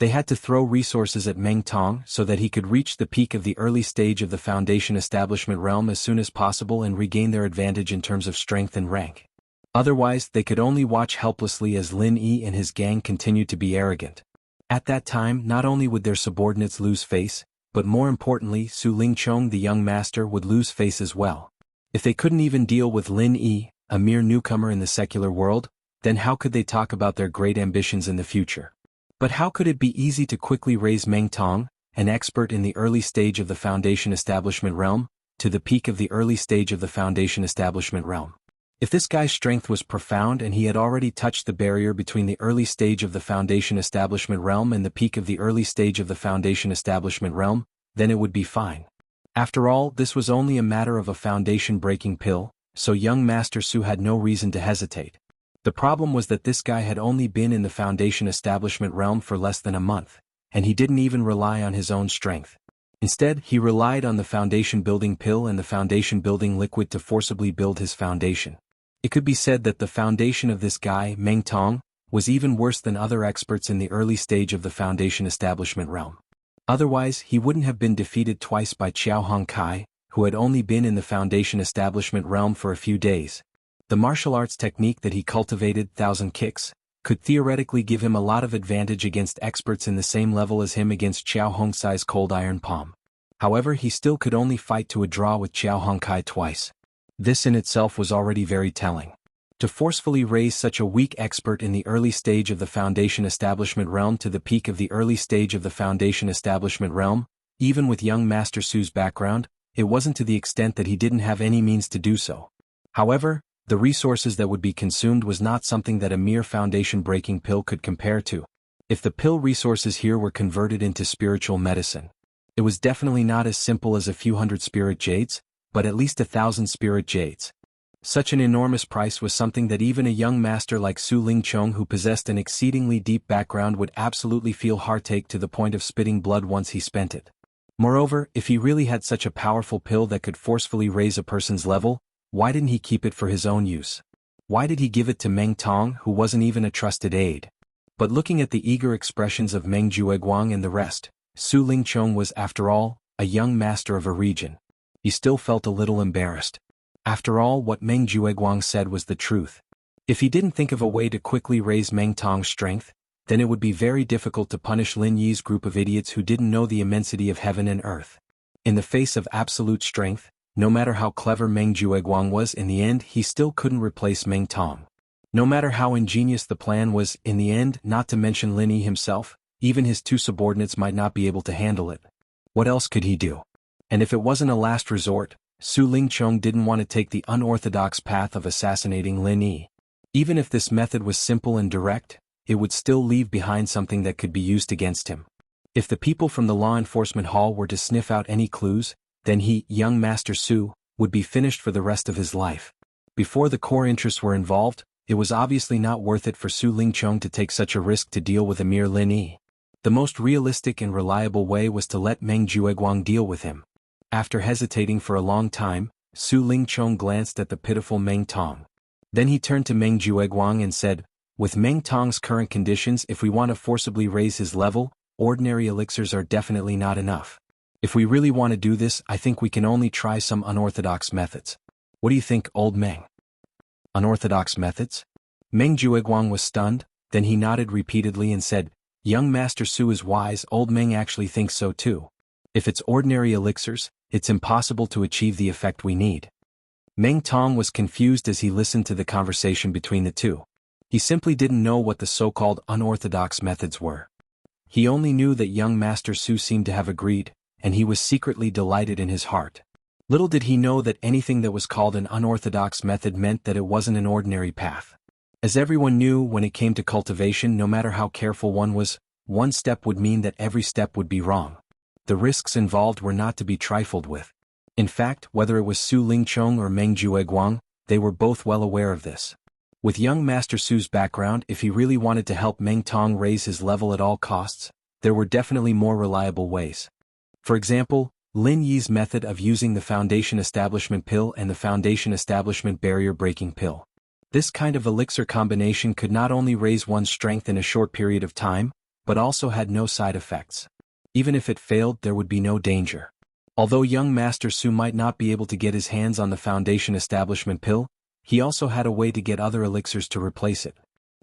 They had to throw resources at Meng Tong so that he could reach the peak of the early stage of the foundation establishment realm as soon as possible and regain their advantage in terms of strength and rank. Otherwise, they could only watch helplessly as Lin Yi and his gang continued to be arrogant. At that time, not only would their subordinates lose face, but more importantly, Su Lingchong, the young master, would lose face as well. If they couldn't even deal with Lin Yi, a mere newcomer in the secular world, then how could they talk about their great ambitions in the future? But how could it be easy to quickly raise Meng Tong, an expert in the early stage of the foundation establishment realm, to the peak of the early stage of the foundation establishment realm? If this guy's strength was profound and he had already touched the barrier between the early stage of the foundation establishment realm and the peak of the early stage of the foundation establishment realm, then it would be fine. After all, this was only a matter of a foundation-breaking pill, so young Master Su had no reason to hesitate. The problem was that this guy had only been in the foundation establishment realm for less than a month, and he didn't even rely on his own strength. Instead, he relied on the foundation-building pill and the foundation-building liquid to forcibly build his foundation. It could be said that the foundation of this guy, Meng Tong, was even worse than other experts in the early stage of the foundation establishment realm. Otherwise, he wouldn't have been defeated twice by Qiao Hongkai, who had only been in the foundation establishment realm for a few days. The martial arts technique that he cultivated, Thousand Kicks, could theoretically give him a lot of advantage against experts in the same level as him against Qiao Hongkai's cold iron palm. However, he still could only fight to a draw with Qiao Hongkai twice. This in itself was already very telling. To forcefully raise such a weak expert in the early stage of the Foundation Establishment realm to the peak of the early stage of the Foundation Establishment realm, even with young Master Su's background, it wasn't to the extent that he didn't have any means to do so. However, the resources that would be consumed was not something that a mere foundation-breaking pill could compare to. If the pill resources here were converted into spiritual medicine, it was definitely not as simple as a few hundred spirit jades, but at least 1,000 spirit jades. Such an enormous price was something that even a young master like Su Lingchong, who possessed an exceedingly deep background, would absolutely feel heartache to the point of spitting blood once he spent it. Moreover, if he really had such a powerful pill that could forcefully raise a person's level, why didn't he keep it for his own use? Why did he give it to Meng Tong, who wasn't even a trusted aide? But looking at the eager expressions of Meng Jueguang and the rest, Su Lingchong was, after all, a young master of a region. He still felt a little embarrassed. After all, what Meng Jueguang said was the truth. If he didn't think of a way to quickly raise Meng Tong's strength, then it would be very difficult to punish Lin Yi's group of idiots who didn't know the immensity of heaven and earth. In the face of absolute strength, no matter how clever Meng Jueguang was, in the end he still couldn't replace Meng Tong. No matter how ingenious the plan was, in the end, not to mention Lin Yi himself, even his two subordinates might not be able to handle it. What else could he do? And if it wasn't a last resort, Su Lingchong didn't want to take the unorthodox path of assassinating Lin Yi. Even if this method was simple and direct, it would still leave behind something that could be used against him. If the people from the law enforcement hall were to sniff out any clues, then he, young Master Su, would be finished for the rest of his life. Before the core interests were involved, it was obviously not worth it for Su Lingchong to take such a risk to deal with a mere Lin Yi. The most realistic and reliable way was to let Meng Jueguang deal with him. After hesitating for a long time, Su Lingchong glanced at the pitiful Meng Tong. Then he turned to Meng Jueguang and said, "With Meng Tong's current conditions, if we want to forcibly raise his level, ordinary elixirs are definitely not enough. If we really want to do this, I think we can only try some unorthodox methods. What do you think, old Meng?" Unorthodox methods? Meng Jueguang was stunned, then he nodded repeatedly and said, "Young Master Su is wise, old Meng actually thinks so too. If it's ordinary elixirs, it's impossible to achieve the effect we need." Meng Tong was confused as he listened to the conversation between the two. He simply didn't know what the so-called unorthodox methods were. He only knew that young Master Su seemed to have agreed, and he was secretly delighted in his heart. Little did he know that anything that was called an unorthodox method meant that it wasn't an ordinary path. As everyone knew, when it came to cultivation, no matter how careful one was, one step would mean that every step would be wrong. The risks involved were not to be trifled with. In fact, whether it was Su Lingchong or Meng Jueguang, they were both well aware of this. With young Master Su's background, if he really wanted to help Meng Tong raise his level at all costs, there were definitely more reliable ways. For example, Lin Yi's method of using the Foundation Establishment pill and the Foundation Establishment barrier-breaking pill. This kind of elixir combination could not only raise one's strength in a short period of time, but also had no side effects. Even if it failed, there would be no danger. Although young Master Su might not be able to get his hands on the Foundation Establishment pill, he also had a way to get other elixirs to replace it.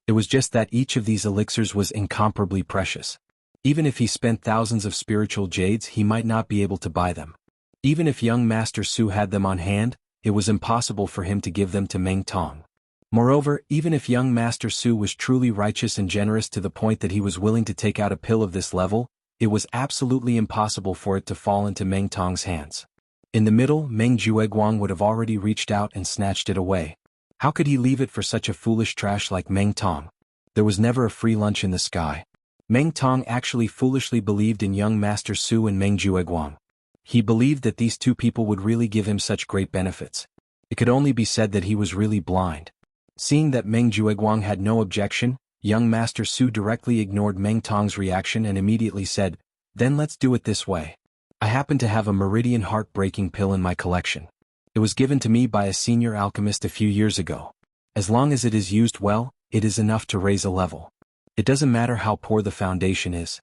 It was just that each of these elixirs was incomparably precious. Even if he spent thousands of spiritual jades, he might not be able to buy them. Even if young Master Su had them on hand, it was impossible for him to give them to Meng Tong. Moreover, even if young Master Su was truly righteous and generous to the point that he was willing to take out a pill of this level, it was absolutely impossible for it to fall into Meng Tong's hands. In the middle, Meng Jueguang would have already reached out and snatched it away. How could he leave it for such a foolish trash like Meng Tong? There was never a free lunch in the sky. Meng Tong actually foolishly believed in young Master Su and Meng Jueguang. He believed that these two people would really give him such great benefits. It could only be said that he was really blind. Seeing that Meng Jueguang had no objection, young Master Su directly ignored Meng Tong's reaction and immediately said, "Then let's do it this way. I happen to have a meridian heart-breaking pill in my collection. It was given to me by a senior alchemist a few years ago. As long as it is used well, it is enough to raise a level. It doesn't matter how poor the foundation is."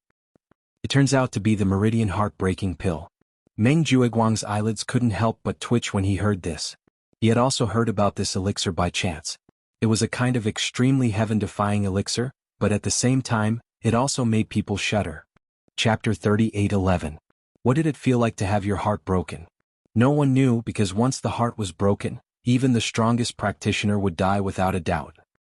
It turns out to be the meridian heart-breaking pill. Meng Jueguang's eyelids couldn't help but twitch when he heard this. He had also heard about this elixir by chance. It was a kind of extremely heaven-defying elixir, but at the same time, it also made people shudder. Chapter 38:11. What did it feel like to have your heart broken? No one knew, because once the heart was broken, even the strongest practitioner would die without a doubt.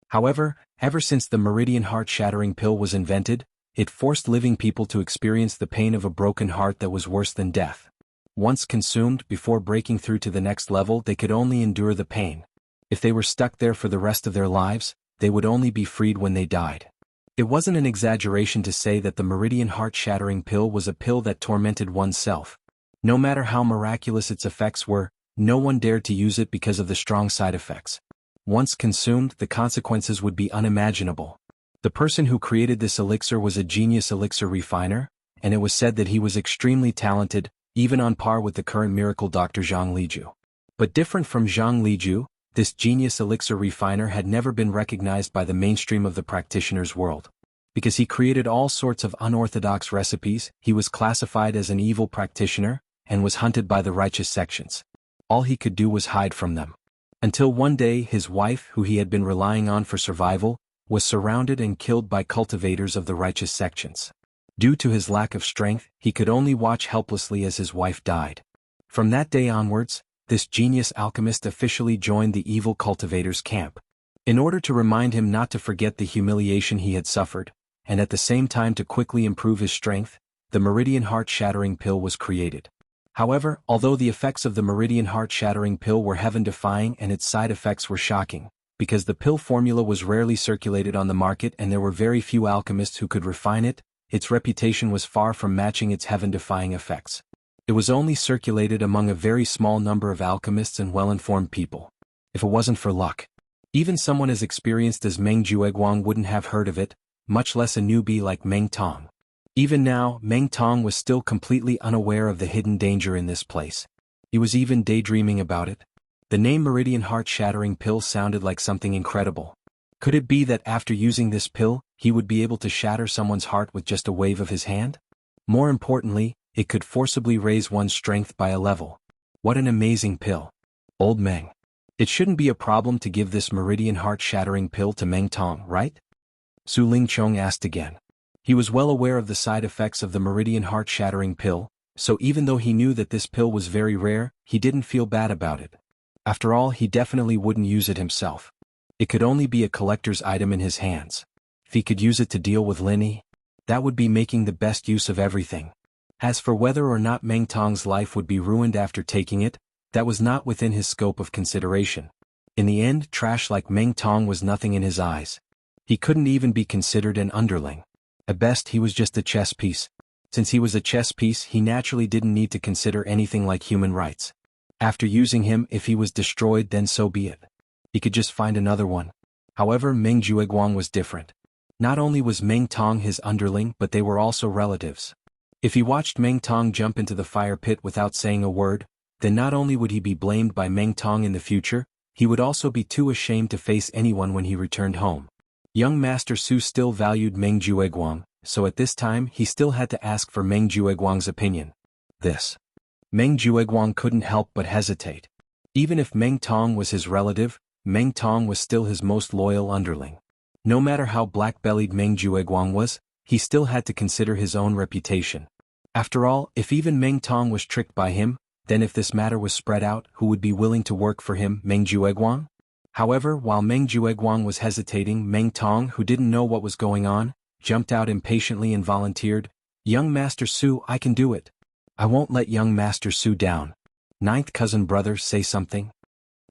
However, ever since the Meridian heart-shattering pill was invented, it forced living people to experience the pain of a broken heart that was worse than death. Once consumed, before breaking through to the next level, they could only endure the pain. If they were stuck there for the rest of their lives, they would only be freed when they died. It wasn't an exaggeration to say that the Meridian heart-shattering pill was a pill that tormented oneself. No matter how miraculous its effects were, no one dared to use it because of the strong side effects. Once consumed, the consequences would be unimaginable. The person who created this elixir was a genius elixir refiner, and it was said that he was extremely talented, even on par with the current miracle doctor Zhang Liju. But different from Zhang Liju, this genius elixir refiner had never been recognized by the mainstream of the practitioner's world. Because he created all sorts of unorthodox recipes, he was classified as an evil practitioner, and was hunted by the righteous sections. All he could do was hide from them. Until one day his wife, who he had been relying on for survival, was surrounded and killed by cultivators of the righteous sections. Due to his lack of strength, he could only watch helplessly as his wife died. From that day onwards, this genius alchemist officially joined the evil cultivators' camp. In order to remind him not to forget the humiliation he had suffered, and at the same time to quickly improve his strength, the Meridian heart-shattering pill was created. However, although the effects of the Meridian heart-shattering pill were heaven-defying and its side effects were shocking, because the pill formula was rarely circulated on the market and there were very few alchemists who could refine it, its reputation was far from matching its heaven-defying effects. It was only circulated among a very small number of alchemists and well-informed people. If it wasn't for luck, even someone as experienced as Meng Jueguang wouldn't have heard of it, much less a newbie like Meng Tong. Even now, Meng Tong was still completely unaware of the hidden danger in this place. He was even daydreaming about it. The name Meridian heart-shattering pill sounded like something incredible. Could it be that after using this pill, he would be able to shatter someone's heart with just a wave of his hand? More importantly, it could forcibly raise one's strength by a level. What an amazing pill. Old Meng. It shouldn't be a problem to give this Meridian heart-shattering pill to Meng Tong, right? Su Lingchong asked again. He was well aware of the side effects of the Meridian heart-shattering pill, so even though he knew that this pill was very rare, he didn't feel bad about it. After all, he definitely wouldn't use it himself. It could only be a collector's item in his hands. If he could use it to deal with Linny, that would be making the best use of everything. As for whether or not Meng Tong's life would be ruined after taking it, that was not within his scope of consideration. In the end, trash like Meng Tong was nothing in his eyes. He couldn't even be considered an underling. At best, he was just a chess piece. Since he was a chess piece, he naturally didn't need to consider anything like human rights. After using him, if he was destroyed, then so be it. He could just find another one. However, Meng Jueguang was different. Not only was Meng Tong his underling, but they were also relatives. If he watched Meng Tong jump into the fire pit without saying a word, then not only would he be blamed by Meng Tong in the future, he would also be too ashamed to face anyone when he returned home. Young Master Su still valued Meng Jueguang, so at this time he still had to ask for Meng Jueguang's opinion. Meng Jueguang couldn't help but hesitate. Even if Meng Tong was his relative, Meng Tong was still his most loyal underling. No matter how black-bellied Meng Jueguang was, he still had to consider his own reputation. After all, if even Meng Tong was tricked by him, then if this matter was spread out, who would be willing to work for him, Meng Jueguang? However, while Meng Jueguang was hesitating, Meng Tong, who didn't know what was going on, jumped out impatiently and volunteered, "Young Master Su, I can do it. I won't let young Master Su down. Ninth cousin brother, say something."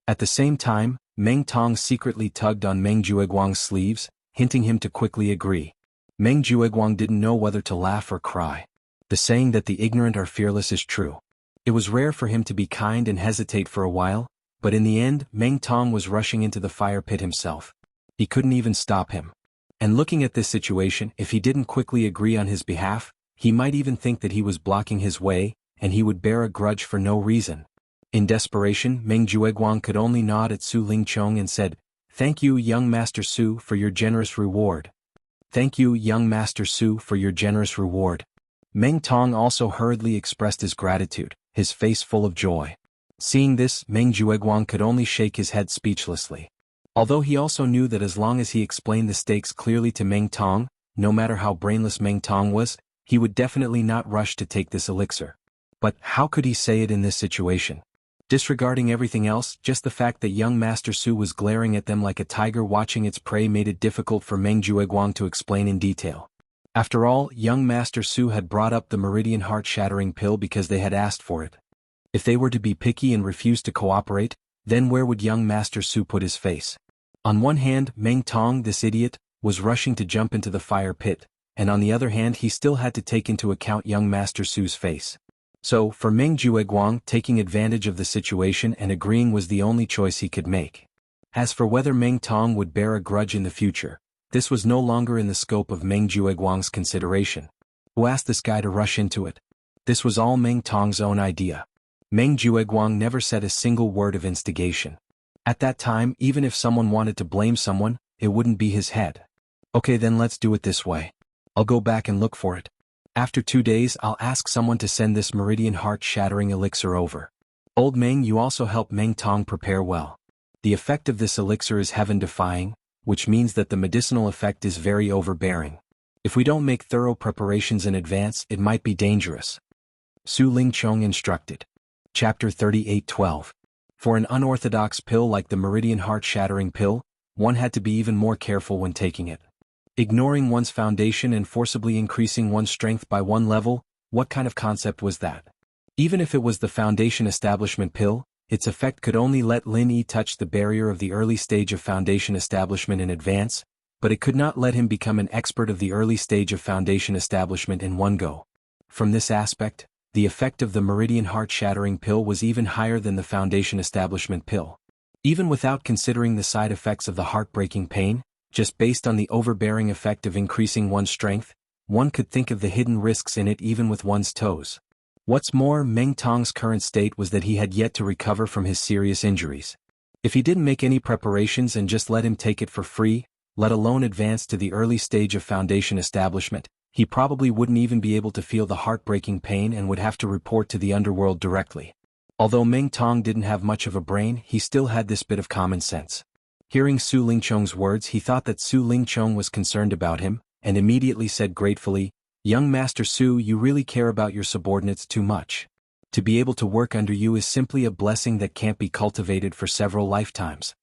At the same time, Meng Tong secretly tugged on Meng Jueguang's sleeves, hinting him to quickly agree. Meng Jueguang didn't know whether to laugh or cry. The saying that the ignorant are fearless is true. It was rare for him to be kind and hesitate for a while, but in the end, Meng Tong was rushing into the fire pit himself. He couldn't even stop him. And looking at this situation, if he didn't quickly agree on his behalf, he might even think that he was blocking his way, and he would bear a grudge for no reason. In desperation, Meng Jueguang could only nod at Su Lingchong and said, "Thank you, young Master Su, for your generous reward. Thank you, young Master Su, for your generous reward." Meng Tong also hurriedly expressed his gratitude, his face full of joy. Seeing this, Meng Jueguang could only shake his head speechlessly. Although he also knew that as long as he explained the stakes clearly to Meng Tong, no matter how brainless Meng Tong was, he would definitely not rush to take this elixir. But how could he say it in this situation? Disregarding everything else, just the fact that young Master Su was glaring at them like a tiger watching its prey made it difficult for Meng Jueguang to explain in detail. After all, young Master Su had brought up the Meridian Heart-Shattering Pill because they had asked for it. If they were to be picky and refuse to cooperate, then where would young Master Su put his face? On one hand, Meng Tong, this idiot, was rushing to jump into the fire pit, and on the other hand he still had to take into account young Master Su's face. So, for Meng Jueguang, taking advantage of the situation and agreeing was the only choice he could make. As for whether Meng Tong would bear a grudge in the future, this was no longer in the scope of Meng Jueguang's consideration. Who asked this guy to rush into it? This was all Meng Tong's own idea. Meng Jueguang never said a single word of instigation. At that time, even if someone wanted to blame someone, it wouldn't be his head. Okay, then let's do it this way. I'll go back and look for it. After 2 days I'll ask someone to send this Meridian Heart-Shattering Elixir over. Old Meng, you also help Meng Tong prepare well. The effect of this elixir is heaven-defying, which means that the medicinal effect is very overbearing. If we don't make thorough preparations in advance, it might be dangerous. Su Lingchong instructed. Chapter 38:12. For an unorthodox pill like the Meridian Heart-Shattering Pill, one had to be even more careful when taking it. Ignoring one's foundation and forcibly increasing one's strength by 1 level, what kind of concept was that? Even if it was the Foundation Establishment Pill, its effect could only let Lin Yi touch the barrier of the early stage of Foundation Establishment in advance, but it could not let him become an expert of the early stage of Foundation Establishment in one go. From this aspect, the effect of the Meridian Heart-Shattering Pill was even higher than the Foundation Establishment Pill. Even without considering the side effects of the heartbreaking pain, just based on the overbearing effect of increasing one's strength, one could think of the hidden risks in it even with one's toes. What's more, Meng Tong's current state was that he had yet to recover from his serious injuries. If he didn't make any preparations and just let him take it for free, let alone advance to the early stage of Foundation Establishment, he probably wouldn't even be able to feel the heartbreaking pain and would have to report to the underworld directly. Although Meng Tong didn't have much of a brain, he still had this bit of common sense. Hearing Su Lingchong's words, he thought that Su Lingchong was concerned about him, and immediately said gratefully, "Young Master Su, you really care about your subordinates too much. To be able to work under you is simply a blessing that can't be cultivated for several lifetimes."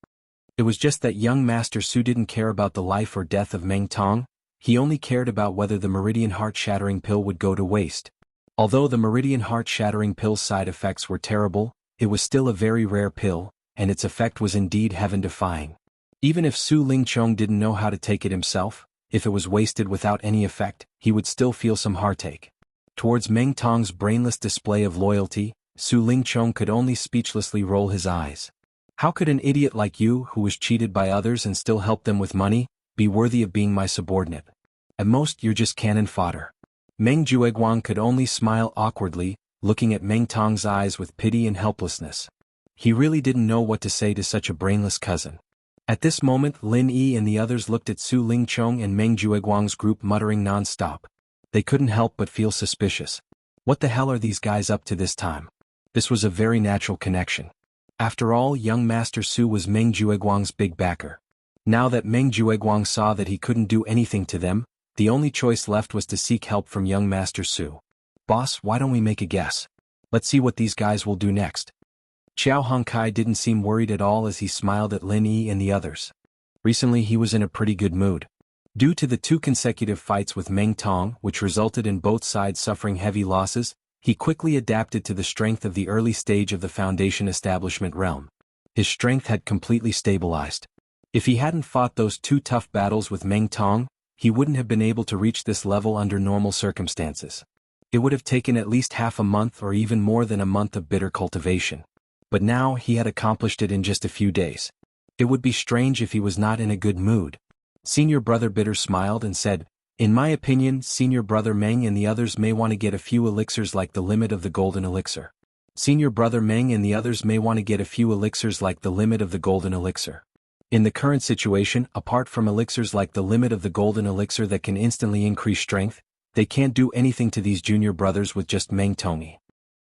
It was just that young Master Su didn't care about the life or death of Meng Tong, he only cared about whether the Meridian Heart-Shattering Pill would go to waste. Although the Meridian Heart-Shattering Pill's side effects were terrible, it was still a very rare pill, and its effect was indeed heaven-defying. Even if Su Lingchong didn't know how to take it himself, if it was wasted without any effect, he would still feel some heartache. Towards Meng Tong's brainless display of loyalty, Su Lingchong could only speechlessly roll his eyes. How could an idiot like you, who was cheated by others and still helped them with money, be worthy of being my subordinate? At most you're just cannon fodder. Meng Jueguang could only smile awkwardly, looking at Meng Tong's eyes with pity and helplessness. He really didn't know what to say to such a brainless cousin. At this moment Lin Yi and the others looked at Su Lingchong and Meng Jueguang's group muttering non-stop. They couldn't help but feel suspicious. What the hell are these guys up to this time? This was a very natural connection. After all, young Master Su was Meng Jueguang's big backer. Now that Meng Jueguang saw that he couldn't do anything to them, the only choice left was to seek help from young Master Su. "Boss, why don't we make a guess? Let's see what these guys will do next." Xiao Hongkai didn't seem worried at all as he smiled at Lin Yi and the others. Recently he was in a pretty good mood. Due to the 2 consecutive fights with Meng Tong, which resulted in both sides suffering heavy losses, he quickly adapted to the strength of the early stage of the Foundation Establishment realm. His strength had completely stabilized. If he hadn't fought those 2 tough battles with Meng Tong, he wouldn't have been able to reach this level under normal circumstances. It would have taken at least half a month or even more than a month of bitter cultivation. But now he had accomplished it in just a few days. It would be strange if he was not in a good mood. Senior Brother Bitter smiled and said, "In my opinion, Senior Brother Meng and the others may want to get a few elixirs like the limit of the golden elixir. Senior Brother Meng and the others may want to get a few elixirs like the limit of the golden elixir. In the current situation, apart from elixirs like the limit of the golden elixir that can instantly increase strength, they can't do anything to these junior brothers with just Meng Tong.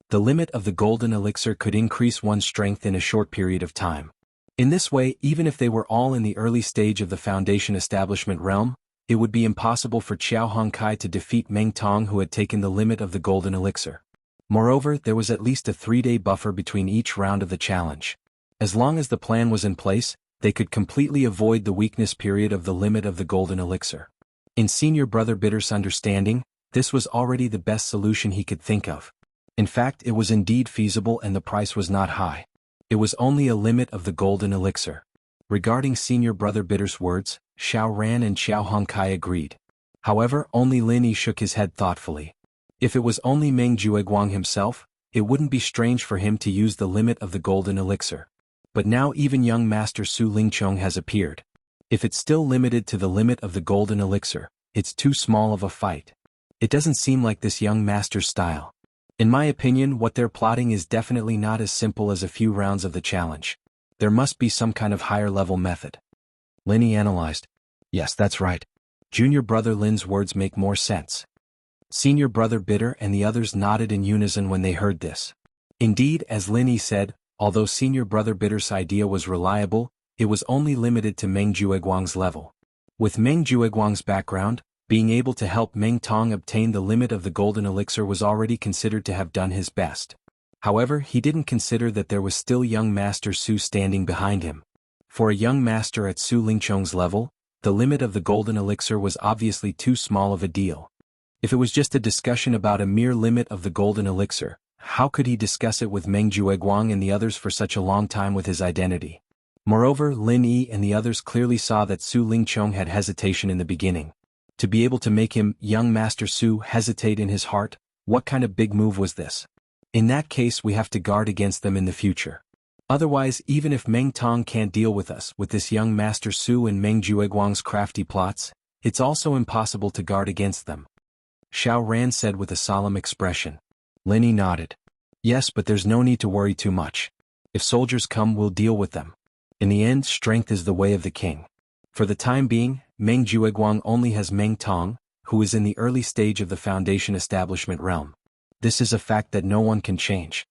The limit of the golden elixir could increase one's strength in a short period of time. In this way, even if they were all in the early stage of the Foundation Establishment realm, it would be impossible for Xiao Hongkai to defeat Meng Tong, who had taken the limit of the golden elixir. Moreover, there was at least a 3-day buffer between each round of the challenge. As long as the plan was in place, they could completely avoid the weakness period of the limit of the golden elixir. In senior brother Bitter's understanding, this was already the best solution he could think of. In fact, it was indeed feasible and the price was not high. It was only a limit of the golden elixir. Regarding senior brother Bitter's words, Xiao Ran and Xiao Hongkai agreed. However, only Lin Yi shook his head thoughtfully. If it was only Meng Jueguang himself, it wouldn't be strange for him to use the limit of the golden elixir. But now even young Master Su Lingchong has appeared. If it's still limited to the limit of the golden elixir, it's too small of a fight. It doesn't seem like this young master's style. In my opinion, what they're plotting is definitely not as simple as a few rounds of the challenge. There must be some kind of higher-level method. Lin Yi analyzed. Yes, that's right. Junior brother Lin's words make more sense. Senior brother Bitter and the others nodded in unison when they heard this. Indeed, as Lin Yi said, although senior brother Bitter's idea was reliable, it was only limited to Meng Jueguang's level. With Meng Jueguang's background, being able to help Meng Tong obtain the limit of the golden elixir was already considered to have done his best. However, he didn't consider that there was still young Master Su standing behind him. For a young master at Su Lingchong's level, the limit of the golden elixir was obviously too small of a deal. If it was just a discussion about a mere limit of the golden elixir, how could he discuss it with Meng Jueguang and the others for such a long time with his identity? Moreover, Lin Yi and the others clearly saw that Su Lingchong had hesitation in the beginning. To be able to make him, young Master Su, hesitate in his heart, what kind of big move was this? In that case, we have to guard against them in the future. Otherwise, even if Meng Tong can't deal with us with this young Master Su and Meng Jueguang's crafty plots, it's also impossible to guard against them. Xiao Ran said with a solemn expression. Lin Yi nodded. Yes, but there's no need to worry too much. If soldiers come, we'll deal with them. In the end, strength is the way of the king. For the time being, Meng Jueguang only has Meng Tong, who is in the early stage of the foundation establishment realm. This is a fact that no one can change.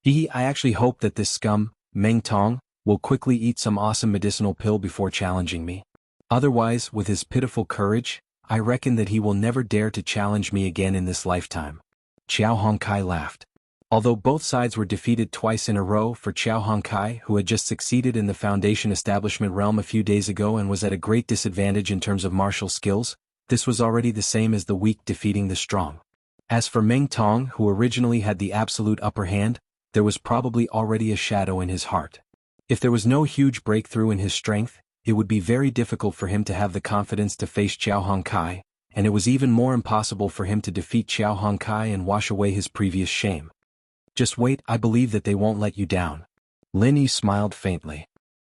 I actually hope that this scum, Meng Tong, will quickly eat some awesome medicinal pill before challenging me. Otherwise, with his pitiful courage, I reckon that he will never dare to challenge me again in this lifetime. Xiao Hongkai laughed. Although both sides were defeated twice in a row for Xiao Hongkai, who had just succeeded in the foundation establishment realm a few days ago and was at a great disadvantage in terms of martial skills, this was already the same as the weak defeating the strong. As for Meng Tong, who originally had the absolute upper hand, there was probably already a shadow in his heart. If there was no huge breakthrough in his strength, it would be very difficult for him to have the confidence to face Xiao Hongkai, and it was even more impossible for him to defeat Xiao Hongkai and wash away his previous shame. Just wait, I believe that they won't let you down. Lin Yi smiled faintly.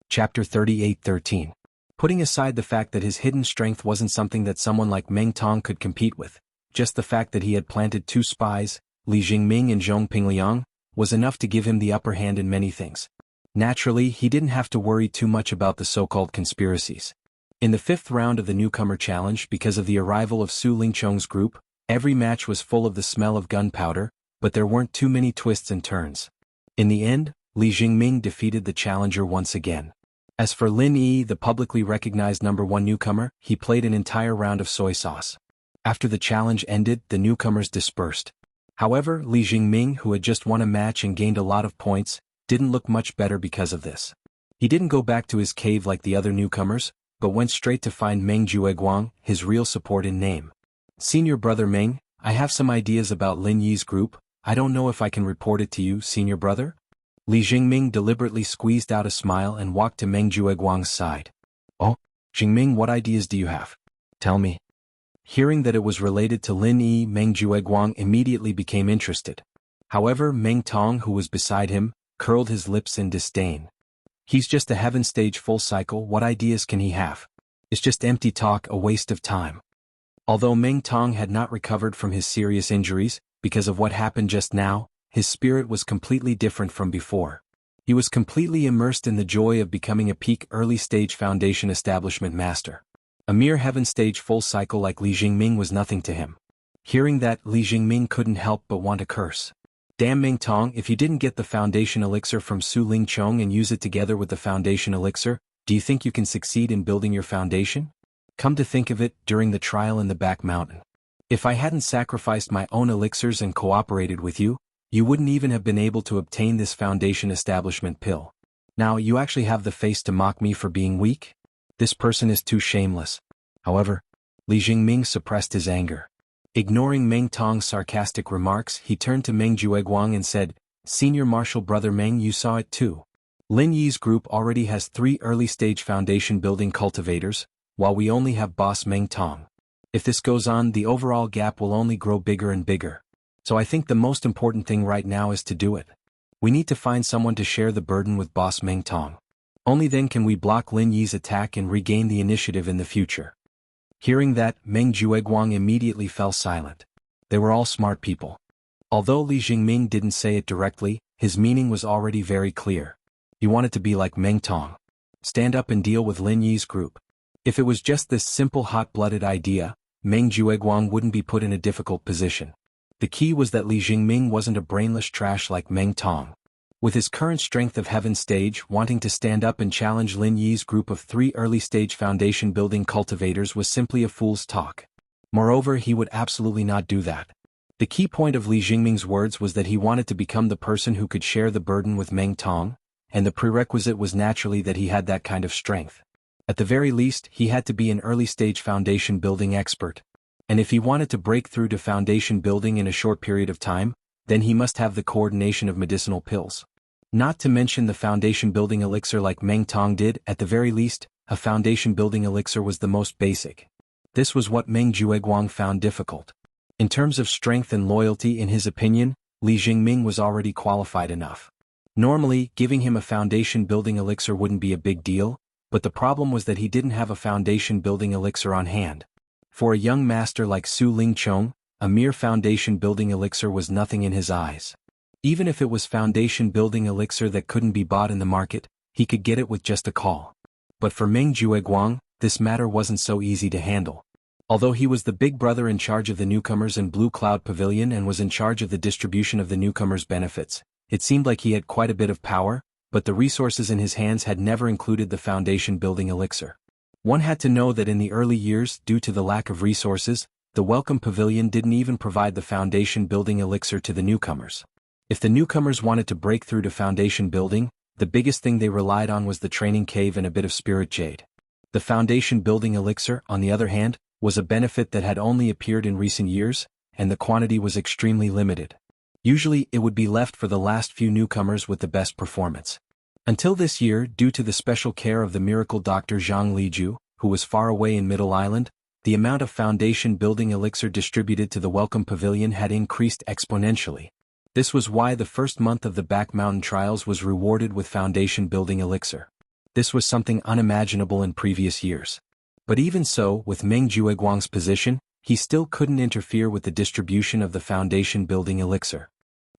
Chapter 38:13. Putting aside the fact that his hidden strength wasn't something that someone like Meng Tong could compete with, just the fact that he had planted 2 spies, Li Jingming and Zhong Pingliang, was enough to give him the upper hand in many things. Naturally, he didn't have to worry too much about the so-called conspiracies. In the 5th round of the newcomer challenge, because of the arrival of Su Lingchong's group, every match was full of the smell of gunpowder, but there weren't too many twists and turns. In the end, Li Jingming defeated the challenger once again. As for Lin Yi, the publicly recognized #1 newcomer, he played an entire round of soy sauce. After the challenge ended, the newcomers dispersed. However, Li Jingming, who had just won a match and gained a lot of points, didn't look much better because of this. He didn't go back to his cave like the other newcomers, but went straight to find Meng Jueguang, his real support in name. Senior brother Meng, I have some ideas about Lin Yi's group. I don't know if I can report it to you, senior brother? Li Jingming deliberately squeezed out a smile and walked to Meng Jueguang's side. Oh, Jingming, what ideas do you have? Tell me. Hearing that it was related to Lin Yi, Meng Jueguang immediately became interested. However, Meng Tong, who was beside him, curled his lips in disdain. He's just a heaven stage full cycle, what ideas can he have? It's just empty talk, a waste of time. Although Meng Tong had not recovered from his serious injuries, because of what happened just now, his spirit was completely different from before. He was completely immersed in the joy of becoming a peak early-stage foundation establishment master. A mere heaven stage full cycle like Li Jingming was nothing to him. Hearing that, Li Jingming couldn't help but want to curse. Damn Meng Tong, if you didn't get the foundation elixir from Su Lingchong and use it together with the foundation elixir, do you think you can succeed in building your foundation? Come to think of it, during the trial in the back mountain. If I hadn't sacrificed my own elixirs and cooperated with you, You wouldn't even have been able to obtain this foundation establishment pill. Now you actually have the face to mock me for being weak? This person is too shameless. However, Li Jingming suppressed his anger. Ignoring Meng Tong's sarcastic remarks, he turned to Meng Jueguang and said, "Senior Marshal Brother Meng, you saw it too. Lin Yi's group already has 3 early-stage foundation-building cultivators, while we only have boss Meng Tong. If this goes on, the overall gap will only grow bigger and bigger. So I think the most important thing right now is to do it. We need to find someone to share the burden with boss Meng Tong. Only then can we block Lin Yi's attack and regain the initiative in the future." Hearing that, Meng Jueguang immediately fell silent. They were all smart people. Although Li Jingming didn't say it directly, his meaning was already very clear. He wanted to be like Meng Tong. Stand up and deal with Lin Yi's group. If it was just this simple hot-blooded idea, Meng Jueguang wouldn't be put in a difficult position. The key was that Li Jingming wasn't a brainless trash like Meng Tong. With his current strength of Heaven Stage, wanting to stand up and challenge Lin Yi's group of 3 early-stage foundation-building cultivators was simply a fool's talk. Moreover, he would absolutely not do that. The key point of Li Jingming's words was that he wanted to become the person who could share the burden with Meng Tong, and the prerequisite was naturally that he had that kind of strength. At the very least, he had to be an early-stage foundation-building expert. And if he wanted to break through to foundation building in a short period of time, then he must have the coordination of medicinal pills. Not to mention the foundation-building elixir like Meng Tong did. At the very least, a foundation-building elixir was the most basic. This was what Meng Jueguang found difficult. In terms of strength and loyalty, in his opinion, Li Jingming was already qualified enough. Normally, giving him a foundation-building elixir wouldn't be a big deal, but the problem was that he didn't have a foundation-building elixir on hand. For a young master like Su Lingchong, a mere foundation-building elixir was nothing in his eyes. Even if it was foundation-building elixir that couldn't be bought in the market, he could get it with just a call. But for Meng Jueguang, this matter wasn't so easy to handle. Although he was the big brother in charge of the newcomers in Blue Cloud Pavilion and was in charge of the distribution of the newcomers' benefits, it seemed like he had quite a bit of power, but the resources in his hands had never included the foundation-building elixir. One had to know that in the early years, due to the lack of resources, the Welcome Pavilion didn't even provide the foundation-building elixir to the newcomers. If the newcomers wanted to break through to foundation building, the biggest thing they relied on was the training cave and a bit of spirit jade. The foundation-building elixir, on the other hand, was a benefit that had only appeared in recent years, and the quantity was extremely limited. Usually, it would be left for the last few newcomers with the best performance. Until this year, due to the special care of the miracle doctor Zhang Liju, who was far away in Middle Island, the amount of foundation-building elixir distributed to the Welcome Pavilion had increased exponentially. This was why the first month of the Back Mountain Trials was rewarded with foundation-building elixir. This was something unimaginable in previous years. But even so, with Meng Jueguang's position, he still couldn't interfere with the distribution of the foundation-building elixir.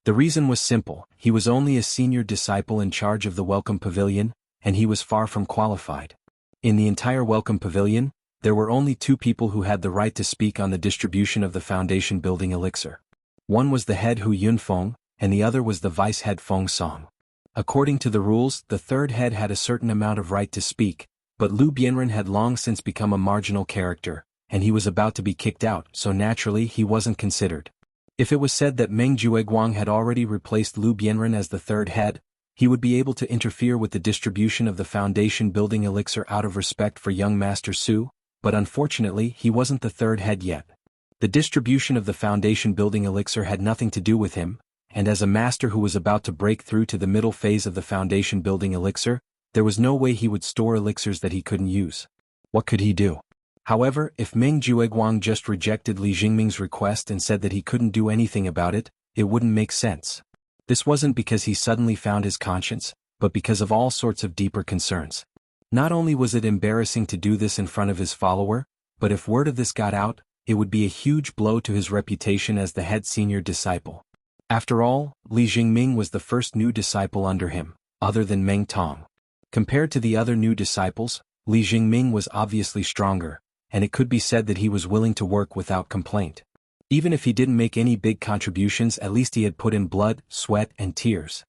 The reason was simple: he was only a senior disciple in charge of the Welcome Pavilion, and he was far from qualified. In the entire Welcome Pavilion, there were only 2 people who had the right to speak on the distribution of the foundation-building elixir. One was the head Hu Yunfeng, and the other was the vice head Feng Song. According to the rules, the third head had a certain amount of right to speak, but Lu Bianren had long since become a marginal character, and he was about to be kicked out, so naturally he wasn't considered. If it was said that Meng Jueguang had already replaced Lu Bianren as the third head, he would be able to interfere with the distribution of the foundation-building elixir out of respect for young Master Su, but unfortunately he wasn't the third head yet. The distribution of the foundation-building elixir had nothing to do with him, and as a master who was about to break through to the middle phase of the foundation-building elixir, there was no way he would store elixirs that he couldn't use. What could he do? However, if Meng Jueguang just rejected Li Jingming's request and said that he couldn't do anything about it, it wouldn't make sense. This wasn't because he suddenly found his conscience, but because of all sorts of deeper concerns. Not only was it embarrassing to do this in front of his follower, but if word of this got out, it would be a huge blow to his reputation as the head senior disciple. After all, Li Jingming was the first new disciple under him, other than Meng Tong. Compared to the other new disciples, Li Jingming was obviously stronger, and it could be said that he was willing to work without complaint. Even if he didn't make any big contributions, at least he had put in blood, sweat, and tears.